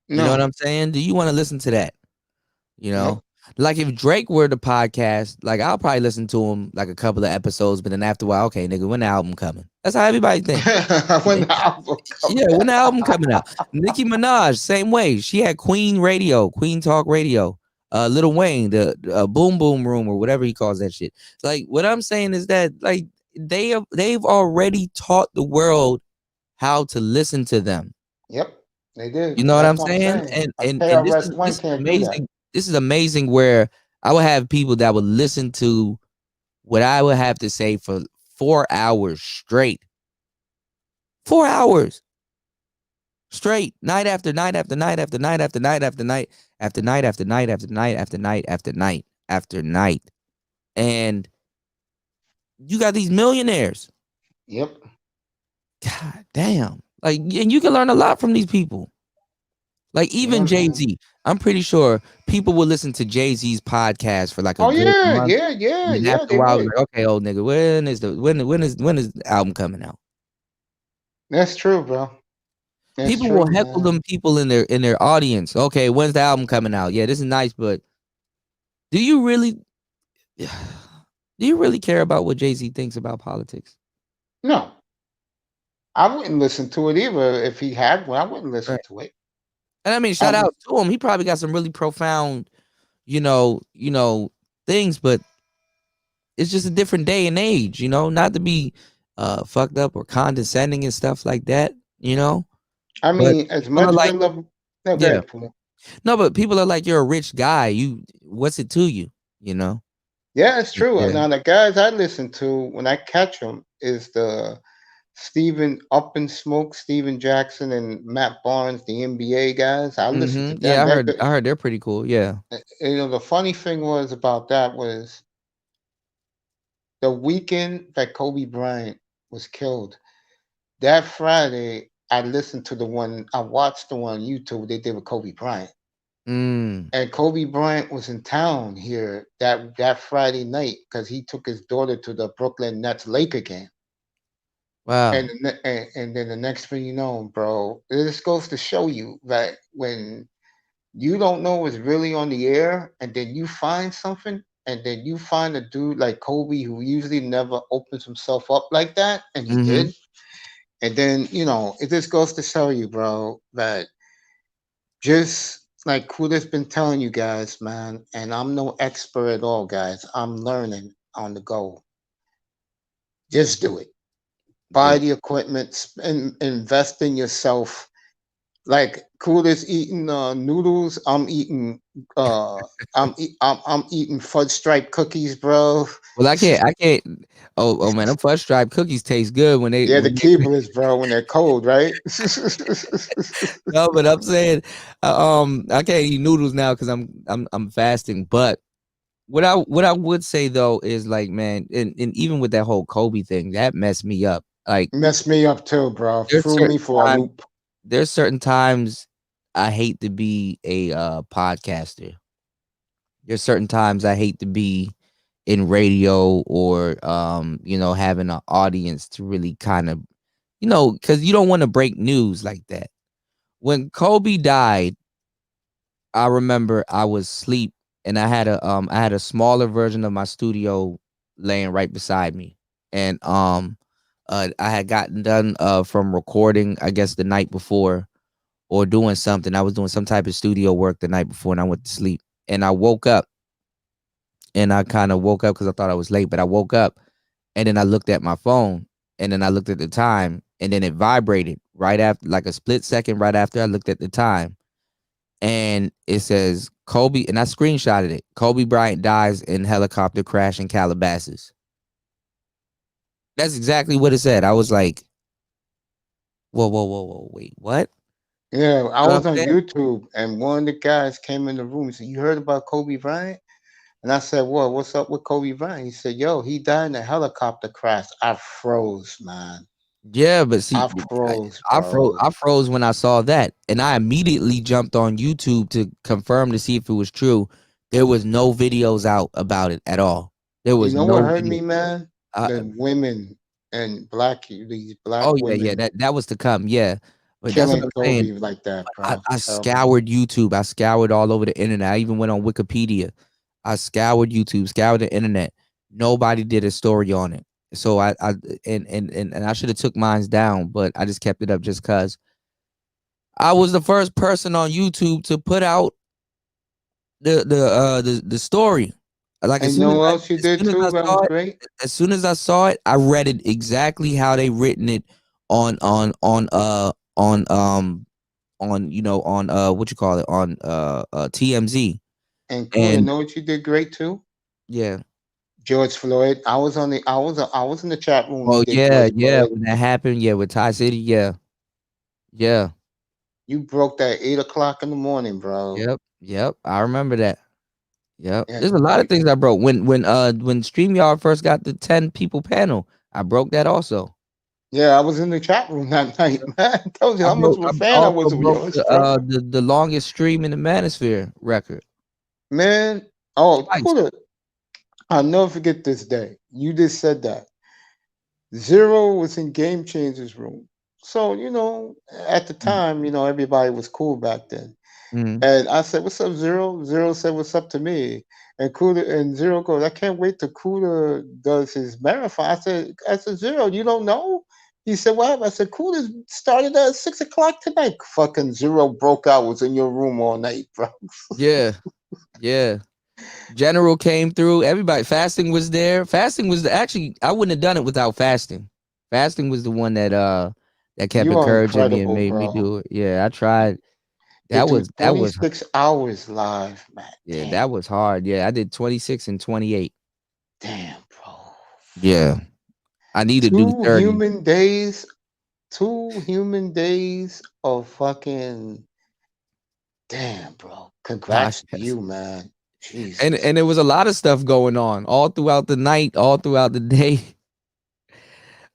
You know what no, I'm saying? Do you want to listen to that? You know, nope. Like if Drake were the podcast, like I'll probably listen to him like a couple of episodes, but then after a while, okay, nigga, when the album coming? That's how everybody think. When the album comes Yeah, when out. the album coming out? Nicki Minaj, same way. She had Queen Radio, Queen Talk Radio. Lil Wayne, the Boom Boom Room or whatever he calls that shit. Like what I'm saying is that like they've already taught the world how to listen to them. Yep, they You did. know what That's I'm what I'm saying? saying. And A and and this is KRS-One this is can't do that. amazing. This is amazing where I would have people that would listen to what I would have to say for 4 hours straight. 4 hours straight, night after night after night after night after night after night after night after night after night after night after night after night. And you got these millionaires. Yep. God damn. Like, and you can learn a lot from these people. Like Yeah, even man. Jay-Z. I'm pretty sure people will listen to Jay-Z's podcast for like a Oh good yeah, month. yeah, yeah, And then yeah. after a They while, would. like, okay, old nigga, when is the album coming out? That's true, bro. That's People will true, heckle man. them people in their audience. Okay, when's the album coming out? Yeah, this is nice, but do you really care about what Jay-Z thinks about politics? No, I wouldn't listen to it either if he had one. I wouldn't listen Right. to it. And I mean, shout Um, out to him. He probably got some really profound, things, but it's just a different day and age, not to be fucked up or condescending and stuff like that, I But mean, as people are much as I like, love, no, go yeah. ahead, Puma. No, but people are like, you're a rich guy. What's it to you? Yeah, it's true. Yeah. Now the guys I listen to when I catch them is the Stephen Up and Smoke, Steven Jackson, and Matt Barnes, the NBA guys. I listen to Yeah, them. I They're heard good. I heard they're pretty cool. Yeah. The funny thing was about that was the weekend that Kobe Bryant was killed. That Friday, I listened to the one. I watched the one on YouTube they did with Kobe Bryant. Mm. And Kobe Bryant was in town here that Friday night because he took his daughter to the Brooklyn Nets Laker game. Wow. And then the next thing you know, bro, this goes to show you that when you don't know what's really on the air, and then you find something, and then you find a dude like Kobe who usually never opens himself up like that, and he Mm-hmm. did. And then, it just goes to show you, bro, that just like Kuda's been telling you guys, man, and I'm no expert at all, guys. I'm learning on the go. Just do it. Buy Yeah. the equipment, invest in yourself. Like Kuda's eating noodles. Uh I'm eating fudge stripe cookies, bro. Well, I can't. Oh man, them fudge stripe cookies taste good when they Yeah, the when they. Keeblers, bro, when they're cold, right? No, but I'm saying, I can't eat noodles now because I'm fasting. But what I would say though is like, man, and even with that whole Kobe thing, that messed me up. Like, Messed me up too, bro. there's Threw me certain for a times, loop. there's certain times I hate to be a podcaster. There's certain times I hate to be in radio or having an audience to really kind of because you don't want to break news like that. When Kobe died, I remember I was asleep and I had a smaller version of my studio laying right beside me. And I had gotten done from recording, I guess the night before, or doing something. I was doing some type of studio work the night before and I went to sleep. And I woke up and I kind of woke up because I thought I was late, but I woke up and then I looked at my phone and then I looked at the time and then it vibrated right after, like a split second right after I looked at the time. And it says Kobe, and I screenshotted it. Kobe Bryant dies in helicopter crash in Calabasas. That's exactly what it said. I was like, whoa, whoa, whoa, whoa, wait, what? Yeah, I You know what was I'm on saying? YouTube and one of the guys came in the room and said, "You heard about Kobe Bryant?" And I said, "What? What's up with Kobe Bryant?" He said, "Yo, he died in a helicopter crash." I froze, man. Yeah, but see, I froze, I bro. I froze when I saw that, and I immediately jumped on YouTube to confirm to see if it was true. There was no videos out about it at all. There You was know what no hurt video. me, man? Uh, The women and these black oh yeah, women that was to come. Yeah, but that's what killing I'm saying. Kobe like that, I, bro. I Terrible. scoured YouTube. I scoured all over the internet. I even went on Wikipedia I scoured YouTube, scoured the internet. Nobody did a story on it. So and I should have took mine down, but I just kept it up just cause I was the first person on YouTube to put out the story. Like And you know what else you as did soon as I too? That was saw it, great. as soon as I saw it, I read it exactly how they written it on what you call it on TMZ. And cool. You And know what you did great too? yeah. George Floyd. I was in the chat room. You Oh did yeah, great, yeah. bro. When that happened, yeah, with Ty City, yeah. Yeah. You broke that 8 o'clock in the morning, bro. Yep. Yep. I remember that. Yep. Yeah, There's a lot of things I broke. When StreamYard first got the 10 people panel, I broke that also. yeah. I was in the chat room that night, man. I told you how much of a I fan I also was of broke yours, bro. the longest stream in the Manosphere record Man, oh, twice. cool. I'll never forget this day. You just said that. Zero was in Game Changers room. So, at the Mm, time, everybody was cool back then. mhm. And I said, "What's up, Zero?" Zero said, "What's up to me?" And Kuda and Zero goes, "I can't wait till Kuda does his marathon." I said, Zero, you don't know? He said, "What happened?" I said, "Kuda started at 6 o'clock tonight." Fucking Zero broke out, was in your room all night, bro. Yeah. Yeah. General came through. Everybody, fasting was there. Fasting was actually I wouldn't have done it without fasting. Fasting was the one that kept You are encouraging me and incredible, made me bro. do it. Yeah, I tried. To That do was that was 26 hours live, man. yeah, Damn, that was hard. Yeah, I did 26 and 28. damn, bro. Yeah. I need to do Two 30. human days, 2 human days of fucking damn, bro. Congrats to Podcast. you, man. And Jesus. and there was a lot of stuff going on all throughout the night, all throughout the day.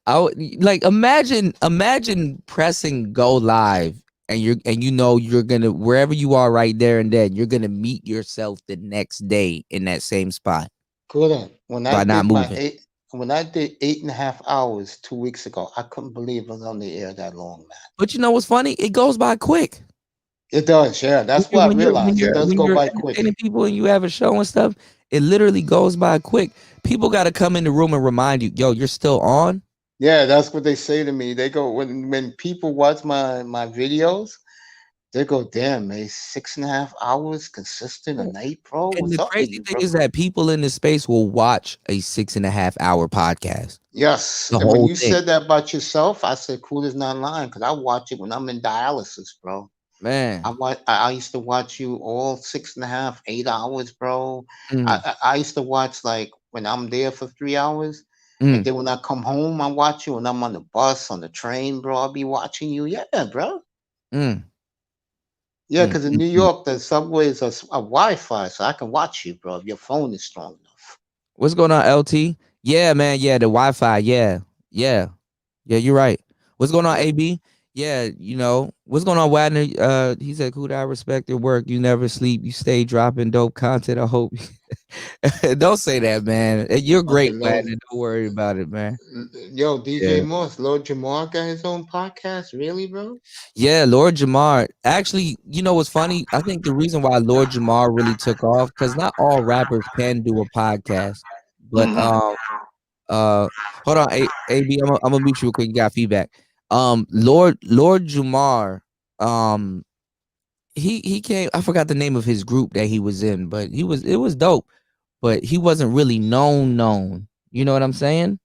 Like imagine pressing go live and you're gonna wherever you are right there and then you're gonna meet yourself the next day in that same spot Couldn't. When I by not did my moving. eight, when I did 8.5 hours 2 weeks ago, I couldn't believe it was on the air that long, man. But you know what's funny? It goes by quick. It does, yeah. When That's you're what I when you're when realized. It you're does when go you're by quick. entertaining people and you have a show and stuff, it literally goes by quick. People gotta come in the room and remind you, yo, you're still on. Yeah, that's what they say to me. They go when people watch my videos, they go, "Damn, man, 6.5 hours consistent a night, bro. And What's the up with crazy you, thing bro?" is that people in this space will watch a 6.5 hour podcast. Yes, The and when whole you thing. said that about yourself, I said, "Cool is not lying," because I watch it when I'm in dialysis, bro. Man. I used to watch you all 6.5, 8 hours, bro. Mm, I used to watch like when I'm there for 3 hours, and mm, then when I come home, I watch you. When I'm on the bus, on the train, bro, I'll be watching you. Yeah, bro. mm, Yeah, mm, because in mm, New mm. York, the subways are Wi-Fi, so I can watch you, bro, if your phone is strong enough. What's going on, LT? Yeah, man. Yeah, the Wi-Fi. Yeah, yeah, yeah. You're right. What's going on, AB? Yeah, what's going on, Wagner? He said, "Cool, I respect your work. You never sleep. You stay dropping dope content. I hope." Don't say that, man. You're Okay, great, Lord. Wagner. Don't worry about it, man. Yo, DJ Yeah, Moss, Lord Jamar got his own podcast? Really, bro? yeah. Lord Jamar. Actually, you know what's funny? I think the reason why Lord Jamar really took off because not all rappers can do a podcast, but Uh, hold on, AB. I'm gonna mute you real quick. You got feedback. Lord Jumar. Um, he came. I forgot the name of his group that he was in, but it was dope. But he wasn't really known. You know what I'm saying?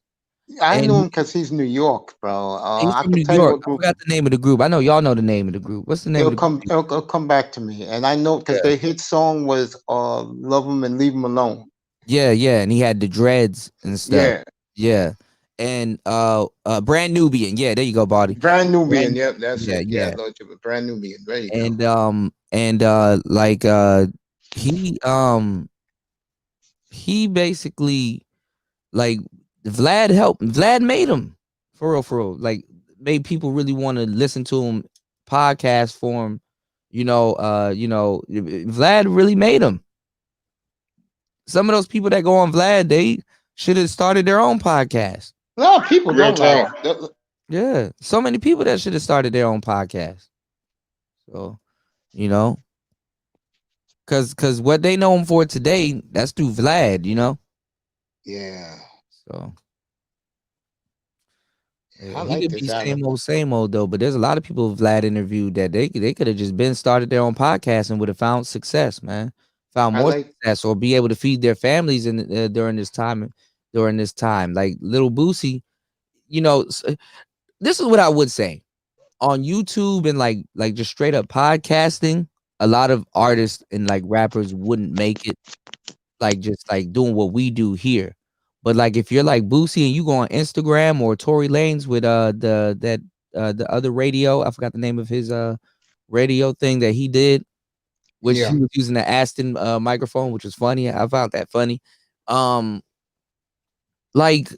I And know him because he's New York, bro. he's I from could New tell you York. what I group. forgot the name of the group. I know y'all know the name of the group. What's the name of the group? It'll come back to me, and I know because Yeah, their hit song was "Love 'Em and Leave 'Em Alone." yeah. And he had the dreads and stuff. Yeah, Yeah, and brand Nubian. Yeah, there you go, body. Brand Nubian. Brand. Yep, that's Yeah, it. Yeah, yeah. Lord, Brand Nubian. There you go. And like he he basically like Vlad made him for real like made people really want to listen to him podcast form. Vlad really made him. Some of those people that go on Vlad, they should have started their own podcast. No, people Real don't like. talk. Yeah, so many people that should have started their own podcast. So you know Cause what they know him for today, that's through Vlad, you know. Yeah. So I he like could be this Adam. same old though. But there's a lot of people Vlad interviewed that they could have just been started their own podcast and would have found success, man. Found I more like success or be able to feed their families in during this time. During this time, like Little Boosie, you know, this is what I would say on YouTube and like just straight up podcasting. A lot of artists and like rappers wouldn't make it like just like doing what we do here. But like if you're like Boosie and you go on Instagram or Tory Lanez with the other radio, I forgot the name of his radio thing that he did, which yeah. he was using the Aston microphone, which was funny. I found that funny. Um, like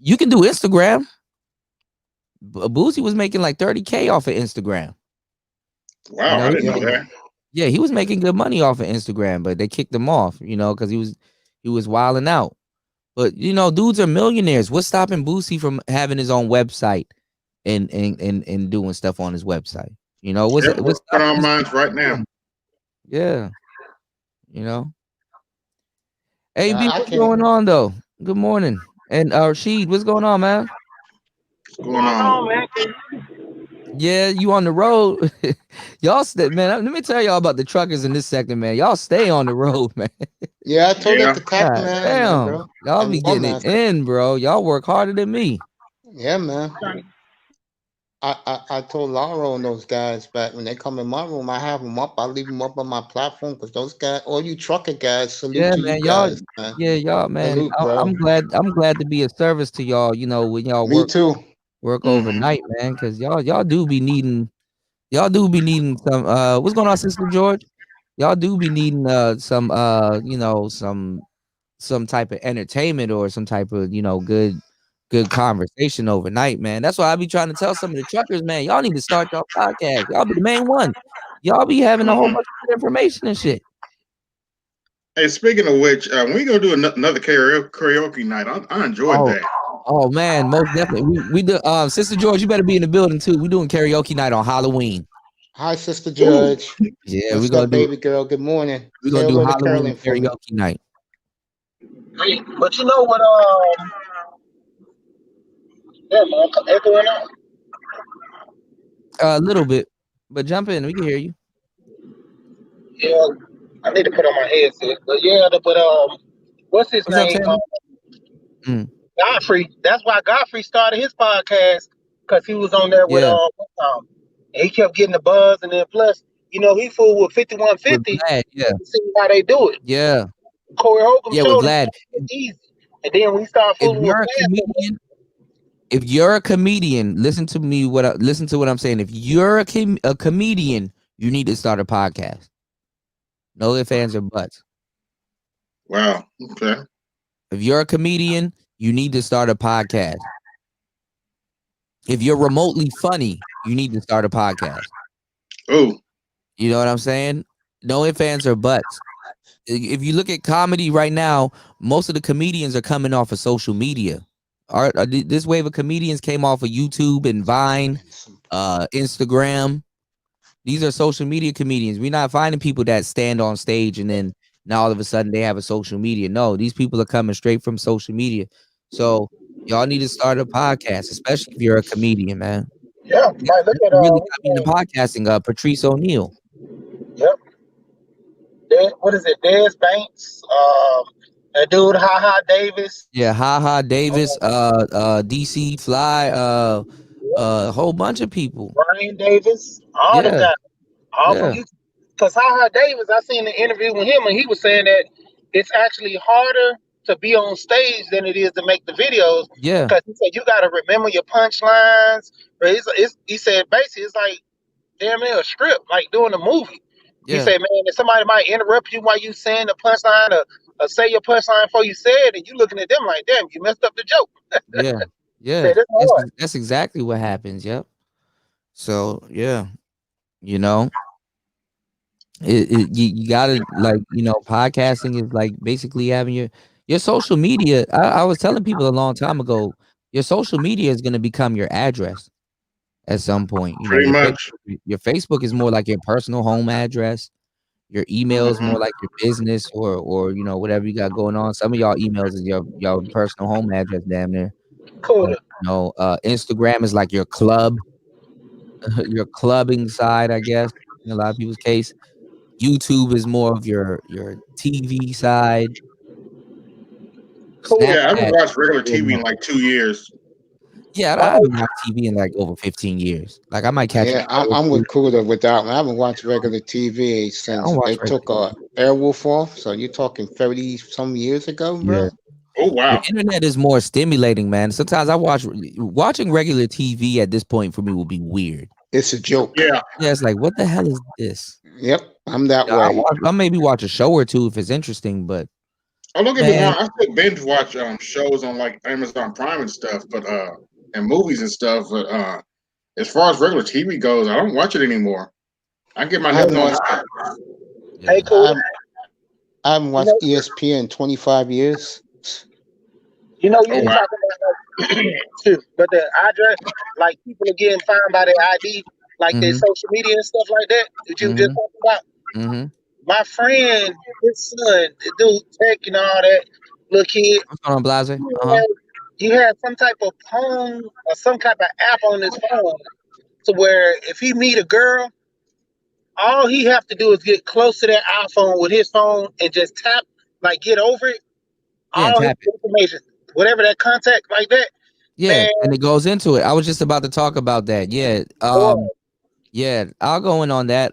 you can do Instagram. Boosie was making like 30K off of Instagram. You Wow, know, I he didn't was know Yeah. that. yeah, he was making good money off of Instagram, but they kicked him off, you know, because he was wilding out. But you know, dudes are millionaires. What's stopping Boosie from having his own website and doing stuff on his website? You know, Yep, what's working stopping on this mine dude right from now. doing it? Yeah, you know. Hey B, I what's can. going on though? Good morning. And Rashid, what's going on, man? What's going on? Yeah, you on the road. Y'all stay, man. Let me tell y'all about the truckers in this sector, man. Y'all stay on the road, man. Yeah, I told you Yeah. to tap God man, man, damn. bro. Y'all And be War getting it Master. in, bro. Y'all work harder than me. Yeah, man. I told Laura and those guys back when they come in my room, I have them up. I leave them up on my platform because those guys, all you trucker guys, salute Yeah, to you man. Y'all, guys, man. yeah, y'all, man. Salute, bro. I'm glad to be a service to y'all, you know, when y'all Me too. work Mm-hmm. overnight, man. Cause y'all do be needing some what's going on, Sister George? Y'all do be needing some you know, some type of entertainment or some type of, you know, good conversation overnight, man. That's why I be trying to tell some of the truckers, man, y'all need to start y'all podcast. Y'all be the main one. Y'all be having a whole Mm-hmm. bunch of good information and shit. Hey, speaking of which, when we gonna do another karaoke night? I enjoyed Oh, that. oh man, most definitely. We do Sister George, you better be in the building too. We doing karaoke night on Halloween. Hi, Sister Ooh, Judge. Yeah, What's up, baby girl? Good morning. we're Say gonna do hello to Halloween Carolyn for me. karaoke night. Hey, but you know what? Yeah, man, I'm echoing out. A little bit, but jump in, we can hear you. Yeah, I need to put on my headset. But yeah, what's his What's up, name? Taylor? Mm, Godfrey. That's why Godfrey started his podcast because he was on there with yeah, and he kept getting the buzz, and then plus, he fooled with with 5150. Vlad, yeah, To see how they do it. yeah, Corey Holcomb yeah, with showed him Vlad. it's easy, and then when he started If fooling with you're a Fast, comedian, listen to me. Listen to what I'm saying. If you're a comedian, you need to start a podcast. No ifs, ands, or buts. wow. Okay. If you're a comedian, you need to start a podcast. If you're remotely funny, you need to start a podcast. Oh, You know what I'm saying? No ifs, ands, or buts. If you look at comedy right now, most of the comedians are coming off of social media. This wave of comedians came off of YouTube and Vine, Instagram. These are social media comedians. We're not finding people that stand on stage and then now all of a sudden they have a social media. No, these people are coming straight from social media. So y'all need to start a podcast, especially if you're a comedian, man. yeah, You like look at really got me into podcasting. Patrice O'Neill. yep, what is it? Des Banks, that dude, Ha Ha Davis, Yeah, haha Davis, DC Fly, a whole bunch of people. Brian Davis, all them Yeah, guys, all from yeah, YouTube. Because Ha Ha Davis, I seen an interview with him, and he was saying that it's actually harder to be on stage than it is to make the videos. yeah, Because he said you got to remember your punchlines. But he said basically it's like damn near a script, like doing a movie. He yeah, said, man, if somebody might interrupt you while you saying the punchline or say your punchline before you say it, and you looking at them like, damn, you messed up the joke. yeah, He yeah. said, it's hard. That's exactly what happens. Yep. So yeah, you know, you gotta like podcasting is like basically having your social media. I was telling people a long time ago, your social media is gonna become your address at some point. You know, pretty much. your Facebook is more like your personal home address. Your email is more like your business or you know whatever you got going on. Some of y'all emails is your personal home address, damn near. Cool. You know, Instagram is like your club, your clubbing side, I guess. In a lot of people's case, YouTube is more of your TV side. Cool. Yeah, I haven't Snapchat, watched regular well, TV no. in like 2 years. Yeah, I haven't watched TV in like over 15 years. Like I might catch a Yeah, show or I'm two. with Kuda with that one. I haven't watched regular TV I since don't watch they took Airwolf off. So you're talking 30 some years ago, yeah. bro? Oh The wow. internet is more stimulating, man. Sometimes I watching regular TV at this point for me will be weird. It's a joke. Yeah. Yeah, it's like what the hell is this? Yep, I'm that Yeah, way. I'll maybe watch a show or two if it's interesting, but Oh, don't get me man, wrong. I still binge watch shows on like Amazon Prime and stuff, but and movies and stuff. But as far as regular TV goes, I don't watch it anymore. I get my I news haven't on. watched Hey, yeah. cool. I haven't You watched know, ESPN in 25 years. you Oh was Yeah. wow. talking about but the address, like people are getting fined by their ID, like their Mhm. social media and stuff like that. That you just Mhm. talking about. Mhm. My friend, his son, the dude tech and all that, little kid, What's going on, Blase? he he had some type of phone or some type of app on his phone to where if he meet a girl, all he have to do is get close to that iPhone with his phone and just tap, like get over it. Yeah, and All his tap it. information, whatever that contact like that, Yeah, man, and it goes into it. I was just about to talk about that. Yeah. boy, Yeah, I'll go in on that.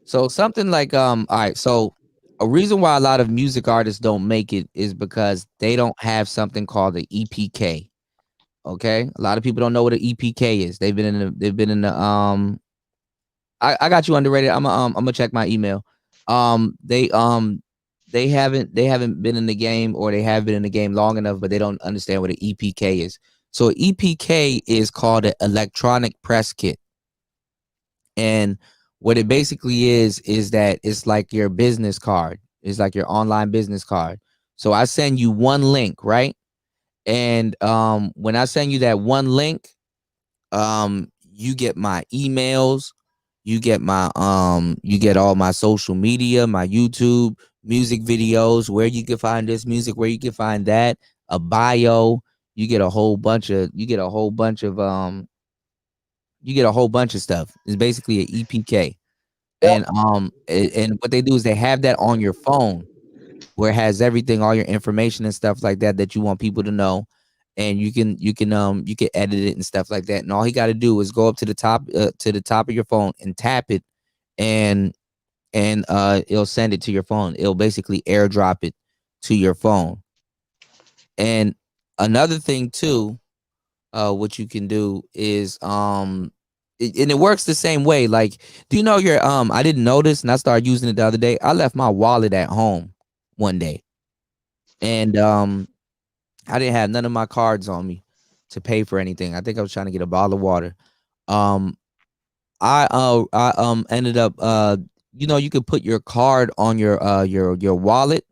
So something like all right, so a reason why a lot of music artists don't make it is because they don't have something called the EPK. Okay? A lot of people don't know what an EPK is. I got you underrated. I'm gonna check my email. They haven't been in the game or they have been in the game long enough, but they don't understand what an EPK is. So EPK is called an electronic press kit. And what it basically is that it's like your business card. It's like your online business card. So I send you one link, right? And when I send you that one link, you get my emails, you get all my social media, my YouTube, music videos, where you can find this music, where you can find that, a bio, you get a whole bunch of stuff. It's basically an EPK. yep. And what they do is they have that on your phone where it has everything, all your information and stuff like that that you want people to know. And you can edit it and stuff like that. And all he got to do is go up to the top of your phone and tap it, and it'll send it to your phone. It'll basically airdrop it to your phone. And another thing too, what you can do is and it works the same way. Like, do you know your I didn't notice and I started using it the other day. I left my wallet at home one day, and I didn't have none of my cards on me to pay for anything. I think I was trying to get a bottle of water. Um I ended up you could put your card on your wallet,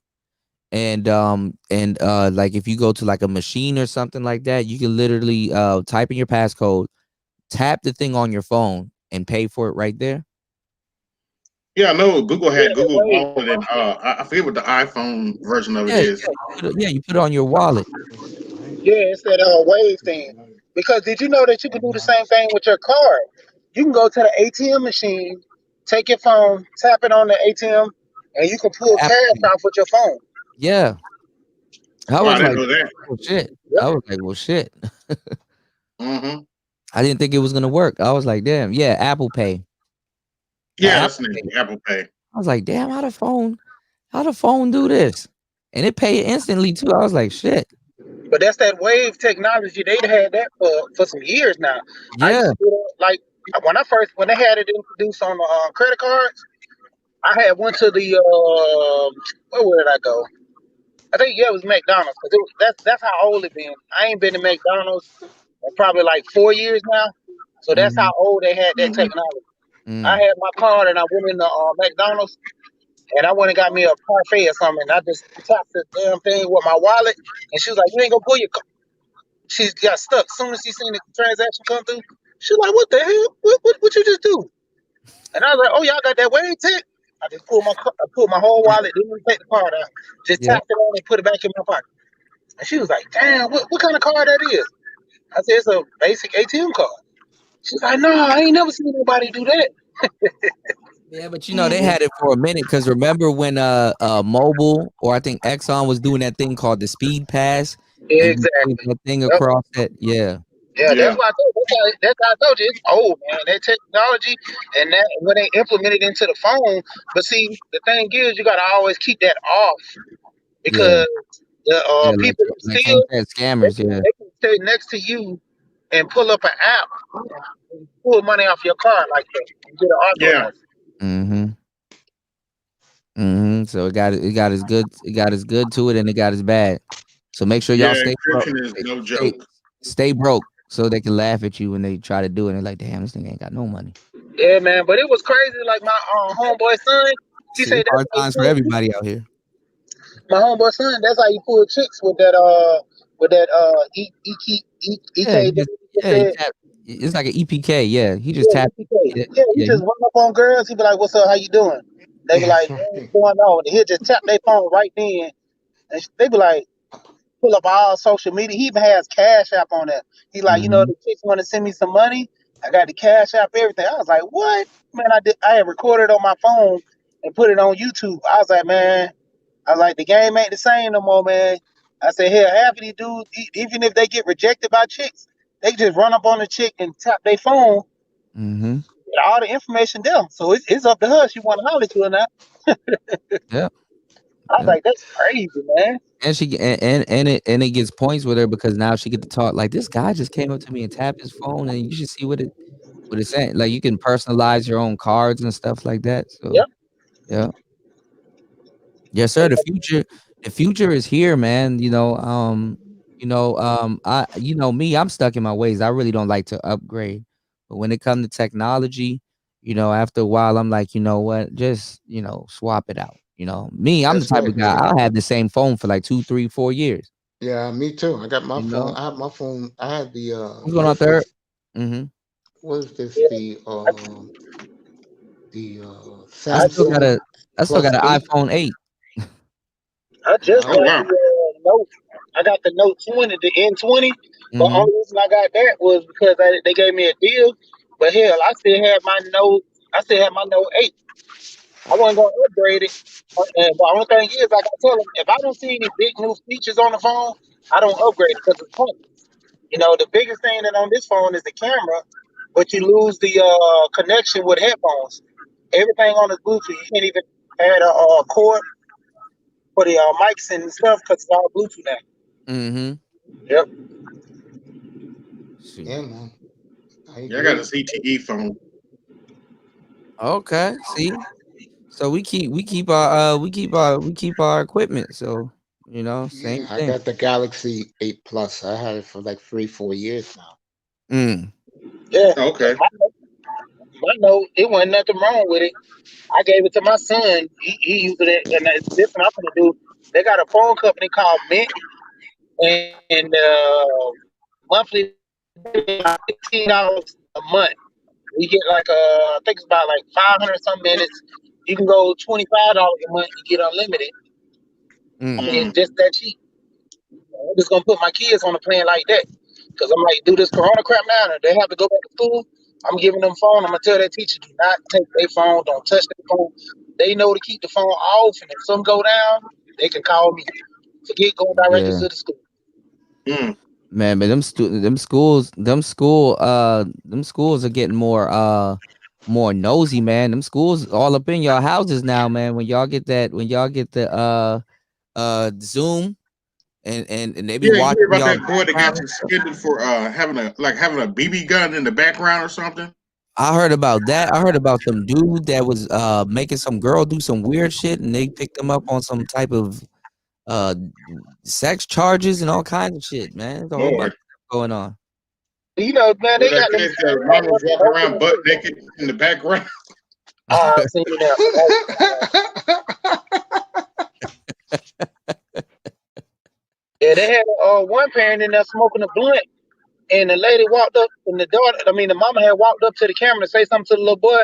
and like if you go to like a machine or something like that, you can literally type in your passcode, tap the thing on your phone, and pay for it right there. Yeah, I know Google Yeah, had that Google wave. Wallet, and I forget what the iPhone version of it Yeah, is. you put it on your wallet. Yeah, it's that wave thing. Because did you know that you can do the same thing with your card? You can go to the ATM machine, take your phone, tap it on the ATM, and you can pull Apple cash Pay. off with your phone. Yeah. I Well, I was didn't like, know that. oh shit. Yep. I was like, well shit. Hmm. I didn't think it was gonna work. I was like, damn, yeah, Apple Pay. Yeah, that's Apple the name. Pay. Apple Pay. I was like, damn, how the phone do this? And it paid instantly too. I was like, shit. But that's that wave technology. They'd had that for some years now. I used Yeah. to do that, like when they had it introduced on the credit cards. I had went to the where did I go? I think yeah, it was McDonald's because that's how old it been. I ain't been to McDonald's in probably like 4 years now. So that's how Mhm. old they had that Hmm. technology. I Mm. had my card and I went in the McDonald's and I went and got me a parfait or something. And I just tapped the damn thing with my wallet, and she was like, "You ain't gonna pull your." She got stuck. As soon as she seen the transaction come through, she was like, "What the hell? What you just do?" And I was like, "Oh, y'all got that wave tech?" I just pulled my whole wallet, didn't even take the card out, just Yeah. tapped it on and put it back in my pocket. And she was like, "Damn, what kind of card that is?" I said, "It's a basic ATM card." She's like, "No, I ain't never seen nobody do that." Yeah, but they had it for a minute because remember when Mobile or I think Exxon was doing that thing called the Speed Pass, Yeah, and you wave exactly. that thing Yep. across that. Yeah. Yeah, that's why I told that's why I told you it's old, man. That technology and that when they implement it into the phone. But see, the thing is, you gotta always keep that off Yeah. because the Yeah. people who Like Ken steal, said, they scammers. can, Yeah. they can stay next to you and pull up an app and pull money off your card like that and get an Yeah. authorized. Mm-hmm. Mm-hmm. So it got as good to it, and it got as bad. So make sure y'all Yeah, stay broke. encryption is no Stay, joke. stay broke so they can laugh at you when they try to do it. And they're like, damn, this thing ain't got no money. Yeah, man. But it was crazy. Like my homeboy son, he See, said that's hard how he times for pulled chicks. everybody out here. My homeboy son, that's how he pulled chicks with that Yeah, EK. he Said, tap. It's like an EPK. Yeah, he just yeah, tapped. EPK. Yeah, Yeah, he yeah. just run up on girls. He be like, "What's up? How you doing?" They be like, "Man, what's going on?" And he'll just tap their phone right then, and they be like, pull up all social media. He even has Cash App on there. He like, Mm-hmm. the chicks want to send me some money. I got the Cash App, everything. I was like, what? Man, I had recorded on my phone and put it on YouTube. I was like, man, the game ain't the same no more, man. I said, hell, half of these dudes, even if they get rejected by chicks, they just run up on the chick and tap their phone Mm-hmm. with all the information there. So it's up to her if she want to holler to her now. Yeah. I was Yeah. like, that's crazy, man. And she and it gets points with her because now she get to talk like this guy just came up to me and tapped his phone and you should see what it's saying. Like you can personalize your own cards and stuff like that. So Yep. yeah. Yes, sir. The future is here, man. Me, I'm stuck in my ways. I really don't like to upgrade. But when it comes to technology, after a while, I'm like, you know what? Just, swap it out. Me, I'm the That's type right. of guy, Yeah. I'll have the same phone for like 2, 3, 4 years. Yeah, me too. I got my You phone. know, I have my phone. I had the what's going on, third? Mm-hmm. what is this? Yeah. The I I still just got Samsung a I still got Plus an 8. iPhone 8. I just Oh got Okay. wow. the note. I got the Note 20, the N20. But Mm-hmm. only reason I got that was because they gave me a deal. But hell, I still had my Note 8. I wasn't gonna upgrade it. And the only thing is, like I tell them, if I don't see any big new features on the phone, I don't upgrade it because it's pointless. The biggest thing that on this phone is the camera, but you lose the connection with headphones. Everything on is Bluetooth. You can't even add a cord for the mics and stuff because it's all Bluetooth now. Mm-hmm. Yep. Shoot. Yeah, man. I Yeah, I got a agree. CTE phone. Okay. See? So we keep our equipment. So, same Yeah, I thing. got the Galaxy 8 Plus. I had it for like 3, 4 years now. Mm. Yeah. Oh, okay. My Note, it wasn't nothing wrong with it. I gave it to my son. He used it, and this what I'm gonna do. They got a phone company called Mint, and monthly $15 a month. You get like I think it's about like 500 some minutes. You can go $25 a month. You get unlimited. I Mm. mean, Mm. it's just that cheap. I'm just gonna put my kids on a plan like that because I'm like, do this Corona crap now. And they have to go back to school. I'm giving them phone. I'm gonna tell that teacher do not take their phone. Don't touch their phone. They know to keep the phone off, and if something go down, they can call me. Forget going directly Yeah. to the school. Mm. Man, but them schools are getting more nosy, man. Them schools all up in your houses now, man. When y'all get the Zoom and they be Yeah, you watching hear about y'all that boy that got background. suspended for having a BB gun in the background or something? I heard about that. I heard about some dude that was making some girl do some weird shit and they picked him up on some type of uh sex charges and all kinds of shit, man. There's a whole bunch Lord. of stuff going on. Man, Or they that got them case that schools mom running was up and walking open around and butt everything. naked in the background. I've seen that. Yeah, they had one parent in there smoking a blunt, and the lady walked up, and the mama had walked up to the camera to say something to the little boy,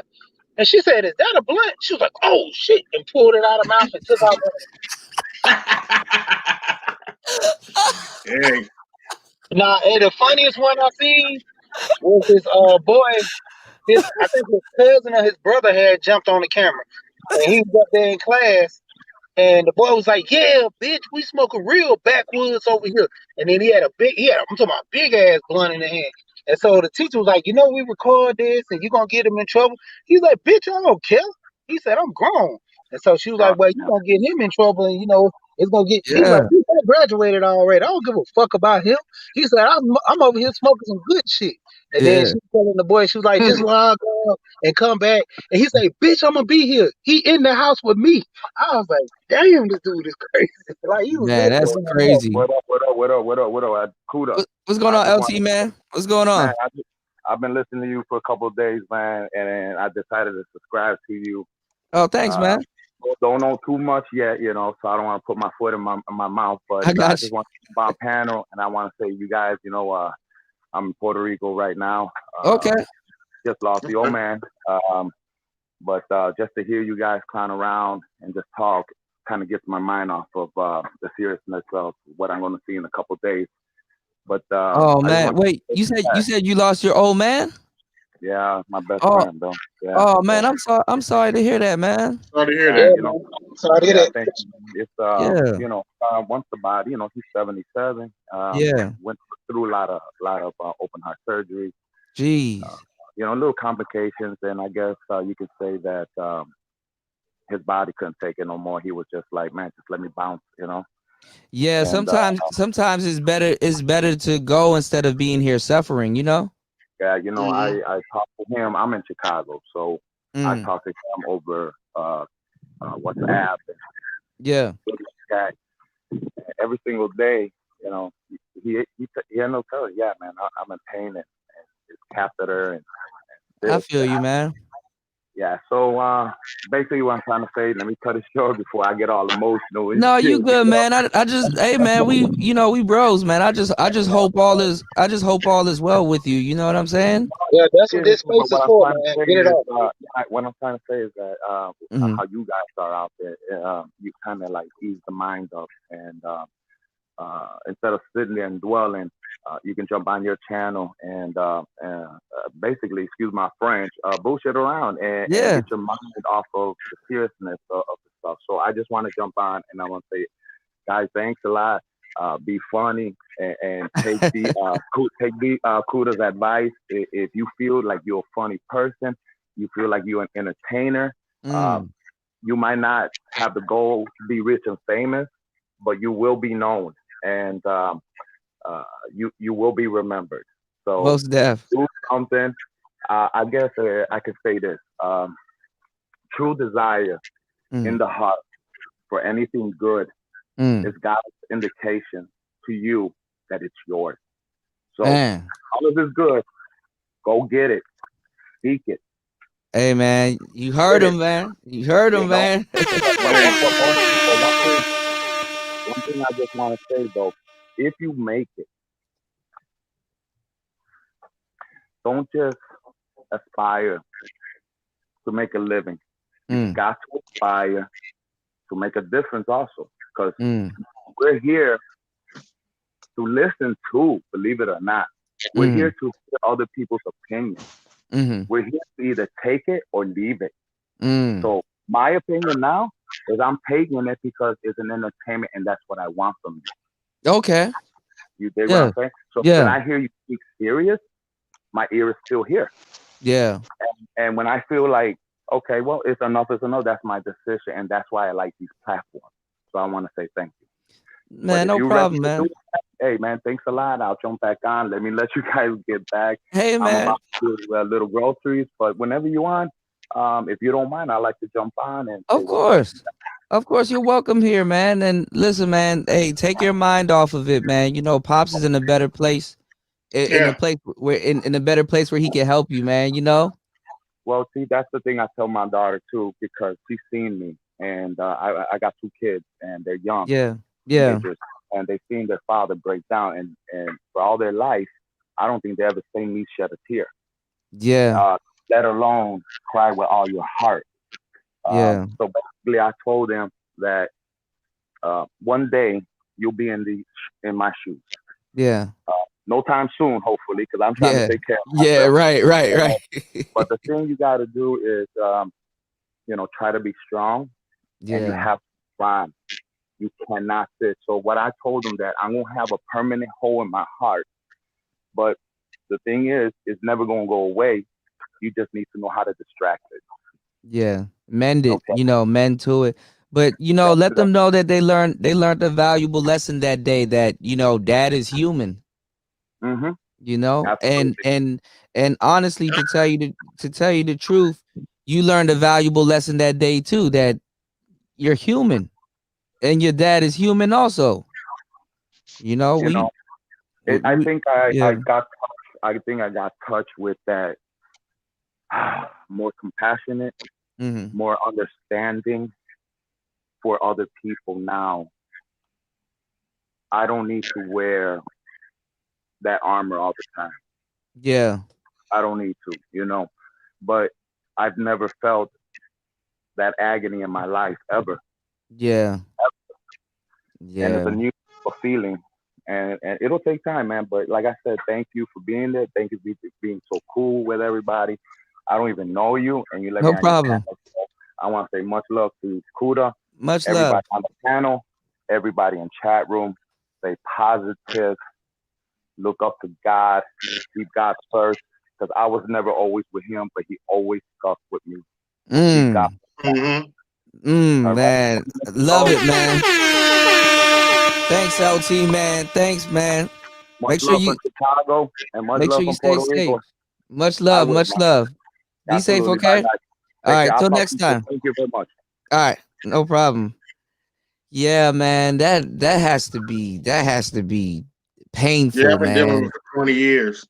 And she said, "Is that a blunt?" She was like, "Oh shit," and pulled it out of her mouth and took out Yeah. Now, and the funniest one I seen was this boy. His I think his cousin or his brother had jumped on the camera, and he was up there in class. And the boy was like, "Yeah, bitch, we smoking real backwoods over here." And then I'm talking about big ass blunt in the hand. And so the teacher was like, "We record this, and you gonna get him in trouble." He's like, "Bitch, I don't care." He said, "I'm grown." And so she was like, "Well, you gonna get him in trouble, and it's gonna get." He's like, Yeah, "Bitch, I graduated already. I don't give a fuck about him." He said, "I'm over here smoking some good shit." And then yeah, she was telling the boy, she was like, "Just log on and come back." And he said, "Bitch, I'm gonna be here. He in the house with me." I was like, "Damn, this dude is crazy." Like he was man, that's literally in the house. crazy. What up? Kuda. What's going I on, just want LT man? What's going man, on? I've been listening to you for a couple of days, man, and I decided to subscribe to you. Oh, thanks, Uh, man. don't know too much yet, so I don't want to put my foot in my mouth, but I I got just you. want to buy a panel, and I want to say, you guys, I'm in Puerto Rico right now. Okay. Just lost the old man. But just to hear you guys clown around and just talk kind of gets my mind off of the seriousness of what I'm going to see in a couple of days. But Oh I just man, want wait. to, You said you lost your old man? yeah, my best Oh, friend, though. Yeah. oh man, So, I'm sorry to hear that, man. Sorry to hear yeah, that. Yeah, man. So I did yeah, it. thank you. It's, Yeah, once the body, he's 77, yeah. went through a lot of open heart surgery, uh, Jeez. little complications. And I guess you could say that his body couldn't take it no more. He was just like, man, just let me bounce. Yeah, And sometimes it's better to go instead of being here suffering. yeah, Hmm. I talked to him. I'm in Chicago, so I Mm, talked to him over WhatsApp yeah. and chat every single day. You know, he had no telling. Yeah, man, I'm in pain and it's catheter and I this. feel you, man. Yeah, so basically what I'm trying to say, let me cut it short before I get all emotional and No, you shit. good, man. I just, hey, man, we bros, man. I just hope all is well with you. You know what I'm saying? Yeah, that's what Yeah, this but space is what I'm for, trying to man. say Get it is, off. what I'm trying to say is that Hmm. how you guys are out there, you kind of like ease the mind up, and instead of sitting there and dwelling, you can jump on your channel and basically, excuse my French, bullshit around and Yeah. get your mind off of the seriousness of the stuff. So I just want to jump on and I want to say, guys, thanks a lot. Be funny and take the Kuda's advice. If you feel like you're a funny person, you feel like you're an entertainer. Uh, Mm, you might not have the goal to be rich and famous, but you will be known and you will be remembered. So most def. do something. I guess I could say this: true desire in Mm, the heart for anything good mm, is God's indication to you that it's yours. So man. all of this good, go get it, seek it, Hey, man. You heard get it. him, man. You heard You him, know. man. Man, But one thing I just want to say though, if you make it, don't just aspire to make a living. You Mm, got to aspire to make a difference also, because mm, we're here to listen to, believe it or not. We're here mm, to hear other people's opinions. mm, We're here to either take it or leave it. mm. So my opinion now is I'm taking it because it's an entertainment and that's what I want from you. Okay. You dig what I'm Yeah. saying? So when Yeah. I hear you speak serious, my ear is still here. Yeah. And when I feel like, okay, well, it's enough, that's my decision. And that's why I like these platforms. So I want to say thank you. But Man, if no you're ready problem, to do man. it, hey, man, thanks a lot. I'll jump back on. Let me let you guys get back. Hey, I'm man. about to do little groceries, but whenever you want, if you don't mind, I like to jump on and say Of what's up. course. Of course, you're welcome here, man. And listen, man, hey, take your mind off of it, man. Pops is in a better place, in a yeah. place where in a better place where he can help you, man. Well, see, that's the thing I tell my daughter too, because she's seen me, and I got two kids, and they're young Yeah. Yeah. teenagers, and they've seen their father break down, and for all their life, I don't think they ever seen me shed a tear. Yeah. Uh, let alone cry with all your heart. Yeah. So basically, I told him that one day you'll be in my shoes. Yeah. No time soon, hopefully, because I'm trying to Yeah. take care of Yeah. myself. Right. Right. Uh, Right. but the thing you got to do is, try to be strong, and you Yeah. have to climb. You cannot sit. So what I told him that I'm gonna have a permanent hole in my heart, but the thing is, it's never gonna go away. You just need to know how to distract it. Yeah. Mend it. Okay. Mend to it. But That's let it. them know that they learned a valuable lesson that day, that dad is human. Mhm. And Absolutely. and honestly, to tell you the truth, you learned a valuable lesson that day too, that you're human and your dad is human also. You know, I We think I yeah. got I think I got touched with that more compassionate, Hmm. more understanding for other people now. I don't need to wear that armor all the time. Yeah. I don't need to. But I've never felt that agony in my life ever. Yeah. And it's a Yeah. new feeling. And it'll take time, man. But like I said, thank you for being there. Thank you for being so cool with everybody. I don't even know you, and you let me No on your problem. panel. So I want to say much love to Kuda, Much love. everybody on the panel, everybody in chat room. Stay positive. Look up to God. Keep God first. Because I was never always with him, but he always stuck with me. Keep God. Mm. Mm-hmm. All right. Man. Love So it, man. Thanks, LT, man. Thanks, man. much Make sure love from you Chicago and much make love sure you from stay Puerto safe. Rico. Much I love, will, much man. love. Be safe, Absolutely. Bye, okay? guys. All Take care. right, I'll till talk to next you soon. time. Thank you very much. All right, no problem. Yeah, man, that has to be Yeah, painful, I've been dealing man. with it for 20 years.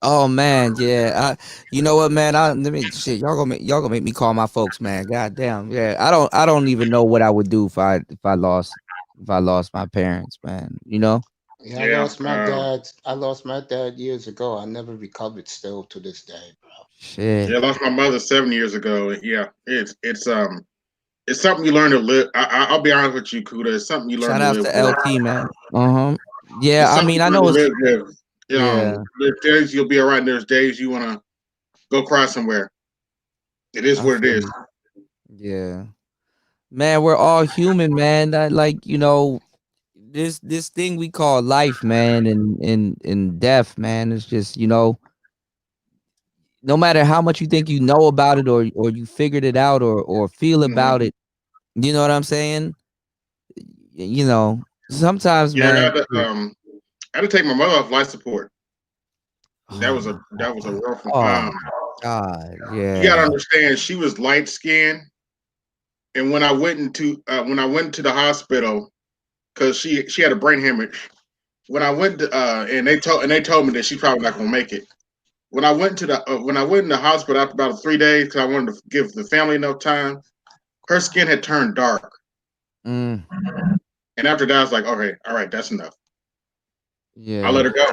Oh man, yeah. You know what, man? Let me shit. Y'all gonna make me call my folks, man. God damn. Yeah, I don't even know what I would do if I lost my parents, man. Yeah, Yeah. I lost my dad years ago. I never recovered still to this day, bro. Shit. Yeah, I lost my mother 7 years ago. Yeah, it's something you learn to live. I'll be honest with you, Kuda. It's something you learn Shout to outs live to with. LT, man. Uh-huh. Yeah, It's I something mean, you I learn know to it's live with. yeah, There's days you'll be all right. And there's days you want to go cry somewhere. It is I what it feel is. you. Yeah. Man, we're all human, man. This thing we call life, man, and death, man. It's just, no matter how much you think you know about it, or you figured it out, or feel Hmm. about it, you know what I'm saying? Sometimes, Yeah, man. I had to take my mother off life support. That Oh was my a that was a God. rough one. Oh my God. You got to Yeah. understand, she was light skinned, and when I went to the hospital because she had a brain hemorrhage. When I went to, and they told me that she probably not gonna make it. When I went in the hospital after about 3 days, because I wanted to give the family enough time, her skin had turned dark, Mm, and after that, I was like, okay, all right, that's enough. I let yeah. her go.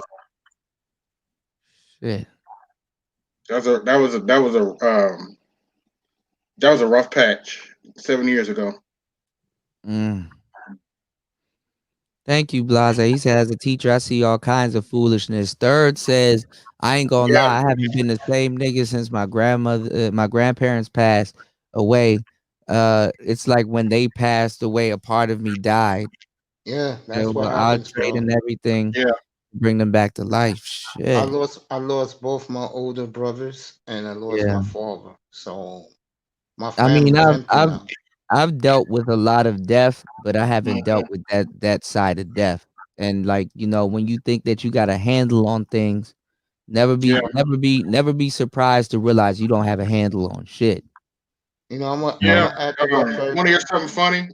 Shit. That was a rough patch 7 years ago. Mm. Thank you, Blase. He said, as a teacher, I see all kinds of foolishness. Third says, I ain't gonna Yeah, lie, I haven't been the same nigga since my grandparents passed away. It's like when they passed away, a part of me died. Yeah, that's what I'll happens, trade bro. in everything yeah, to bring them back to life. Shit. I lost both my older brothers and I lost Yeah. my father. So my I mean, family's I've empty I've now. I've dealt with a lot of death, but I haven't mhm, dealt with that side of death. And like, when you think that you got a handle on things, never yeah, be never be never be surprised to realize you don't have a handle on shit. I'm yeah. gonna add to what Fred. Want to hear something funny?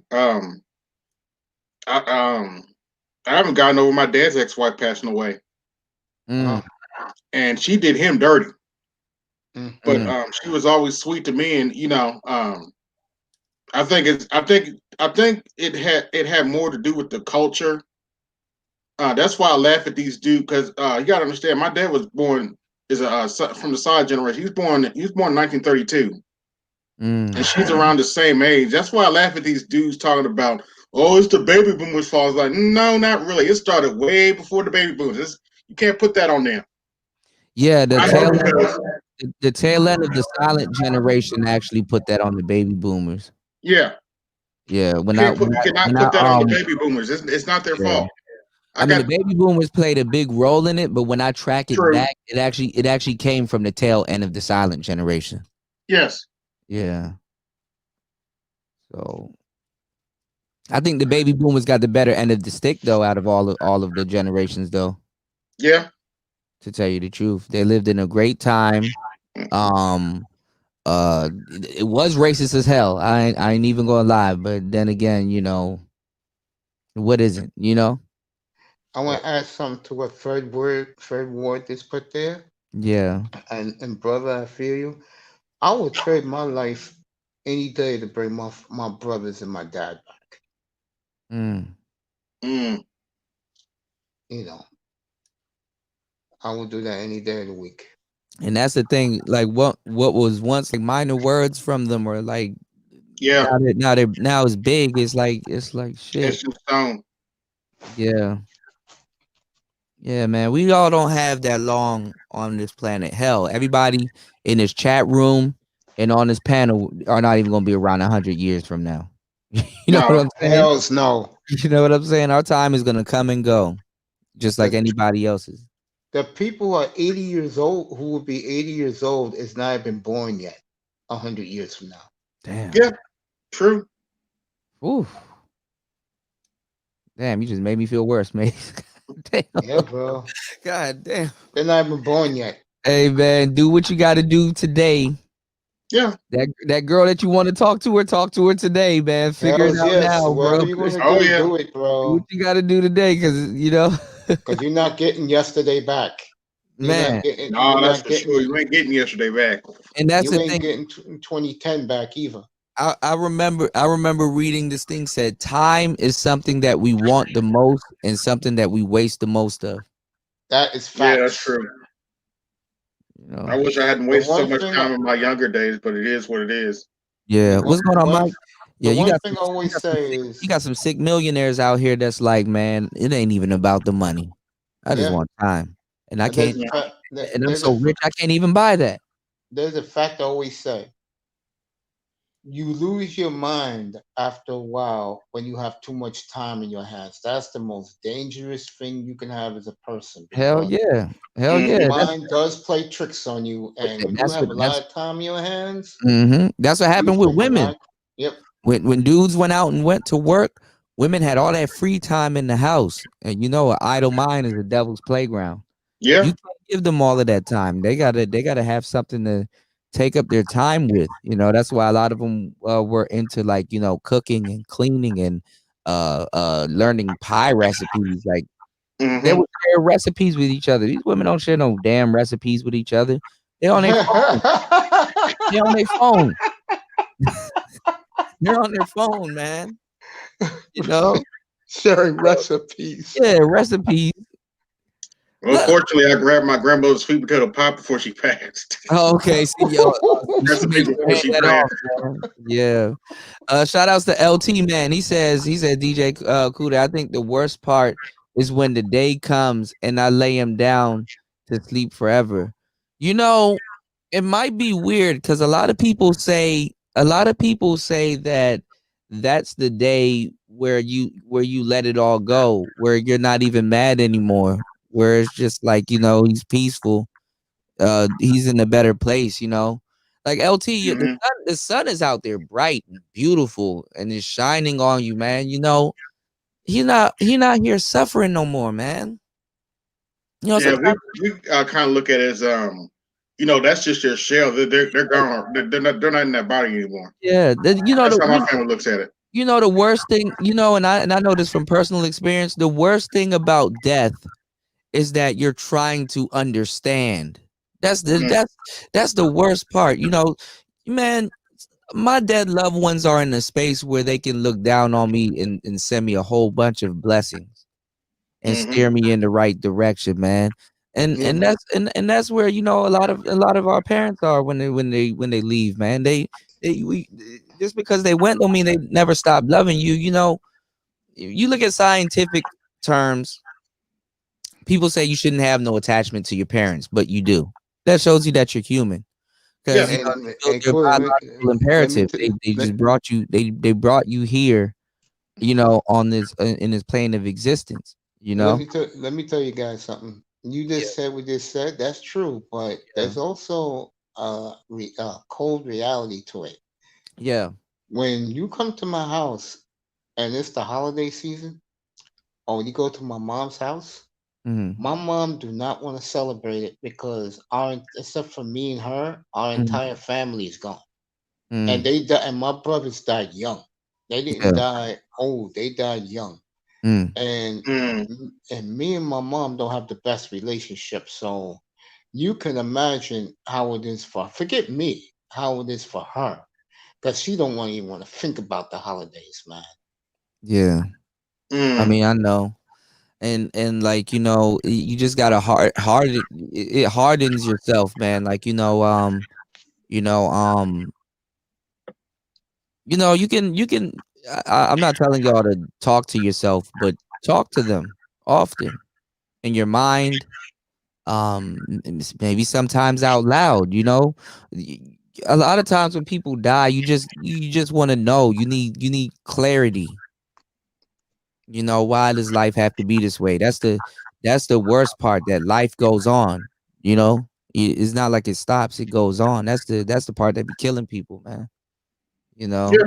I I haven't gotten over my dad's ex-wife passing away, Mm, Wow. and she did him dirty. Mm. But mm, she was always sweet to me, and I think I think it had more to do with the culture. That's why I laugh at these dudes because you got to understand, my dad was born is from the side generation. He was born in 1932, and she's around the same age. That's why I laugh at these dudes talking about, oh, it's the baby boomers' fault. It's like, no, not really. It started way before the baby boomers. You can't put that on them. Yeah, the tail end of the silent generation actually put that on the baby boomers. Yeah. Yeah, you cannot put that on the baby boomers. It's not their fault. I mean, the baby boomers played a big role in it, but when I track it back, it actually came from the tail end of the silent generation. Yes. Yeah. So I think the baby boomers got the better end of the stick, though, out of all of the generations, though. Yeah. To tell you the truth, they lived in a great time. It was racist as hell. I ain't even gonna lie, but then again, you know, what isn't, you know? I want to add something to what Fred Ward just put there. Yeah. And brother, I feel you. I would trade my life any day to bring my brothers and my dad back. You know, I will do that any day of the week. And that's the thing. Like what was once like minor words from them, or like now it's big. It's like shit. It's just stone. Yeah. Yeah, man. We all don't have that long on this planet. Hell, everybody in this chat room and on this panel are not even gonna be around 100 years from now. You know what I'm saying? Hells no. You know what I'm saying? Our time is gonna come and go, just like anybody else's. The people who are 80 years old, who will be 80 years old, is not even born yet. 100 years from now. Damn. Yeah. True. Oof. Damn, you just made me feel worse, mate. Damn. Yeah, bro. God damn. They're not even born yet. Hey, man, do what you got to do today. Yeah. That girl that you want to talk to her today, man. Figure it out now, bro. You want to do it, bro. Do what you got to do today, because, you know. Because you're not getting yesterday back. Man. That's for sure. You ain't getting yesterday back. And that's the thing. You ain't getting 2010 back either. I remember reading this thing said time is something that we want the most and something that we waste the most of. That is fact. Yeah, that's true. You know, I wish I hadn't wasted so much time in my younger days, but it is what it is. Yeah. What's going on, Mike? Yeah, one thing I always say is you got some sick millionaires out here that's like, man, it ain't even about the money. I just want time. And I can't and I'm so rich I can't even buy that. There's a fact I always say. You lose your mind after a while when you have too much time in your hands. That's the most dangerous thing you can have as a person. Hell yeah. Hell yeah. Your mind does play tricks on you, and when you have a lot of time in your hands. That's what happened with women. Yep. When dudes went out and went to work, women had all that free time in the house. And you know, an idle mind is a devil's playground. Yeah. You can't give them all of that time. They gotta have something to take up their time with. You know, that's why a lot of them were into, like, you know, cooking and cleaning and learning pie recipes. Like they would share recipes with each other. These women don't share no damn recipes with each other. They're on their phone. They're on their phone. They're on their phone, man. You know, sharing recipes. Yeah, recipes. Well, unfortunately, I grabbed my grandmother's sweet potato pie before she passed. Oh, okay. See, yo, before she passed. Yeah. Shout outs to LT, man. He said, DJ Kuda, I think the worst part is when the day comes and I lay him down to sleep forever. You know, it might be weird because a lot of people say that that's the day where you let it all go, where you're not even mad anymore, where it's just like, you know, he's peaceful. He's in a better place, you know. Like LT, the sun is out there bright and beautiful and it's shining on you, man. You know, he not here suffering no more, man. You know, yeah, we kind of look at it as you know, that's just their shell. They're gone. They're not in that body anymore. Yeah, you know, that's how my family looks at it. You know, the worst thing, you know, and I know this from personal experience. The worst thing about death is that you're trying to understand. That's the worst part. You know, man, my dead loved ones are in a space where they can look down on me and send me a whole bunch of blessings and steer me in the right direction, man. Yeah, And that's where, you know, a lot of our parents are when they leave, man. We just because they went don't mean they never stopped loving you. You know, you look at scientific terms, people say you shouldn't have no attachment to your parents, but you do. That shows you that you're human. Yeah. Because, you know, they feel and your Corey, biological let me imperative. t- They let, just brought you. They brought you here. You know, on this in this plane of existence. You know. let me tell you guys something. You Yeah. just said what you just said. That's true, but Yeah. there's also cold reality to it. Yeah. When you come to my house and it's the holiday season, or you go to my mom's house, Mm-hmm. my mom do not want to celebrate it because our except for me and her, our Mm-hmm. entire family is gone. And Mm. they and my brothers died young. They didn't Yeah. die old. They died young. Mm. And Mm. me and my mom don't have the best relationship. So you can imagine how it is for forget me, how it is for her. Because she don't want even want to think about the holidays, man. Yeah. I Mm. mean, I know. And like, you know, you just gotta it hardens yourself, man. Like, you know, you can I'm not telling y'all to talk to yourself, but talk to them often in your mind, maybe sometimes out loud, you know. Y- a lot of times when people die, you just want to know, you need clarity. You know, why does life have to be this way? That's the worst part, that life goes on, you know. It's not like it stops, it goes on. That's the part that be killing people, man. You know, Yeah.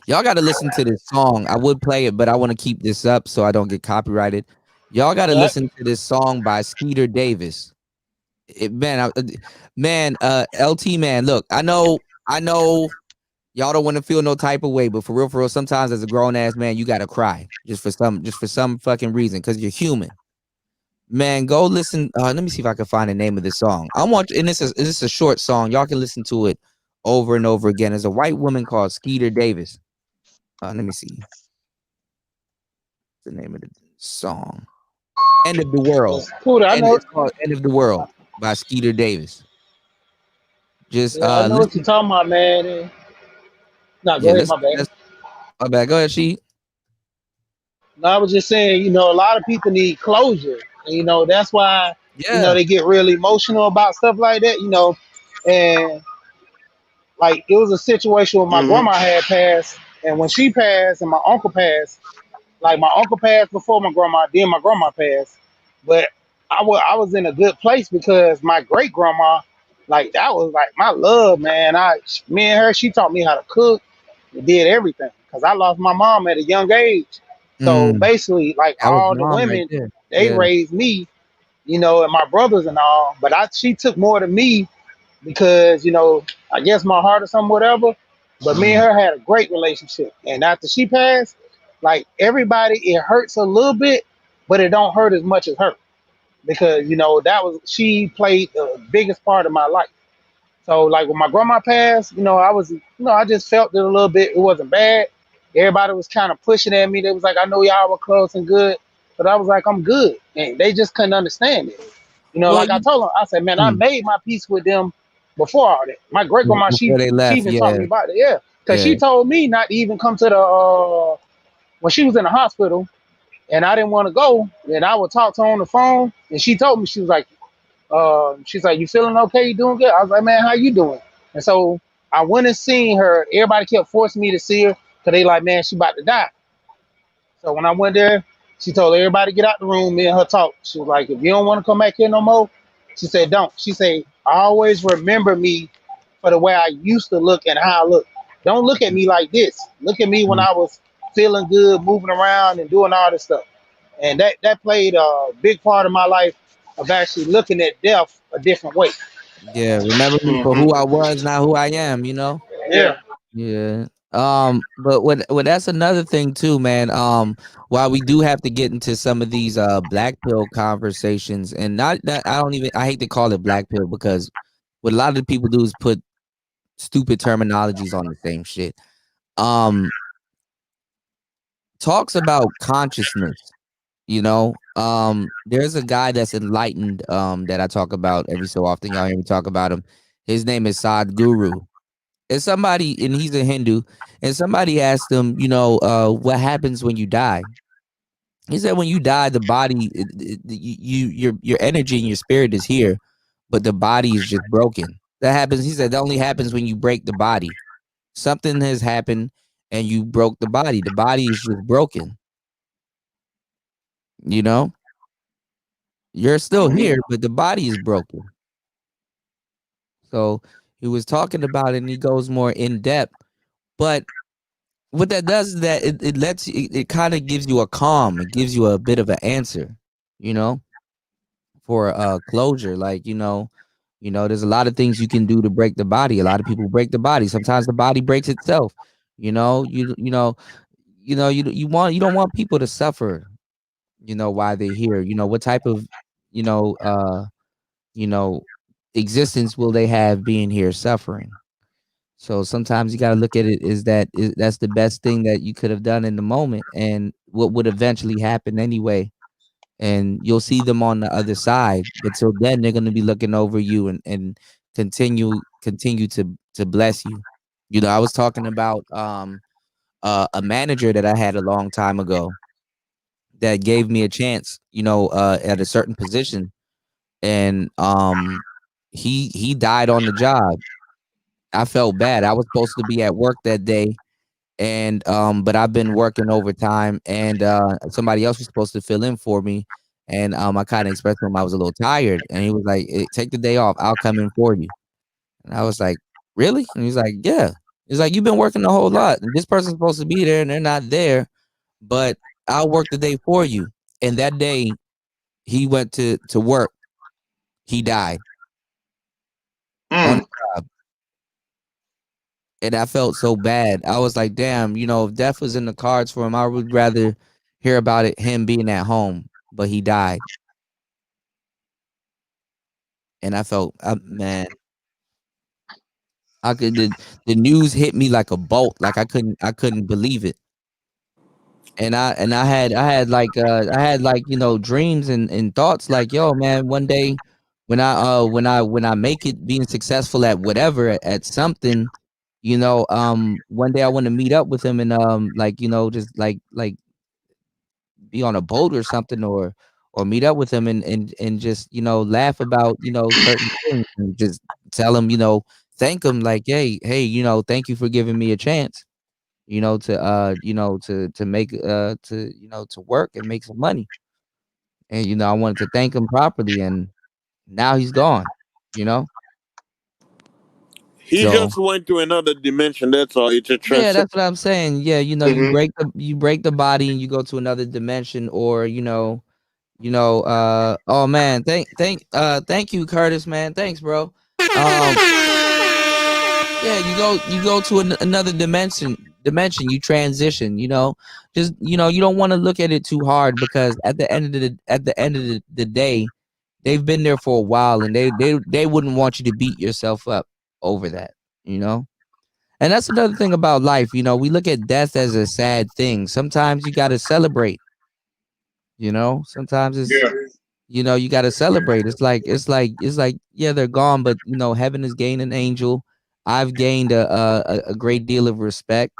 y'all got to listen to this song. I would play it, but I want to keep this up so I don't get copyrighted. Y'all got to Yep. listen to this song by Skeeter Davis. Man, LT, man, look, I know y'all don't want to feel no type of way, but for real, sometimes as a grown ass man, you gotta cry just for some fucking reason, because you're human. Man, go listen. Let me see if I can find the name of this song. I want, and this is a short song. Y'all can listen to it over and over again. There's a white woman called Skeeter Davis. Let me see the name of the song. End of the World. Cool. I And know. it's called End of the World by Skeeter Davis. Just Yeah, I know what you're listen. talking about, man. No, go Yeah, ahead, listen. my bad. My bad. Go ahead, she. No, I was just saying, a lot of people need closure. And, that's why, Yeah. they get really emotional about stuff like that, And like it was a situation where my Mm-hmm. grandma had passed, and when she passed and my uncle passed, like my uncle passed before my grandma, then my grandma passed. But I was in a good place because my great grandma, like that was like my love, man. Me and her, she taught me how to cook, and did everything. Cause I lost my mom at a young age. So Mm, basically, like that was all the mom right women, there. they Yeah. raised me, and my brothers and all. But she took more than me because I guess my heart or something, whatever. But me and Mm, her had a great relationship, and after she passed, like everybody, it hurts a little bit, but it don't hurt as much as her because that was she played the biggest part of my life. So like when my grandma passed, I was, I just felt it a little bit. It wasn't bad. Everybody was kind of pushing at me. They was like, I know y'all were close and good, but I was like, I'm good, and they just couldn't understand it. well, Like I told them, I said, man, I mm, made my peace with them before all that. My great grandma, before they she left, even taught yeah, me about it. Yeah, because yeah. she told me not to even come to the when she was in the hospital, and I didn't want to go. And I would talk to her on the phone, and she told me she's like, you feeling okay? You doing good? I was like, man, how you doing? And so I went and seen her. Everybody kept forcing me to see her because they like, man, she about to die. So when I went there, she told everybody get out the room. Me and her talk. She was like, if you don't want to come back here no more, she said, don't. She said, always remember me for the way I used to look and how I look. Don't look at me like this. Look at me when Mm, I was feeling good, moving around and doing all this stuff. And that played a big part of my life of actually looking at death a different way. yeah, remember me for Mm-hmm. who I was, not who I am, you know? Yeah. Yeah. Yeah. But what that's another thing too, man. While we do have to get into some of these black pill conversations, and not that I hate to call it black pill, because what a lot of the people do is put stupid terminologies on the same shit. Um, talks about consciousness. There's a guy that's enlightened that I talk about every so often. Y'all hear me talk about him. His name is Sadhguru. And he's a Hindu, and somebody asked him, what happens when you die? He said, when you die, the body, your energy and your spirit is here, but the body is just broken. That happens. He said that only happens when you break the body. Something has happened, and you broke the body. The body is just broken. You know, you're still Hmm. here, but the body is broken. So he was talking about it, and he goes more in depth. But what that does is that it lets you, it kind of gives you a calm. It gives you a bit of an answer. You know, for closure. Like, there's a lot of things you can do to break the body. A lot of people break the body. Sometimes the body breaks itself. You don't want people to suffer, while they're here. What type of, you know, uh, you know, existence will they have being here suffering? So sometimes you got to look at it that's the best thing that you could have done in the moment and what would eventually happen anyway, and you'll see them on the other side. But till then, they're gonna be looking over you and continue to bless you. I was talking about a manager that I had a long time ago that gave me a chance, at a certain position, and he died on the job. I felt bad. I was supposed to be at work that day, and but I've been working overtime, and somebody else was supposed to fill in for me, and I kind of expressed to him I was a little tired, and he was like, take the day off, I'll come in for you. And I was like, really? And he's like, yeah. He's like, you've been working a whole lot, and this person's supposed to be there and they're not there, but I'll work the day for you. And that day he went to work, he died on Mm. the job. And I felt so bad. I was like, damn, if death was in the cards for him, I would rather hear about him being at home, but he died. And I felt, man, the news hit me like a bolt. Like I couldn't believe it. And I had dreams and thoughts like, yo, man, one day when I make it being successful at whatever, at something, one day I want to meet up with him and just like be on a boat or something, or meet up with him and just laugh about certain things, and just tell him, thank him, like, hey, thank you for giving me a chance, to make to work and make some money. And I wanted to thank him properly, and now he's gone, you know He so just went to another dimension. That's all. It's a yeah, transfer. that's what I'm saying. Yeah, you Hmm. break the body and you go to another dimension, or oh man, thank you, Curtis, man. Thanks, bro. Um, yeah, you go to another dimension, you transition, just you don't want to look at it too hard, because at the end of the day, they've been there for a while, and they wouldn't want you to beat yourself up over that, you know? And that's another thing about life, we look at death as a sad thing. Sometimes you got to celebrate, sometimes it's, Yeah. you got to celebrate. It's like, yeah, they're gone, but heaven has gained an angel. I've gained a great deal of respect,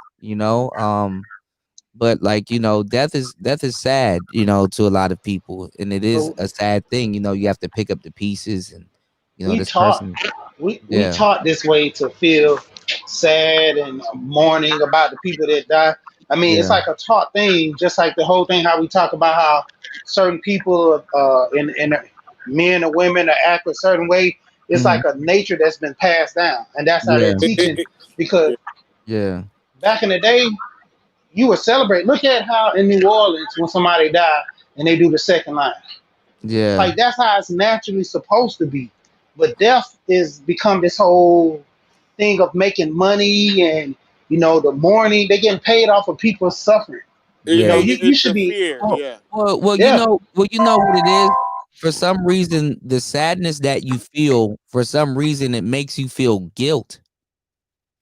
but like, death is sad, to a lot of people, and it is So a sad thing. You have to pick up the pieces, and we this taught person. we Yeah. taught this way to feel sad and mourning about the people that die. I mean, it's Yeah. like a taught thing, just like the whole thing how we talk about how certain people, in men or women, are act a certain way. It's Hmm. like a nature that's been passed down, and that's how they're Yeah. teaching. Because Yeah. Yeah. back in the day, you would celebrate. Look at how in New Orleans when somebody died and they do the second line. Yeah. Like that's how it's naturally supposed to be. But death is become this whole thing of making money and the mourning. They getting paid off of people suffering. Yeah. You It's should a be, fear. Well, Yeah. yeah. you know what it is. For some reason, the sadness that you feel, for some reason, it makes you feel guilt,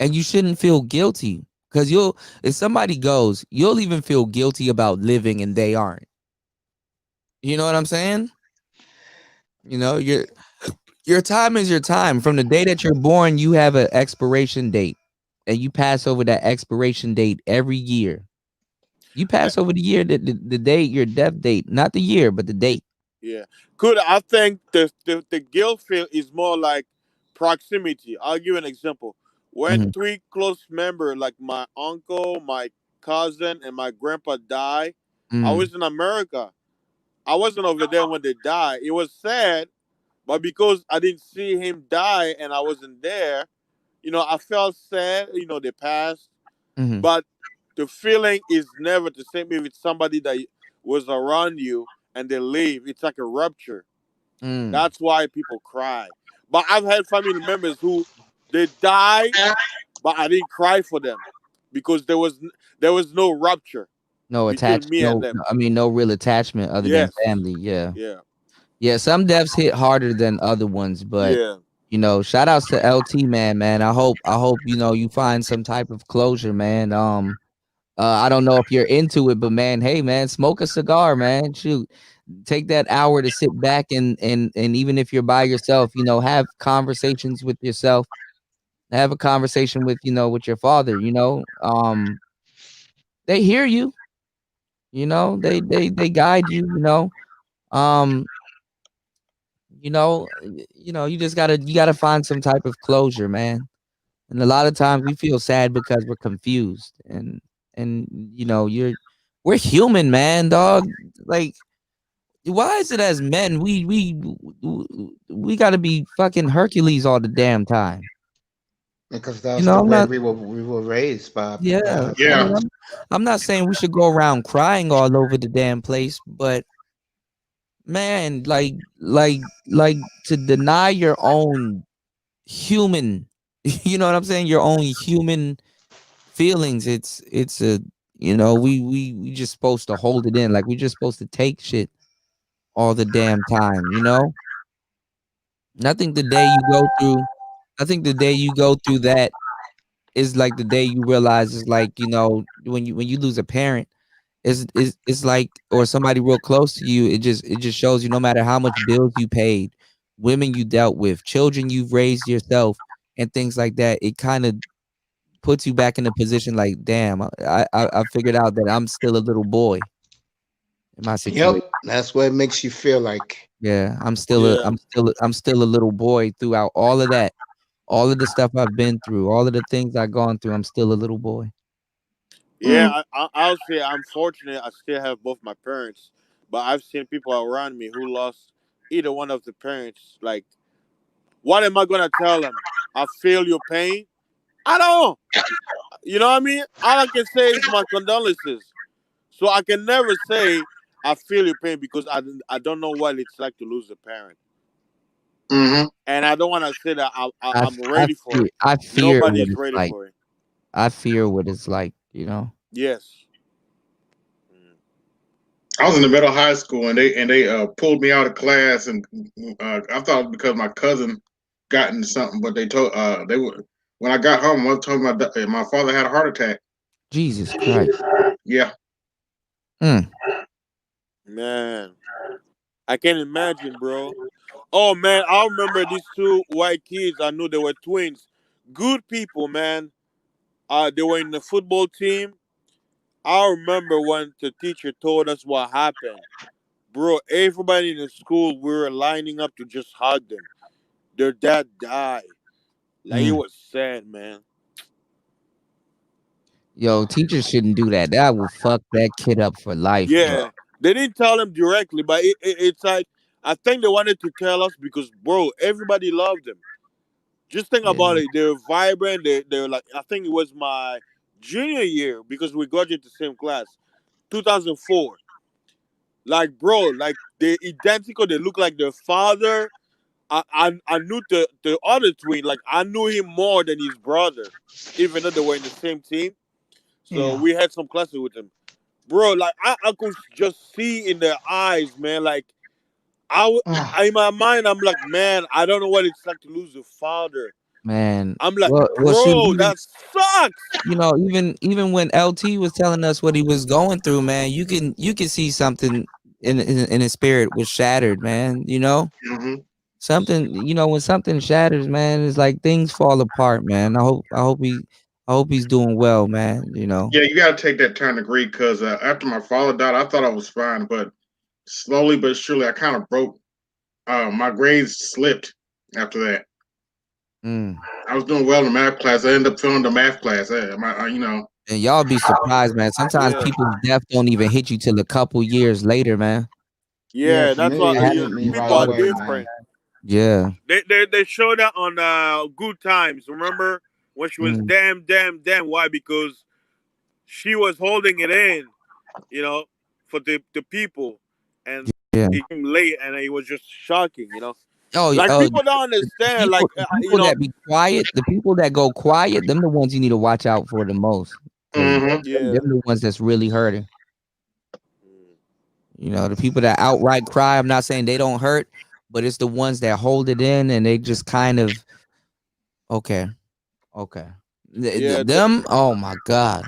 and you shouldn't feel guilty, because if somebody goes, you'll even feel guilty about living, and they aren't. You know what I'm saying? You know, your time is your time. From the day that you're born, you have an expiration date, and you pass over that expiration date every year. You Uh, pass over the year, the date, your death date, not the year, but the date. yeah. Could I think the guilt feel is more like proximity. I'll give you an example. When Mhm, three close members, like my uncle, my cousin, and my grandpa die, I mhm, was in America. I wasn't over there when they died. It was sad, but because I didn't see him die and I wasn't there, I felt sad. They passed, mhm, but the feeling is never the same if it's somebody that was around you and they leave. It's like a rupture. mm. That's why people cry. But I've had family members who they die, but I didn't cry for them because there was no rupture No between attach, me and no, them. I mean, no real attachment other than Yes. family. Yeah, Yeah. yeah. Some deaths hit harder than other ones, but Yeah. shout outs to LT, man. I hope you find some type of closure, man. I don't know if you're into it, but man, hey, man, smoke a cigar, man. Shoot, take that hour to sit back and even if you're by yourself, have conversations with yourself. Have a conversation with with your father. They hear you. They guide you. Um, you just gotta find some type of closure, man. And a lot of times we feel sad because we're confused and we're human, man, dog. Like, why is it as men we got to be fucking Hercules all the damn time? Because that's the I'm way not. we were raised Yeah, by our I mean, Yeah. parents. I'm not saying we should go around crying all over the damn place, but man, like to deny your own human, you know what I'm saying? Your own human feelings. It's a we just supposed to hold it in, like we just supposed to take shit all the damn time. I think the day you go through, I think the day you go through that is like the day you realize is like when you lose a parent, it's like or somebody real close to you. It just shows you no matter how much bills you paid, women you dealt with, children you've raised yourself, and things like that. It kind of puts you back in a position like, damn, I figured out that I'm still a little boy in my situation. Yep, that's what it makes you feel like. Yeah, Yeah. I'm still a little boy throughout all of that, all of the stuff I've been through, all of the things I've gone through. I'm still a little boy. Yeah. I'll say I'm fortunate. I still have both my parents, but I've seen people around me who lost either one of the parents. Like, what am I gonna tell them? I feel your pain. I don't. You know what I mean? All I can say is my condolences. So I can never say I feel your pain because I don't know what it's like to lose a parent, Hmm. and I don't want to say that I I'm f- I ready for fear it. I fear what Nobody's it's ready like. for it. I fear what it's like. Yes. Mm. I was in the middle of high school, and they pulled me out of class, and I thought because my cousin got into something, but they were when I got home, I told my father had a heart attack. Jesus Christ. Yeah. Mm. Man, I can imagine, bro. Oh man, I remember these two white kids. I knew they were twins. Good people, man. They were in the football team. I remember when the teacher told us what happened. Bro, everybody in the school, we were lining up to just hug them. Their dad died. Like, it Mm. was sad, man. Yo, teachers shouldn't do that. That will fuck that kid up for life, bro. Yeah, they didn't tell them directly, but it's like, I think they wanted to tell us because, bro, everybody loved them. Just think Yeah. about it. They're vibrant. They're like, I think it was my junior year because we graduated the same class, 2004. Like, bro, like, they're identical. They look like their father. I knew the other twin. Like, I knew him more than his brother, even though they were in the same team. So Yeah. we had some classes with him, bro. Like, I could just see in their eyes, man. Like, in my mind, I'm like, man, I don't know what it's like to lose a father. Man. I'm like, Well, shoot, bro, that sucks. even when LT was telling us what he was going through, man, you can see something. in his spirit was shattered, man. You know, Hmm. something. You know, when something shatters, man, it's like things fall apart, man. I hope he's doing well, man. You know. Yeah, you got to take that time to grieve because after my father died, I thought I was fine, but slowly but surely, I kind of broke. My grades slipped after that. Mm. I was doing well in math class. I ended up failing the math class. You know. And y'all be surprised, man. Sometimes Yeah, people's death don't even hit you till a couple years later, man. Yeah, yeah. for That's me, what it That hit me people right are away, man. different. Yeah. They showed that on Good Times. Remember when she was Mm. damn. Why? Because she was holding it in, you know, for the people, and Yeah. it came late, and it was just shocking, you know. Oh, Like oh, people don't understand, like the you people know, that be quiet, the people that go quiet, them the ones you need to watch out for the most, because Hmm. yeah, them the ones that's really hurting. You know, the people that outright cry. I'm not saying they don't hurt, but it's the ones that hold it in and they just kind of okay, okay. yeah, Them, oh my God,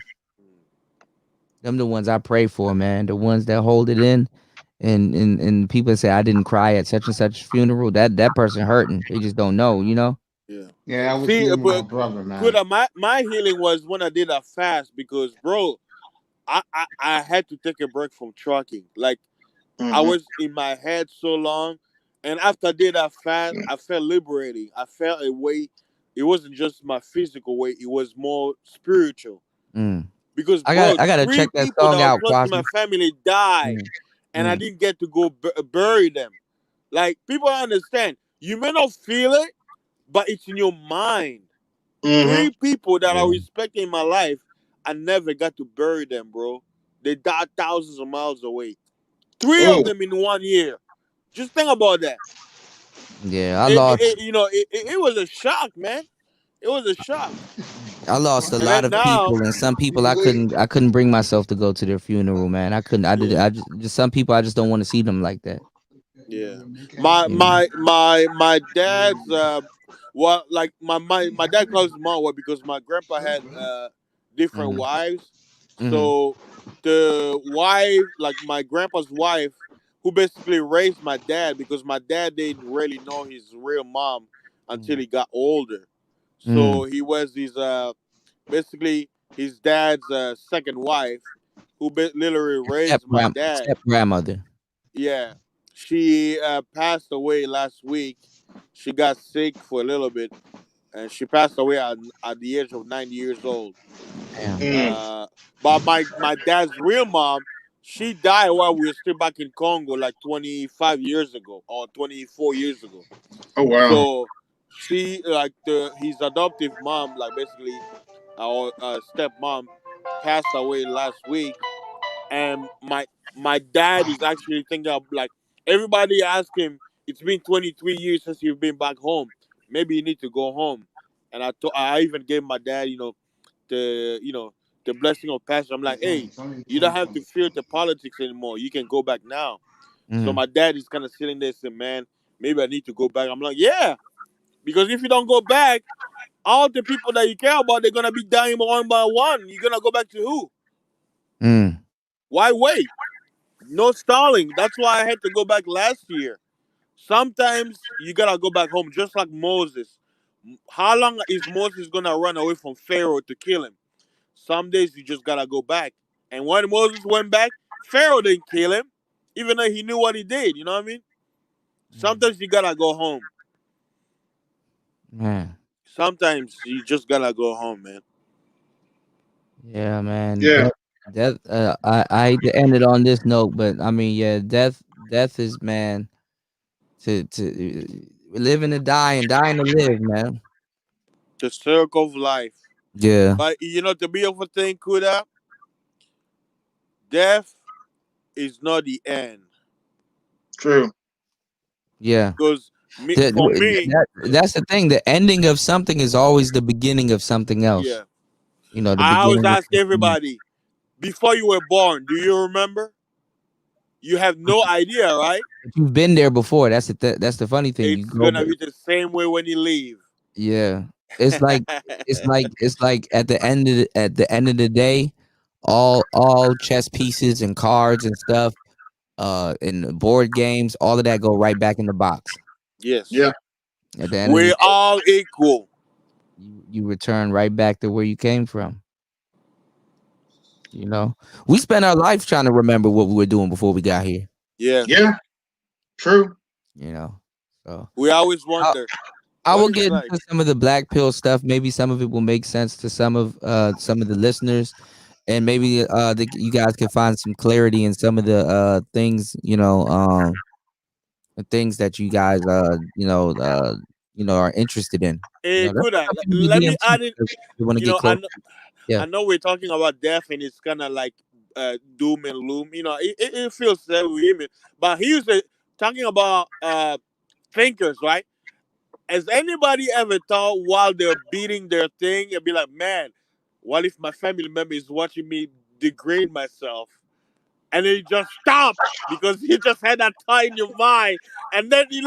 them the ones I pray for, man. The ones that hold it in, and people say I didn't cry at such and such funeral. That person hurting. They just don't know, you know. yeah. Yeah, I was See, grieving my but brother, man. could my healing was when I did a fast because, bro, I had to take a break from trucking. Like I Hmm. was in my head so long, and after I did that fast, I felt liberating. I felt a way. It wasn't just my physical way; it was more spiritual. Mm. Because, bro, I gotta three check that people that song were out, close to my Quasi. family died, Mm. and I Mm. didn't get to go bury them. Like people don't understand. You may not feel it, but it's in your mind. Hmm. Three people that I Yeah. respect in my life, I never got to bury them, bro. They died thousands of miles away. Three of Oh. them in 1 year. Just think about that. Yeah, I lost You know, it was a shock, man. It was a shock. a And lot then of now, people, and some people I couldn't bring myself to go to their funeral, man. I couldn't. I did. yeah, Just some people I just don't want to see them like that. yeah. You know. My dad's well, like my dad calls his mom well because my grandpa had different Mm-hmm. wives. Mm-hmm. So the wife, like my grandpa's wife, who basically raised my dad because my dad didn't really know his real mom until he got older. Mm. So he was his basically his dad's second wife, who literally raised my dad. Step grandmother. Yeah, she passed away last week. She got sick for a little bit, and she passed away at the age of 90 years old. Damn. Mm. Uh, but my dad's real mom, she died while we were still back in Congo, like 25 years ago or 24 years ago. Oh wow. So she like the his adoptive mom, like basically our stepmom, passed away last week, and my dad is actually thinking of like everybody asked him. It's been 23 years since you've been back home. Maybe you need to go home. And I even gave my dad, you know the blessing of passion. I'm like, hey, you don't have to fear the politics anymore. You can go back now. So Mm. my dad is kind of sitting there saying, man, maybe I need to go back. I'm like, yeah, because if you don't go back, all the people that you care about, they're gonna be dying one by one. You're gonna go back to who? Mm. Why wait? No stalling. That's why I had to go back last year. Sometimes you gotta go back home, just like Moses. How long is Moses gonna run away from Pharaoh to kill him? Some days you just gotta go back. And when Moses went back, Pharaoh didn't kill him, even though he knew what he did. You know what I mean? Sometimes you gotta go home. Man. Sometimes you just gotta go home, man. Yeah, man. Yeah. Death. I hate to end it on this note, but I mean, yeah, death is, man. To living to die and dying to live, man. The circle of life. Yeah. But the beautiful thing, Kuda, death is not the end. True. Yeah. Because for me, That's the thing. The ending of something is always the beginning of something else. yeah, You know, the I always beginning of ask something else. everybody, before you were born, do you remember? You have no idea, right? But you've been there before. That's the funny thing. You It's go gonna back. be the same way when you leave. Yeah. It's like it's like at the end of the day, all chess pieces and cards and stuff in board games, all of that go right back in the box. Yes. Yeah. At the end of the We're day, all equal. you return right back to where you came from. You know, we spent our life trying to remember what we were doing before we got here. Yes. Yeah. True. You know, so We always I, wonder I what will it's get like. into some of the black pill stuff. Maybe some of it will make sense to some of the listeners, and maybe you guys can find some clarity in some of the things. The things that you guys are interested in. Hey, That's Kuda, something in the let me DMs add it. if you want to get I close. Yeah. know we're talking about death, and it's kind of like doom and gloom. It feels that way, but here's the talking about thinkers, right? Has anybody ever thought while they're beating their thing and be like, man, what if my family member is watching me degrade myself? And then you just stop because you just had that thought in your mind, and then you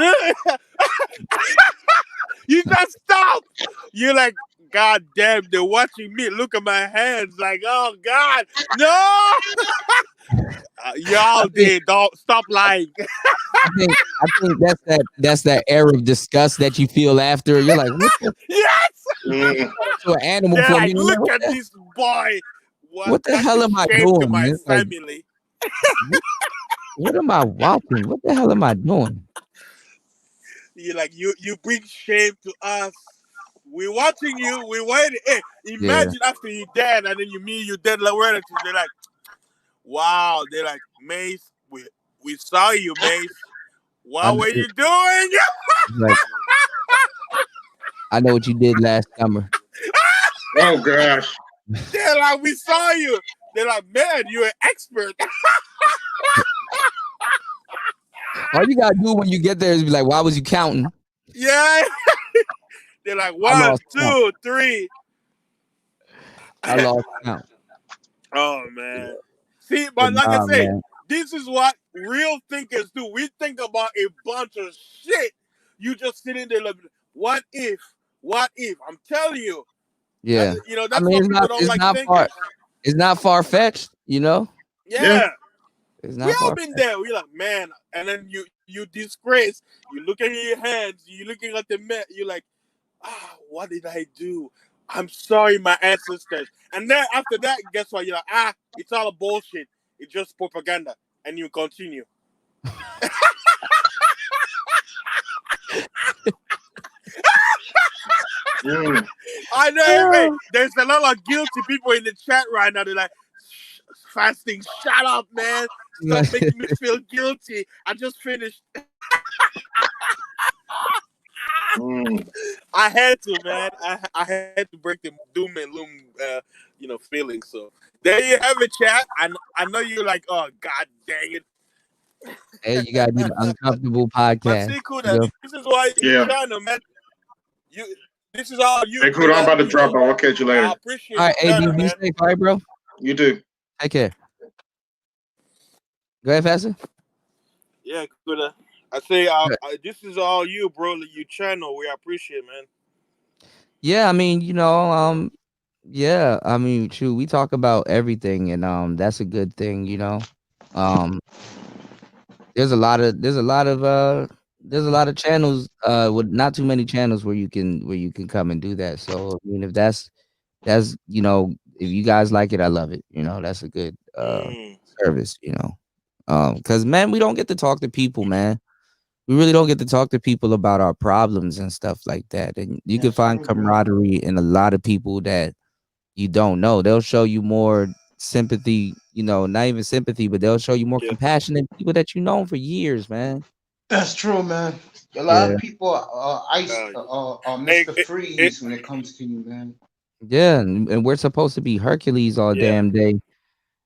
just stop. You're like, God damn, they're watching me. Look at my hands. Like, oh God, no! I Y'all think did. Don't stop lying. I think that's that air of disgust that you feel after. You're like, what the Yes! Mm. to an animal They're for a like, minute? look at this boy. What the That's a hell am I shame to doing, my man? Like, family. what, what am I watching? What the hell am I doing? You're like, you bring shame to us. We're watching you. We're waiting. Hey, Yeah, imagine after you dead and then you meet your dead relatives. They're like, wow. They're like, Mace, we saw you, Mace. I What know. were you doing? Like, I know what you did last summer. Oh gosh. They're like, we saw you. They're like, man, you're an expert. All you gotta do when you get there is be like, why was you counting? Yeah. They're like, I one, lost count. two, three. I lost count. Oh man. See, But but like I nah, say, man. this is what real thinkers do. We think about a bunch of shit. You just sitting there like, what if? What if? I'm telling you. Yeah. I That's mean, why it's people not. don't It's like not far. thinkers. It's not far fetched. Yeah. Yeah. It's We not all far been fetched. there. We like, man, and then you disgrace. You looking at your hands. You looking at the man. You're like, what did I do? I'm sorry, my ancestors. And then after that, guess what? You're like, it's all a bullshit. It's just propaganda, and you continue. Mm. I know. Hey, there's a lot of guilty people in the chat right now. They're like, fasting. Shut up, man. Stop making me feel guilty. I just finished. Mm. I had to, man. I had to break the doom and loom, feeling. So there you have it, chat. I know you're like, oh God dang it. Hey, you gotta do the uncomfortable But podcast. see, Kuda, this is why you Yeah. channel, man. You, this is all you, Hey, cool. I'm Kuda. about to drop off. I'll catch you I later. appreciate All the right, AB, channel, be man. safe, all right, bro. You too. Take care. Go ahead, Pastor. Yeah, Kuda. I say, this is all you, bro. You channel. We appreciate, man. Yeah, I mean, yeah, I mean, true. We talk about everything, and that's a good thing. Um, there's a lot of channels, with not too many channels where you can come and do that. So I mean, if that's if you guys like it, I love it. That's a good Mm, service. Because man, we don't get to talk to people, man. We really don't get to talk to people about our problems and stuff like that. And you can That's find true, bro. camaraderie in a lot of people that you don't know. They'll show you more sympathy, not even sympathy, but they'll show you more yeah. compassion than people that you know for years, man. That's true, man. A lot Yeah. of people Uh, are hey, Mr. it, Freeze when it comes to you, man. Yeah. And we're supposed to be Hercules all yeah. damn day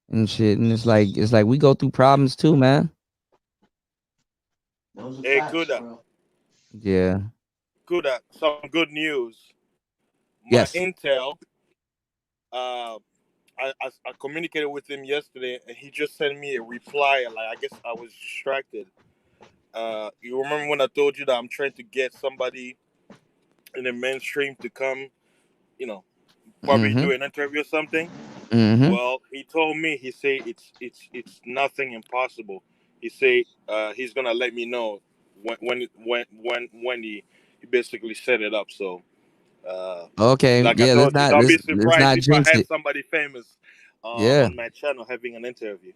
and shit. And it's like we go through problems too, man. Those are Hey, facts, Kuda. bro. Yeah. Kuda. Some good news. My Yes. intel. Uh, I communicated with him yesterday, and he just sent me a reply. Like, I guess I was distracted. You remember when I told you that I'm trying to get somebody in the mainstream to come, you know, probably Mm-hmm. do an interview or something? Mm-hmm. Well, he told me, he said it's nothing impossible. he say he's gonna let me know when he basically set it up. So Okay, like I yeah. Let's told you, not don't be let's surprised not if I jinx have it. somebody famous Yeah, on my channel having an interview,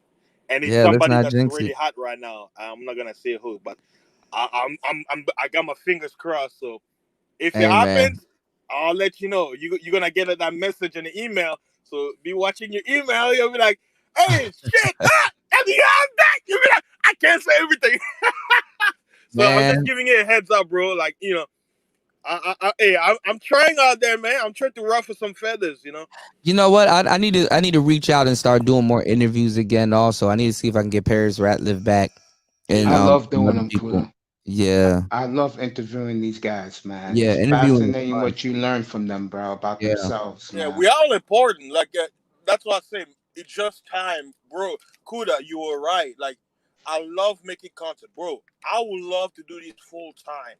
and it's yeah. Let's somebody not that's jinx really it. hot right now. I'm not gonna say who, but I got my fingers crossed. So if it Hey, man. happens, I'll let you know. You're gonna get that message in the email. So be watching your email. You'll be like, "Hey, shit, and you have that." You'll be like, "I can't say everything." So I'm just Man, giving you a heads up, bro. Like hey, I'm trying out there, man. I'm trying to ruffle some feathers, you know. you know what? I need to reach out and start doing more interviews again. Also, I need to see if I can get Paris Ratliff back and I Yeah, love some doing other them, people. Kuda. Yeah, I love interviewing these guys, man. yeah. It's Interviewing is fascinating fun. what you learn from them, bro, about Yeah. themselves, yeah, man. we all important. Like that's what I say. It's just time, bro. Kuda, you were right. Like I love making content, bro. I would love to do this full time.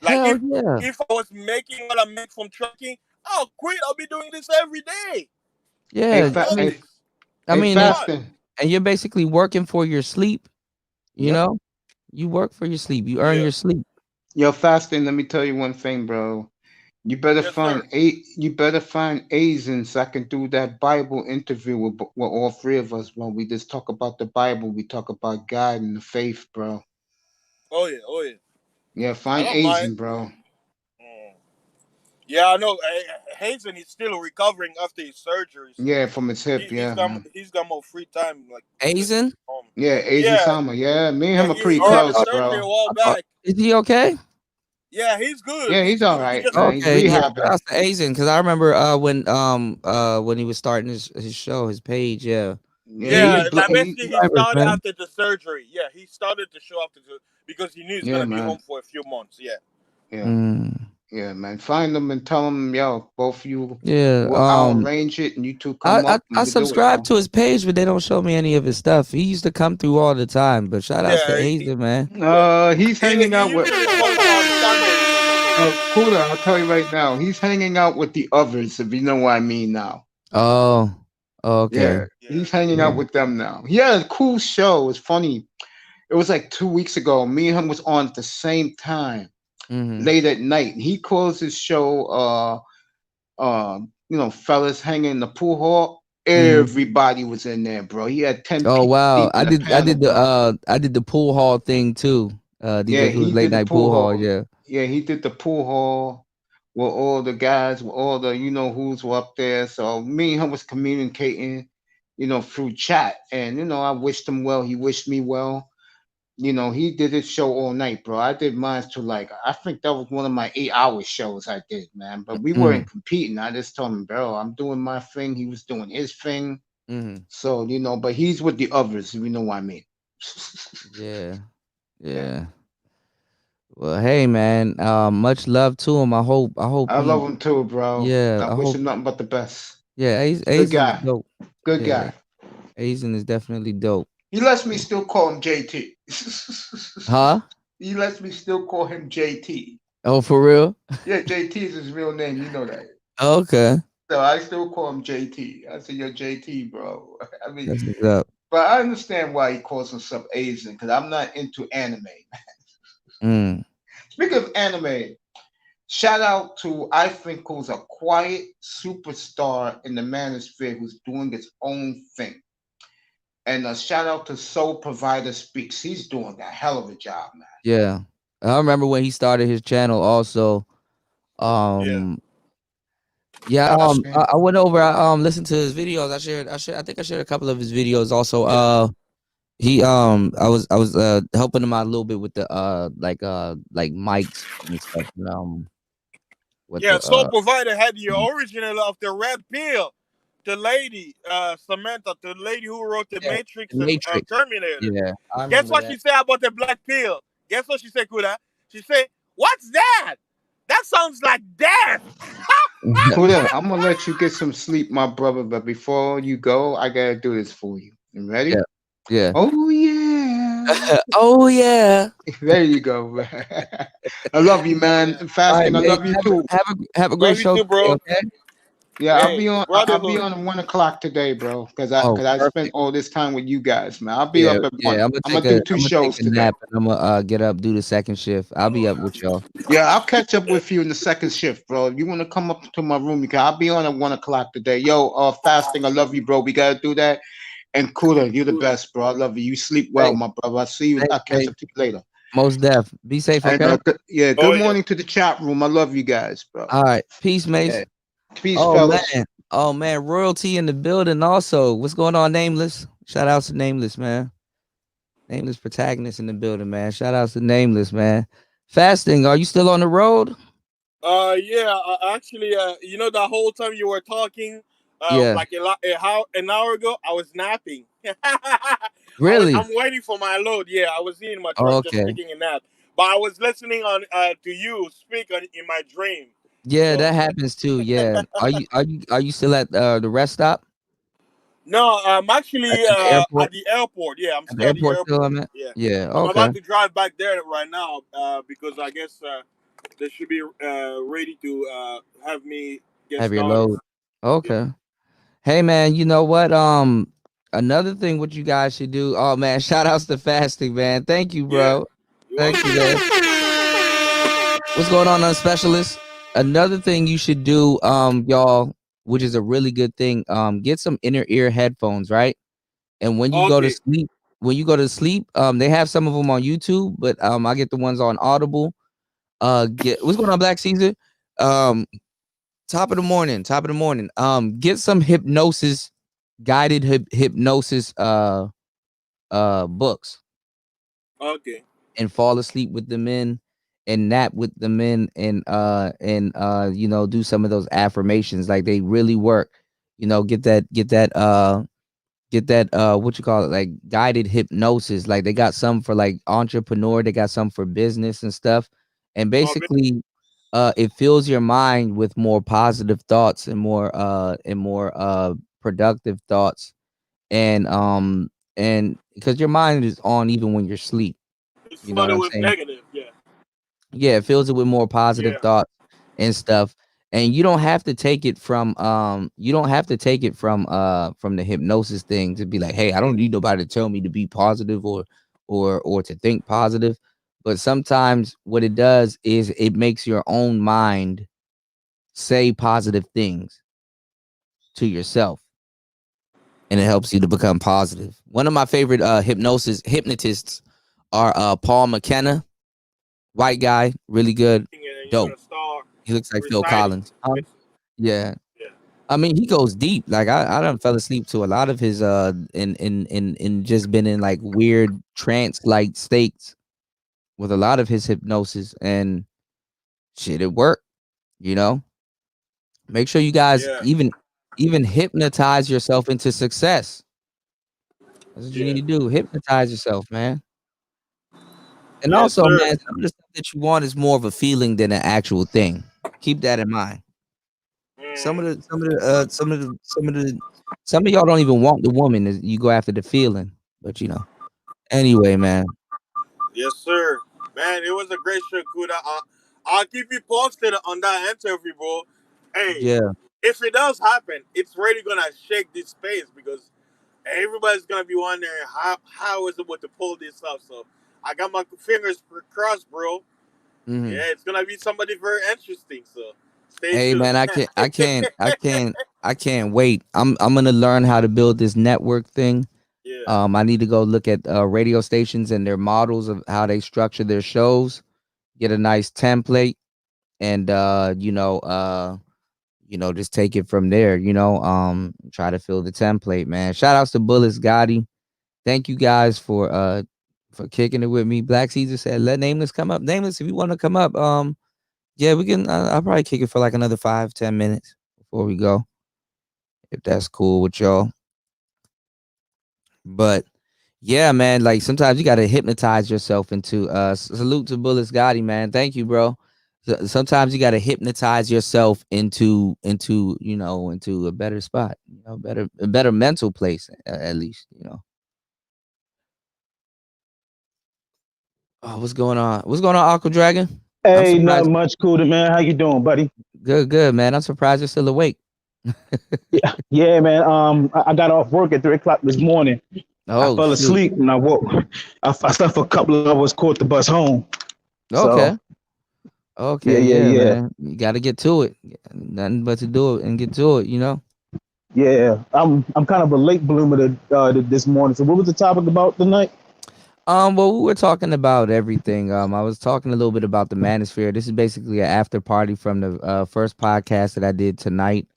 Like Hell yeah. if I was making what I make from trucking, I'll quit. I'll be doing this every day. Hey, Yeah. I love this. I hey, mean, It's fun. fasting. and you're basically working for your sleep. You Yep. know, you work for your sleep. You earn Yeah. your sleep. Yo, fasting. Let me tell you one thing, bro. You better Yes, sir. find eight. You better find Asians so I can do that Bible interview with all three of us, bro. We just talk about the Bible. We talk about God and the faith, bro. Oh yeah. Oh yeah. Yeah, I find don't mind. Asian, bro. Mm. Yeah, I know. Hazen is still recovering after his surgery, so Yeah, from his hip. he's Yeah, got man. he's got more free time, like just Asian? home. Yeah, Asian Yeah, Sama. Yeah, me and yeah. him are pretty He had the close, surgery bro. a while back. Is he okay? Yeah, he's good. Yeah, he's all He right, just man. He's Okay, yeah. Shout rehabbing. out to Asian because I remember when he was starting his show, his page. Yeah, Yeah, he yeah. he, Like he basically, he drivers, started man. after the surgery. Yeah, he started the show after the because he knew he's yeah, gonna be home man. for a few months. Yeah. Yeah, Mm, yeah, man. Find them and tell them, yo, both of you, yeah. I'll arrange it and you two I, come I up and I we do it, subscribe bro. to his page, but they don't show me any of his stuff. He used to come through all the time. But shout outs to Yeah. Asian, man. Yeah. He's hanging He out with usually posts on Sundays. Kuda, I'll tell you right now, he's hanging out with the others, if you know what I mean now. Oh, okay. Yeah, Yeah. he's hanging Yeah. out with them now. He had a cool show. It's funny. It was like 2 weeks ago. Me and him was on at the same time, Mm-hmm. late at night. He calls his show fellas hanging in the pool hall. Mm-hmm. Everybody was in there, bro. He had 10 Oh people wow. deep in the panel, bro. I did the pool hall thing too. Yeah, DJ Cool's he late did the night pool pool hall. hall. Yeah. Yeah, he did the pool hall with all the guys, with all the who's were up there. So me and him was communicating, through chat. And I wished him well. He wished me well. He did his show all night, bro. I did mine to like I think that was one of my 8 hour shows I did, man. But we Mm-hmm. weren't competing. I just told him, bro, I'm doing my thing. He was doing his thing. Mm-hmm. So, but he's with the others, if you know what I mean. Yeah. Yeah. Yeah. Well, hey man, much love to him. I hope I love he him too, bro. yeah, I I wish hope him nothing but the best. yeah, Good Asian's guy. dope. Good Yeah, guy. Asian is definitely dope. He lets me still call him JT. Huh? He lets me still call him JT. Oh, for real? Yeah, JT is his real name. You know that. Okay. So I still call him JT. I say, yo, JT, bro. I mean, That's what's up. but I understand why he calls himself Asian because I'm not into anime. Mm. Speaking of anime, shout out to I think who's a quiet superstar in the manosphere who's doing his own thing. And a shout out to Soul Provider Speaks. He's doing a hell of a job, man. Yeah. I remember when he started his channel also. Yeah. Yeah, Fasting. I went over, I listened to his videos. I think I shared a couple of his videos also. I was helping him out a little bit with the like mics and stuff. With Yeah. the Soul Provider had the original of the red pill. The lady, Samantha, the lady who wrote the yeah, Matrix the and Matrix. Terminator. Yeah, I Guess remember what that. she said about the black pill? Guess what she said, Kuda? She said, "What's that? That sounds like death." Kuda, I'm gonna let you get some sleep, my brother. But before you go, I gotta do this for you. You ready? Yeah, yeah. Oh yeah. Oh yeah. There you go, man. I love you, man. Yeah. All right, Fasting, I man. love you too. Have a great Love you show too, today, bro. okay? Yeah, I'll Hey, be on. I'll be brotherhood. on at 1 o'clock today, bro. Cause I Oh, cause I spent perfect. all this time with you guys, man. I'll be Yeah, up at yeah. 1. I'm gonna do two I'm gonna take shows a today. nap and I'm gonna get up, do the second shift. I'll be up with y'all. Yeah, I'll catch up with you in the second shift, bro. If you want to come up to my room, you can. I'll be on at 1 o'clock today. Yo, fasting. I love you, bro. We gotta do that. And Kuda, you're the best, bro. I love you. You sleep well, Thanks, my brother. I'll see you. thanks, I'll catch Faith. up to you later. Most def. Be safe, And okay? yeah, Oh good yeah. morning to the chat room. I love you guys, bro. All right. Peace, Yeah. Mace. Peace, Oh fellas. man. Oh man. Royalty in the building also. What's going on, Nameless? Shout out to Nameless, man. Nameless protagonist in the building, man. Shout out to Nameless, man. Fasting, are you still on the road? Yeah. Actually, you know, the whole time you were talking, Yeah. like an hour ago, I was napping. Really? I'm waiting for my load. Yeah, I was in my Oh, truck just okay. taking a nap, but I was listening on to you speak in my dream. Yeah, So that happens too. Yeah. Are you still at the rest stop no, I'm actually at the at airport? the airport. Yeah, I'm At the still at the airport still, airport. I'm at? Yeah, Yeah. I'm Okay. about to drive back there right now because I guess they should be ready to have me get Have your started. load. Yeah, Okay. Hey man, you know what? Another thing what you guys should do. Oh man, shout outs to fasting, man. Thank you, yeah. bro. You Thank you, welcome. man. What's going on, specialist? Another thing you should do, y'all, which is a really good thing, get some inner ear headphones, right? And Okay, when you go to sleep, they have some of them on YouTube, but I get the ones on Audible. Get what's going on, Black Caesar? Um, top of the morning. Get some hypnosis, guided hypnosis, books okay. and fall asleep with the men and nap with the men and you know do some of those affirmations like they really work, you know, get that what you call it, like guided hypnosis, like they got some for like entrepreneur, they got some for business and stuff, and Okay. basically it fills your mind with more positive thoughts and more productive thoughts and because your mind is on even when you're asleep, It's you know what flooded I'm with saying? negative. Yeah, Yeah, it fills it with more positive yeah. thoughts and stuff. And you don't have to take it from from the hypnosis thing to be like, hey, I don't need nobody to tell me to be positive or to think positive. But sometimes what it does is it makes your own mind say positive things to yourself and it helps you to become positive. One of my favorite hypnotists are Paul McKenna, white guy, really good, And you're dope. gonna start He looks like Phil reciting. Collins. It's, Yeah. yeah, I mean, he goes deep. Like I done fell asleep to a lot of his in just been in like weird trance like states with a lot of his hypnosis and shit, it worked, you know. Make sure you guys yeah, even hypnotize yourself into success. That's what you yeah. need to do. Hypnotize yourself, man. And Yes, also, sir. man, some of the stuff that you want is more of a feeling than an actual thing. Keep that in mind. Mm, Some of y'all don't even want the woman. You go after the feeling. But you know. Anyway, man. yes, sir. Man, it was a great show, Kuda. I'll keep you posted on that interview, bro. Hey, Yeah. if it does happen, it's really gonna shake this space because everybody's gonna be wondering how is it to pull this off. So I got my fingers crossed, bro. Mhm. Yeah, it's gonna be somebody very interesting. So stay Hey tuned. man, I can't wait. I'm gonna learn how to build this network thing. Yeah, I need to go look at radio stations and their models of how they structure their shows, get a nice template, and just take it from there, try to fill the template, man. Shout outs to Bullets Gotti. Thank you guys for kicking it with me. Black Caesar said, let Nameless come up. Nameless, if you want to come up, yeah, we can. I'll probably kick it for like another 5-10 minutes before we go, if that's cool with y'all. But yeah, man, like sometimes you gotta hypnotize yourself into salute to Bullets Gotti, man. Thank you, bro. Sometimes you gotta hypnotize yourself into a better spot, a better mental place, at least. Oh, what's going on? What's going on, Aqua Dragon? I'm Hey, surprised. nothing much, Cooler, man. How you doing, buddy? Good, man. I'm surprised you're still awake. Yeah, man. I got off work at 3 o'clock this morning. I Oh fell shoot. asleep and I woke. I slept for a couple of hours, caught the bus home. So Okay. yeah, Okay, yeah, yeah, yeah, man. You got to get to it. Nothing but to do it and get to it, you know? yeah. I'm kind of a late bloomer this morning. So what was the topic about tonight? Well, we were talking about everything. I was talking a little bit about the manosphere. This is basically an after party from the first podcast that I did tonight.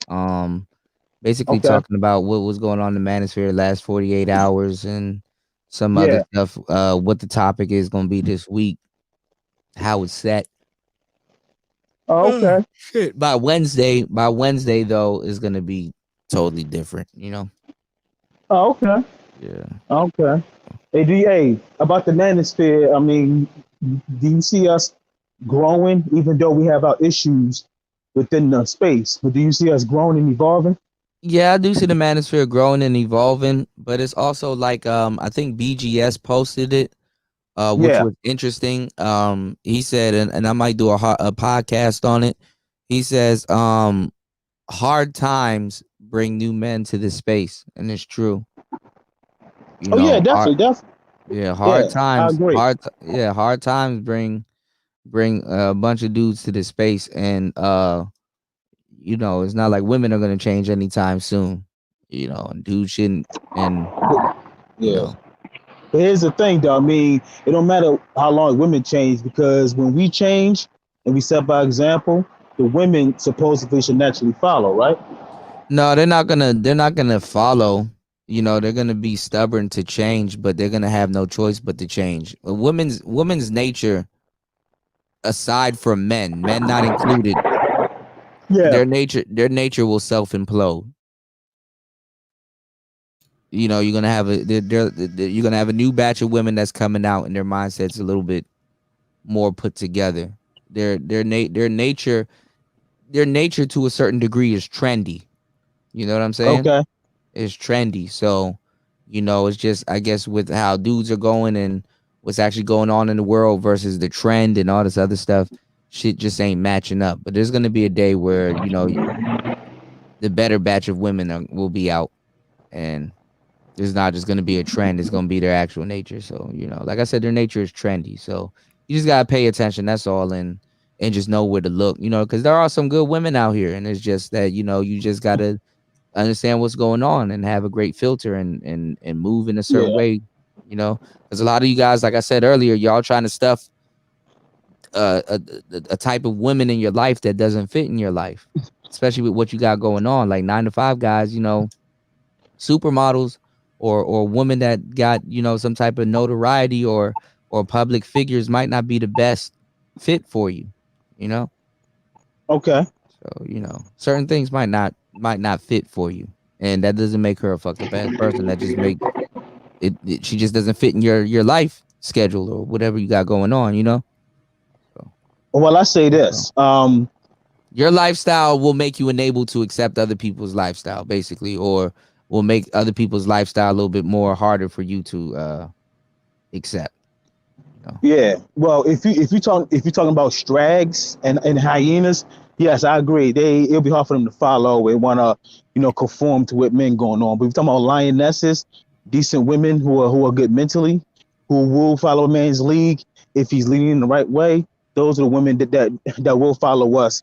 Basically Okay. talking about what was going on in the manosphere the last 48 hours and some other Yeah. stuff. What the topic is going to be this week, how it's set. Oh, okay. Shit. By Wednesday though, is going to be totally different. You know? Oh, okay. Yeah. Okay. Hey, DA, about the manosphere, I mean, do you see us growing, even though we have our issues within the space? But do you see us growing and evolving? Yeah, I do see the manosphere growing and evolving, but it's also like I think BGS posted it, which Yeah. was interesting. He said, and I might do a podcast on it. He says, hard times bring new men to this space, and it's true. You Oh, yeah, know, definitely, definitely. Yeah, I agree. hard times bring a bunch of dudes to this space, and you know, it's not like women are gonna change anytime soon. You know, and dudes shouldn't, and you Yeah. know. But here's the thing, though. I mean, it don't matter how long women change because when we change and we set by example, the women supposedly should naturally follow, right? No, they're not gonna follow. You know, they're gonna be stubborn to change, but they're gonna have no choice but to change. A women's nature, aside from men not included, Yeah. their nature will self implode. You know, you're gonna have a new batch of women that's coming out, and their mindset's a little bit more put together. Their nature to a certain degree is trendy. You know what I'm saying? Okay. It's trendy. So, you know, it's just I guess with how dudes are going and what's actually going on in the world versus the trend and all this other stuff, shit just ain't matching up. But there's gonna be a day where, you know, the better batch of women will be out, and it's not just gonna be a trend, it's gonna be their actual nature. So, you know, like I said, their nature is trendy. So you just gotta pay attention, that's all, and just know where to look, you know, because there are some good women out here, and it's just that, you know, you just gotta understand what's going on and have a great filter and move in a certain Yeah. way, you know, because a lot of you guys, like I said earlier, y'all trying to stuff a type of women in your life that doesn't fit in your life, especially with what you got going on, like 9 to 5 guys, you know, supermodels or women that got, you know, some type of notoriety or public figures might not be the best fit for you, you know. Okay. So, you know, certain things might not fit for you, and that doesn't make her a fucked up ass person. That just makes she just doesn't fit in your life schedule or whatever you got going on, you know. So Well, I say that's all. this. Your lifestyle will make you unable to accept other people's lifestyle, basically, or will make other people's lifestyle a little bit more harder for you to accept. You know. Yeah. Well, if you're talking about strags and hyenas, yes, I agree. It'll be hard for them to follow and want to, conform to what men going on. But if you're talking about lionesses, decent women who are good mentally, who will follow a man's lead if he's leading in the right way. Those are the women that will follow us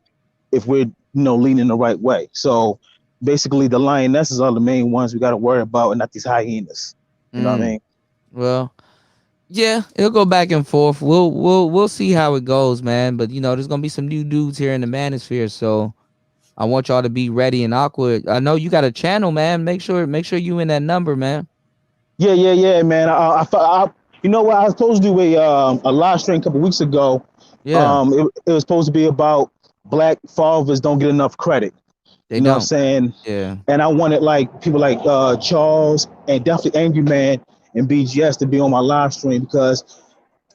if we're leaning the right way. So basically, the lionesses are the main ones we got to worry about, and not these hyenas. You know what I Mm, mean? well, yeah, it'll go back and forth. We'll see how it goes, man. But you know, there's gonna be some new dudes here in the manosphere, so I want y'all to be ready and awkward. I know you got a channel, man. Make sure you in that number, man. Yeah, yeah, yeah, man. You know what? I was supposed to do a live stream a couple weeks ago. Yeah, It was supposed to be about black fathers don't get enough credit. they You know what I'm don't. saying? Yeah, And I wanted like people like Charles and definitely Angry Man and BGS to be on my live stream because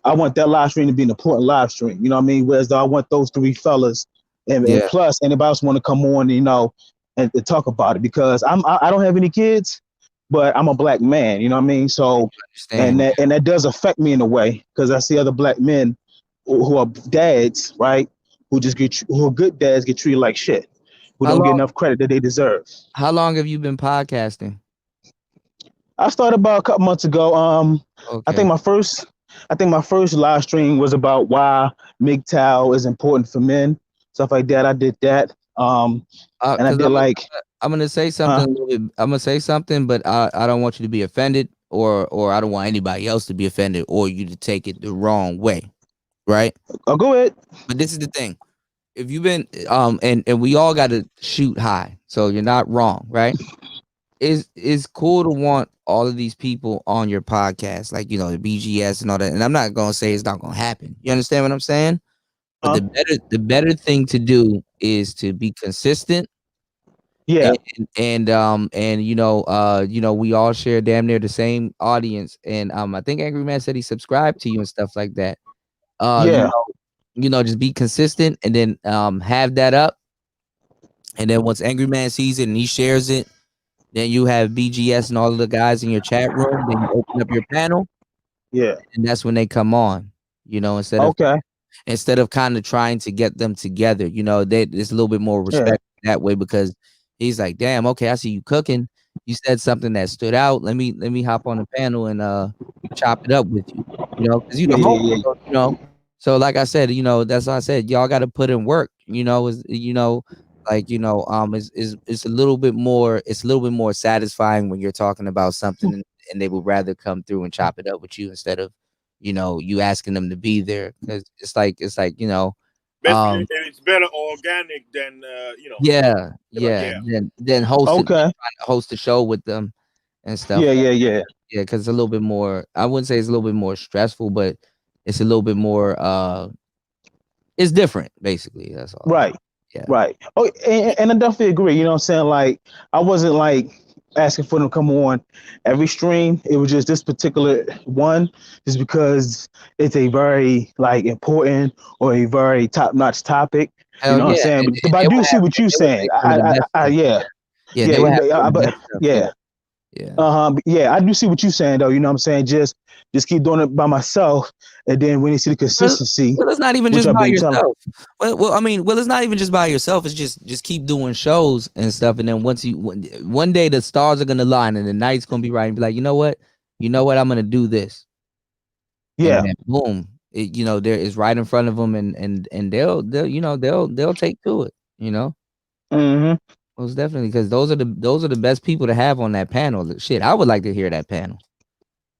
I want that live stream to be an important live stream. You know what I mean? Whereas though I want those three fellas and yeah. plus anybody else want to come on, and talk about it because I don't have any kids, but I'm a black man. You know what I mean? So and Understand? that does affect me in a way because I see other black men who are dads, right? Who are good dads get treated like shit. who How don't get long? enough credit that they deserve. How long have you been podcasting? I started about a couple months ago. I Okay. think my first live stream was about why MGTOW is important for men, stuff like that. I did that. And I Because did like, I'm gonna say something huh? a little bit. I'm gonna say something, but I don't want you to be offended, or I don't want anybody else to be offended, or you to take it the wrong way, right? Oh, go ahead. But this is the thing: if you've been and we all got to shoot high, so you're not wrong, right? It's cool to want all of these people on your podcast, like the BGS and all that. And I'm not gonna say it's not gonna happen. You understand what I'm saying? But Huh? the better thing to do is to be consistent. Yeah, And we all share damn near the same audience. And I think Angry Man said he subscribed to you and stuff like that. Uh you yeah, know, just be consistent, and then have that up. And then once Angry Man sees it and he shares it, then you have BGS and all of the guys in your chat room. Then you open up your panel, yeah. and that's when they come on. Okay. Instead of kind of trying to get them together, there's a little bit more Yeah, respect that way, because he's like, damn, okay, I see you cooking. You said something that stood out. Let me hop on the panel and chop it up with you, because you're yeah, the yeah, host. yeah, So. So like I said, that's why I said y'all got to put in work. It's a little bit more. It's a little bit more satisfying when you're talking about something, and they would rather come through and chop it up with you instead of, you asking them to be there, because Basically, um, it's better organic than yeah, like yeah, yeah. then hosting, okay. trying to host a show with them and stuff. Yeah, yeah, yeah. Yeah, because it's a little bit more. I wouldn't say it's a little bit more stressful, but it's a little bit more. It's different, basically. That's all. Right, Yeah. right. Oh, and I definitely agree. You know what I'm saying? Like, I wasn't like asking for them to come on every stream. It was just this particular one, just because it's a very like important or a very top notch topic. You Hell know what I'm yeah, saying? and But I they do would see have what you're they would saying. say some of the best stuff. Yeah, Yeah, they yeah, would have some of the but best stuff. yeah. Yeah, yeah. Yeah, I do see what you're saying though. You know what I'm saying? Just keep doing it by myself, and then when you see the Well, consistency, well, it's not even which just I've by been telling. yourself. Well, it's not even just by yourself. It's just keep doing shows and stuff, and then one day the stars are gonna line and the night's gonna be right, and be like, I'm gonna do this, and Yeah. then boom, there is right in front of them, and they'll take to it, Mm-hmm. most definitely, because those are the best people to have on that panel. Shit, I would like to hear that panel,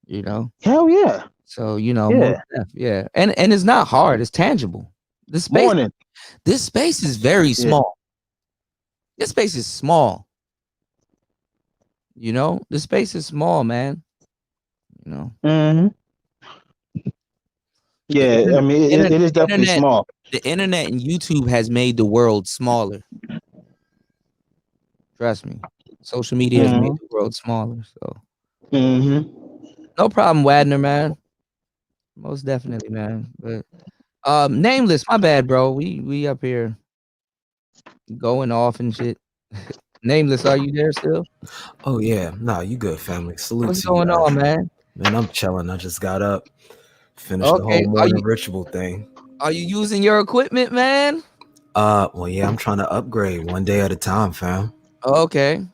you know. Hell yeah. So, most Yeah. yeah. And it's not hard, it's tangible. This space Morning. this space is very Yeah. small. This space is small. The space is small, man. You know. Mm-hmm. The Yeah. I internet mean, it is the definitely internet small. the internet and YouTube has made the world smaller. Trust me. Social media has made Mm-hmm. the world smaller. So Mm-hmm. no problem, Wadner, man. Most definitely, man. But nameless, my bad, bro. We up here going off and shit. Nameless, are you there still? Oh yeah, nah, you good, family. Salute What's to you going on, guys. man? Man, I'm chilling. I just got up, finished the Okay. whole morning ritual thing. Are you using your equipment, man? Well, yeah, I'm trying to upgrade one day at a time, fam. Okay.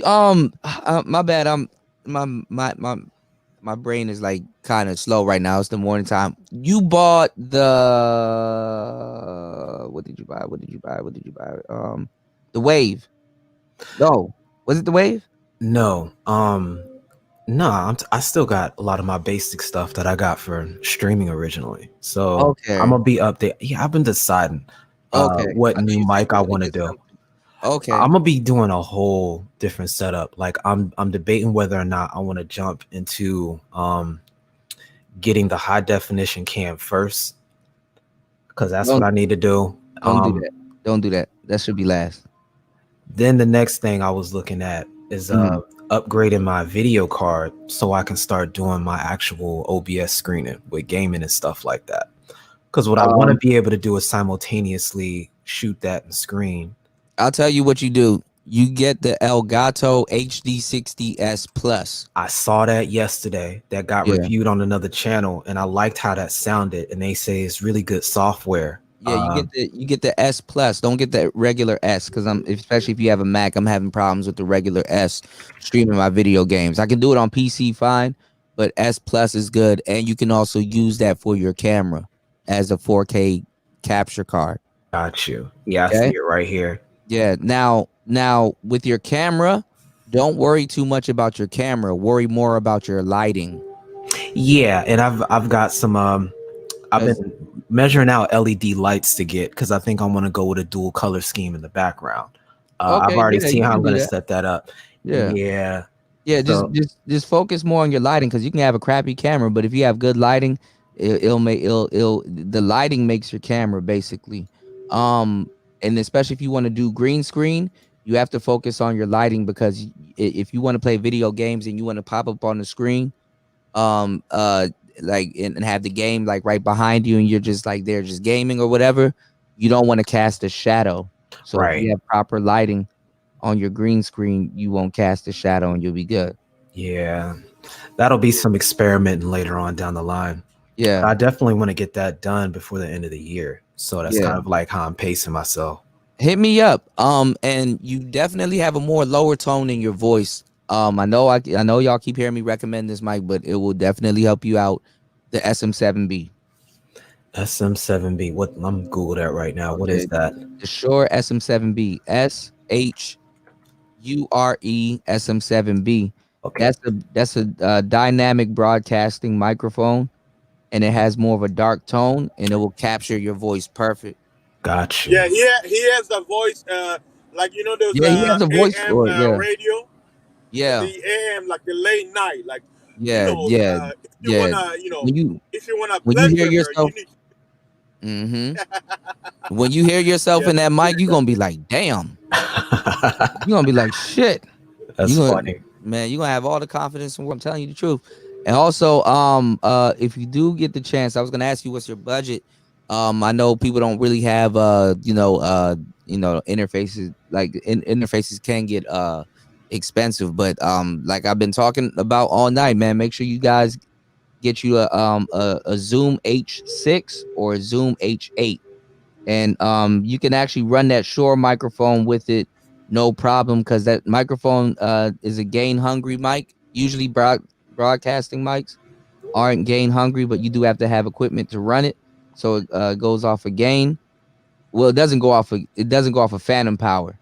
My bad. My brain is like kind of slow right now. It's the morning time. You bought what did you buy? What did you buy? What did you buy? The Wave. No, was it the Wave? No, I still got a lot of my basic stuff that I got for streaming originally. So Okay. I'm gonna be update. Yeah, I've been deciding Okay. what I thought new you said mic you I were gonna want to get do. something. Okay. I'm gonna be doing a whole different setup. Like I'm debating whether or not I want to jump into getting the high definition cam first, because that's what I need to do. Don't do that. Don't do that. That should be last. Then the next thing I was looking at is upgrading my video card so I can start doing my actual OBS screening with gaming and stuff like that. Because what I want to be able to do is simultaneously shoot that and screen. I'll tell you what you do. You get the Elgato HD60S Plus. I saw that yesterday. That got reviewed on another channel, and I liked how that sounded. And they say it's really good software. Yeah, you get the S plus. Don't get the regular S because I'm especially if you have a Mac, I'm having problems with the regular S streaming my video games. I can do it on PC fine, but S plus is good, and you can also use that for your camera as a 4K capture card. Got you. Yeah, I see Okay. it right here. Yeah. Now with your camera, don't worry too much about your camera. Worry more about your lighting. Yeah, and I've got some I've 'Cause- been measuring out LED lights to get because I think I want to go with a dual color scheme in the background. I've okay, already yeah, seen you how can I'm do going to that. set that up. Yeah. Yeah. Yeah, So just focus more on your lighting because you can have a crappy camera, but if you have good lighting, it'll make it'll the lighting makes your camera basically. Um, and especially if you want to do green screen, you have to focus on your lighting because if you want to play video games and you want to pop up on the screen, um, uh, like and have the game like right behind you and you're just like there just gaming or whatever, you don't want to cast a shadow. So if you right. have proper lighting on your green screen, you won't cast a shadow and you'll be good. Yeah. That'll be some experimenting later on down the line. But Yeah. I definitely want to get that done before the end of the year. So that's Yeah. kind of like how I'm pacing myself. Hit me up. And you definitely have a more lower tone in your voice. I know y'all keep hearing me recommend this mic, but it will definitely help you out. The SM7B. SM7B. What I'm Google that right now. What is The, that? the Shure SM7B. SHURE SM7B. Okay. That's a dynamic broadcasting microphone, and it has more of a dark tone, and it will capture your voice perfect. Got you. Yeah, he has the voice, like you know those Yeah, he has a voice AM for it. Yeah, radio, yeah, the AM like the late night, like yeah, yeah, if you yeah. wanna When you if you wanna when you hear pleasure her, yourself, you need. hmm when you hear yourself Yeah, in that mic, you're gonna be like, damn. You're gonna be like, shit. You That's gonna funny. man, you're gonna have all the confidence in the world. I'm telling you the truth. And also, if you do get the chance, I was gonna ask you what's your budget. I know people don't really have interfaces like interfaces can get expensive, but like I've been talking about all night, man. Make sure you guys get you a Zoom H6 or a Zoom H8, and you can actually run that Shure microphone with it, no problem, because that microphone is a gain hungry mic. Usually broadcasting mics aren't gain hungry, but you do have to have equipment to run it, so it goes off of gain. Well, it doesn't go off of phantom power,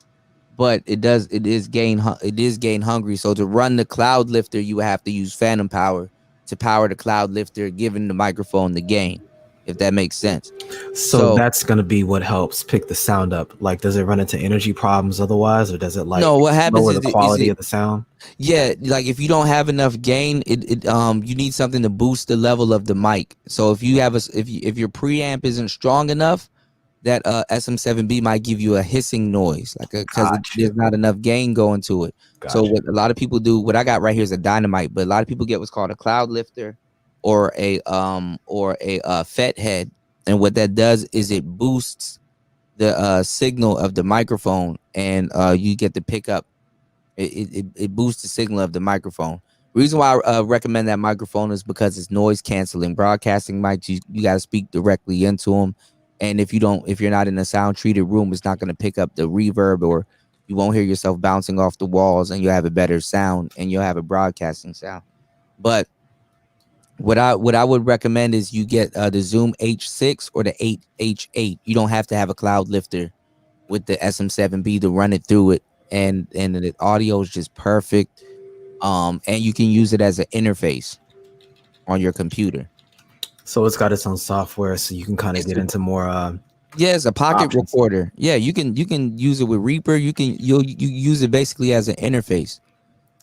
but it is gain hungry. So to run the cloud lifter, you have to use phantom power to power the cloud lifter, giving the microphone the gain, if that makes sense. So So that's gonna be what helps pick the sound up. Like, does it run into energy problems otherwise, or does it like no, what happens lower is the quality of the sound? yeah, like if you don't have enough gain, you need something to boost the level of the mic. So if you have if your preamp isn't strong enough, that SM7B might give you a hissing noise, like because Got there's you. not enough gain going to it. So Got you. what a lot of people do, what I got right here is a dynamite, but a lot of people get what's called a cloud lifter or a FET head, and what that does is it boosts the signal of the microphone, and you get to pick up. It boosts the signal of the microphone. Reason why I recommend that microphone is because it's noise canceling. Broadcasting mics, you got to speak directly into them, and if you're not in a sound treated room, it's not going to pick up the reverb, or you won't hear yourself bouncing off the walls, and you'll have a better sound, and you'll have a broadcasting sound. But what I would recommend is you get the Zoom H6 or the H8. You don't have to have a cloud lifter with the SM7B to run it through it, and the audio is just perfect. And you can use it as an interface on your computer. So it's got its own software, so you can kind of get into more Yeah, it's a pocket options. recorder. Yeah, you can use it with Reaper. You use it basically as an interface.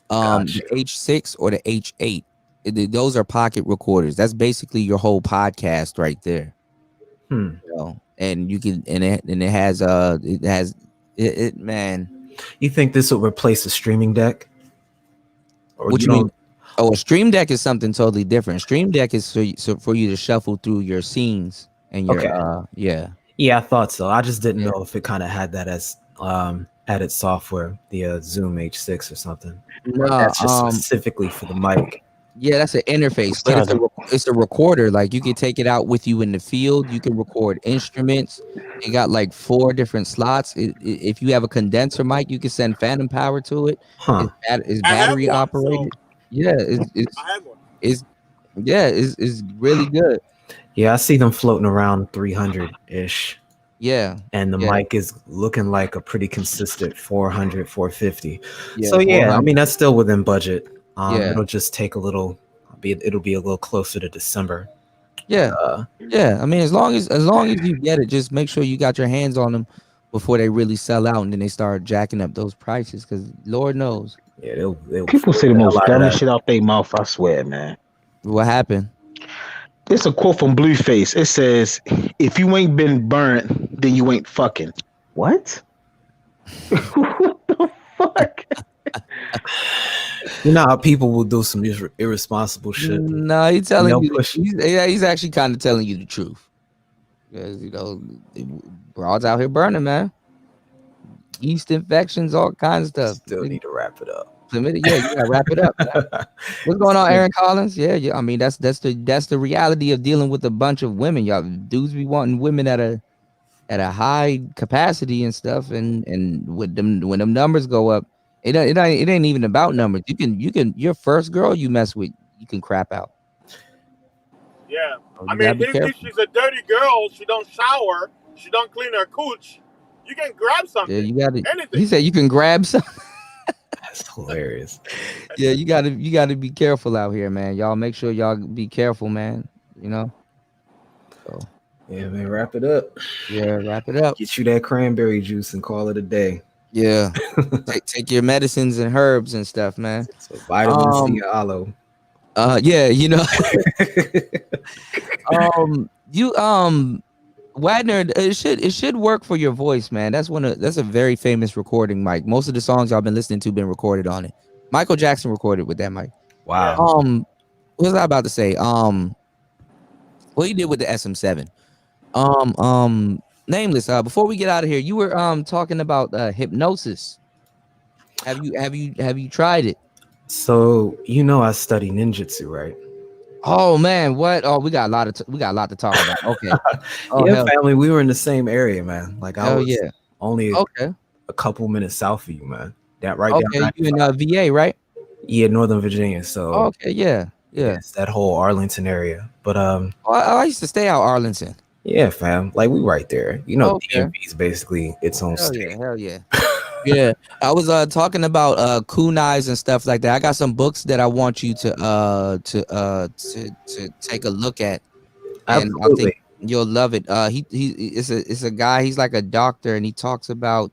The Gotcha. H6 or the H8, those are pocket recorders. That's basically your whole podcast right there. You know, and you can and it has man. You think this will replace a streaming deck? Or What you you mean? don't? Oh, a Stream Deck is something totally different. Stream Deck is so for you to shuffle through your scenes and your Okay. yeah. Yeah, I thought so. I just didn't Yeah. know if it kind of had that as added software, the Zoom H6 or something. Or No, that's just specifically for the mic. yeah, that's an interface, It's but not it's a the it's a recorder. Like you can take it out with you in the field. You can record instruments. It got like 4 different slots. If you have a condenser mic, you can send phantom power to it. Huh. It's I have battery one, so operated. Yeah, I have one. it's yeah, it's really good. Yeah, I see them floating around 300 ish. Yeah, And the yeah, mic is looking like a pretty consistent 400, 450. yeah. So yeah, I 400. mean that's still within budget. Yeah, It'll just take a little. It'll be a little closer to December. yeah, Uh, yeah. I mean, as long as you get it, just make sure you got your hands on them before they really sell out, and then they start jacking up those prices. Because Lord knows yeah, they'll People say the a most lot of dumbest that. shit out their mouth. I swear, man. what happened. This a quote from Blueface. It says, "If you ain't been burnt, then you ain't fucking." What? What the fuck? You know how people will do some irresponsible shit. No, he's And telling they'll you. push. He's actually kind of telling you the truth. Because broads out here burning, man. Yeast infections, all kinds of stuff. Still need to wrap it up. Yeah, you gotta wrap it up. Man. What's going on, Aaron Collins? Yeah. I mean, that's the reality of dealing with a bunch of women. Y'all dudes be wanting women at a high capacity and stuff, and with them when them numbers go up, it ain't even about numbers. You can your first girl you mess with, you can crap out. Yeah. So I you mean, gotta be if careful. she's a dirty girl, she don't shower, she don't clean her cooch, you can grab Yeah, something, you gotta. anything. He said you can grab some. That's hilarious. Yeah, you gotta be careful out here, man. Y'all make sure y'all be careful, man. You know. So Yeah, man, wrap it up. yeah, wrap it up. Get you that cranberry juice and call it a day. Yeah, take your medicines and herbs and stuff, man. So vitamin C, aloe. Yeah, you know. You Wagner, it should work for your voice, man. That's a very famous recording mic. Most of the songs y'all been listening to been recorded on it. Michael Jackson recorded with that mic. Wow. What was I about to say? What he did with the SM7. Nameless. Before we get out of here, you were talking about hypnosis. Have you tried it? So I study ninjutsu, right? Oh man, what? Oh, we got a lot to talk about. Okay. Oh, yeah, family. We were in the same area, man. Like I was only a couple minutes south of you, man. That right down. Okay, you in VA, right? Yeah, Northern Virginia. So okay, yeah. It's that whole Arlington area. But I used to stay out Arlington. Yeah, fam. Like we right there. DMV is basically its own state. Hell yeah. Yeah, I was talking about kunais and stuff like that. I got some books that I want you to take a look at, and Absolutely. I think you'll love it. It's a guy. He's like a doctor, and he talks about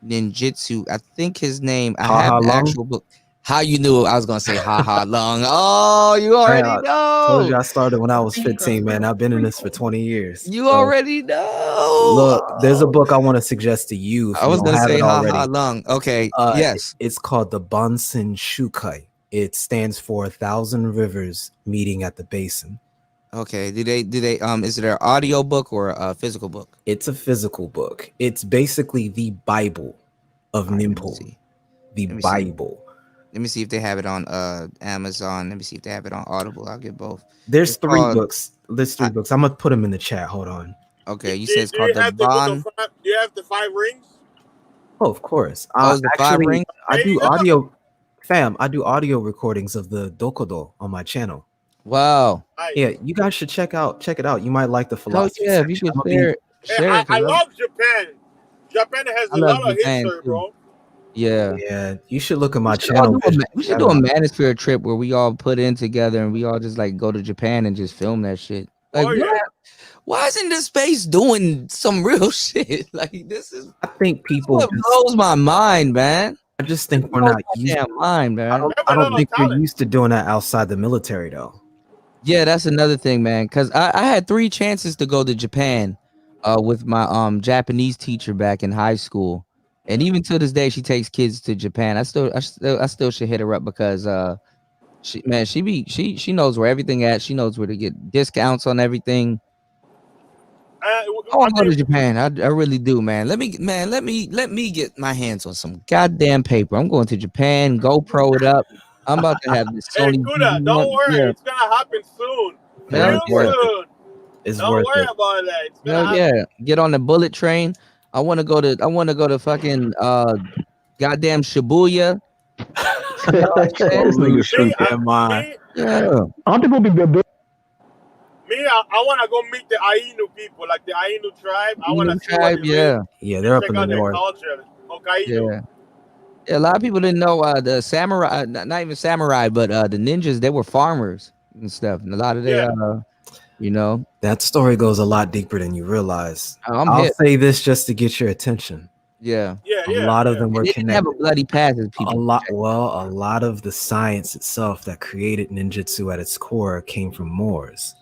ninjutsu. I think his name. I have the actual book. How you knew I was gonna say ha ha long? Oh, you already know. Told you I started when I was 15, man. I've been in this for 20 years. You already know. Look, there's a book I want to suggest to you. I was gonna say ha ha long. Okay. Yes. It's called the Bansen Shukai. It stands for 1,000 rivers meeting at the basin. Okay. Do they is it an audio book or a physical book? It's a physical book. It's basically the Bible of Nimpo. The Bible. Let me see if they have it on Amazon. Let me see if they have it on Audible. I'll get both. There's three books. There's 3 books. I'm gonna put them in the chat. Hold on. Okay, you said it's called the Bond. Do you have the 5 rings? Oh, of course. The 5 rings. I do audio, fam. I do audio recordings of the Dokodo on my channel. Wow. Yeah, you guys should check it out. You might like the philosophy. Oh yeah, if you could share it. I love Japan. Japan has a lot of history, bro. Yeah, you should look at my channel. We should do a manosphere trip where we all put in together and we all just like go to Japan and just film that shit. Like, why isn't this space doing some real shit? Like, this is. I think people blows my mind, man. I just think we're not used. Man. I don't think we're used to doing that outside the military, though. Yeah, that's another thing, man. Because I had 3 chances to go to Japan, with my Japanese teacher back in high school. And even to this day, she takes kids to Japan. I still should hit her up because she knows where everything at. She knows where to get discounts on everything. I want to go to Japan. I really do, man. Let me get my hands on some goddamn paper. I'm going to Japan. GoPro it up. I'm about to have this Sony. Kuda, don't worry, it's gonna happen soon. Hell Real yeah. soon. It's Don't worth worry it. about that. It's gonna Hell happen. yeah. Get on the bullet train. I want to go to fucking goddamn Shibuya. You know what I'm saying? This nigga Me, stupid. I, Damn mind. me, Yeah. I don't think we'll be good. I want to go meet the Ainu people, like the Ainu tribe. I want to Inu see where tribe, they live yeah. Yeah, and they're up check in the out their north. culture. Hokkaido. Yeah. Yeah, a lot of people didn't know the samurai, not even samurai, but the ninjas, they were farmers and stuff. And a lot of they, Yeah. you know, That story goes a lot deeper than you realize. I'm I'll hip. say this just to get your attention. Yeah. Yeah, A yeah, lot of yeah. them And were they didn't have a connected. bloody past as people. A lot of the science itself that created ninjutsu at its core came from Moors.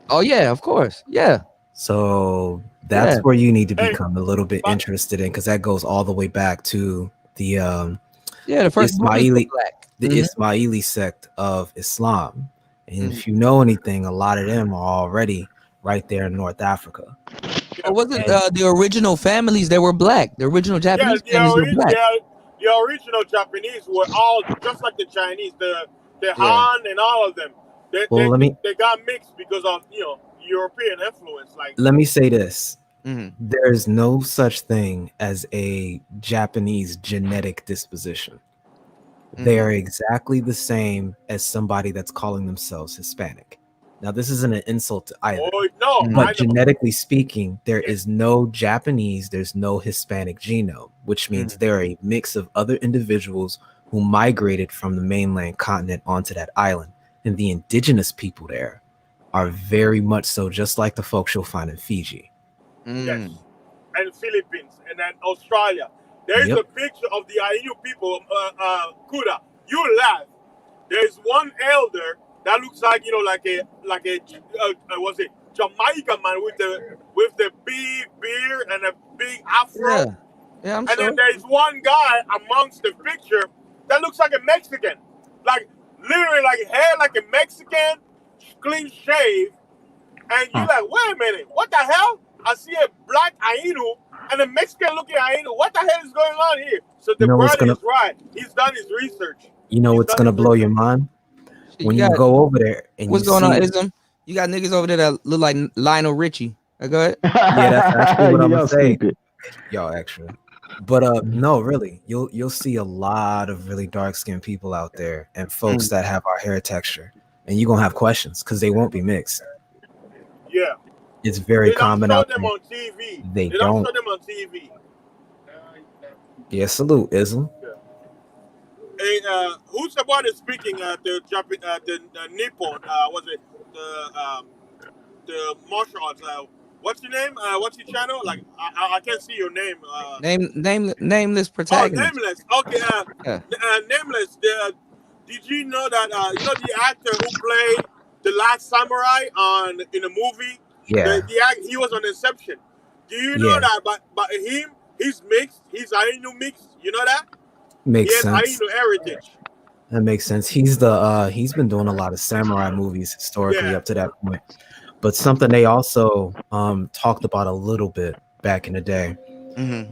Oh yeah, of course. Yeah. So that's Yeah. where you need to Hey, become a little bit but interested in, because that goes all the way back to the Yeah, the first Buddhists were black. Ismaili sect of Islam. And Mhm. if you know anything, a lot of them are already right there in North Africa. yeah, But wasn't And the original families they were black? The original yeah, Japanese families were black. the original Japanese were all just like the Chinese, the Yeah. Han and all of them. They, well, they, let me they got mixed because of European influence. Like let me say this. Hmm. There's no such thing as a Japanese genetic disposition. They are exactly the same as somebody that's calling themselves Hispanic. Now, this isn't an insult to either. oh no, But I know. genetically speaking, there Yeah. is no Japanese, there's no Hispanic genome, which means they're a mix of other individuals who migrated from the mainland continent onto that island. And the indigenous people there are very much so just like the folks you'll find in Fiji. Yes, and Philippines, and then Australia. There is Yep. a picture of the Ainu people. Kuda, you laugh. There is one elder that looks like was it Jamaican man with the big beard and a big afro. Yeah. Yeah, I'm And sure. then there is one guy amongst the picture that looks like a Mexican, like literally like hair like a Mexican, clean shave. And you're like, wait a minute, what the hell? I see a black Ainu and a Mexican looking Ainu. What the hell is going on here? So the You know what's brother gonna- is right. He's done his research. You know He's what's done going to his blow your research. mind? Shit, When you you got go over there and what's you going on, see Ism? You got niggas over there that look like Lionel Richie. Go ahead. Yeah, that's actually what I'm Y'all gonna say. stupid. Y'all actually. But no, really, you'll see a lot of really dark skinned people out there and folks that have our hair texture. And you're gonna have questions because they won't be mixed. Yeah. It's very They don't common show out them there. on TV. They They don't. show them on TV. Yeah, salute, Ism. Hey, who's the one speaking at the Nippon? Was it the martial arts? What's your name? What's your channel? Like I can't see your name. Nameless Oh, protagonist. Nameless. Okay. Yeah. Nameless. Did you know that? The actor who played the Last Samurai in the movie. Yeah. He was on Inception. Do you know Yeah. that? But he's mixed. He's Ainu mixed. You know that? Makes He has sense. Ainu heritage. That makes sense. He's been doing a lot of samurai movies historically up to that point. But something they also talked about a little bit back in the day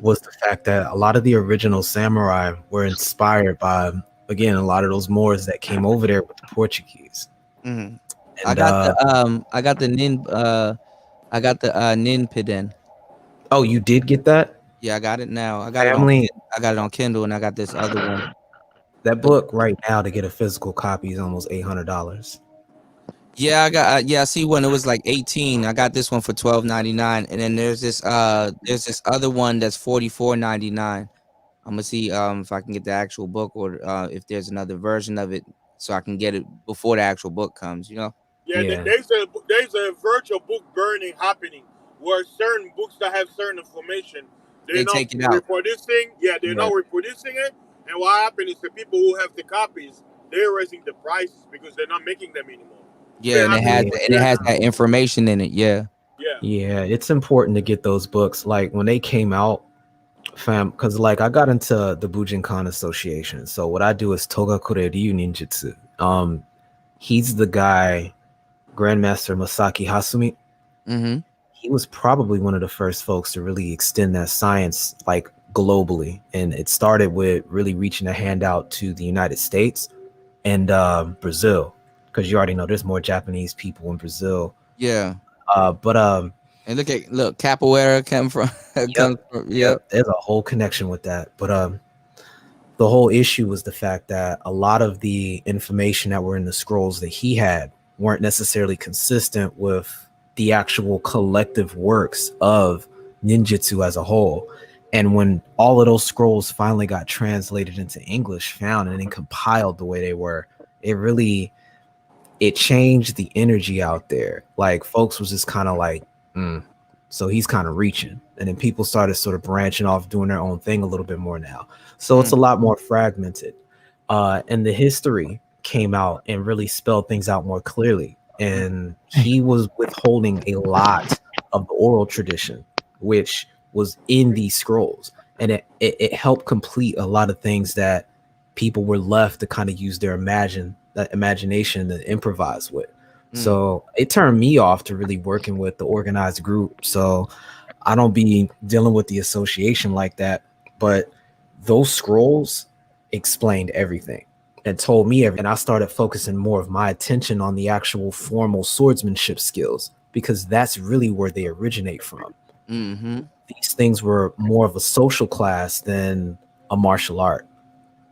was the fact that a lot of the original samurai were inspired by, again, a lot of those Moors that came over there with the Portuguese. And, I got the Nin Piden. Oh, you did get that? Yeah, I got it now. I got Family. I got it on Kindle, and I got this other one. That book right now to get a physical copy is almost $800. Yeah, I got I see one. It was like 18. I got this one for $12.99, and then there's this other one that's $44.99. I'm gonna see if I can get the actual book, or if there's another version of it, so I can get it before the actual book comes. You know? Yeah. There's a virtual book burning happening where certain books that have certain information They not take it out. reproducing. Yeah, they're not reproducing it. And what happened is the people who have the copies, they're raising the prices because they're not making them anymore. Yeah, and it has that information in it. Yeah. Yeah, it's important to get those books. Like when they came out, fam, because like I got into the Bujinkan Association. So what I do is Togakure Ryu Ninjutsu. He's the guy, Grandmaster Masaki Hasumi. He was probably one of the first folks to really extend that science like globally. And it started with really reaching a hand out to the United States and Brazil. because you already know there's more Japanese people in Brazil. Yeah. But And look, capoeira comes from there's a whole connection with that. But the whole issue was the fact that a lot of the information that were in the scrolls that he had weren't necessarily consistent with the actual collective works of ninjutsu as a whole. And when all of those scrolls finally got translated into English, found and then compiled the way they were, it changed the energy out there. Like folks was just kind of like, so he's kind of reaching. And then people started sort of branching off, doing their own thing a little bit more now. So it's a lot more fragmented. And the history came out and really spelled things out more clearly. And he was withholding a lot of the oral tradition, which was in these scrolls. And it helped complete a lot of things that people were left to kind of use their imagination to improvise with. So it turned me off to really working with the organized group. So I don't be dealing with the association like that. But those scrolls explained everything and told me everything. And I started focusing more of my attention on the actual formal swordsmanship skills, because that's really where they originate from. These things were more of a social class than a martial art.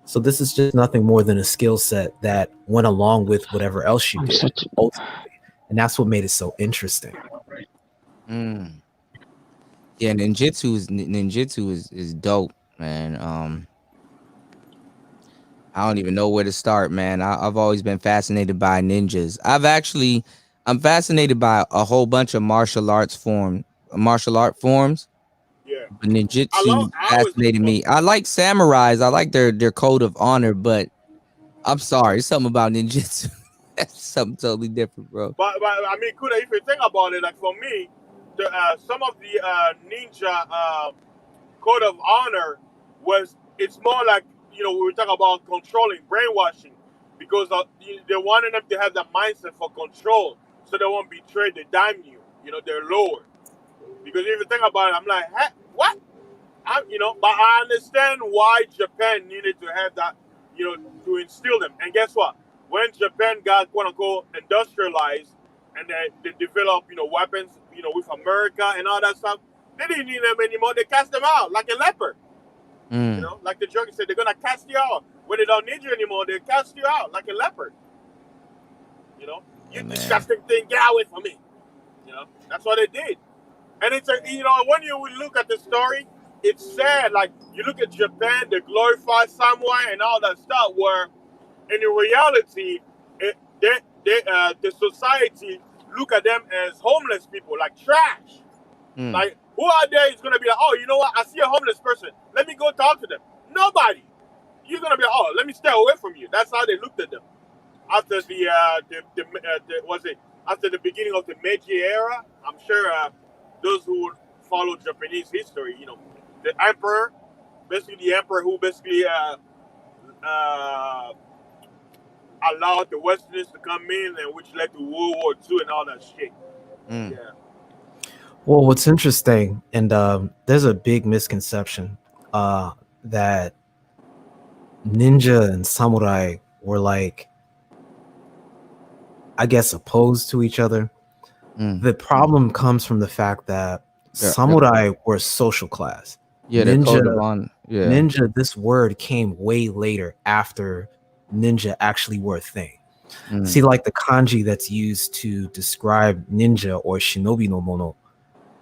So this is just nothing more than a skill set that went along with whatever else you did, ultimately. And that's what made it so interesting. Yeah, ninjutsu is dope, man. I don't even know where to start, man. I've always been fascinated by ninjas. I'm fascinated by a whole bunch of martial art forms. Yeah. But ninjutsu I always fascinated me. I like samurais. I like their code of honor, but I'm sorry, something about ninjutsu. That's something totally different, bro. But I mean, Kuda, if you think about it, like for me, some of the ninja code of honor it's more like, we were talking about controlling, brainwashing, because they wanted them to have the mindset for control, so they won't betray the daimyo, their lord. Because if you think about it, I'm like, hey, what? But I understand why Japan needed to have that, to instill them. And guess what? When Japan got quote unquote industrialized and they developed, weapons, with America and all that stuff, they didn't need them anymore. They cast them out like a leper. Like the joke said, they're gonna cast you out. When they don't need you anymore, they cast you out like a leopard. You disgusting thing, get away from me. That's what they did. And it's when you look at the story, it's sad. Like you look at Japan, they glorify samurai and all that stuff. Where in reality, the society look at them as homeless people, like trash. Like who out there is gonna be like, oh, you know what? I see a homeless person. Let me go talk to them. Nobody. You're gonna be like, oh, let me stay away from you. That's how they looked at them. After after the beginning of the Meiji era, I'm sure those who follow Japanese history, the emperor, who basically allowed the Westerners to come in, and which led to World War II and all that shit. Yeah. Well, what's interesting, and there's a big misconception that ninja and samurai were like, I guess, opposed to each other. The problem comes from the fact that samurai were a social class. Ninja, this word came way later after ninja actually were a thing. See, like the kanji that's used to describe ninja or shinobi no mono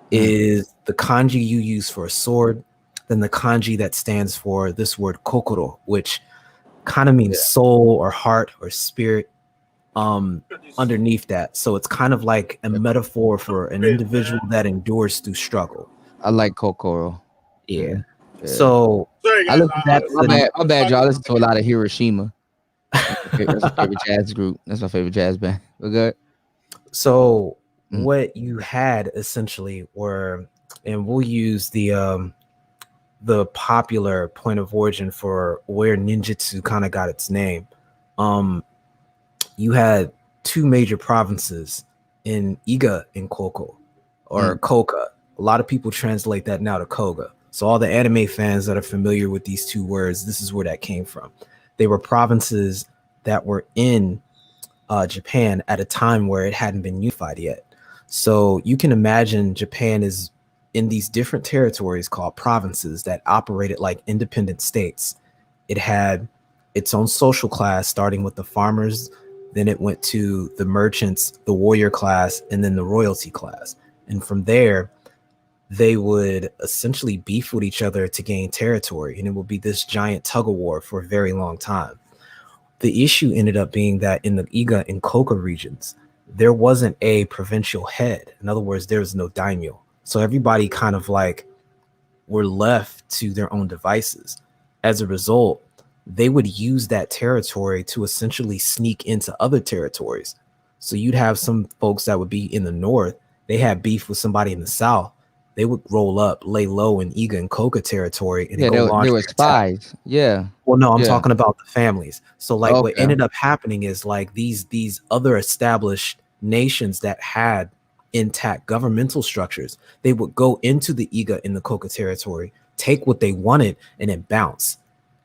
is the kanji you use for a sword, then the kanji that stands for this word kokoro, which kind of means soul or heart or spirit underneath that. So it's kind of like a metaphor for an individual that endures through struggle. I like kokoro. Yeah. So I listen to my bad, y'all. I listen to a lot of Hiroshima. That's my favorite jazz group. That's my favorite jazz band. We're good. So what you had essentially were, and we'll use the popular point of origin for where ninjutsu kind of got its name. You had two major provinces in Iga and Koko, or Koka. A lot of people translate that now to Koga. So all the anime fans that are familiar with these two words, this is where that came from. They were provinces that were in Japan at a time where it hadn't been unified yet. So you can imagine Japan is in these different territories called provinces that operated like independent states. It had its own social class, starting with the farmers, then it went to the merchants, the warrior class, and then the royalty class. And from there, they would essentially beef with each other to gain territory, and it would be this giant tug of war for a very long time. The issue ended up being that in the Iga and Koka regions, there wasn't a provincial head. In other words, there was no daimyo. So everybody kind of like were left to their own devices. As a result, they would use that territory to essentially sneak into other territories. So you'd have some folks that would be in the north, they had beef with somebody in the south. They would roll up, lay low in Iga and Koka territory, and Yeah, go they launch were their attack. spies. Yeah. Well, no, I'm Yeah. talking about the families. So like what Okay. ended up happening is like these other established nations that had intact governmental structures, they would go into the Iga in the Koka territory, take what they wanted, and then bounce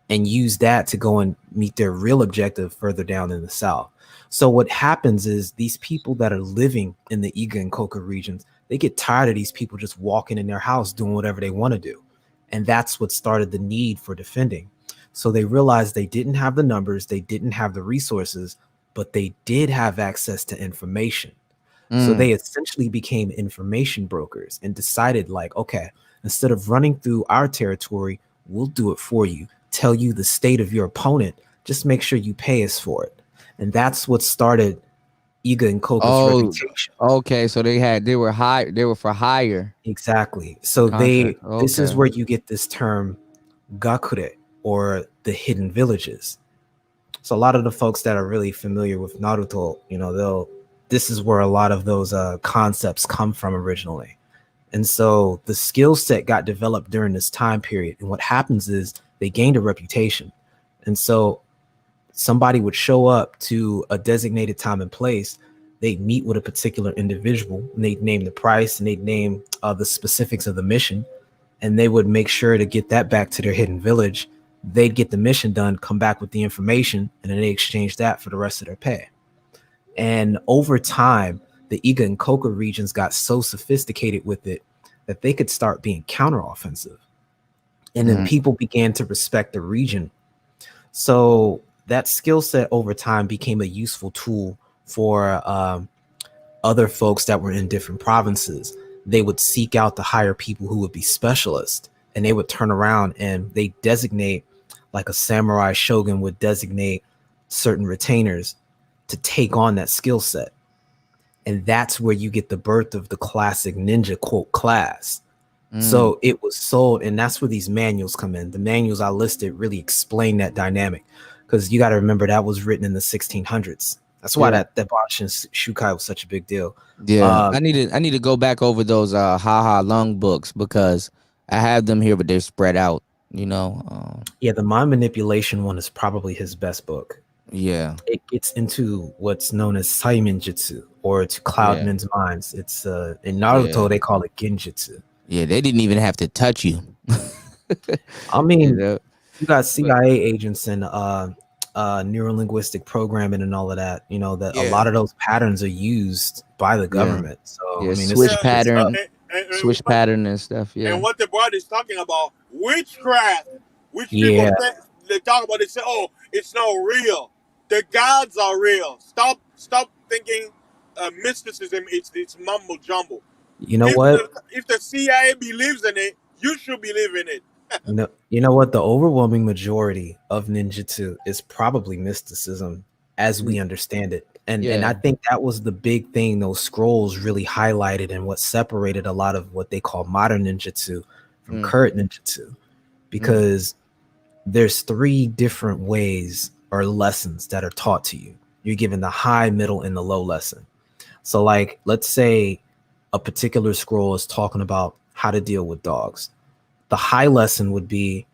and use that to go and meet their real objective further down in the south. So what happens is these people that are living in the Iga and Koka regions, they get tired of these people just walking in their house doing whatever they want to do. And that's what started the need for defending. So they realized they didn't have the numbers, they didn't have the resources, but they did have access to information. So they essentially became information brokers and decided like, okay, instead of running through our territory, we'll do it for you. Tell you the state of your opponent. Just make sure you pay us for it. And that's what started Iga and Koka's Oh, reputation. okay. So they were for hire Exactly. So contract. this is Okay. where you get this term gakure, or the hidden villages. So a lot of the folks that are really familiar with Naruto, this is where a lot of those concepts come from originally. And so the skill set got developed during this time period. And what happens is they gained a reputation. And so somebody would show up to a designated time and place. They'd meet with a particular individual, and they'd name the price, and they'd name the specifics of the mission. And they would make sure to get that back to their hidden village. They'd get the mission done, come back with the information, and then they exchange that for the rest of their pay. And over time, the Iga and Koka regions got so sophisticated with it that they could start being counteroffensive. And then people began to respect the region. So that skill set over time became a useful tool for other folks that were in different provinces. They would seek out to hire people who would be specialists, and they would turn around and they designate, like a samurai shogun would designate certain retainers to take on that skill set. And that's where you get the birth of the classic ninja quote class. So it was sold, and that's where these manuals come in. The manuals I listed really explain that dynamic, because you got to remember that was written in the 1600s. That's why that Banshin Shukai was such a big deal. Yeah, I need to go back over those haha lung books, because I have them here, but they're spread out. Yeah, the mind manipulation one is probably his best book. Yeah, it gets into what's known as Saimin Jutsu, or to cloud men's minds. It's in Naruto they call it Genjutsu. Yeah, they didn't even have to touch you. I mean, you got CIA agents and neurolinguistic programming and all of that. That a lot of those patterns are used by the government. So I mean, switch pattern and stuff. Yeah, and what the brother is talking about, witchcraft, which people think they talk about. They say, "Oh, it's not real. The gods are real." Stop thinking mysticism. It's mumbo jumbo. You know what? If the CIA believes in it, you should believe in it. You know what? The overwhelming majority of ninjutsu is probably mysticism as we understand it. And I think that was the big thing those scrolls really highlighted, and what separated a lot of what they call modern ninjutsu from current ninjutsu. Because there's 3 different ways or lessons that are taught to you. You're given the high, middle, and the low lesson. So like, let's say a particular scroll is talking about how to deal with dogs. The high lesson would be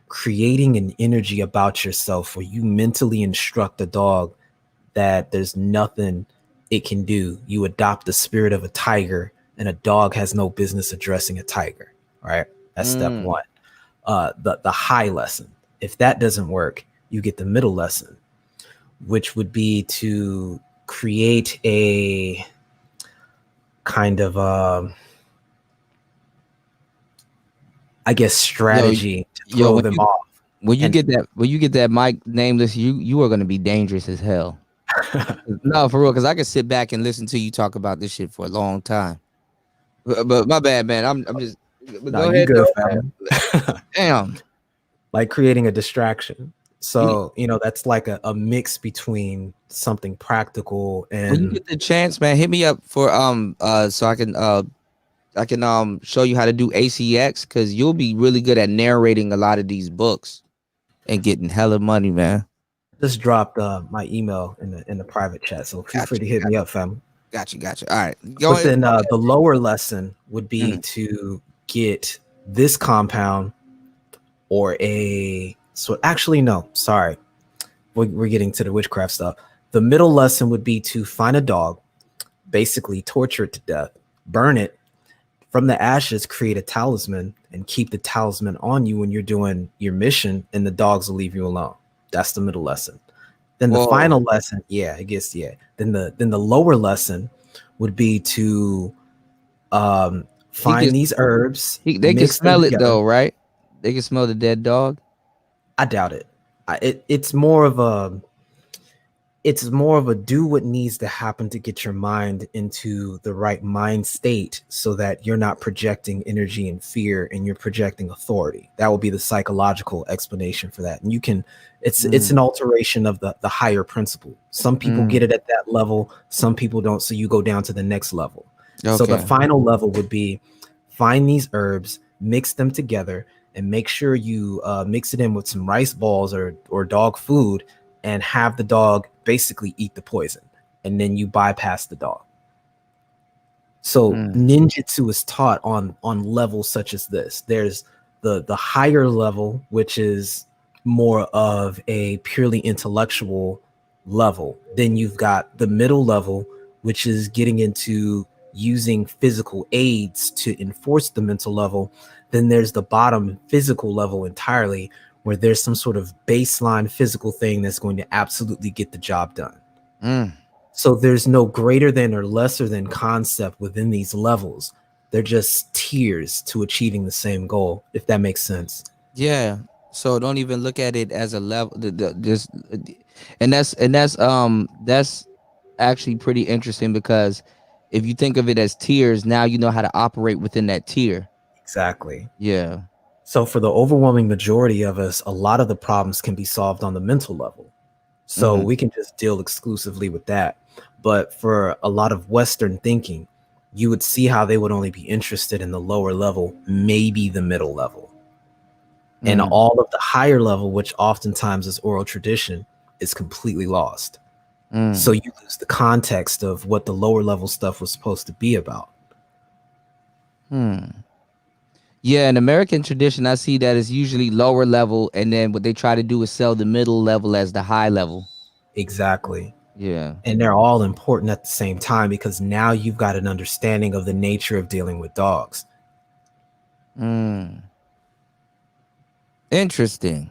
creating an energy about yourself where you mentally instruct a dog that there's nothing it can do. You adopt the spirit of a tiger, and a dog has no business addressing a tiger. All right. That's step 1. The high lesson. If that doesn't work, you get the middle lesson, which would be to create a kind of I guess strategy to throw them off. When you get that mic nameless, you are gonna be dangerous as hell. No, for real, because I can sit back and listen to you talk about this shit for a long time. But my bad, man. I'm just go you ahead. good, Man. Damn. Like creating a distraction. So, that's like a mix between something practical and when you get the chance, man, hit me up for so I can show you how to do ACX, because you'll be really good at narrating a lot of these books and getting hella money, man. Just dropped my email in the private chat, so feel free to hit me up, fam. Gotcha. All right. But then the lower lesson would be to get this compound or actually no, sorry. We're getting to the witchcraft stuff. The middle lesson would be to find a dog, basically torture it to death, burn it, from the ashes, create a talisman and keep the talisman on you when you're doing your mission, and the dogs will leave you alone. That's the middle lesson. Then the final lesson, Then the lower lesson would be to find these herbs. They can smell it though, right? They can smell the dead dog. I doubt it. It's more of a do what needs to happen to get your mind into the right mind state, so that you're not projecting energy and fear and you're projecting authority. That will be the psychological explanation for that. And you can, it's an alteration of the higher principle. Some people get it at that level, some people don't. So you go down to the next level. Okay. So the final level would be find these herbs, mix them together, and make sure you mix it in with some rice balls or dog food, and have the dog basically eat the poison, and then you bypass the dog. So ninjutsu is taught on levels such as this. There's the higher level, which is more of a purely intellectual level. Then you've got the middle level, which is getting into using physical aids to enforce the mental level. Then there's the bottom physical level entirely, where there's some sort of baseline physical thing that's going to absolutely get the job done. So there's no greater than or lesser than concept within these levels. They're just tiers to achieving the same goal, if that makes sense. Yeah. So don't even look at it as a level. That's actually pretty interesting, because if you think of it as tiers, now you know how to operate within that tier. Exactly. Yeah. So for the overwhelming majority of us, a lot of the problems can be solved on the mental level. So we can just deal exclusively with that. But for a lot of Western thinking, you would see how they would only be interested in the lower level, maybe the middle level. And all of the higher level, which oftentimes is oral tradition, is completely lost. So you lose the context of what the lower level stuff was supposed to be about. Yeah, in American tradition, I see that it's usually lower level, and then what they try to do is sell the middle level as the high level. Exactly. Yeah. And they're all important at the same time, because now you've got an understanding of the nature of dealing with dogs. Interesting.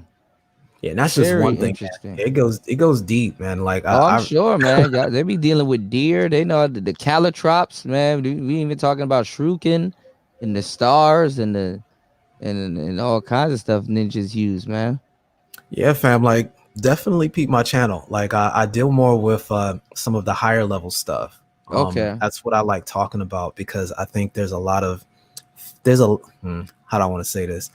Yeah, and that's just one thing. It goes deep, man. Like I'm sure, man. They be dealing with deer. They know the caltrops, man. We even talking about shuriken and the stars and all kinds of stuff ninjas use, man. Yeah, fam. Like, definitely peep my channel. Like, I deal more with some of the higher level stuff. That's what I like talking about, because I think there's a how do I want to say this?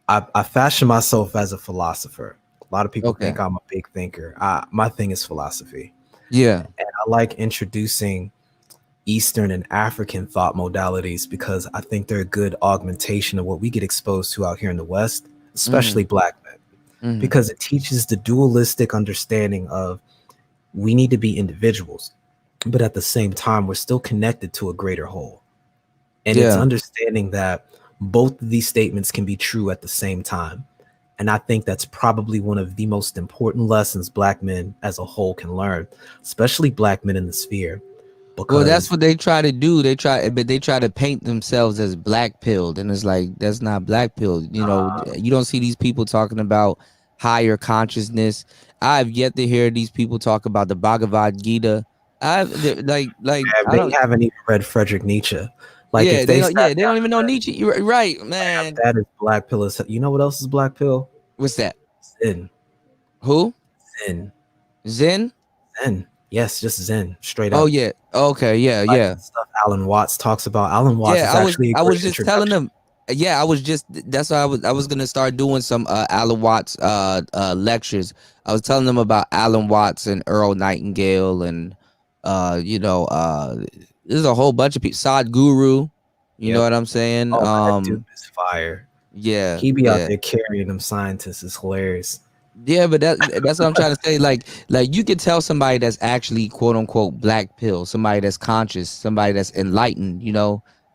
I fashion myself as a philosopher. A lot of people think I'm a big thinker. My thing is philosophy. Yeah. And I like introducing Eastern and African thought modalities, because I think they're a good augmentation of what we get exposed to out here in the West, especially Black men, because it teaches the dualistic understanding of we need to be individuals, but at the same time, we're still connected to a greater whole. And it's understanding that both of these statements can be true at the same time. And I think that's probably one of the most important lessons Black men as a whole can learn, especially Black men in the sphere. Well, that's what they try to do. They try to paint themselves as black pilled, and it's like, that's not black pilled. You know, you don't see these people talking about higher consciousness. I've yet to hear these people talk about the Bhagavad Gita. Like And I they don't. haven't even read Frederick Nietzsche. Like Yeah, if they they don't. sat Yeah, they down, don't even know Nietzsche. You're right, man. that is black pill. You know what else is black pill? What's that? Zen. Who? Zen. Zen? Zen. Yes, just Zen. Straight Oh up. yeah. Okay. Yeah. Like Yeah. the stuff Alan Watts talks about. Alan Watts Yeah. is I was. actually a I was great just telling introduction. them. Yeah. I was just. That's why I was gonna start doing some Alan Watts lectures. I was telling them about Alan Watts and Earl Nightingale and there's a whole bunch of people. Sadhguru. You know Yep. what I'm saying? Oh, that dude is fire. Yeah. He be out Yeah. there carrying them scientists. Is hilarious. Yeah, but that's what I'm trying to say. Like you could tell somebody that's actually quote unquote black pill, somebody that's conscious, somebody that's enlightened,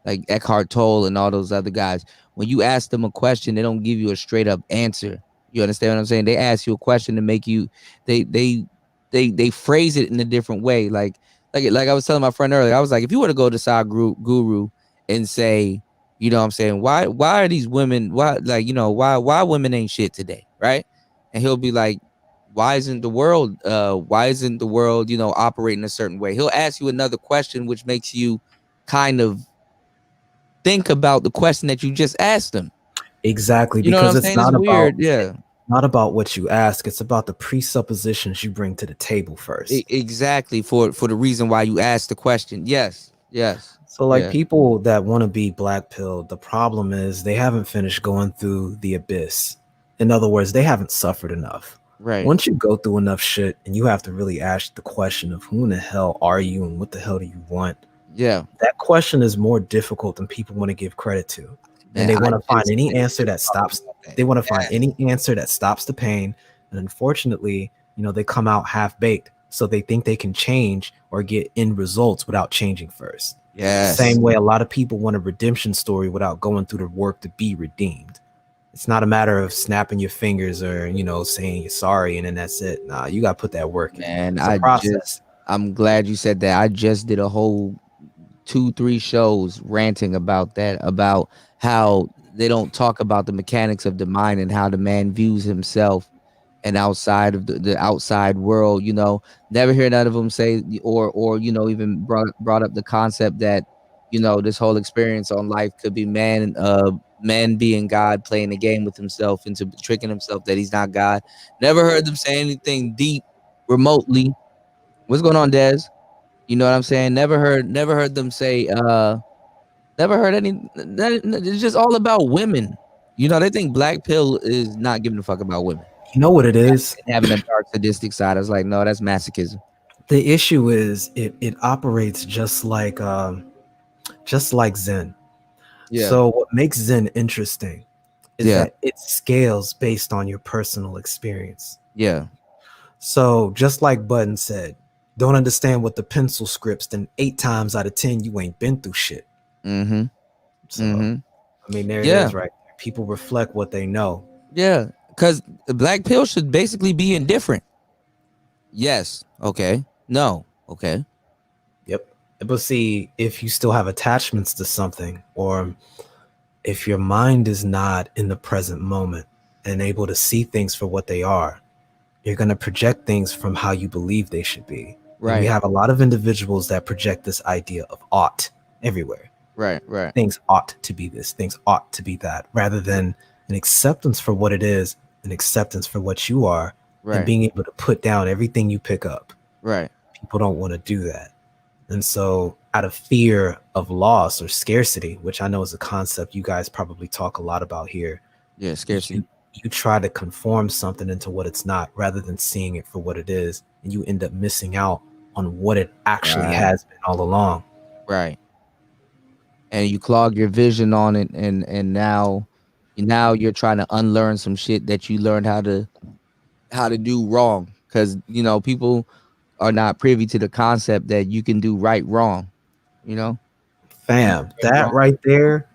like Eckhart Tolle and all those other guys. When you ask them a question, they don't give you a straight up answer. You understand what I'm saying? They ask you a question to make you they they they phrase it in a different way. Like I was telling my friend earlier, I was like, if you were to go to Guru and say, you know what I'm saying, why are these women why women ain't shit today, right? And he'll be like, why isn't the world operating a certain way? He'll ask you another question which makes you kind of think about the question that you just asked him. Exactly, You know what because I'm it's saying? It's not about weird. Yeah. not about what you ask. It's about the presuppositions you bring to the table first. Exactly, for the reason why you asked the question. Yes. Yes. So, like Yeah. people that want to be black pilled, the problem is they haven't finished going through the abyss. In other words, they haven't suffered enough. Right. Once you go through enough shit and you have to really ask the question of who in the hell are you and what the hell do you want, Yeah. that question is more difficult than people want to give credit to. And Man, they I want to find just any finished answer that talking stops. about that. They want to find Yes. any answer that stops the pain. And unfortunately, they come out half baked. So they think they can change or get end results without changing first. Yes. Same way a lot of people want a redemption story without going through the work to be redeemed. It's not a matter of snapping your fingers or, saying you're sorry and then that's it. Nah, you got to put that work in. Man, It's a process. I'm glad you said that. I just did a whole 2-3 shows ranting about that, about how they don't talk about the mechanics of the mind and how the man views himself and outside of the outside world. Never hear none of them say or even brought up the concept that this whole experience on life could be man being God, playing a game with himself into tricking himself that he's not God. Never heard them say anything deep remotely. What's going on, Des? You know what I'm saying? Never heard them say never heard it's just all about women. They think black pill is not giving a fuck about women. You know what it is? Having a dark sadistic side. I was like, no, that's masochism. The issue is it operates just like Zen. Yeah. So what makes Zen interesting is Yeah. that it scales based on your personal experience. Yeah. So just like Button said, don't understand what the pencil scripts, then 8 times out of 10 you ain't been through shit. Mm-hmm. So Mm-hmm. I mean, there it Yeah. is, right? People reflect what they know. Yeah. Because the black pill should basically be indifferent. Yes. Okay. No. Okay. Yep. But see, if you still have attachments to something, or if your mind is not in the present moment and able to see things for what they are, you're going to project things from how you believe they should be. Right. And we have a lot of individuals that project this idea of ought everywhere. Right. Things ought to be this, things ought to be that, rather than an acceptance for what it is, an acceptance for what you are, and being able to put down everything you pick up. Right. People don't want to do that. And so out of fear of loss or scarcity, which I know is a concept you guys probably talk a lot about here. Yeah, scarcity. You try to conform something into what it's not rather than seeing it for what it is. And you end up missing out on what it actually has been all along. Right. And you clog your vision on it, and now you're trying to unlearn some shit that you learned how to do wrong, because people are not privy to the concept that you can do right wrong. Fam, that wrong. right there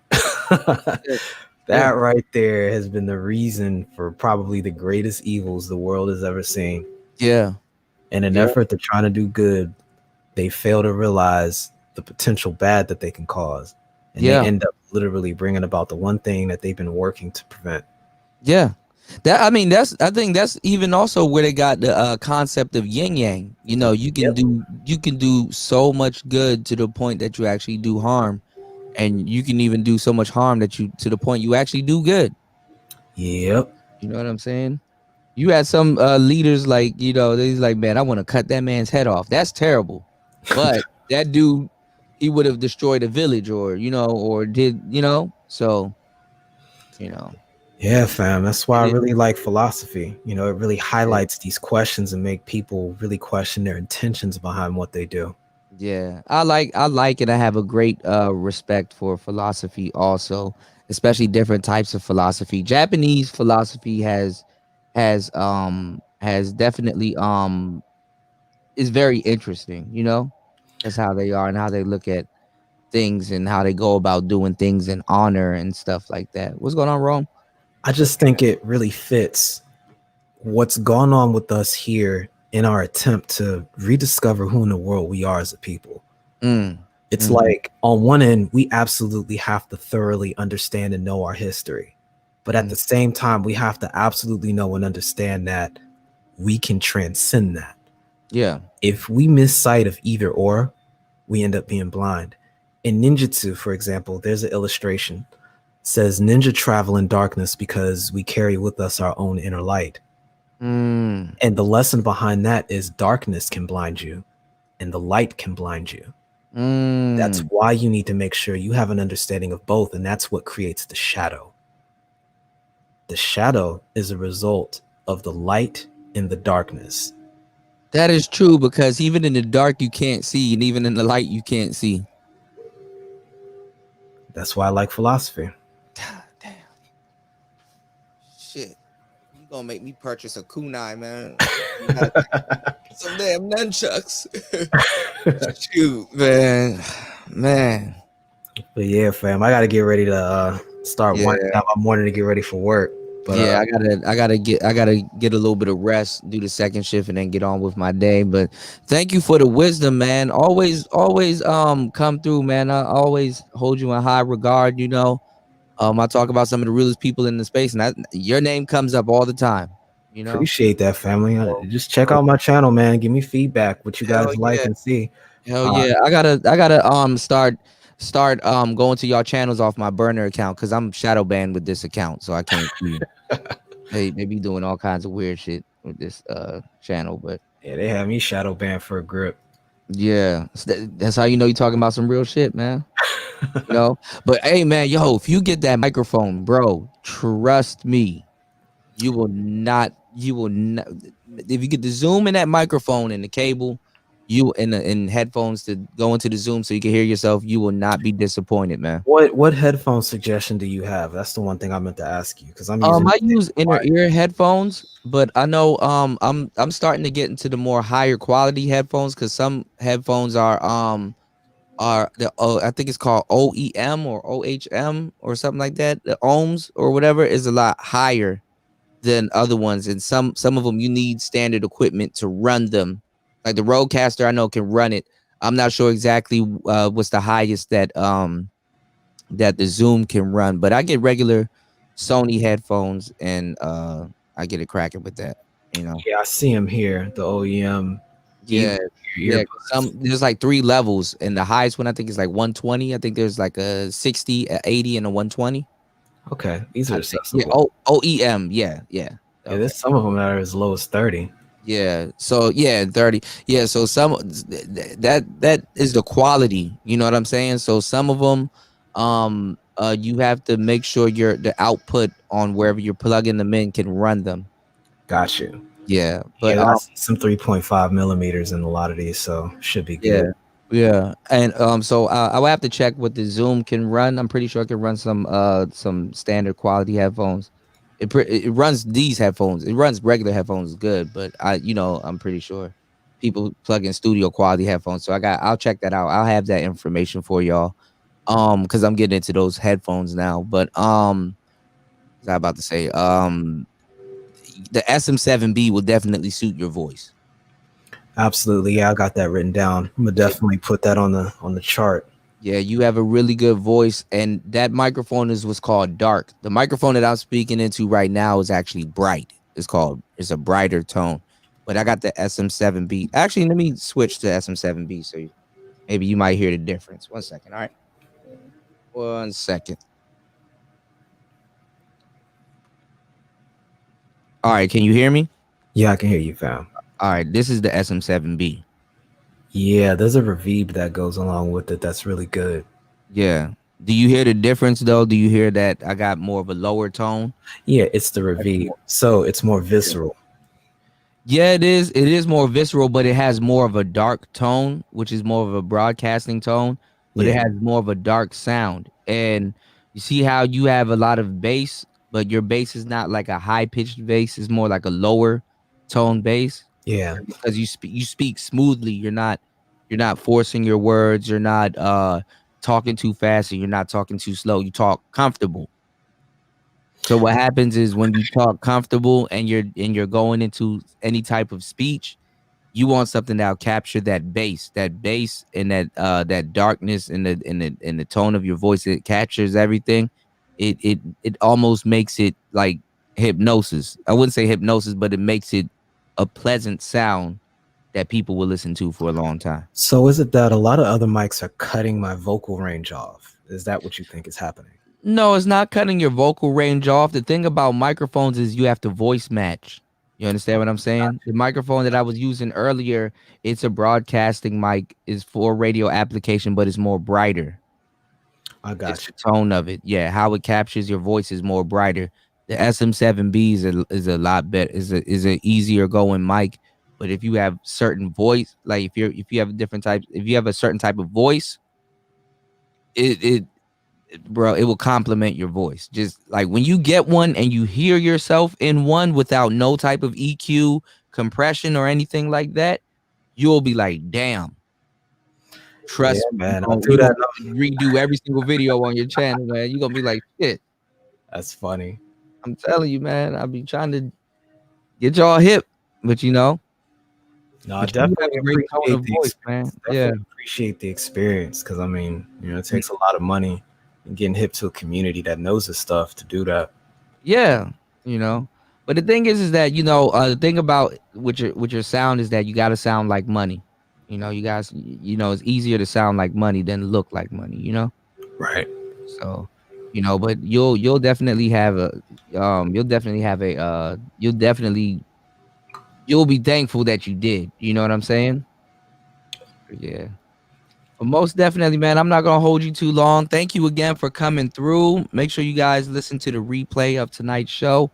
that right there has been the reason for probably the greatest evils the world has ever seen. Yeah. In an effort to try to do good, they fail to realize the potential bad that they can cause. And they end up literally bringing about the one thing that they've been working to prevent. Yeah. That I mean, I think that's even also where they got the concept of yin yang. You know, Yep. you can do so much good to the point that you actually do harm, and you can even do so much harm that you to the point you actually do good. Yep. You know what I'm saying? You had some leaders like, you know, they's like, man, I want to cut that man's head off. That's terrible. But that dude, he would have destroyed a village, or, you know, or did, you know, so, you know, Yeah, fam. That's why it I is. really like philosophy. You know, it really Yeah. highlights these questions and make people really question their intentions behind what they do. Yeah. I like it. I have a great respect for philosophy also, especially different types of philosophy. Japanese philosophy has definitely is very interesting, you know? That's how they are and how they look at things and how they go about doing things in honor and stuff like that. What's going on, Rome? I just think it really fits what's gone on with us here in our attempt to rediscover who in the world we are as a people. Mm. It's Mhm. like, on one end, we absolutely have to thoroughly understand and know our history. But at Mm. the same time, we have to absolutely know and understand that we can transcend that. Yeah. If we miss sight of either or, we end up being blind. In ninjutsu, for example, there's an illustration. It says ninja travel in darkness because we carry with us our own inner light. Mm. And the lesson behind that is darkness can blind you and the light can blind you. That's Mm. why you need to make sure you have an understanding of both, and that's what creates the shadow. The shadow is a result of the light and the darkness. That is true because even in the dark you can't see, and even in the light you can't see. That's why I like philosophy. God damn. Shit. You gonna make me purchase a kunai, man. Some damn nunchucks. Shoot, man. Man. But yeah, fam, I gotta get ready to start Yeah. winding down my morning to get ready for work. But Yeah, I gotta get a little bit of rest, do the second shift, and then get on with my day. But thank you for the wisdom, man. Always come through, man. I always hold you in high regard, you know. I talk about some of the realest people in the space, and your name comes up all the time, you know. appreciate that, family. So, Just check so out my channel, man. Give me feedback, what you hell guys like yeah. and see. Hell Uh, yeah. I gotta start going to y'all channels off my burner account because I'm shadow banned with this account, so I can't see. They be doing all kinds of weird shit with this channel, but yeah, they have me shadow banned for a grip. yeah, that's how you know you're talking about some real shit, man. You know, but hey, man, yo, if you get that microphone, bro, trust me, you will not. If you get the zoom in that microphone and the cable, you in headphones to go into the zoom so you can hear yourself, you will not be disappointed, man. What headphone suggestion do you have? That's the one thing I meant to ask you because I'm using I the same use inner device. ear headphones, but I know I'm starting to get into the more higher quality headphones because some headphones are the I think it's called OEM or OHM or something like that. The ohms or whatever is a lot higher than other ones, and some of them you need standard equipment to run them. Like the Rodecaster, I know can run it. I'm not sure exactly what's the highest that the Zoom can run, but I get regular Sony headphones and I get it cracking with that, you know. Yeah, I see them here. The OEM Yeah, yeah. earbuds. There's like three levels, and the highest one I think is like 120. I think there's like a 60, a 80, and a 120. Okay, these are I think. Yeah. accessible. OEM. Yeah, yeah. Yeah, Okay. there's some of them that are as low as 30. Yeah. So yeah, 30. Yeah. So that is the quality. You know what I'm saying? So some of them, you have to make sure the output on wherever you're plugging them in can run them. Got you. Yeah. But Yeah, I see some 3.5 millimeters in a lot of these, so should be yeah. good. Yeah, and so I will have to check what the Zoom can run. I'm pretty sure it can run some standard quality headphones. It runs these headphones. It runs regular headphones good, but I'm pretty sure people plug in studio quality headphones. So I'll check that out. I'll have that information for y'all. Because I'm getting into those headphones now. But what was I about to say? The SM7B will definitely suit your voice. Absolutely. Yeah, I got that written down. I'm gonna Yeah, definitely put that on the chart. Yeah, you have a really good voice, and that microphone is what's called dark. The microphone that I'm speaking into right now is actually bright. It's a brighter tone. But I got the SM7B. Actually, let me switch to SM7B so maybe you might hear the difference. 1 second. All right. 1 second. All right, can you hear me? Yeah, I can hear you, fam. All right, this is the SM7B. Yeah, there's a reverb that goes along with it that's really good. Yeah. Do you hear the difference though? Do you hear that I got more of a lower tone? Yeah, it's the reverb. So it's more visceral. Yeah, it is. It is more visceral, but it has more of a dark tone, which is more of a broadcasting tone, but it Yeah. has more of a dark sound. And you see how you have a lot of bass, but your bass is not like a high pitched bass, it's more like a lower tone bass. Yeah. Because you speak smoothly. You're not forcing your words, you're not talking too fast, and you're not talking too slow. You talk comfortable. So what happens is when you talk comfortable and you're going into any type of speech, you want something that'll capture that bass and that darkness in the tone of your voice. It captures everything. It almost makes it like hypnosis. I wouldn't say hypnosis, but it makes it a pleasant sound that people will listen to for a long time. So is it that a lot of other mics are cutting my vocal range off? Is that what you think is happening? No, it's not cutting your vocal range off. The thing about microphones is you have to voice match. You understand what I'm saying? The microphone that I was using earlier, it's a broadcasting mic, is for radio application, but it's more brighter. I got It's you. the tone of it. Yeah, how it captures your voice is more brighter. The SM7B is a lot better. Is a easier going mic. But if you have certain voice, like if you have different types, if you have a certain type of voice, it bro, it will complement your voice. Just like when you get one and you hear yourself in one without no type of EQ, compression, or anything like that, you'll be like, damn. Trust Yeah, me, man. I do you gonna that. redo every single video on your channel, man. You're gonna be like, shit. That's funny. I'm telling you, man. I'll be trying to get y'all hip, but No, I but you have definitely a great tone appreciate of the voice, man. experience. Yeah. Definitely appreciate the experience because I mean, it takes a lot of money and getting hip to a community that knows this stuff to do that. Yeah, you know. But the thing is that the thing about with your sound is that you got to sound like money. You guys, it's easier to sound like money than look like money. Right. So, but you'll definitely have you'll be thankful that you did. You know what I'm saying? Yeah. But most definitely, man, I'm not gonna hold you too long. Thank you again for coming through. Make sure you guys listen to the replay of tonight's show.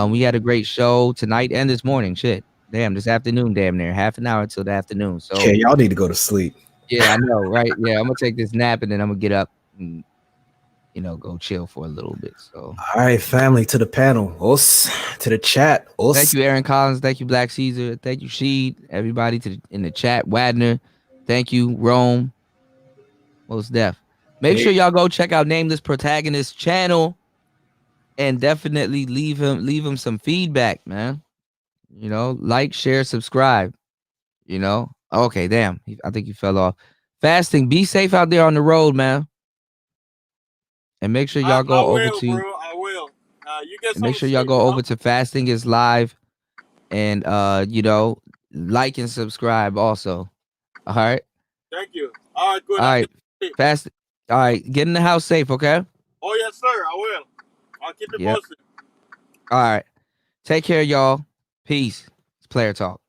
We had a great show tonight and this morning. Shit, damn, this afternoon, damn near half an hour till the afternoon. Yeah, So y'all need to go to sleep. yeah, I know, right? Yeah, I'm gonna take this nap and then I'm gonna get up and go chill for a little bit. So All right, family, to the panel, us, to the chat, us. thank you, Aaron Collins. Thank you, Black Caesar. Thank you, Sheed. Everybody in the chat, Wadner. Thank you, Rome. Most def. Make sure y'all go check out Nameless Protagonist channel and definitely leave him some feedback, man. Like, share, subscribe. Okay, damn. I think he fell off. Fasting, be safe out there on the road, man. And make sure y'all go I over will, to bro. I will. You get and some make sure y'all sleep, go bro. over to Fasting is Live and like and subscribe also. All right. Thank you. All right, good. All I'll right. get sleep. Fast. All right. Get in the house safe, okay? Oh yes, sir. I will. I'll keep it Yep. posted. All right. Take care, y'all. Peace. It's Player Talk.